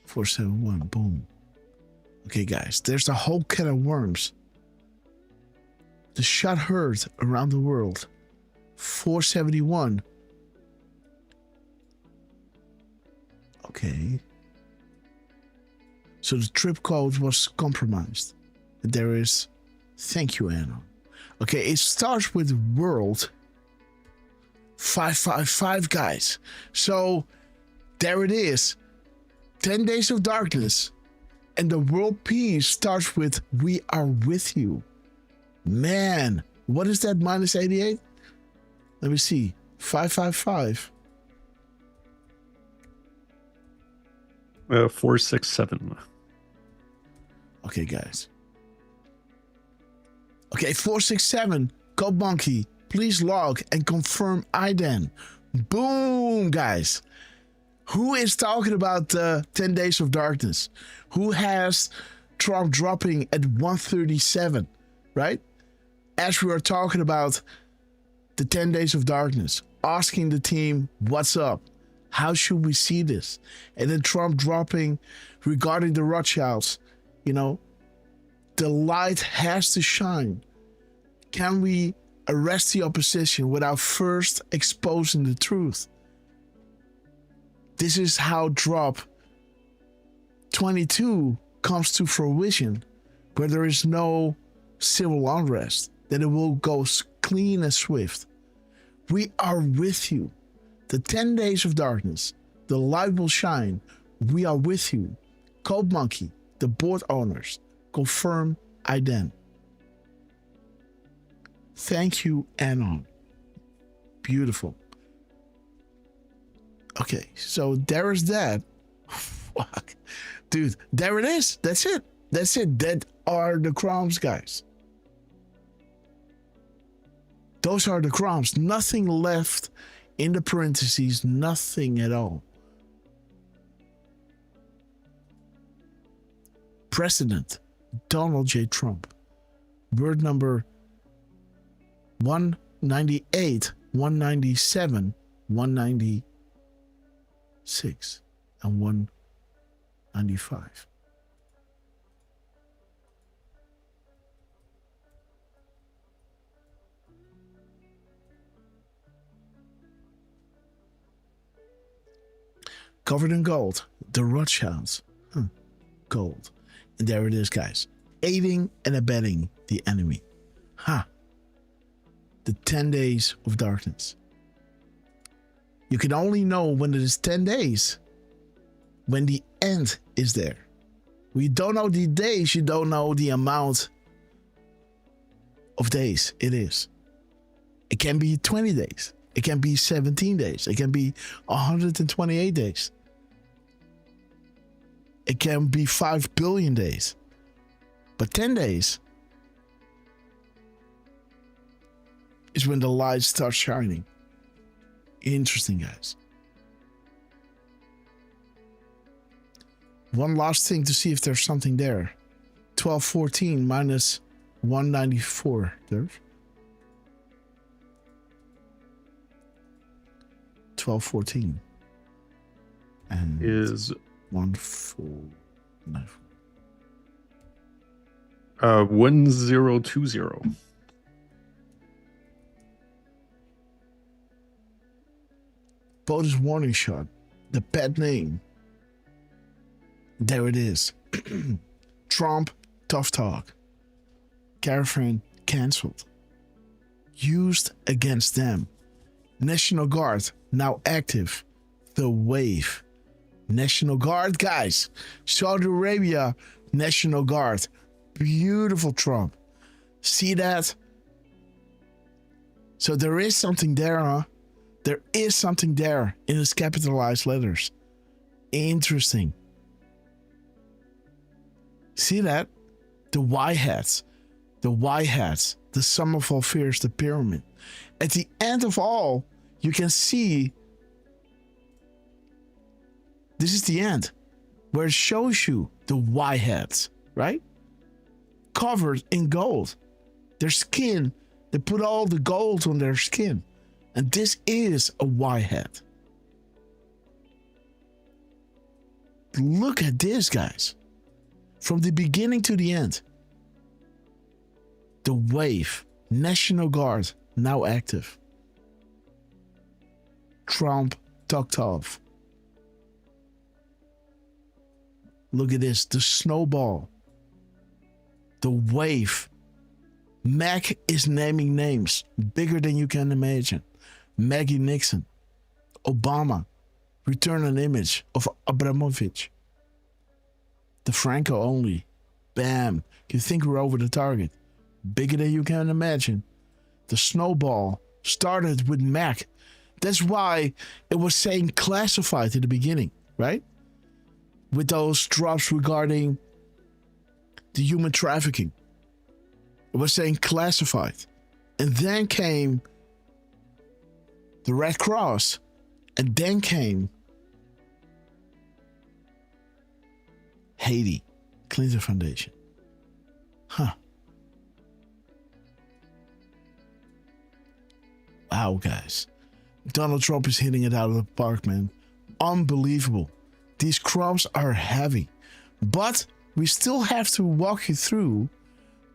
471. Boom. Okay, guys. There's a whole can of worms. The shot heard around the world. 471. Okay. So the trip code was compromised. And there is... Thank you, Anna. Okay, it starts with world 555, guys. So there it is. 10 days of darkness. And the world peace starts with we are with you. Man, what is that minus 88? Let me see. 555.
467.
Okay, guys. Okay, 467. Code Monkey, please log and confirm IDEN. Boom, guys. Who is talking about 10 days of darkness? Who has Trump dropping at 137, right? As we are talking about the 10 days of darkness, asking the team, what's up? How should we see this? And then Trump dropping regarding the Rothschilds, you know, the light has to shine. Can we arrest the opposition without first exposing the truth? This is how drop 22 comes to fruition, where there is no civil unrest, then it will go clean and swift. We are with you. The 10 days of darkness, the light will shine. We are with you. Code Monkey, the board owners, confirm IDEN. Thank you, Anon. Beautiful. Okay, so there is that. Fuck. Dude, there it is. That's it. That's it. That are the crumbs, guys. Those are the crumbs. Nothing left in the parentheses. Nothing at all. President Donald J. Trump. Word number 198, 197, 196, and 195. Covered in gold, the Rothschilds. Gold. And there it is, guys. Aiding and abetting the enemy. The 10 days of darkness. You can only know when it is 10 days when the end is there. When you don't know the days, you don't know the amount of days it is. It can be 20 days. It can be 17 days. It can be 128 days. It can be 5 billion days. But 10 days is when the light starts shining. Interesting, guys. One last thing to see if there's something there. 1214 minus 194. Derf. 1214. And
is
1494.
1020.
Bonus warning shot. The pet name. There it is. Trump, tough talk. Caravan cancelled. Used against them. National Guard now active. The wave. National Guard, guys. Saudi Arabia, National Guard. Beautiful Trump. See that? So there is something there, huh? There is something there in his capitalized letters. Interesting. See that? The Y hats. The Y hats. The sum of all fears, the pyramid. At the end of all, you can see this is the end, where it shows you the Y hats, right? Covered in gold. Their skin, they put all the gold on their skin. And this is a Y hat. Look at this, guys. From the beginning to the end. The wave, National Guard, now active. Trump tucked off. Look at this, the snowball. The wave. Mac is naming names bigger than you can imagine. Maggie Nixon. Obama. Return an image of Abramovich. The Franco only. Bam. You think we're over the target. Bigger than you can imagine. The snowball started with Mac. That's why it was saying classified at the beginning, right? With those drops regarding the human trafficking. It was saying classified. And then came the Red Cross. And then came Haiti, Clinton Foundation. Huh. Wow, guys. Donald Trump is hitting it out of the park, man. Unbelievable. These crumbs are heavy. But we still have to walk you through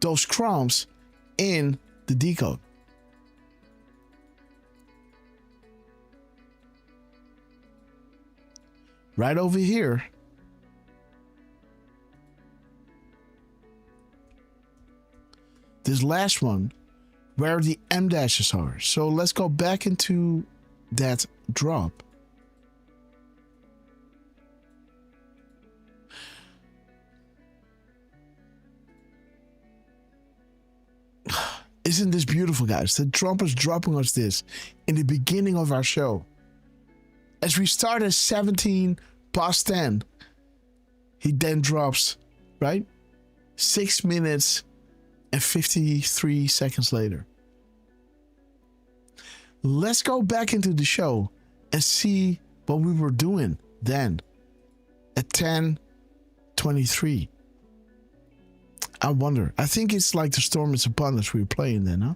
those crumbs in the Decode. Right over here. This last one, where the M dashes are. So let's go back into that drop. Isn't this beautiful, guys? That Trump is dropping us this in the beginning of our show. As we start at 17 past 10, he then drops, right? 6 minutes and 53 seconds later. Let's go back into the show and see what we were doing then at 10:23. I wonder. I think it's like The Storm is Upon Us we were playing then, huh?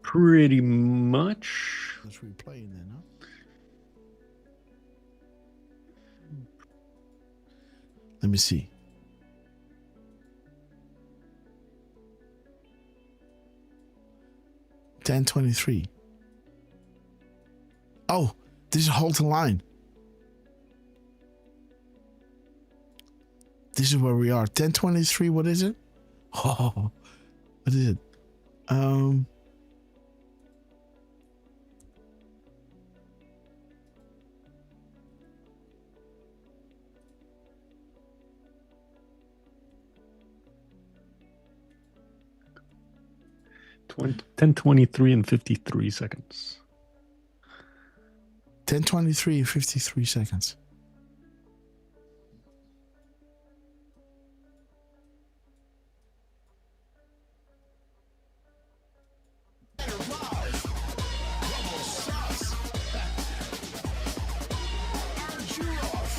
Pretty much.
That's what we were playing then, huh? Let me see. $10:23. Oh, this is Hold the Line. This is where we are. 10:23. What is it? Oh, what is it?
$10:23 and 53 seconds.
10:23 and 53 seconds.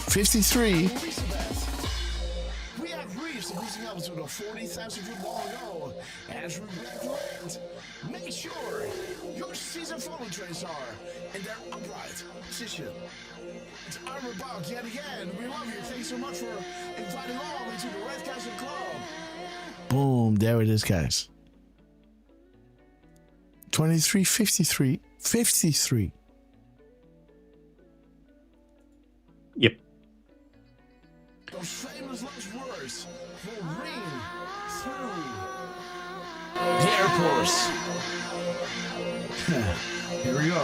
$53. We have reached the boosting altitude of 40,000 feet long ago. As we land, make sure your season follow trains are in their upright position. It's our about yet again. We love you. Thanks so much for inviting all into the Red Castle Club. Boom. There it is, guys. 23:53. 53.
Yep.
Those famous last words will ring through the airports. Here we go.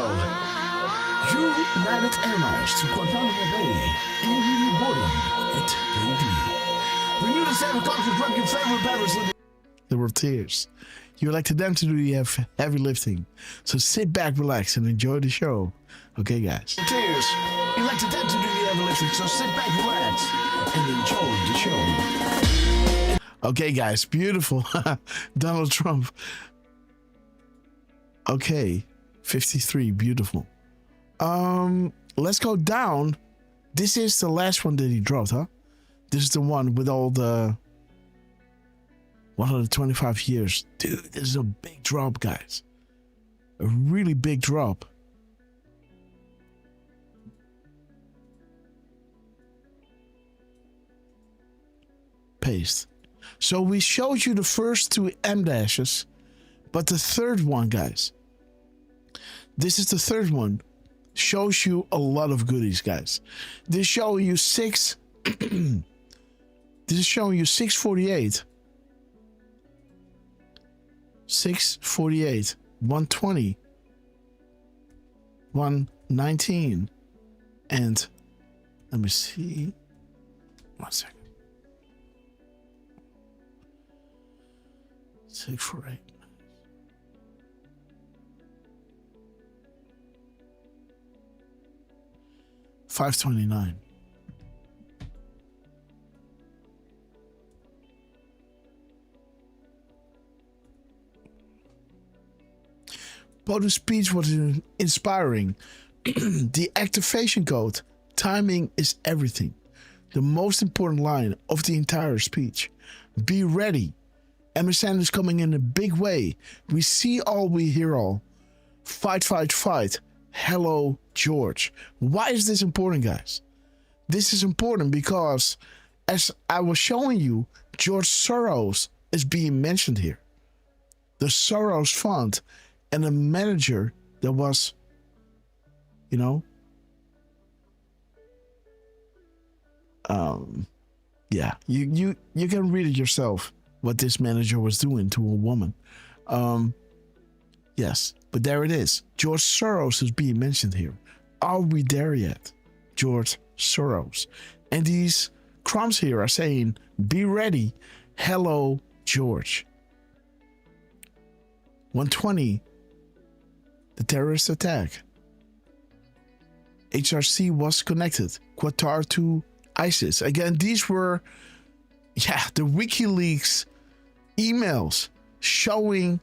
United Airlines to Guantanamo Bay and rewarding at Decode. Renew the same contract from your favorite beverage. There were tears. You elected them to do the heavy lifting. So sit back, relax, and enjoy the show. Okay, guys. Tears. You elected them to do the heavy lifting. So sit back, relax, and enjoy the show. Okay, guys. Beautiful. Donald Trump. Okay. 53. Beautiful. Let's go down. This is the last one that he dropped, huh? This is the one with all the 125 years. Dude, this is a big drop, guys. A really big drop. Paste. So we showed you the first two M dashes, but the third one, guys. This is the third one. Shows you a lot of goodies, guys. This showing you six. This is showing you 648. 648, 120, 119, and let me see. 1 second. 648. 529. Bo's speech was inspiring. The activation code, timing is everything. The most important line of the entire speech. Be ready. MSN is coming in a big way. We see all, we hear all. Fight, fight, fight. Hello, George. Why is this important, guys? This is important because, as I was showing you, George Soros is being mentioned here. The Soros Fund. And a manager that was, you know, yeah, you can read it yourself what this manager was doing to a woman. Yes, but there it is. George Soros is being mentioned here. Are we there yet? George Soros. And these crumbs here are saying, be ready. Hello, George. 120. The terrorist attack. HRC was connected. Qatar to ISIS. Again, these were, the WikiLeaks emails showing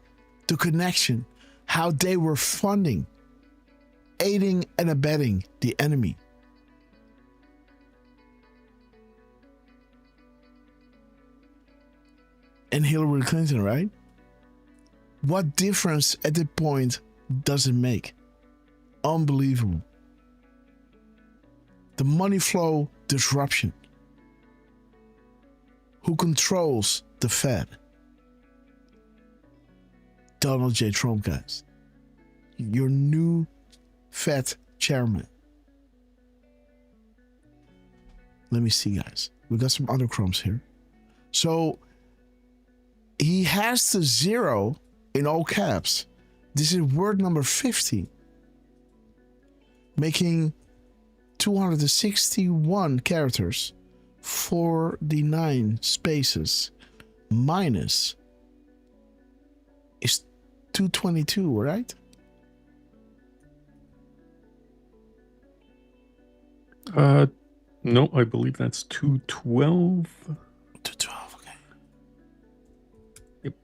the connection, how they were funding, aiding and abetting the enemy. And Hillary Clinton, right? What difference at that point does it make? Unbelievable. The money flow disruption. Who controls the Fed? Donald J. Trump, guys. Your new Fed chairman. Let me see, guys. We got some other crumbs here. So he has the 0 in all caps. This is word number 50, making 261 characters, 49 spaces, minus is 222, right?
No, I believe that's 212.
212, okay. Yep.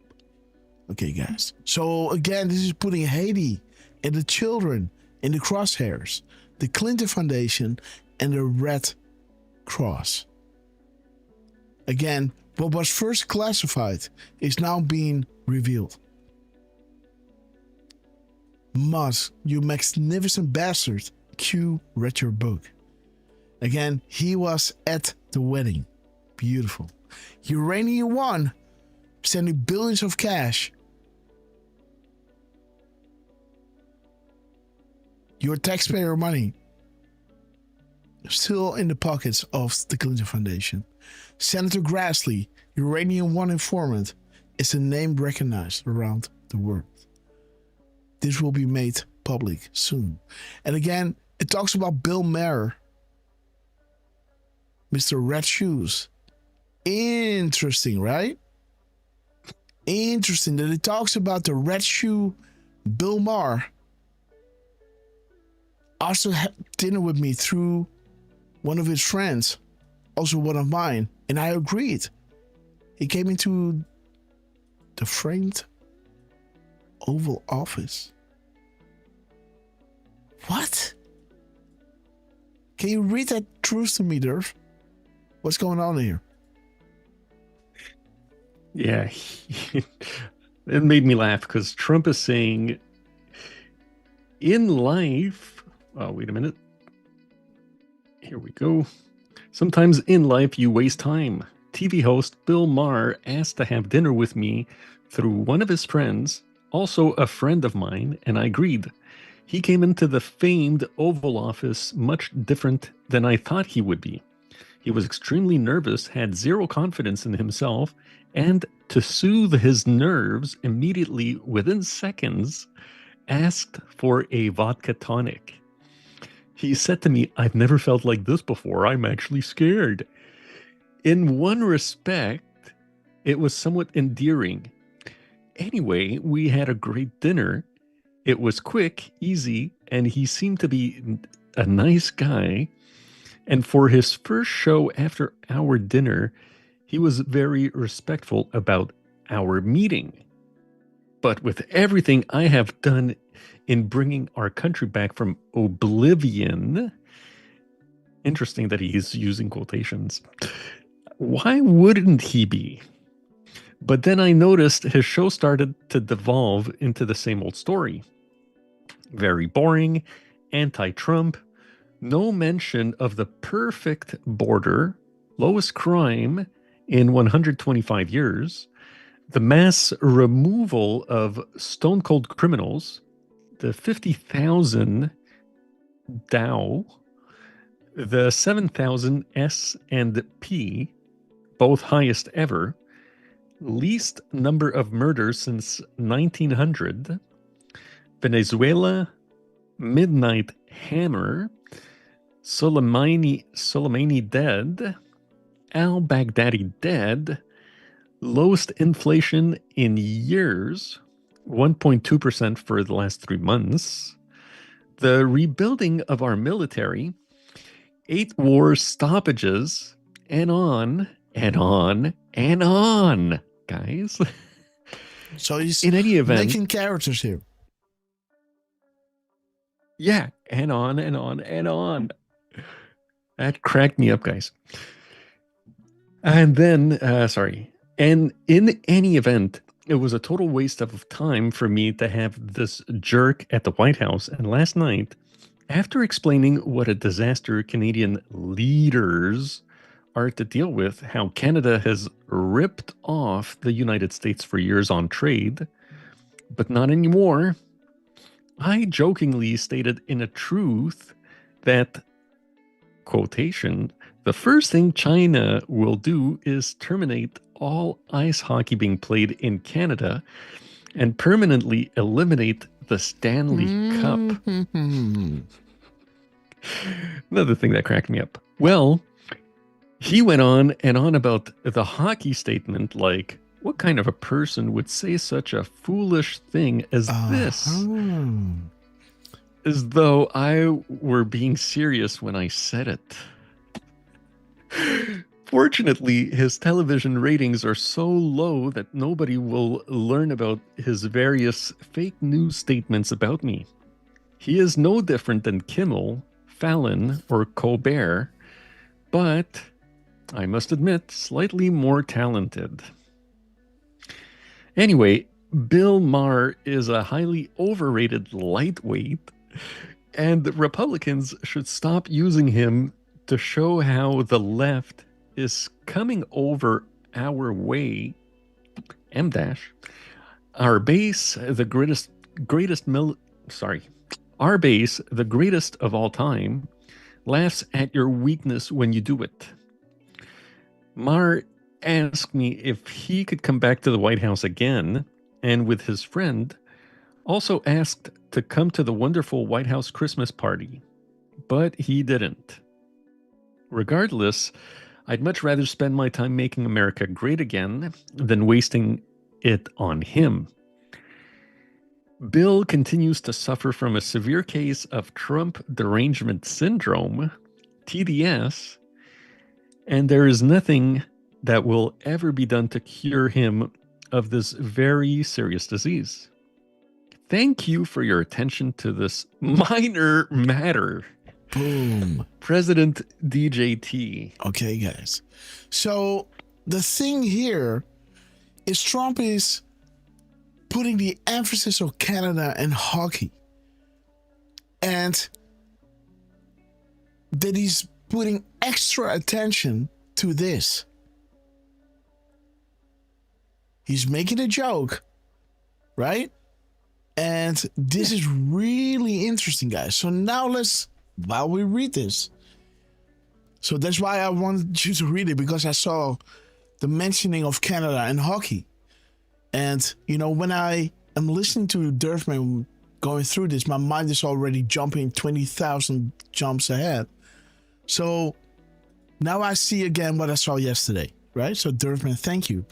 Okay, guys. So again, this is putting Haiti and the children in the crosshairs, the Clinton Foundation and the Red Cross. Again, what was first classified is now being revealed. Musk, you magnificent bastard, Q read your book. Again, he was at the wedding. Beautiful. Uranium One sending billions of cash. Your taxpayer money still in the pockets of the Clinton Foundation. Senator Grassley, Uranium One informant, is a name recognized around the world. This will be made public soon. And again, It talks about Bill Maher, Mr. Red Shoes. Interesting, right? Interesting that it talks about the red shoe Bill Maher also had dinner with me through one of his friends, also one of mine, and I agreed. He came into the framed Oval Office. What? Can you read that truth to me, Derf? What's going on here?
Yeah, it made me laugh because Trump is saying in life, oh, wait a minute. Here we go. Sometimes in life you waste time. TV host Bill Maher asked to have dinner with me through one of his friends, also a friend of mine, and I agreed. He came into the famed Oval Office much different than I thought he would be. He was extremely nervous, had zero confidence in himself, and to soothe his nerves immediately within seconds, asked for a vodka tonic. He said to me, "I've never felt like this before. I'm actually scared." In one respect, it was somewhat endearing. Anyway, we had a great dinner. It was quick, easy, and he seemed to be a nice guy. And for his first show after our dinner, he was very respectful about our meeting. But with everything I have done in bringing our country back from oblivion, interesting that he's using quotations, why wouldn't he be? But then I noticed his show started to devolve into the same old story. Very boring, anti-Trump, no mention of the perfect border, lowest crime in 125 years, the mass removal of stone-cold criminals, the 50,000 Dow, the 7,000 S&P, both highest ever, least number of murders since 1900, Venezuela, Midnight Hammer, Soleimani dead, al-Baghdadi dead, lowest inflation in years, 1.2% for the last 3 months, the rebuilding of our military, 8 war stoppages, and on and on and on, guys.
So he's
in any event,
making characters here.
Yeah, and on and on and on. That cracked me up, guys. And then, and in any event, it was a total waste of time for me to have this jerk at the White House. And last night, after explaining what a disaster Canadian leaders are to deal with, how Canada has ripped off the United States for years on trade, but not anymore, I jokingly stated in a truth that, quotation, the first thing China will do is terminate all ice hockey being played in Canada and permanently eliminate the Stanley Cup. Another thing that cracked me up. Well, he went on and on about the hockey statement, like, what kind of a person would say such a foolish thing as this? As though I were being serious when I said it. Fortunately, his television ratings are so low that nobody will learn about his various fake news statements about me. He is no different than Kimmel, Fallon, or Colbert, but I must admit, slightly more talented. Anyway, Bill Maher is a highly overrated lightweight, and Republicans should stop using him to show how the left is coming over our way. Our base, the our base, the greatest of all time, laughs at your weakness when you do it. Maher asked me if he could come back to the White House again, and with his friend, also asked to come to the wonderful White House Christmas party. but he didn't. Regardless, I'd much rather spend my time making America great again than wasting it on him. Bill continues to suffer from a severe case of Trump derangement syndrome, TDS, and there is nothing that will ever be done to cure him of this very serious disease. Thank you for your attention to this minor matter.
Boom.
President DJT.
Okay, guys. So the thing here is Trump is putting the emphasis on Canada and hockey. And that he's putting extra attention to this. He's making a joke, right? And this is really interesting, guys. So now while we read this, so that's why I wanted you to read it, because I saw the mentioning of Canada and hockey. And, you know, when I am listening to Derf going through this, my mind is already jumping 20,000 jumps ahead. So now I see again what I saw yesterday, right? So Derf, thank you.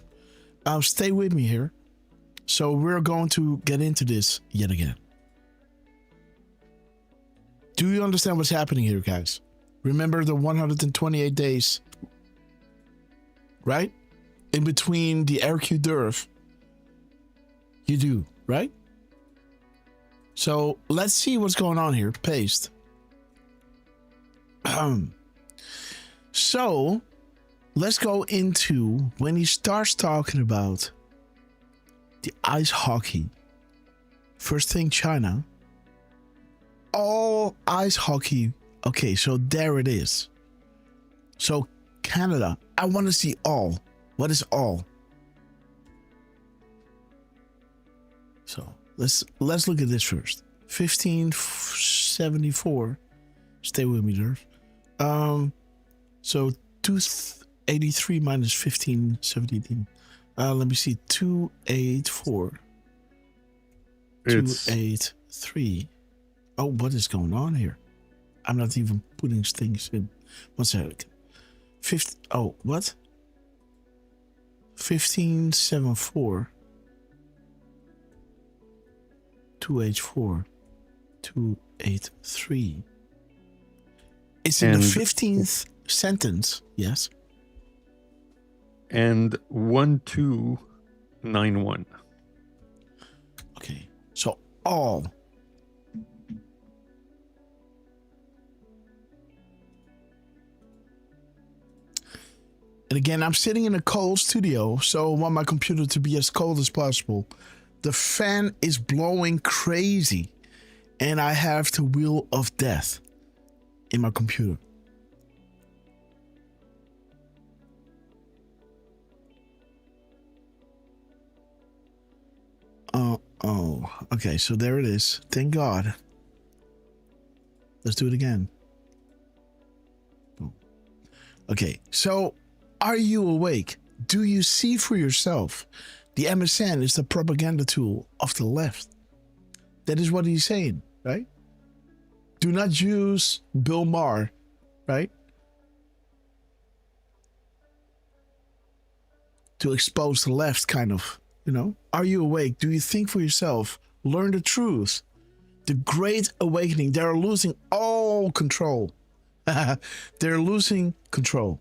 Stay with me here. So we're going to get into this yet again. Do you understand what's happening here, guys? Remember the 128 days, right? In between the RQ Derf. You do, right? So let's see what's going on here. Paste. So let's go into when he starts talking about the ice hockey. First thing, China. All ice hockey. Okay, so there it is. So Canada, I want to see all. What is all? So let's look at this first. 1574. Stay with me, Derf. So 283 minus 1517. Let me see. 284. 283. Oh, what is going on here? I'm not even putting things in. 1 second. What? 1574. 284. 283. It's in the 15th sentence, yes.
And 1291.
Okay, so all. And again, I'm sitting in a cold studio, so I want my computer to be as cold as possible. The fan is blowing crazy, and I have the wheel of death in my computer. Okay, so there it is. Thank God. Let's do it again. Okay, so are you awake? Do you see for yourself? The MSN is the propaganda tool of the left. That is what he's saying, right? Do not use Bill Maher, right? To expose the left, kind of, you know? Are you awake? Do you think for yourself? Learn the truth. The Great Awakening. They're losing all control. They're losing control.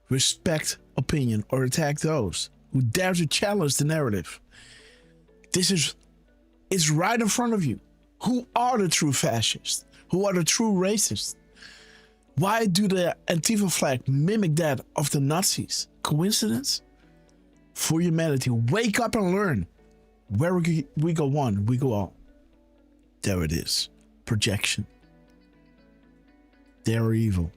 Respect opinion or attack those who dare to challenge the narrative. It's right in front of you. Who are the true fascists? Who are the true racists? Why do the Antifa flag mimic that of the Nazis? Coincidence? For humanity, wake up and learn. Where we go one, we go all. There it is. Projection. They are evil.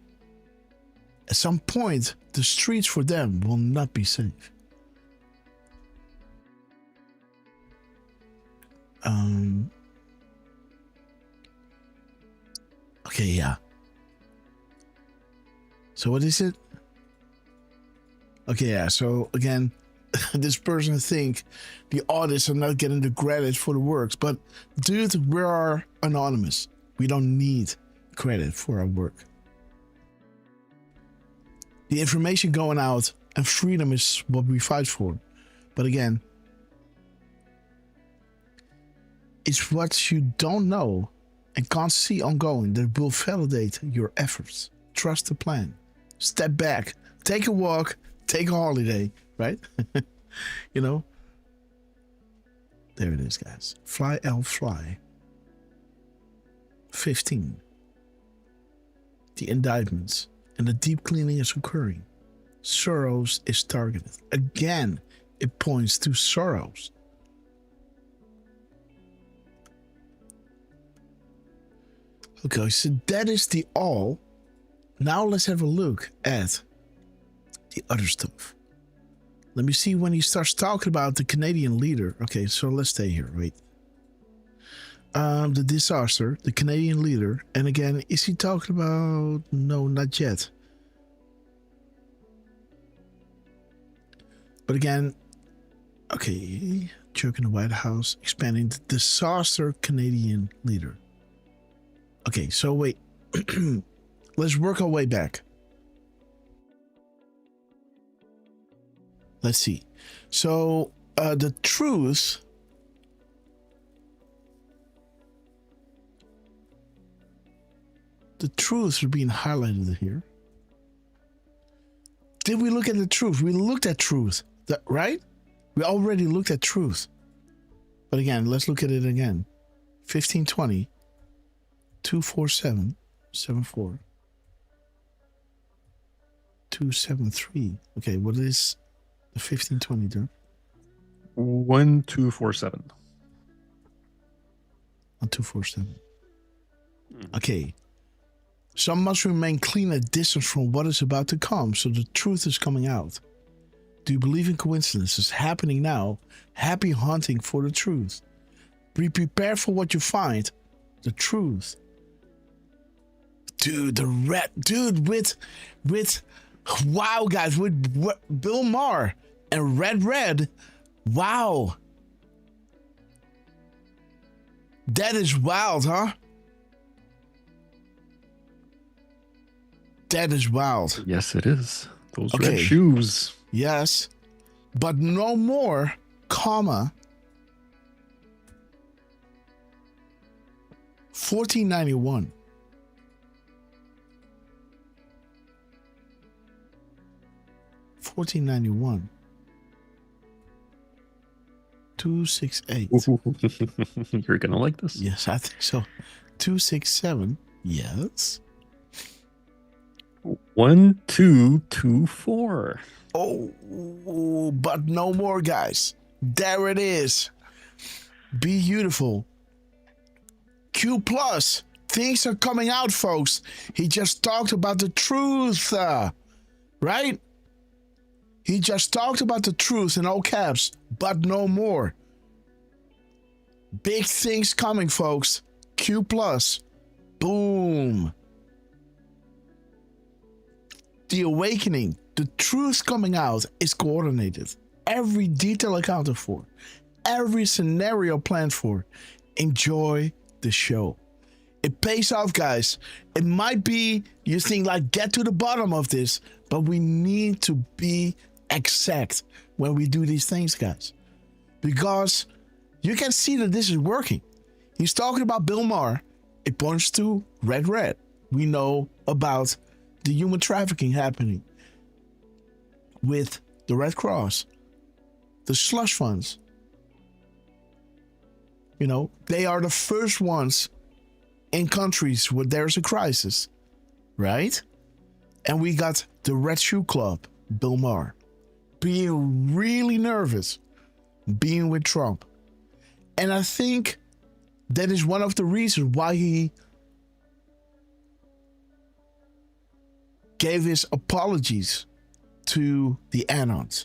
At some point, the streets for them will not be safe. Okay, yeah. So what is it? Okay, yeah. So again, this person think the artists are not getting the credit for the works, but dude, we are anonymous. We don't need
credit for our work. The information going out and freedom is what we fight for. But again, it's what you don't know and can't see ongoing that will validate your efforts. Trust the plan. Step back. Take a walk. Take a holiday. Right? You know? There it is, guys. Fly, elf, fly. 15. The indictments and the deep cleaning is occurring. Soros is targeted. Again, it points to Soros. Okay, so that is the all. Now let's have a look at the other stuff. Let me see when he starts talking about the Canadian leader. Okay, so let's stay here. Wait. The disaster, the Canadian leader. And again, is he talking about... No, not yet. But again, okay. Joke in the White House, expanding the disaster Canadian leader. Okay, so wait. Let's work our way back. Let's see. So, the truth... The truths are being highlighted here. Did we look at the truth? We looked at truth, right? We already looked at truth. But again, let's look at it again. 1520, 247, 74, 273. Okay, what is the 1520 there?
1247.
1247. Okay. Some must remain clean at distance from what is about to come, so the truth is coming out. Do you believe in coincidences happening now? Happy hunting for the truth. Be prepared for what you find. The truth. Dude, the red dude with wow, guys, with Bill Maher and Red. Wow. That is wild, huh? That is wild.
Yes, it is. Those red shoes.
Yes. But no more, comma, 1491. $14.91. 268.
You're gonna like this.
Yes, I think so. 267. Yes.
1224.
Oh, but no more, guys. There it is. Be beautiful. Q plus. Things are coming out, folks. He just talked about the truth, right? He just talked about the truth in all caps, but no more. Big things coming, folks. Q plus. Boom. The awakening, the truth coming out is coordinated. Every detail accounted for. Every scenario planned for. Enjoy the show. It pays off, guys. It might be, you think like, get to the bottom of this, but we need to be exact when we do these things, guys. Because you can see that this is working. He's talking about Bill Maher. It points to Red. We know about the human trafficking happening with the Red Cross, the slush funds. You know, they are the first ones in countries where there's a crisis, right? And we got the Red Shoe Club, Bill Maher, being really nervous, being with Trump. And I think that is one of the reasons why he gave his apologies to the Anons.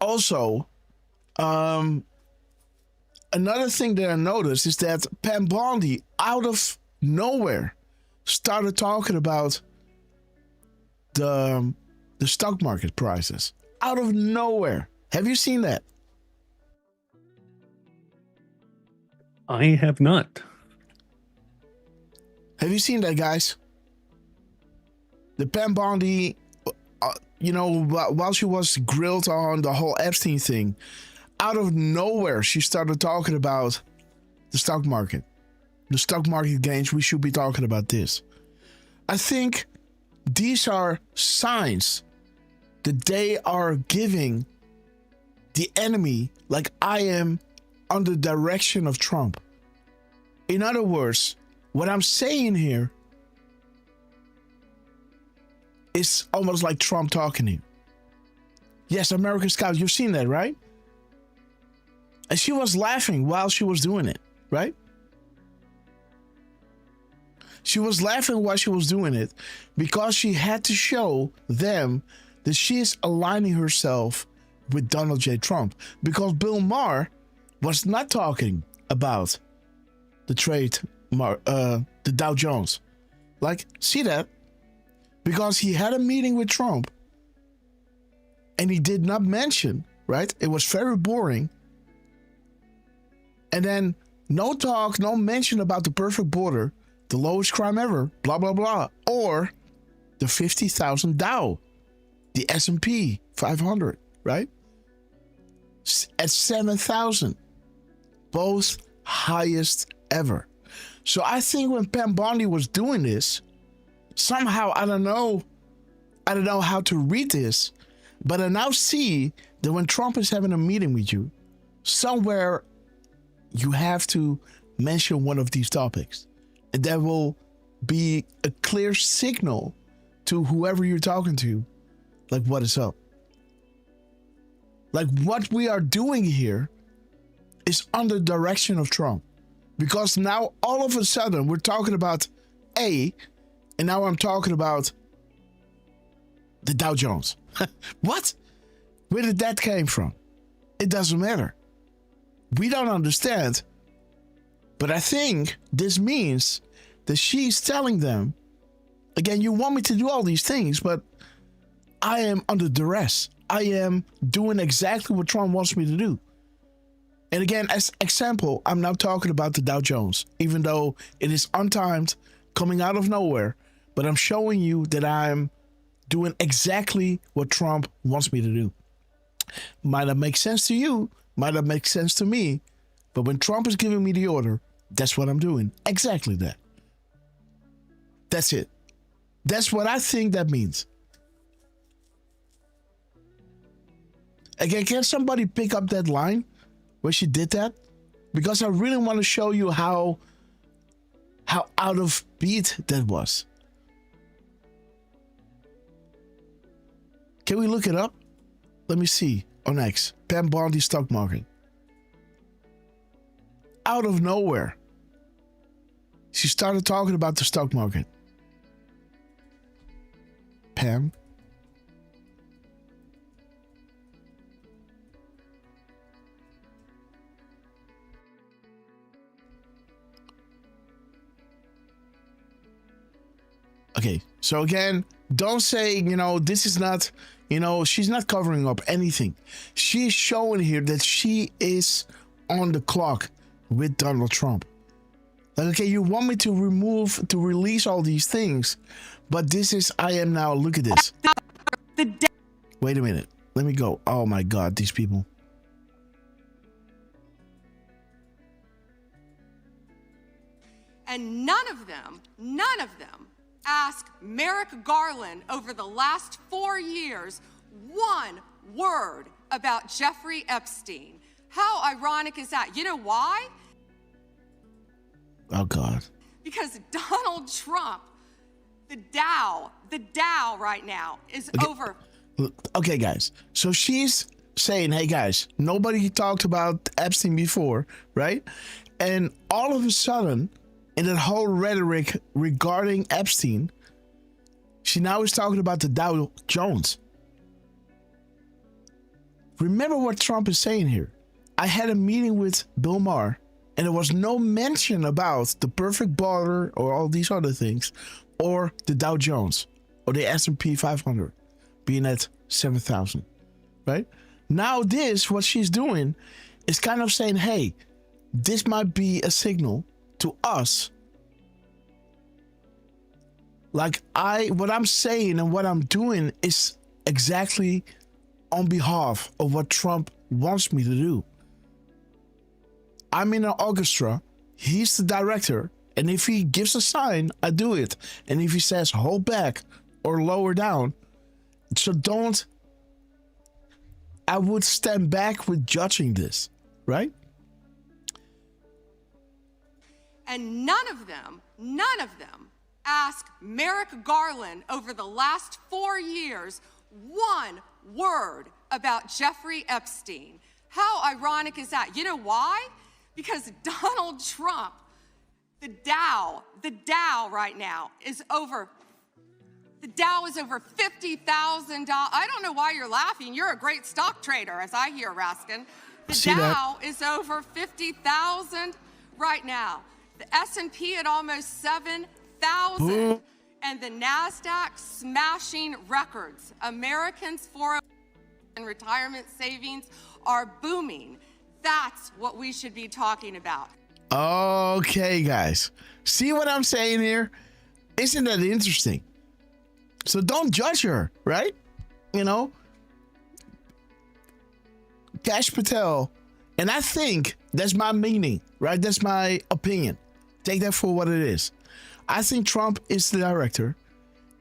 Also, another thing that I noticed is that Pam Bondi, out of nowhere, started talking about the stock market prices. Out of nowhere. Have you seen that?
I have not.
Have you seen that, guys? The Pam Bondi, while she was grilled on the whole Epstein thing, out of nowhere, she started talking about the stock market. The stock market gains, we should be talking about this. I think these are signs that they are giving the enemy, like I am, under direction of Trump. In other words, what I'm saying here is almost like Trump talking to you. Yes, American Scouts, you've seen that, right? And she was laughing while she was doing it, right? She was laughing while she was doing it because she had to show them that she is aligning herself with Donald J. Trump. Because Bill Maher was not talking about the the Dow Jones. Like, see that? Because he had a meeting with Trump and he did not mention, right? It was very boring. And then no talk, no mention about the perfect border, the lowest crime ever, blah, blah, blah. Or the 50,000 Dow, the S&P 500, right? At 7,000, both highest ever. So I think when Pam Bondi was doing this, somehow, I don't know how to read this, but I now see that when Trump is having a meeting with you, somewhere you have to mention one of these topics. And that will be a clear signal to whoever you're talking to, like, what is up? Like, what we are doing here is under direction of Trump. Because now, all of a sudden, we're talking about A, and now I'm talking about the Dow Jones. What? Where did that came from? It doesn't matter. We don't understand. But I think this means that she's telling them, again, you want me to do all these things, but I am under duress. I am doing exactly what Trump wants me to do. And again, as example, I'm now talking about the Dow Jones, even though it is untimed, coming out of nowhere, but I'm showing you that I'm doing exactly what Trump wants me to do. Might not make sense to you, might not make sense to me, but when Trump is giving me the order, that's what I'm doing. Exactly that. That's it. That's what I think that means. Again, can somebody pick up that line where she did that? Because I really want to show you how out of beat that was. Can we look it up? Let me see. On X, Pam Bondi stock market. Out of nowhere, she started talking about the stock market. Pam. Okay, so again, don't say, this is not, she's not covering up anything. She's showing here that she is on the clock with Donald Trump. Like, okay, you want me to release all these things, but this is, I am now, look at this. Wait a minute, let me go. Oh my God, these people.
And none of them asked Merrick Garland over the last 4 years one word about Jeffrey Epstein. How ironic is that? You know why?
Oh, God.
Because Donald Trump, the Dow right now is over.
Okay, guys. So she's saying, hey, guys, nobody talked about Epstein before, right? And all of a sudden, in that whole rhetoric regarding Epstein, she now is talking about the Dow Jones. Remember what Trump is saying here. I had a meeting with Bill Maher, and there was no mention about the perfect border or all these other things, or the Dow Jones, or the S&P 500 being at 7,000, right? Now what she's doing is kind of saying, hey, this might be a signal to us. Like what I'm saying and what I'm doing is exactly on behalf of what Trump wants me to do. I'm in an orchestra. He's the director. And if he gives a sign, I do it. And if he says hold back or lower down, so don't, I would stand back with judging this, right?
And none of them ask Merrick Garland over the last 4 years one word about Jeffrey Epstein. How ironic is that? You know why? Because Donald Trump, the Dow right now is over, the Dow is over $50,000. I don't know why you're laughing. You're a great stock trader, as I hear, Raskin. The Dow is over 50,000 right now. The S&P at almost 7,000. And the NASDAQ smashing records. Americans' 401k and retirement savings are booming. That's what we should be talking about.
Okay, guys. See what I'm saying here? Isn't that interesting? So don't judge her, right? You know? Kash Patel. And I think that's my meaning, right? That's my opinion. Take that for what it is. I think Trump is the director.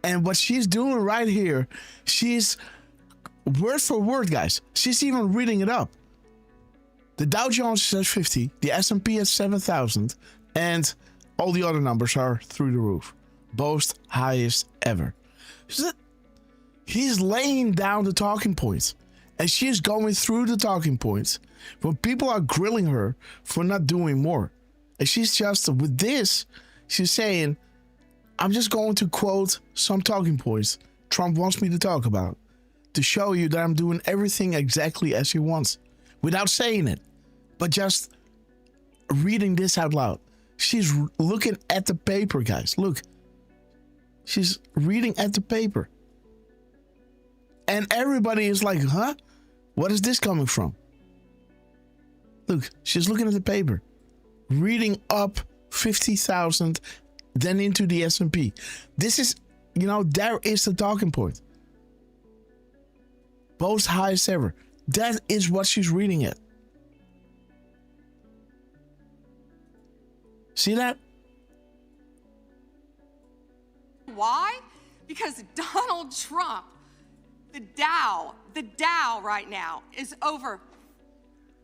And what she's doing right here, she's word for word, guys. She's even reading it up. The Dow Jones is at 50, the S&P at 7,000, and all the other numbers are through the roof. Both highest ever. He's laying down the talking points, and she's going through the talking points when people are grilling her for not doing more. And she's just, with this, she's saying, I'm just going to quote some talking points Trump wants me to talk about to show you that I'm doing everything exactly as he wants without saying it, but just reading this out loud. She's looking at the paper, guys. Look, she's reading at the paper. And everybody is like, huh? What is this coming from? Look, she's looking at the paper, reading up 50,000, then into the S&P. This is, there is the talking point. Both highest ever. That is what she's reading at. See that?
Why? Because Donald Trump, the Dow right now is over,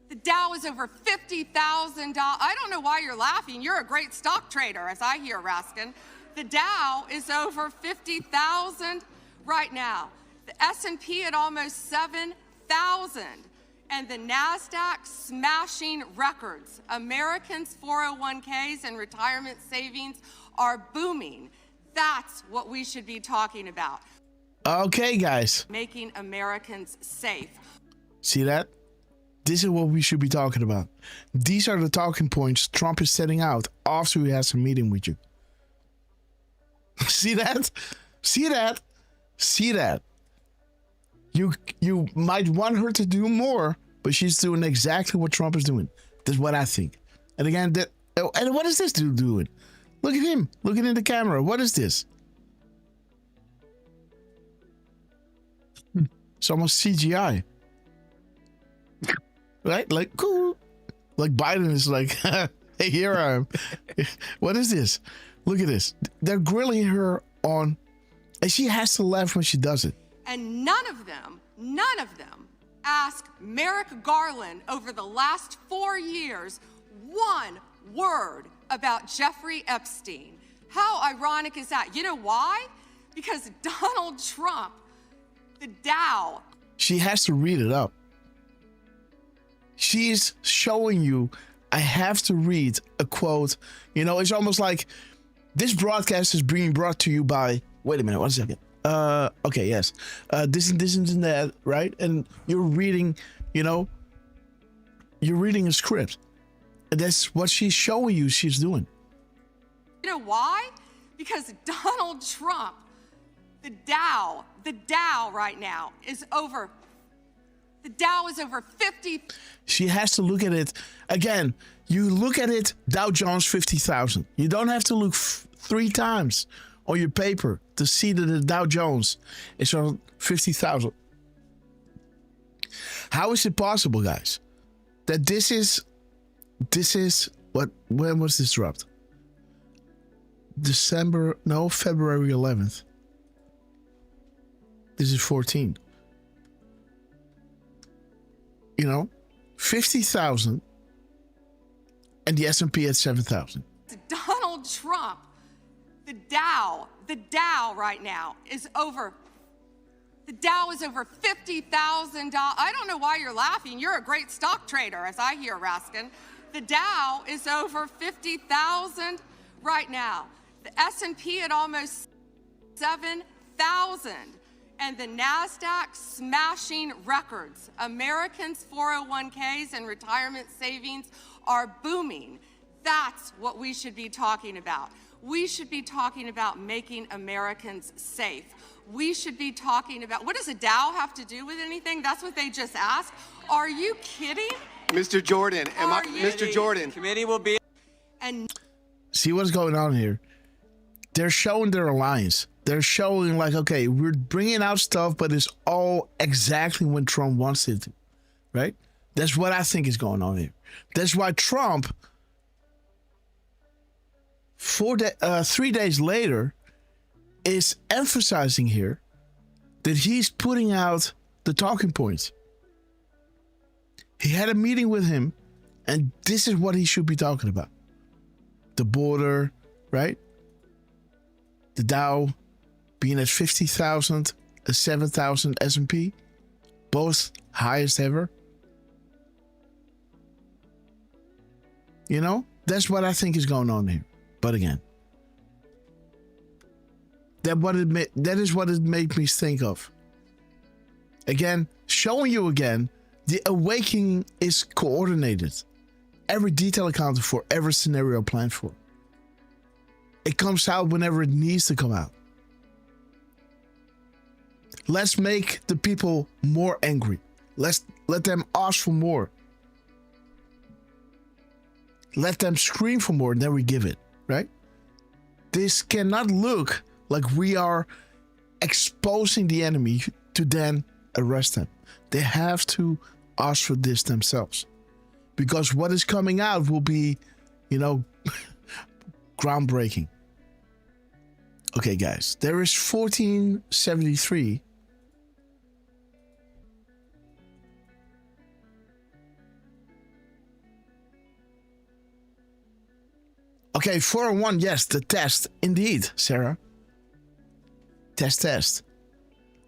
the Dow is over $50,000. I don't know why you're laughing. You're a great stock trader, as I hear, Raskin. The Dow is over 50,000 right now. The S&P at almost 7,000. And the NASDAQ smashing records. Americans' 401ks and retirement savings are booming. That's what we should be talking about.
Okay, guys.
Making Americans safe.
See that? This is what we should be talking about. These are the talking points Trump is setting out after he has a meeting with you. See that? See that? See that? You might want her to do more, but she's doing exactly what Trump is doing. That's what I think. And again, and what is this dude doing? Look at him, looking in the camera. What is this? It's almost CGI. Right? Like, cool. Like Biden is like, hey, here I am. What is this? Look at this. They're grilling her on, and she has to laugh when she does it.
And none of them ask Merrick Garland over the last 4 years one word about Jeffrey Epstein. How ironic is that? You know why? Because Donald Trump, the Dow.
She has to read it up. She's showing you, I have to read a quote. It's almost like this broadcast is being brought to you by, wait a minute, 1 second. Okay, yes. This and that, right? And you're reading, you're reading a script. And that's what she's showing you she's doing.
You know why? Because Donald Trump, the Dow right now is over, The Dow is over 50.
She has to look at it again. You look at it, Dow Jones 50,000. You don't have to look 3 times on your paper to see that the Dow Jones is on 50,000. How is it possible, guys, that this is what? When was this dropped? February 11th. This is 14. 50,000 and the S&P at 7,000.
Donald Trump, the Dow right now is over. The Dow is over $50,000. I don't know why you're laughing. You're a great stock trader, as I hear, Raskin. The Dow is over 50,000 right now. The S&P at almost 7,000. And the NASDAQ smashing records. Americans' 401ks and retirement savings are booming. That's what we should be talking about. We should be talking about making Americans safe. We should be talking about, what does a Dow have to do with anything? That's what they just asked. Are you kidding?
Mr. Jordan, Mr. Jordan.
Committee will be.
And
see what's going on here. They're showing their alliance. They're showing like, okay, we're bringing out stuff, but it's all exactly when Trump wants it to, right? That's what I think is going on here. That's why Trump, 3 days later, is emphasizing here that he's putting out the talking points. He had a meeting with him, and this is what he should be talking about. The border, right? The Dow being at 50,000, a 7,000 S&P, both highest ever. That's what I think is going on here. But again, that is what it made me think of. Again, showing you again, the awakening is coordinated. Every detail accounted for, every scenario planned for. It comes out whenever it needs to come out. Let's make the people more angry. Let's let them ask for more. Let them scream for more, and then we give it, right? This cannot look like we are exposing the enemy to then arrest them. They have to ask for this themselves. Because what is coming out will be, groundbreaking. Okay, guys, there is 1473. Okay, 401, yes, the test. Indeed, Sarah. Test.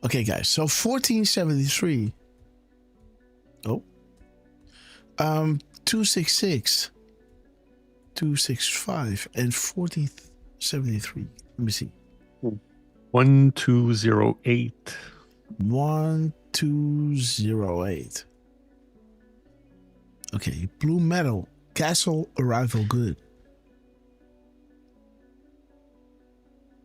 Okay, guys, so 1473. Oh. 266. 265 and 1473. Let me see.
1208.
1208. Okay, blue metal. Castle arrival good.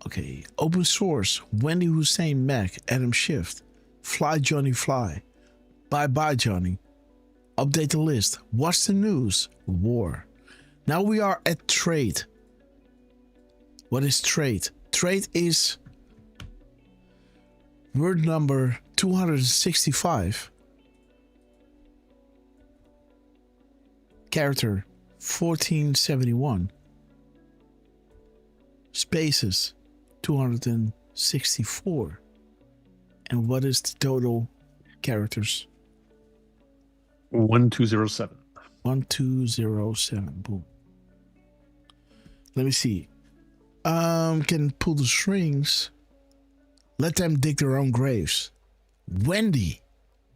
Okay, open source. Wendy Hussein Mac. Adam Shift. Fly Johnny Fly. Bye bye Johnny. Update the list. What's the news? War. Now we are at trade. What is trade? Trade is word number 265. Character 1471. Spaces 264. And what is the total characters?
1207.
1207. Boom. Let me see. Can pull the strings. Let them dig their own graves. Wendy.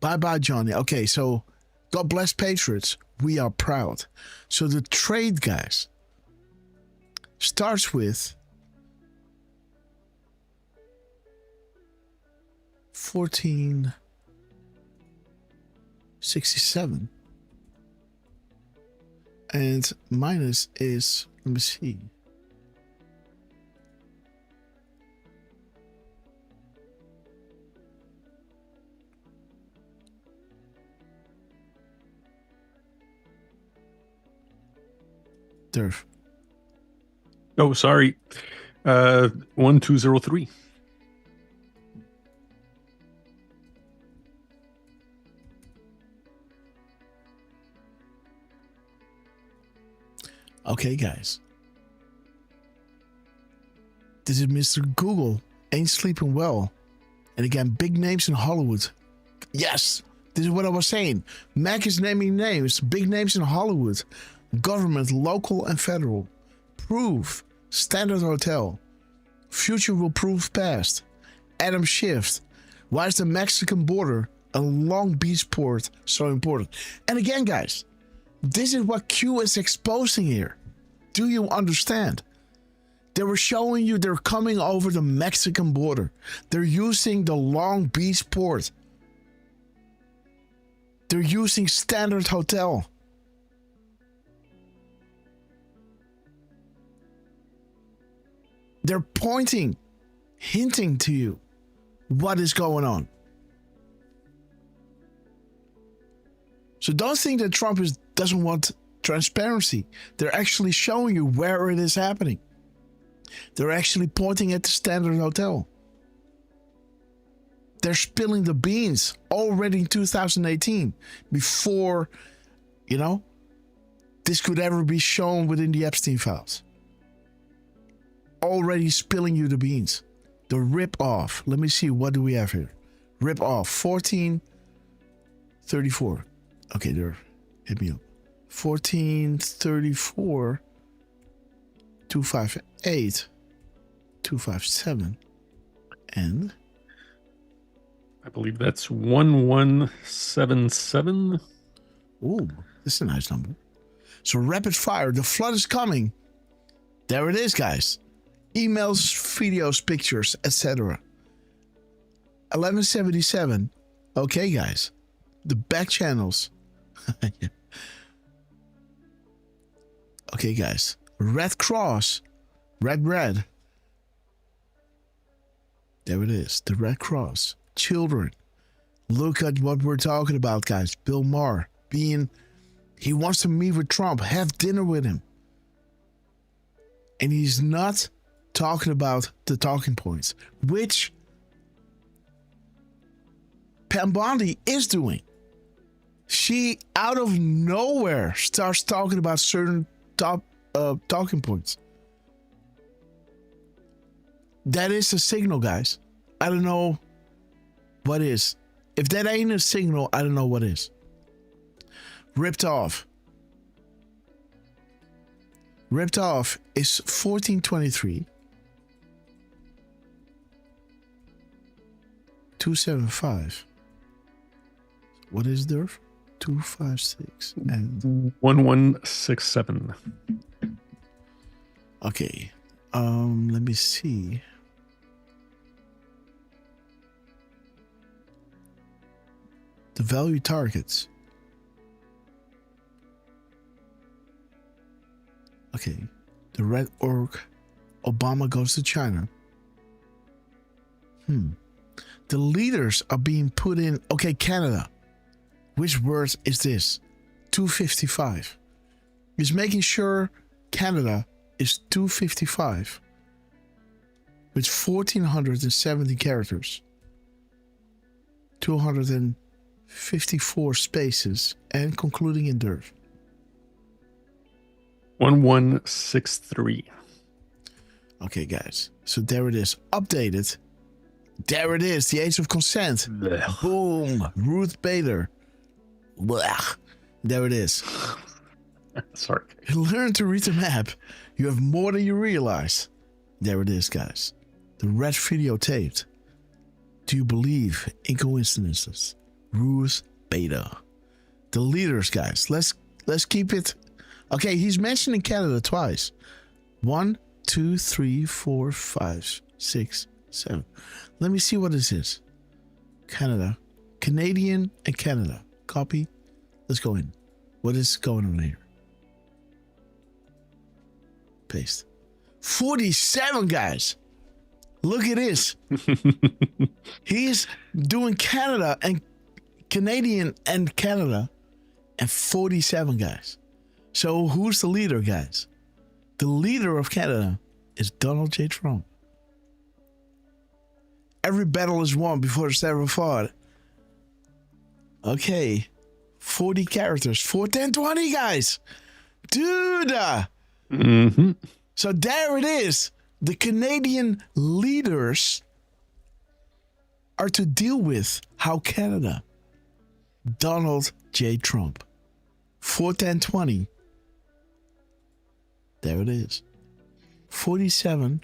Bye bye, Johnny. Okay, so God bless Patriots. We are proud. So the trade, guys, starts with 1467. And minus is, let me see. Derf.
Oh, sorry. 1203.
Okay, guys. This is Mr. Google. Ain't sleeping well. And again, big names in Hollywood. Yes, this is what I was saying. Mac is naming names. Big names in Hollywood. Government, local and federal. Proof. Standard Hotel. Future will prove past. Adam Schiff. Why is the Mexican border and Long Beach port so important? And again, guys, this is what Q is exposing here. Do you understand? They were showing you they're coming over the Mexican border. They're using the Long Beach port. They're using Standard Hotel. They're pointing, hinting to you what is going on. So don't think that Trump doesn't want transparency. They're actually showing you where it is happening. They're actually pointing at the Standard Hotel. They're spilling the beans already in 2018 before, this could ever be shown within the Epstein files. Already spilling you the beans. The rip-off. Let me see, what do we have here? Rip-off, 1434. Okay, there. Hit me up. 1434, 258, 257, and
I believe that's 1177.
Ooh, this is a nice number. So rapid fire, the flood is coming. There it is, guys. Emails, videos, pictures, etc. 1177. Okay, guys. The back channels. Yeah. Okay, guys. Red Cross. Red. There it is. The Red Cross. Children. Look at what we're talking about, guys. Bill Maher he wants to meet with Trump, have dinner with him. And he's not talking about the talking points, which Pam Bondi is doing. She, out of nowhere, starts talking about certain talking points. That is a signal, guys. I don't know what is. If that ain't a signal, I don't know what is. Ripped Off. Ripped Off is 1423. 275. What is Derf? 256 and
1167.
Okay. Let me see. The value targets. Okay. The Red Orc. Obama goes to China. The leaders are being put in. Okay, Canada. Which word is this? 255. He's making sure Canada is 255 with 1,470 characters, 254 spaces, and concluding in Derf.
1163.
Okay, guys. So there it is. Updated. There it is. The age of consent. Blech. Boom. Ruth Bader. Blech. There it is.
Sorry.
Learn to read the map. You have more than you realize. There it is, guys. The red videotaped. Do you believe in coincidences? Ruth Bader. The leaders, guys. Let's keep it. Okay, he's mentioning Canada twice. 1, 2, 3, 4, 5, 6, 7. Let me see what this is. Canada. Canadian and Canada. Copy. Let's go in. What is going on here? Paste. 47, guys. Look at this. He's doing Canada and Canadian and Canada and 47, guys. So who's the leader, guys?
The leader of Canada is Donald J. Trump. Every battle is won before it's ever fought. Okay. 40 characters. 4, 10, 20, guys. Dude.
Mm-hmm.
So there it is. The Canadian leaders are to deal with how Canada. Donald J. Trump. 4, 10, 20. There it is. 47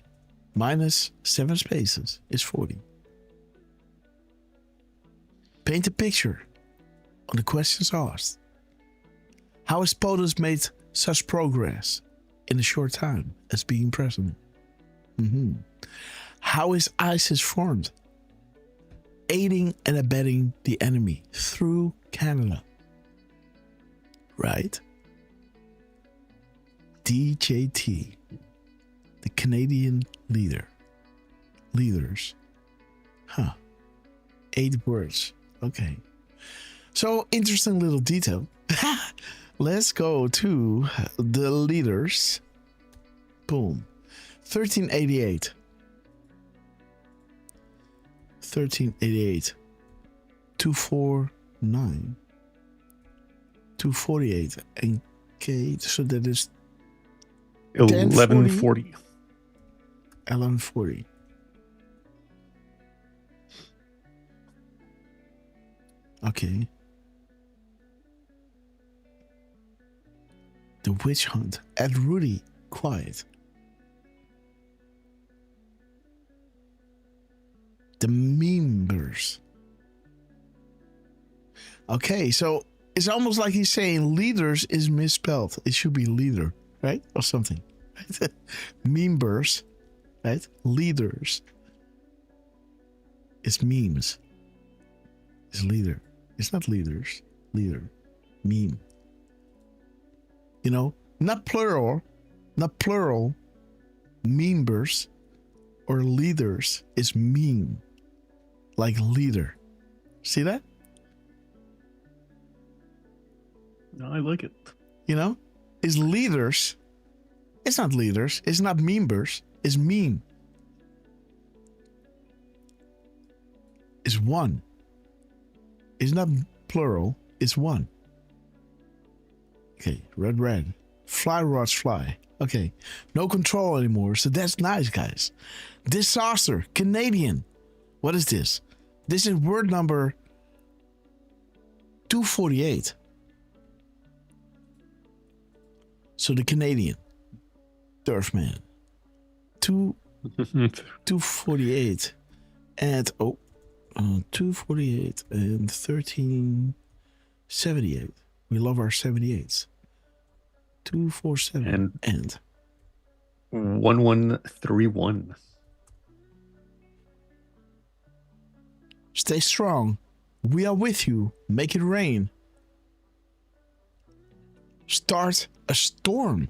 minus 7 spaces is 40. Paint a picture on the questions asked. How has POTUS made such progress in a short time as being president? How is ISIS formed? Aiding and abetting the enemy through Canada. Right? DJT, the Canadian leaders. 8 words. Okay. So, interesting little detail. Let's go to the leaders. Boom. 1388. 249. 248. Okay, so that is
1140.
1140. Okay. The witch hunt at Rudy. Quiet. The members. Okay, so it's almost like he's saying leaders is misspelled. It should be leader, right? Or something. Right? Members, right? Leaders. It's memes. It's leader. It's not leaders. Leader. Meme. You know, not plural. Not plural. Members or leaders is meme. Like leader. See that?
No, I like it.
You know? It's leaders. It's not leaders. It's not members. It's meme. It's one. It's not plural. It's one. Okay, red. Fly rods fly. Okay, no control anymore. So that's nice, guys. Disaster, Canadian. What is this? This is word number 248. So the Canadian. Derf man. 248. And 248 and 1378. We love our 78s. 247 and
1131.
Stay strong. We are with you. Make it rain. Start a storm.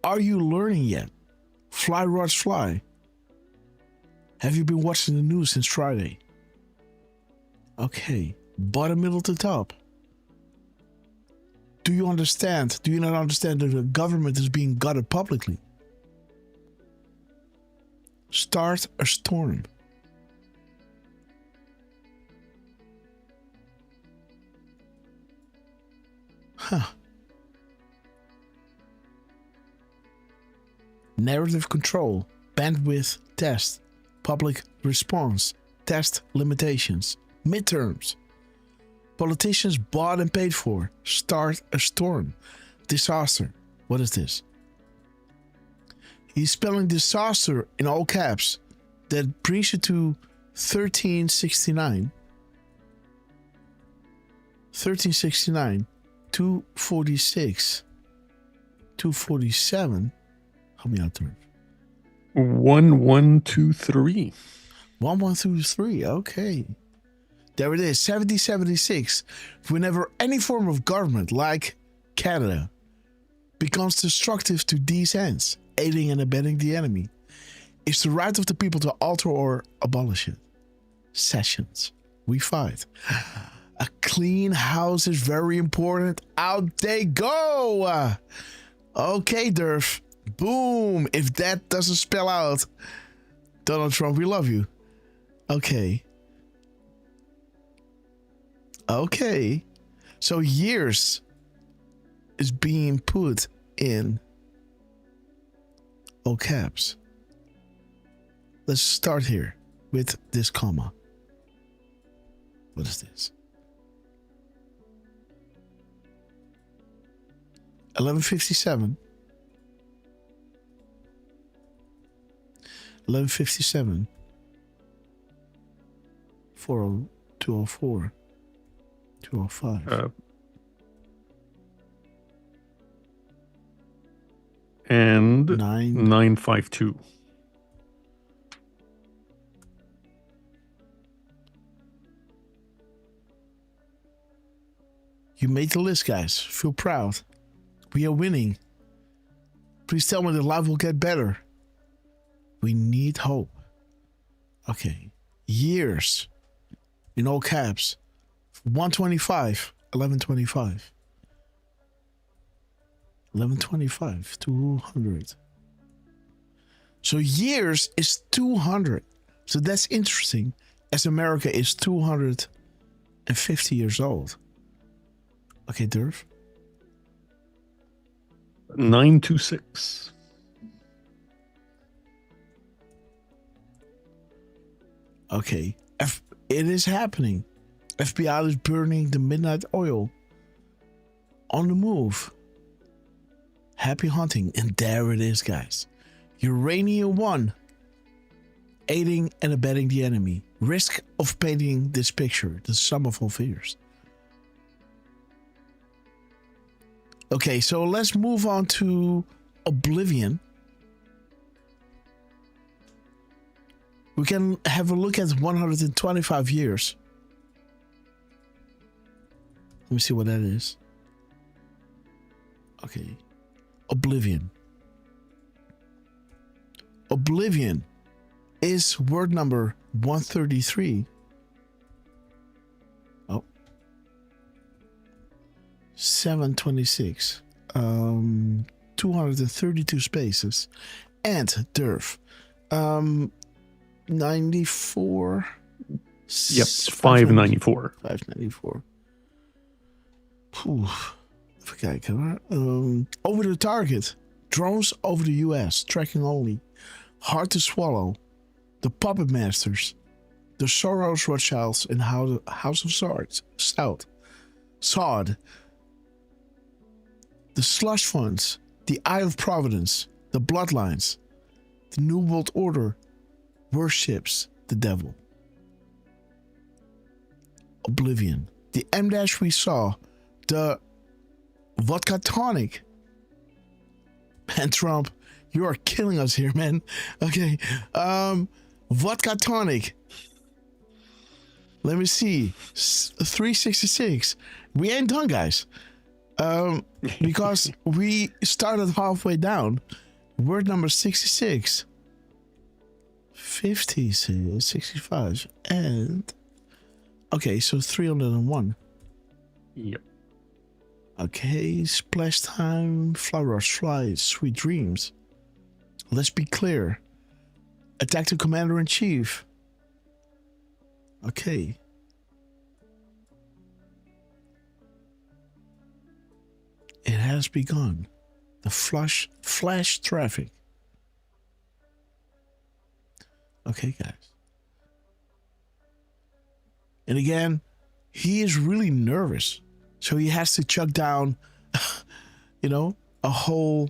Are you learning yet? Fly rods fly. Have you been watching the news since Friday? Okay. Bottom, middle to top. Do you understand? Do you not understand that the government is being gutted publicly? Start a storm. Narrative control, bandwidth test, public response, test limitations, midterms. Politicians bought and paid for. Start a storm. Disaster. What is this? He's spelling disaster in all caps. That brings you to 1369. 1369. 246. 247. Help me out there.
1123.
1123. Okay. There it is. 1776. Whenever any form of government, like Canada, becomes destructive to these ends, aiding and abetting the enemy, it's the right of the people to alter or abolish it. Sessions. We fight. A clean house is very important. Out they go.
Okay, Derf. Boom. If that doesn't spell out, Donald Trump, we love you. Okay. Okay. So years is being put in all caps. Let's start here with this comma. What is this? 11:57. 11:57. 204. 205.
And 952.
You made the list, guys. Feel proud. We are winning. Please tell me that life will get better. We need hope. Okay. Years. In all caps. 125. 1125. 1125. 200. So years is 200. So that's interesting. As America is 250 years old. Okay, Derf.
926.
Okay. It is happening. FBI is burning the midnight oil. On the move. Happy hunting. And there it is, guys. Uranium 1. Aiding and abetting the enemy. Risk of painting this picture. The sum of all fears. Okay, so let's move on to Oblivion. We can have a look at 125 years. Let me see what that is. Okay. Oblivion. Oblivion is word number 133. Oh. 726. 232 spaces. And Derf. 94.
Yep, 594.
594. Okay, over the target. Drones over the US. Tracking only. Hard to swallow. The Puppet Masters. The Soros Rothschilds and House of Stout. Sod. The Slush Funds. The Eye of Providence. The Bloodlines. The New World Order worships the devil. Oblivion. The M- we saw. The Vodka Tonic. Man, Trump, you are killing us here, man. Okay. Vodka Tonic. Let me see. 366. We ain't done, guys. Because we started halfway down. Word number 66. 50, 65. And okay, so 301.
Yep.
Okay, Splash Time, Flowers Fly, Sweet Dreams. Let's be clear. Attack the Commander-in-Chief. Okay. It has begun. The flash traffic. Okay, guys. And again, he is really nervous. So he has to chuck down, a whole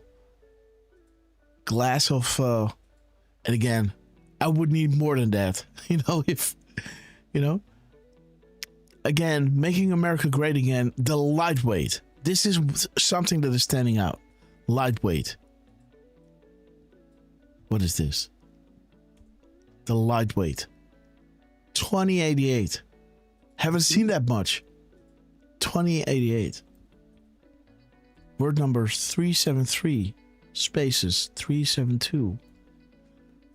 glass of, and again, I would need more than that. Again, making America great again, the lightweight. This is something that is standing out. Lightweight. What is this? The lightweight. 2088. Haven't seen that much. 2088. Word number 373. Spaces 372.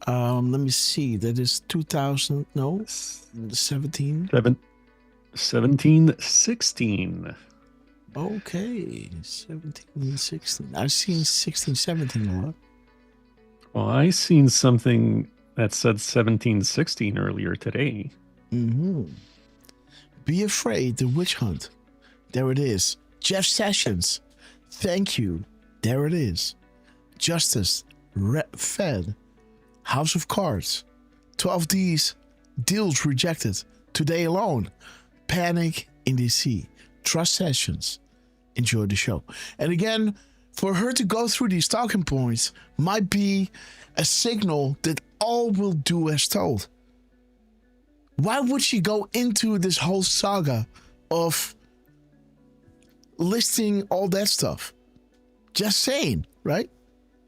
Let me see. That is 2000. No, 17.
1716.
Okay, 17, 16. I've seen 16, 17 a lot.
Well, I seen something that said 1716 earlier today.
Mm-hmm. Be afraid, the witch hunt. There it is. Jeff Sessions. Thank you. There it is. Justice. Fed. House of Cards. 12D's. Deals rejected. Today alone. Panic in DC. Trust Sessions. Enjoy the show. And again, for her to go through these talking points might be a signal that all will do as told. Why would she go into this whole saga of listing all that stuff? Just saying, right?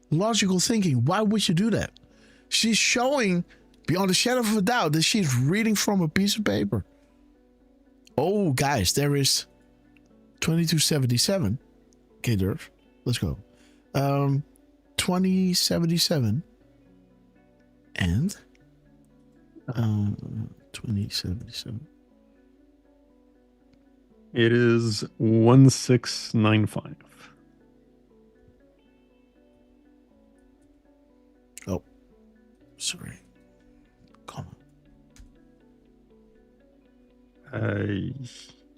Logical thinking. Why would you do that? She's showing, beyond a shadow of a doubt, that she's reading from a piece of paper. Oh, guys, there is 2277. Okay, Derf, let's go. 2077 and 2077.
It is 1695.
Oh, sorry. Come
on.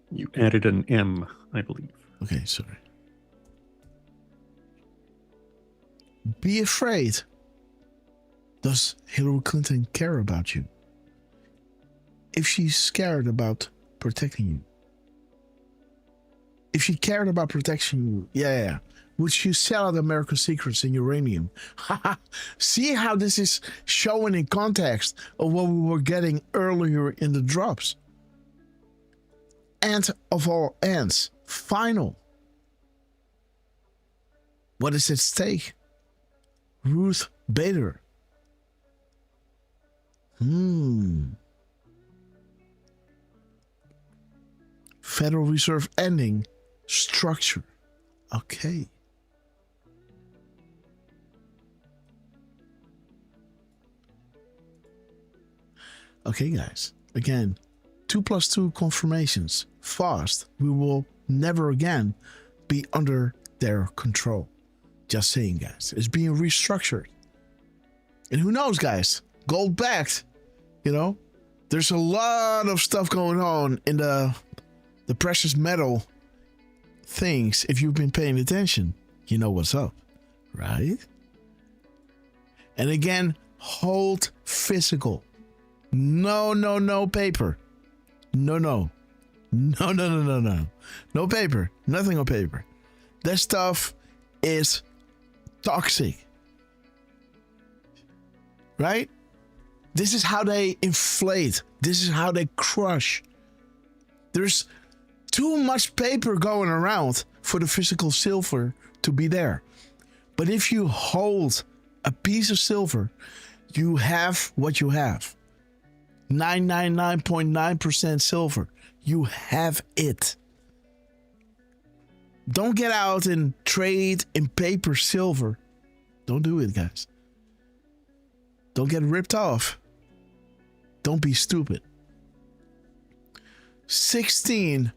You added an M, I believe.
Okay, sorry. Be afraid. Does Hillary Clinton care about you? If she's scared about protecting you. If she cared about protecting you, yeah. Would she sell out American secrets and uranium? See how this is showing in context of what we were getting earlier in the drops. End of all ends. Final. What is at stake? Ruth Bader. Federal Reserve ending. Structure. Okay. Okay, guys. Again, 2 + 2 confirmations. Fast. We will never again be under their control. Just saying, guys. It's being restructured. And who knows, guys? Gold backed. You know? There's a lot of stuff going on in the precious metal things. If you've been paying attention, you know what's up. Right? And again, hold physical. No paper. No paper. Nothing on paper. That stuff is toxic. Right? This is how they inflate. This is how they crush. There's too much paper going around for the physical silver to be there. But if you hold a piece of silver, you have what you have. 999.9% silver. You have it. Don't get out and trade in paper silver. Don't do it, guys. Don't get ripped off. Don't be stupid. 16.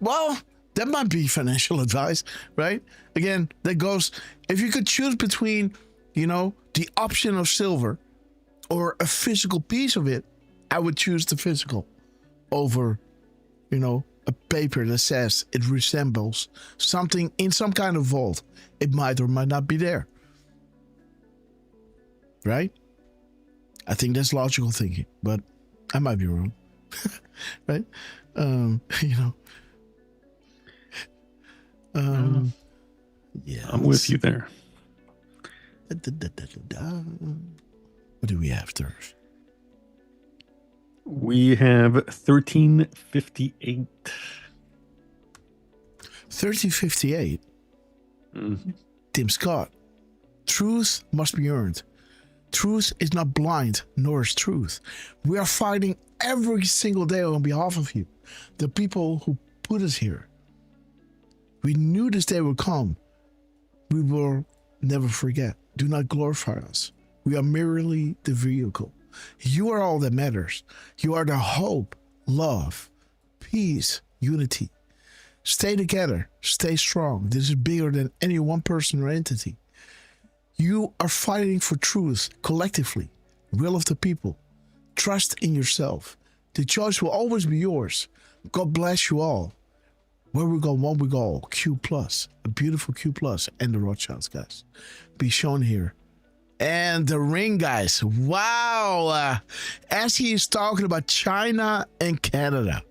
Well, that might be financial advice, right? Again, that goes, if you could choose between, the option of silver or a physical piece of it, I would choose the physical over, a paper that says it resembles something in some kind of vault. It might or might not be there. Right? I think that's logical thinking, but I might be wrong. Right? Yeah.
I'm with you there.
What do we have, Derf?
We have 1358.
1358?
Mm-hmm.
Tim Scott. Truth must be earned. Truth is not blind, nor is truth. We are fighting every single day on behalf of you, the people who put us here. We knew this day would come. We will never forget. Do not glorify us. We are merely the vehicle. You are all that matters. You are the hope, love, peace, unity.
Stay together. Stay strong. This is bigger than any one person or entity. You are fighting for truth collectively. Will of the people. Trust in yourself. The choice will always be yours. God bless you all. Where we go, one we go. Q+. A beautiful Q+. And the Rothschilds, guys. Be shown here. And the ring, guys. Wow. As he is talking about China and Canada.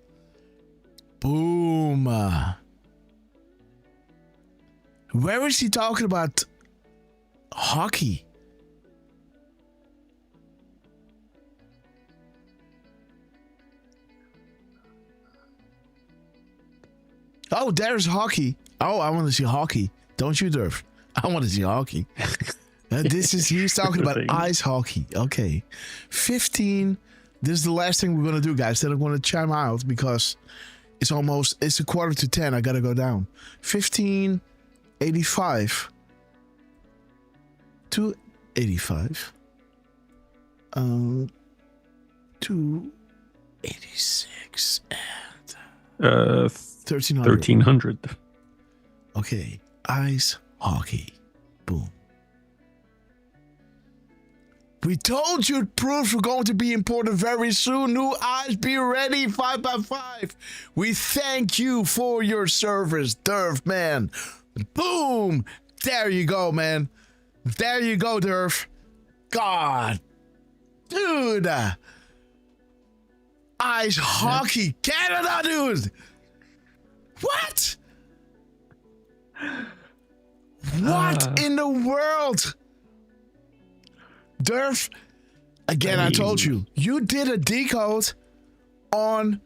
Boom. Where is he talking about hockey? Oh, there's hockey. Oh, I want to see hockey. Don't you, Derf? I want to see hockey. He's talking about ice hockey. Okay. 15. This is the last thing we're going to do, guys. Then I'm going to chime out because it's a 9:45. I got to go down. 1585 to 85. 286 and 1300. Okay. Ice hockey. Boom. We told you proofs were going to be important very soon. New eyes, be ready. 5x5. We thank you for your service, Derf, man. Boom. There you go, man. There you go, Derf. God. Dude. Ice hockey. Canada, dude. What? What in the world? Derf, again, I told you, you did a decode on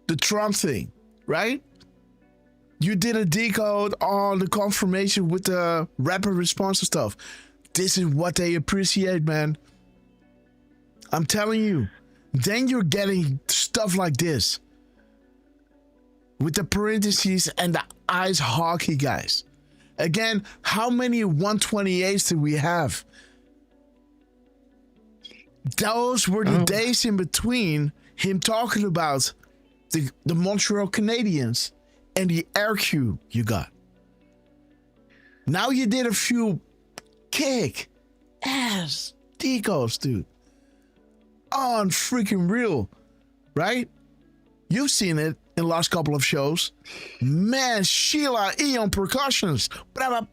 the Trump thing, right? You did a decode on the confirmation with the rapid response and stuff. This is what they appreciate, man. I'm telling you. Then you're getting stuff like this. With the parentheses and the ice hockey, guys. Again, how many 128s do we have? Those were the days in between him talking about the Montreal Canadiens and the RQ you got. Now you did a few kick ass decodes, dude. On freaking real, right? You've seen it in the last couple of shows. Man, Sheila Eon percussions. Right?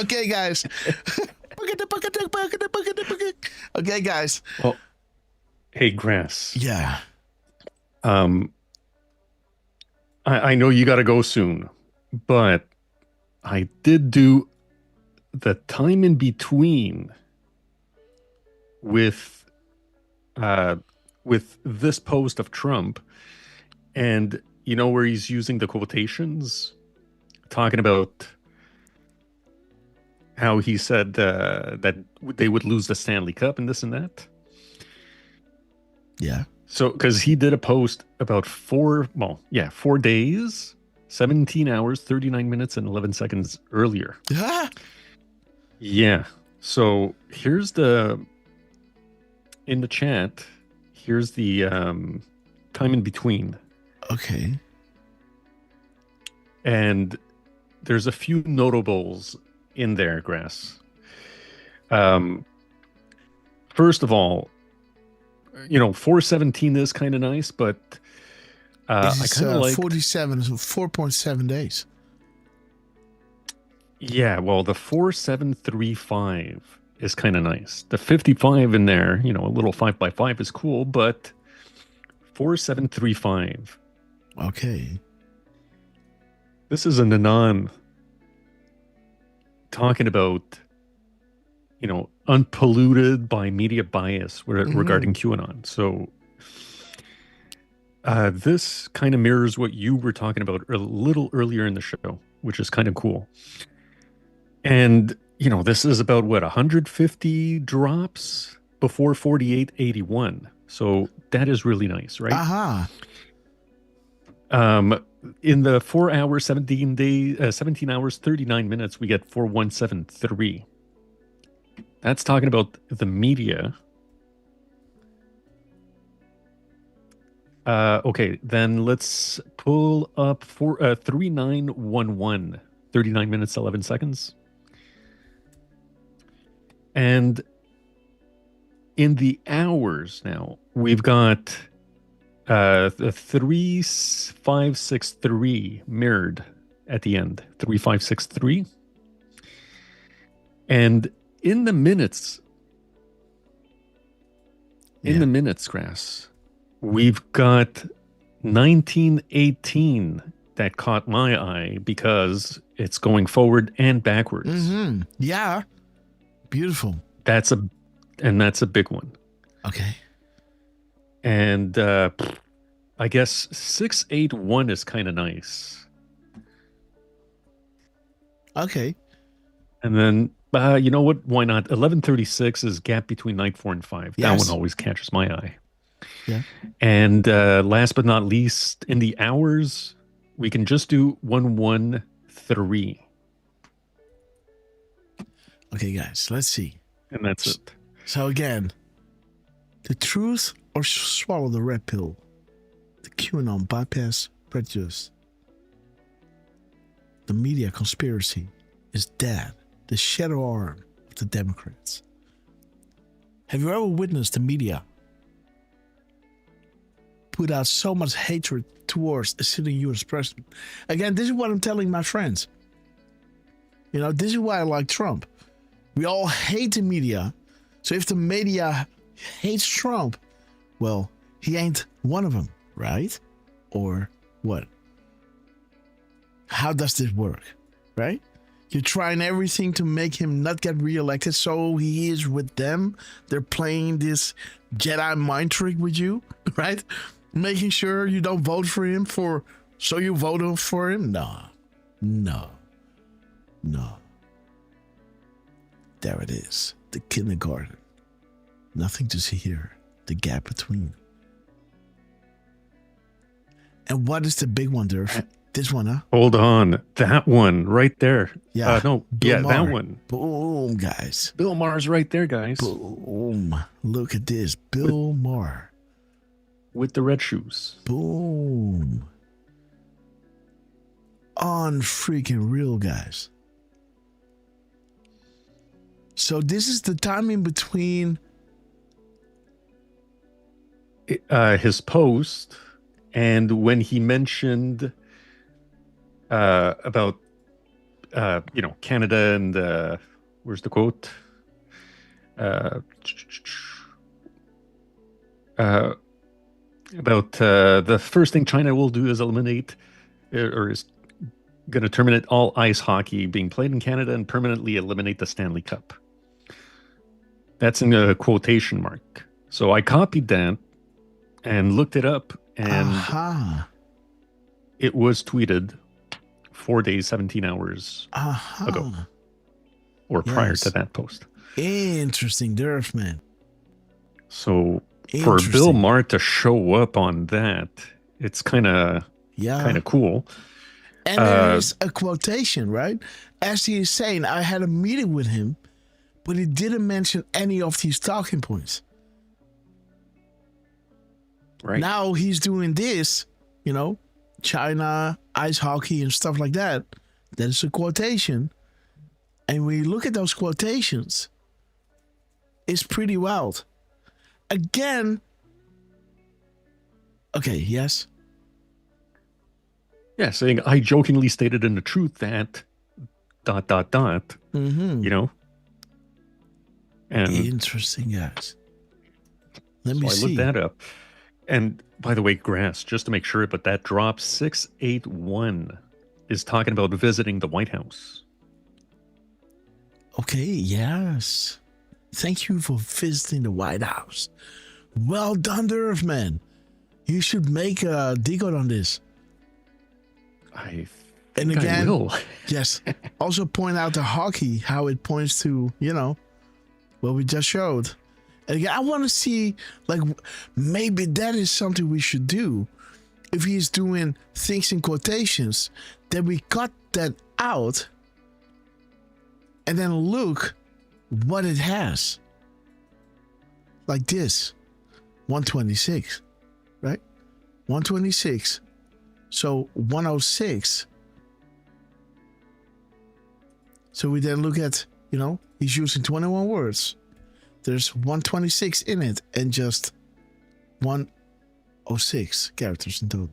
Okay, guys. Okay, guys.
Well, hey, Grass.
Yeah.
I know you got to go soon, but I did do the time in between with this post of Trump, and you know where he's using the quotations, talking about how he said that they would lose the Stanley Cup and this and that.
Yeah.
So, because he did a post about 4 days, 17 hours, 39 minutes, and 11 seconds earlier. Yeah. So here's in the chat, here's the time in between.
Okay.
And there's a few notables in there, Grass. First of all, 417 is kind of nice, but I kind of like
47, so 4.7 days.
Yeah, well, the 4735 is kind of nice. The 55 in there, a little 5x5 is cool, but 4735.
Okay.
This is a Nanan talking about, unpolluted by media bias regarding QAnon. So this kind of mirrors what you were talking about a little earlier in the show, which is kind of cool. And, this is about 150 drops before 4881. So that is really nice, right?
Aha.
In the 4 hours, 17 hours, 39 minutes, we get 4173. That's talking about the media. Okay, then let's pull up for 3911. 39 minutes, 11 seconds. And in the hours now, we've got the 3563 mirrored at the end. 3563. And in the minutes, Grass, we've got 1918 that caught my eye because it's going forward and backwards.
Mm-hmm. Yeah. Beautiful.
That's a big one.
Okay.
And I guess 681 is kind of nice.
Okay.
And then you know what? Why not? 1136 is gap between night 4 and 5. That one always catches my eye.
Yeah.
And last but not least, in the hours, we can just do 113.
Okay, guys, let's see.
And that's it.
So again, the truth or swallow the red pill? The QAnon bypass prejudice. The media conspiracy is dead. The shadow arm of the Democrats. Have you ever witnessed the media put out so much hatred towards a sitting U.S. president? Again, this is what I'm telling my friends. You know, this is why I like Trump. We all hate the media. So if the media hates Trump, well, he ain't one of them, right? Or what? How does this work, right? You're trying everything to make him not get reelected, so he is with them. They're playing this Jedi mind trick with you, right? Making sure you don't vote for him so you vote for him? No. There it is, the kindergarten. Nothing to see here, the gap between. And what is the big one, Derf? This one, huh?
Hold on. That one right there.
Yeah.
That one.
Boom, guys.
Bill Maher's right there, guys.
Boom. Look at this. Bill Maher.
With the red shoes.
Boom. Unfreaking real, guys. So this is the timing between
his post and when he mentioned about Canada and where's the quote? About the first thing China will do is eliminate or is going to terminate all ice hockey being played in Canada and permanently eliminate the Stanley Cup. That's in a quotation mark. So I copied that and looked it up, and it was tweeted 4 days, 17 hours ago, or prior to that post.
Interesting, Derf, man.
So for Bill Maher to show up on that, it's kind of cool.
And there is a quotation, right? As he is saying, I had a meeting with him, but he didn't mention any of these talking points.
Right.
Now he's doing this, China, ice hockey and stuff like that. That is a quotation. And when you look at those quotations, it's pretty wild. Again, okay, yes?
Yeah, saying, I jokingly stated in the truth that ...
Mm-hmm.
And
interesting, guys. Let me see.
I looked that up. And by the way, Grass, just to make sure, but that drop 681 is talking about visiting the White House.
Okay, yes. Thank you for visiting the White House. Well done, Derf, man. You should make a Decode on this.
I
will. Yes. Also point out the hockey, how it points to, what we just showed. And again, I want to see, maybe that is something we should do. If he's doing things in quotations, then we cut that out and then look what it has. Like this, 126, right? 126. So 106. So we then look at, he's using 21 words. There's 126 in it and just 106 characters in total.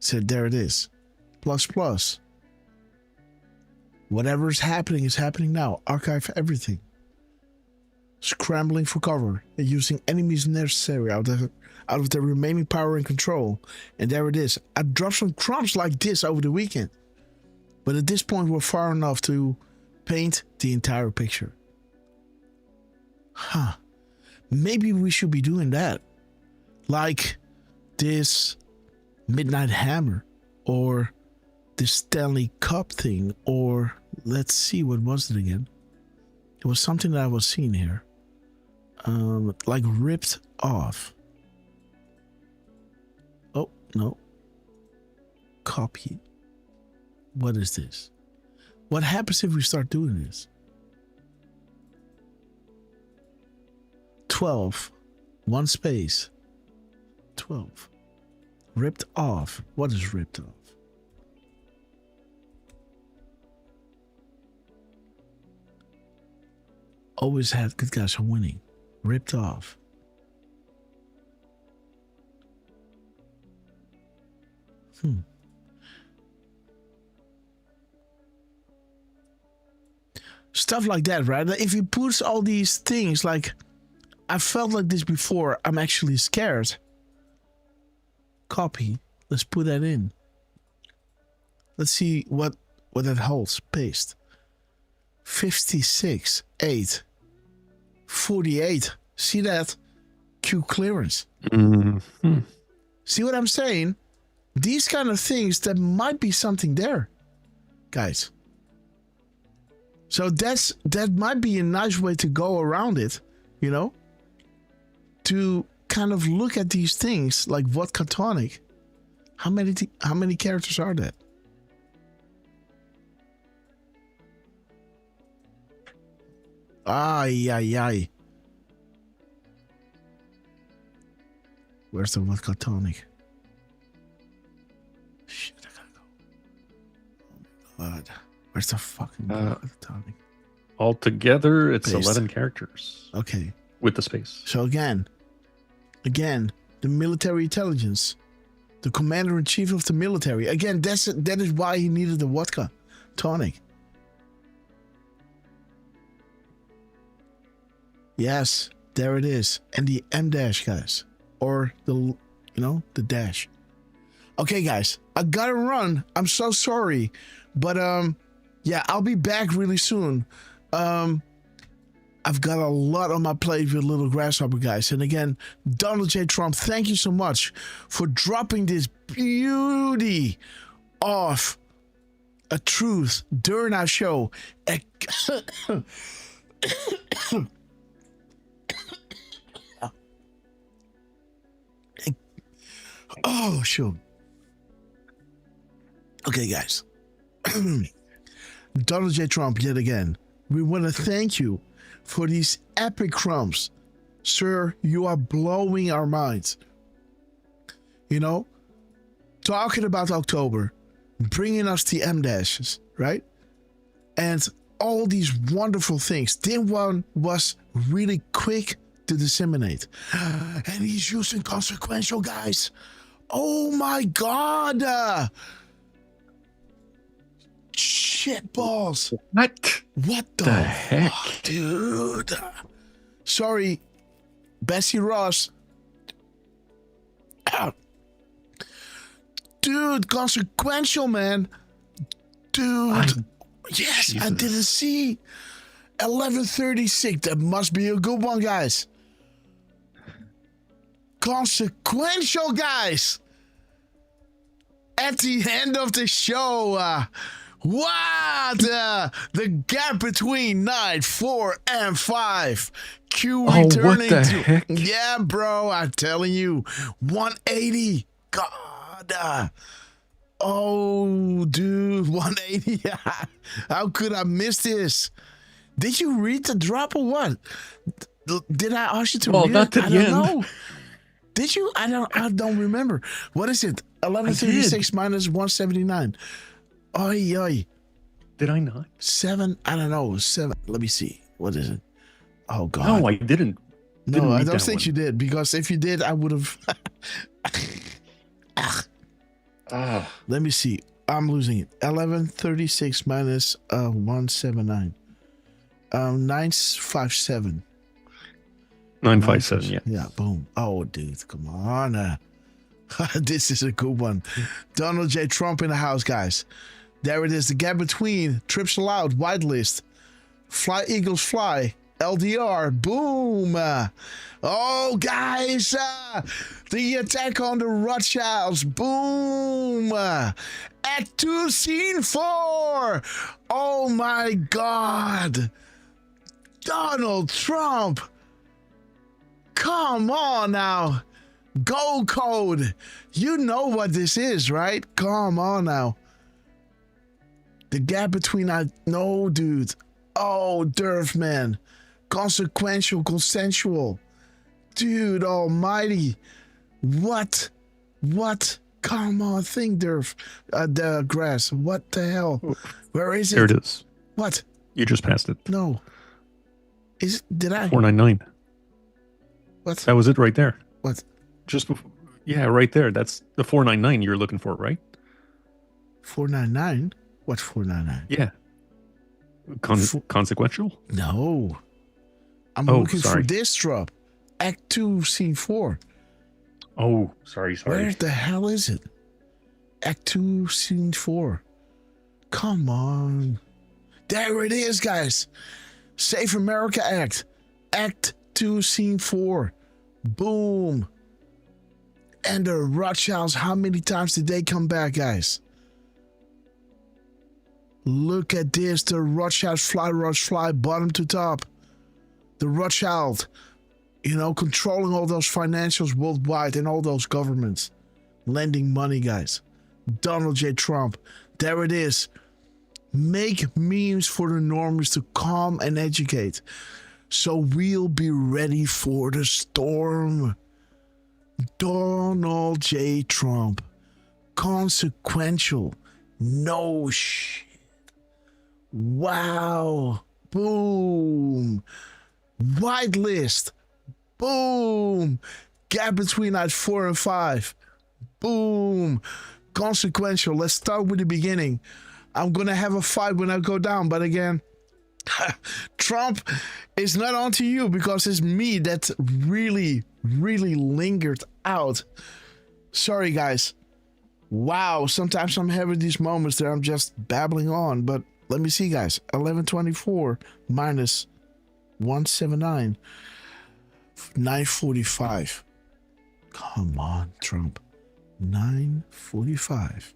So there it is. Plus plus. Whatever is happening now. Archive everything. Scrambling for cover and using enemies necessary out of their remaining power and control. And there it is. I dropped some crumbs like this over the weekend. But at this point, we're far enough to paint the entire picture. Maybe we should be doing that. Like this Midnight Hammer or this Stanley Cup thing, or let's see, what was it again? It was something that I was seeing here. Like ripped off. Oh, no. Copy. What is this? What happens if we start doing this? 12. One space. 12. Ripped off. What is ripped off? Always had good guys are winning. Ripped off. Stuff like that, right? If you put all these things, like, I felt like this before, I'm actually scared. Copy. Let's put that in. Let's see what that holds. Paste. 56, 8, 48. See that? Q clearance.
Mm-hmm.
See what I'm saying? These kind of things, that might be something there, guys. So that might be a nice way to go around it, to kind of look at these things like vodka tonic. How many characters are that? Ay. Where's the vodka tonic? Shit, I gotta go. Oh my god. Where's the fucking vodka tonic?
Altogether, it's
Paste.
11 characters.
Okay.
With the space.
So again, the military intelligence, the commander-in-chief of the military. Again, that is why he needed the vodka tonic. Yes, there it is. And the M dash, guys. Or the dash. Okay, guys, I gotta run. I'm so sorry. But, yeah, I'll be back really soon. I've got a lot on my plate with Little Grasshopper, guys. And again, Donald J. Trump, thank you so much for dropping this beauty of a truth during our show. Oh, sure. Okay, guys. Donald J. Trump, yet again. We want to thank you for these epic crumbs. Sir, you are blowing our minds. Talking about October, bringing us the M-dashes, right? And all these wonderful things. Then one was really quick to disseminate. And he's using Consequential, guys. Oh my God. Shit balls.
What?
What the
heck?
Fuck, dude? Sorry, Bessie Ross. Dude, Consequential, man. Dude. Yes, Jesus. I didn't see. 1136. That must be a good one, guys. Consequential, guys. At the end of the show, what? The gap between night 4 and 5. Q returning
what the
to.
heck?
Yeah, bro, I'm telling you. 180. God. Oh, dude, 180. How could I miss this? Did you read the drop or what? Did I ask you to read
not
it?
to
I
the
don't
end.
know. Did you? I don't remember. What is it? 1136 minus 179. Oi, oi.
Did I not?
7. I don't know. 7. Let me see. What is it? Oh God.
No, I didn't.
No, I don't think you did, because if you did, I would have. Let me see. I'm losing it. 1136 minus 179. 957.
957. Yeah.
Yeah. Boom. Oh, dude, come on. This is a good one. Donald J. Trump in the house, guys. There it is. The gap between trips allowed, whitelist, fly Eagles fly, LDR, boom. Oh, guys, the attack on the Rothschilds, boom. Act 2, Scene 4. Oh, my God. Donald Trump. Come on now. Go code. You know what this is, right? Come on now. The gap between no, dude. Oh, Derf, man. Consequential, consensual. Dude almighty. What? Come on, think, Derf. The grass. What the hell? Where is it?
There it is.
What?
You just passed it.
No. Did I?
499.
What?
That was it right there.
What?
Just before. Yeah, right there. That's the 499 you're looking for, right?
499? What 499?
Yeah. Consequential?
No. I'm looking for this drop. Act 2, Scene 4.
Oh, sorry.
Where the hell is it? Act 2, Scene 4. Come on. There it is, guys. Save America Act. Act 2, Scene 4. Boom. And the Rothschilds, how many times did they come back, guys? Look at this. The Rothschilds fly, bottom to top. The Rothschild, controlling all those financials worldwide and all those governments. Lending money, guys. Donald J. Trump. There it is. Make memes for the normies to calm and educate. So we'll be ready for the storm. Donald J. Trump. Consequential. No shit. Wow. Boom. Whitelist. Boom. Gap between at 4 and 5. Boom. Consequential. Let's start with the beginning. I'm going to have a fight when I go down, but again, Trump is not onto you because it's me that really lingered out. Sorry, guys. Wow, sometimes I'm having these moments that I'm just babbling on, but let me see, guys. 1124 minus 179. 945. Come on, Trump. 945.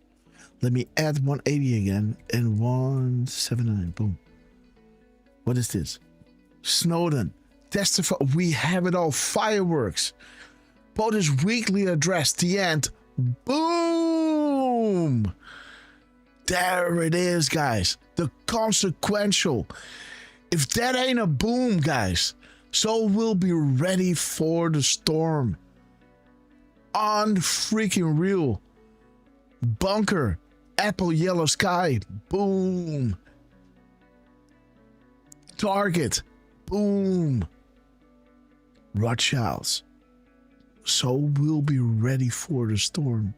Let me add 180 again and 179. Boom. What is this? Snowden. Testify. We have it all. Fireworks. POTUS weekly address. The end. Boom. There it is, guys. The consequential. If that ain't a boom, guys, so we'll be ready for the storm. Unfreaking real. Bunker. Apple yellow sky. Boom. Target. Boom. Rothschilds. So we'll be ready for the storm.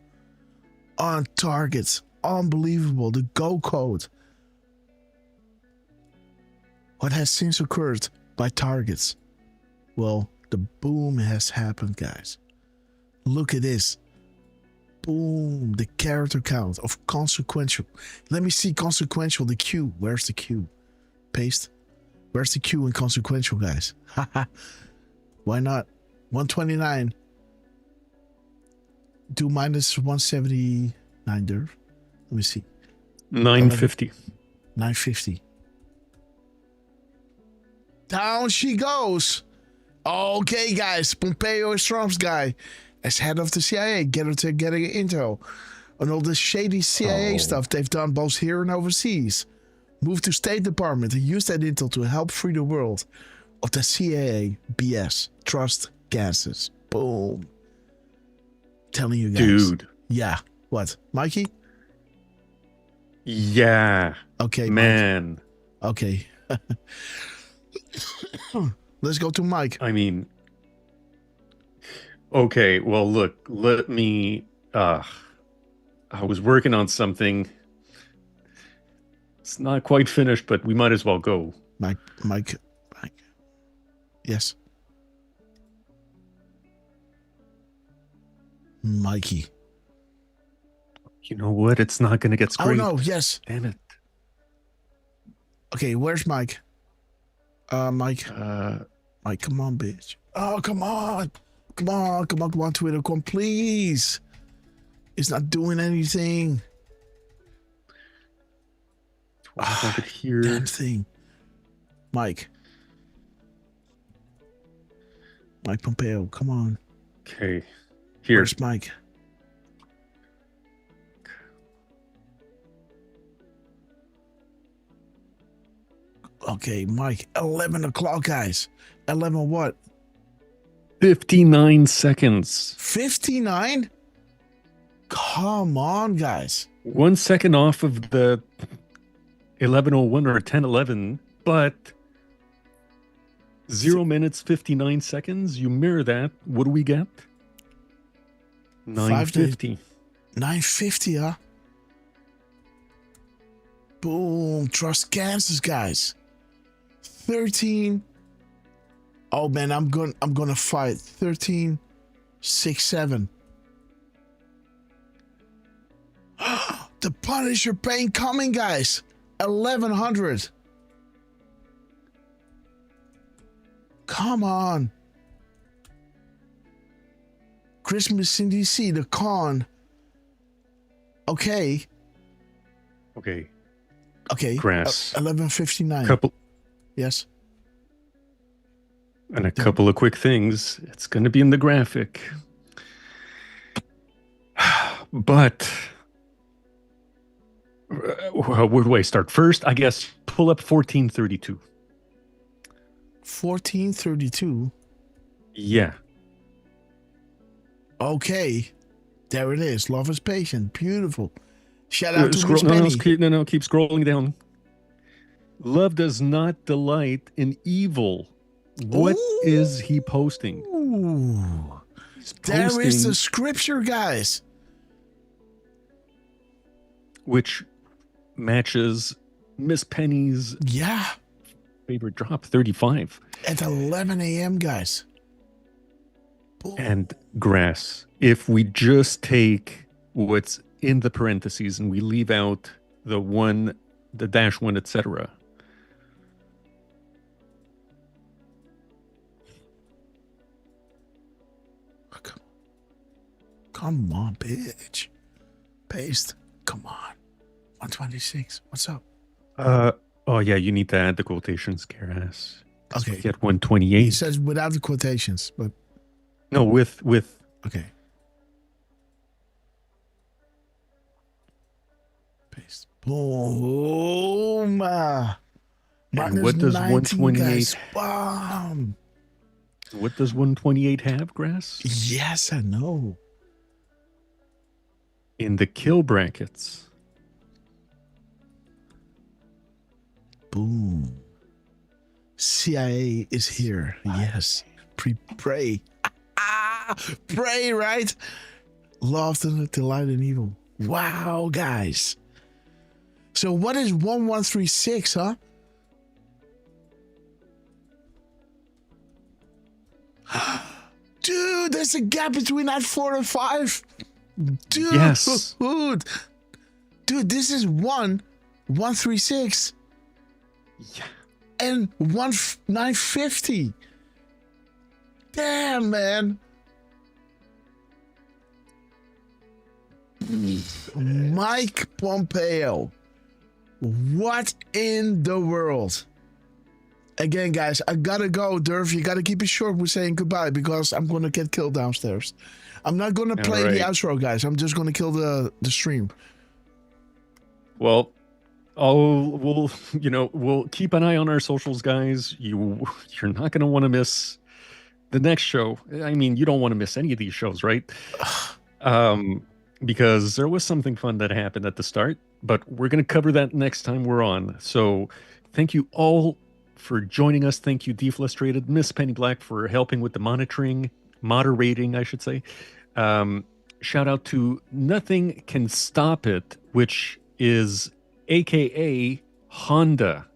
On targets. Unbelievable. The go code. What has since occurred by targets? Well, the boom has happened, guys. Look at this. Boom. The character count of consequential. Let me see consequential. The Q. Where's the Q? Paste. Where's the Q in consequential, guys? Why not? 129. Do minus 179, Derf. Let me see.
950.
950. Down she goes. Okay, guys. Pompeo is Trump's guy. As head of the CIA, getting intel on all the shady CIA stuff they've done both here and overseas. Move to State Department and use that intel to help free the world of the CIA BS. Trust gases. Boom. telling you guys.
Dude.
Yeah. What? Mikey?
Yeah.
Okay,
man.
Mike. Okay. Let's go to Mike.
I mean, okay, well, look, let me, I was working on something. It's not quite finished, but we might as well go.
Mike. Yes. Mikey.
You know what? It's not going to get scraped.
Oh, no, yes.
Damn it.
Okay, where's Mike? Mike. Mike, come on, bitch. Oh, come on. Come on, Twitter. Come on, please. It's not doing anything.
I could hear.
Damn thing. Mike. Mike Pompeo, come on.
Okay. Here.
Where's Mike? Okay, Mike. 11 o'clock, guys. 11 what?
59 seconds.
59? Come on, guys.
1 second off of the 11:01 or 10:11, but 0 minutes 59 seconds. You mirror that. What do we get? 9:50.
9:50, huh? Boom. Trust Kansas, guys. 13. Oh man, I'm gonna fight. 13, 6, 7. The Punisher pain coming, guys. 1100. Come on. Christmas in DC, the con. Okay.
Okay.
Grass. 11:59. Yes.
And a couple of quick things. It's going to be in the graphic. But where do I start? First, I guess pull up 1432.
1432.
Yeah.
Okay. There it is. Love is patient. Beautiful. Shout out to Miss
No,
Penny.
keep scrolling down. Love does not delight in evil. What is he posting?
Ooh. There is the scripture, guys.
Which matches Miss Penny's favorite drop, 35.
At 11 a.m., guys.
And grass. If we just take what's in the parentheses and we leave out the one, the -1, etc.
Come on, bitch. Paste. Come on. 126. What's up?
Oh yeah, you need to add the quotations, grass.
Okay.
Get 128.
He says without the quotations, but
no, with.
Okay. Paste. Boom.
And what does 128?
Bomb.
What does 128 have, grass?
Yes, I know.
In the kill brackets.
Boom. CIA is here. Yes. Pray. Pray, right? Love to delight in evil. Wow, guys. So what is 1136, huh? Dude, there's a gap between that 4 and 5. Dude.
Yes.
Dude, this is 136.
Yeah.
And 950. Damn, man. Mike Pompeo. What in the world? Again, guys, I gotta go, Derf. You gotta keep it short with saying goodbye because I'm gonna get killed downstairs. I'm not gonna play the outro, guys. I'm just gonna kill the stream.
Well, we'll keep an eye on our socials, guys. You're not gonna want to miss the next show. I mean, you don't want to miss any of these shows, right? because there was something fun that happened at the start, but we're going to cover that next time we're on. So thank you all for joining us. Thank you, Deflustrated, Miss Penny Black, for helping with the moderating, I should say. Shout out to Nothing Can Stop It, which is AKA Honda.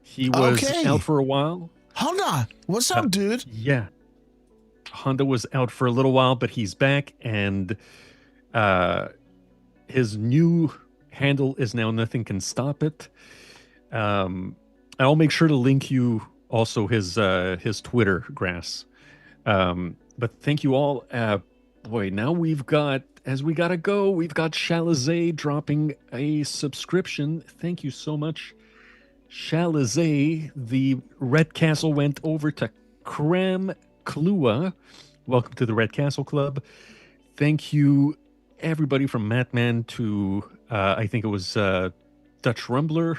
He was out for a while.
Honda, what's up, dude?
Yeah. Honda was out for a little while, but he's back, and his new handle is now Nothing Can Stop It. I'll make sure to link you also his Twitter, Grass. But thank you all. Boy, now we've got Shalizay dropping a subscription. Thank you so much, Shalizay. The Red Castle went over to Cram Klua. Welcome to the Red Castle Club. Thank you, everybody from Matman to, I think it was Dutch Rumbler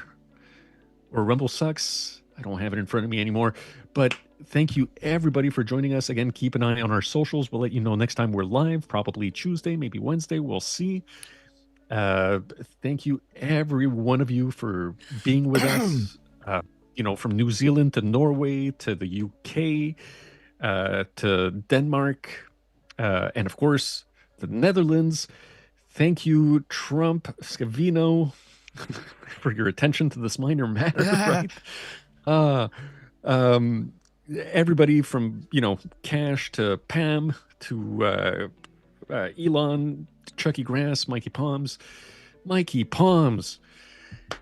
or Rumble Sucks. I don't have it in front of me anymore. But thank you, everybody, for joining us. Again, keep an eye on our socials. We'll let you know next time we're live, probably Tuesday, maybe Wednesday. We'll see. Thank you, every one of you, for being with us. From New Zealand to Norway to the UK to Denmark, and of course, the Netherlands. Thank you, Trump Scavino, for your attention to this minor matter, right? Everybody from, Cash to Pam to Elon, to Chucky Grass, Mikey Palms,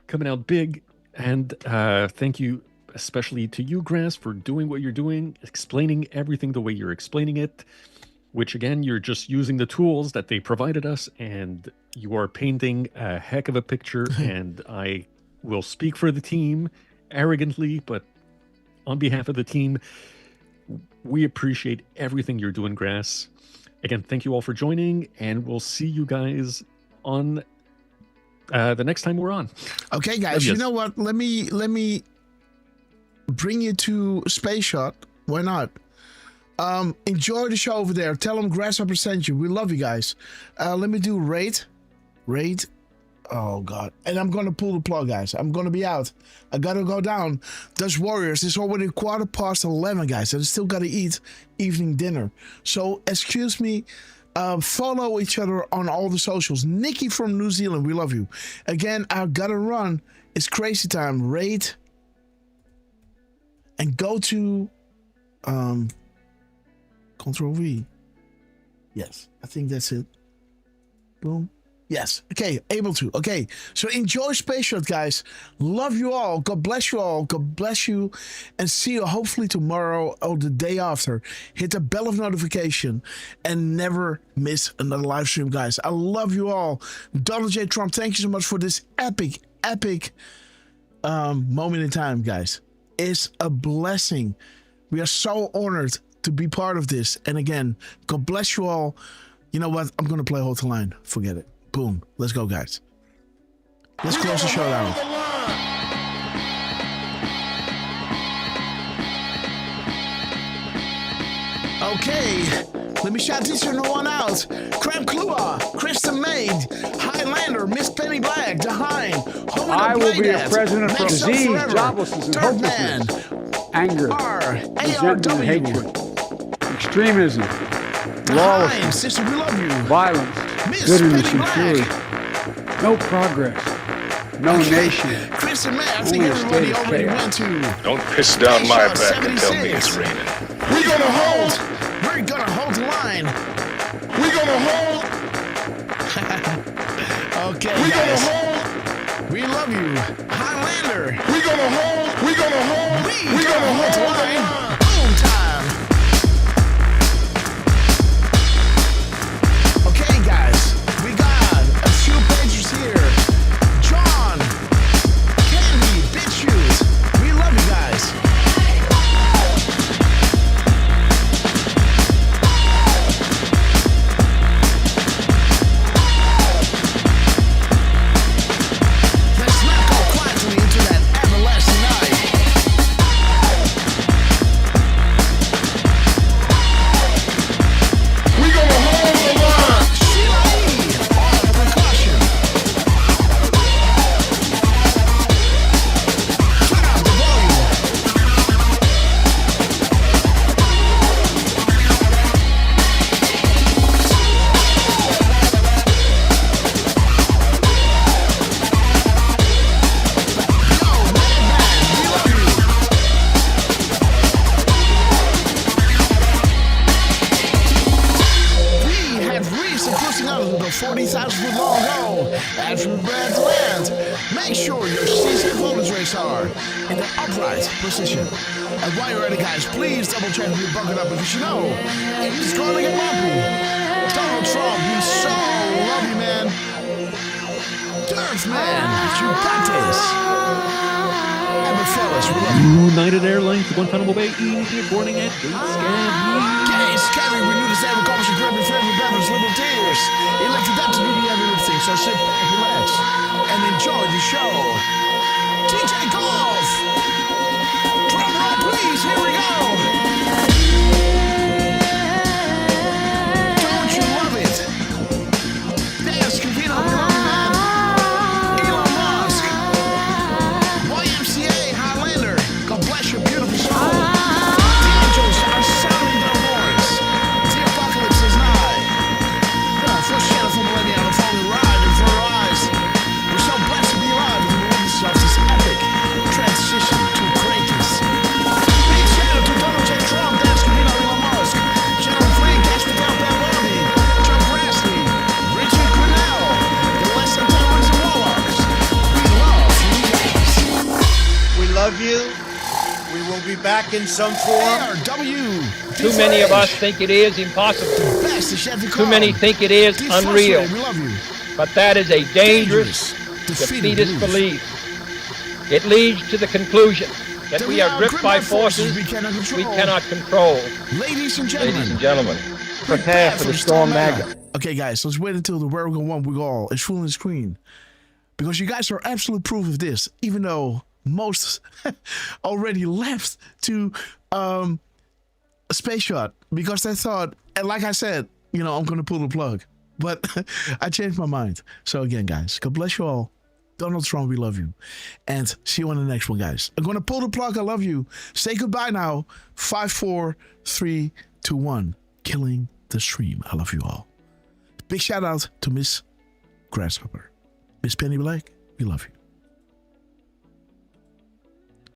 coming out big. And thank you especially to you, Grass, for doing what you're doing, explaining everything the way you're explaining it, which again, you're just using the tools that they provided us, and you are painting a heck of a picture. And I will speak for the team arrogantly, but on behalf of the team, we appreciate everything you're doing, Grass. Again, thank you all for joining, and we'll see you guys on the next time we're on.
Okay, guys, you know what? Let me bring you to Space Shot. Why not? Enjoy the show over there. Tell them Grasshopper sent you. We love you guys. Let me do raid. Oh God. And I'm gonna pull the plug, guys. I'm gonna be out. I gotta go down. Dutch Warriors, it's already 11:15, guys. I still gotta eat evening dinner. So excuse me. Follow each other on all the socials. Nikki from New Zealand, we love you. Again, I gotta run. It's crazy time. Raid. And go to Control V. Yes, I think that's it. Boom. Yes. Okay, able to. Okay, so enjoy Space Shot, guys. Love you all. God bless you all. God bless you. And see you hopefully tomorrow or the day after. Hit the bell of notification and never miss another live stream, guys. I love you all. Donald J. Trump, thank you so much for this epic moment in time, guys. It's a blessing. We are so honored to be part of this. And again, God bless you all. You know what? I'm going to play Hold the Line. Forget it. Boom. Let's go, guys. Let's close the show down. Okay. Let me shout this one out. Cram Klua, Kristen Maid, Highlander, Miss Penny Black, Dehain,
I will be a president from disease, joblessness, and hopelessness, anger, resentment, and hatred, extremism, lawlessness,
sister, we love you.
Violence, bitterness, and fury. No progress, no nation, only a state of chaos.
Don't piss down my back and tell me it's raining.
We're gonna hold the line. We're gonna hold. Okay, we're gonna hold. We love you, Highlander. We're gonna hold. We're gonna hold. We're gonna hold the line. Boom time. Okay, guys, we got a few pages here. John, Candy, BitChute. We love you guys. Let's not go quietly into that everlasting night. prepare to land. Make sure your seats and voters race are in the upright position. And while you're at it, guys, please double check if you're buckled up because you know it's gonna get bumpy. Donald Trump, we so love you, man. Derf, man, you got this. And the fellas, we love you.
United Airlines, Guantanamo Bay, immediate boarding at gate scan.
Gay scary, we knew this ever comes to grab your favorite beverage, little tears. Elected that to do the heavy lifting, so sit back, relax, and enjoy the show. DJ Golf! Drum roll, please, here we go! Don't you love it? Dance, Cavino, we love you, man. Elon Musk. YMCA, Highlander, God bless your beautiful soul. The angels are sounding their voice. The apocalypse is nigh. First shadow from millennia on a falling ride in front of our eyes. We're so blessed to be alive in the witness of this epic transition to greatness. Big shout out to Donald J. Trump, Dan Scavino, Elon Musk, General Flynn, Gaspar Del Bellotti, John Grassley, Richard Grinnell, the less than Towers and Warlocks. We love you guys.
We love you. We will be back in some form.
ARW.
Too many of us think it is impossible. Too many think it is unreal.
We love you.
But that is a dangerous, defeatist belief. It leads to the conclusion that we are gripped by forces we cannot control.
Ladies and gentlemen.
Prepare for the storm magnet.
Okay, guys, let's wait until the Where We Go One We Go All is full on the screen. Because you guys are absolute proof of this, even though most already left to a space shot because they thought, and like I said, you know, I'm going to pull the plug. But I changed my mind. So again, guys, God bless you all. Donald Trump, we love you. And see you on the next one, guys. I'm going to pull the plug. I love you. Say goodbye now. 5, 4, 3, 2, 1. Killing the stream. I love you all. Big shout out to Miss Grasshopper. Miss Penny Black, we love you.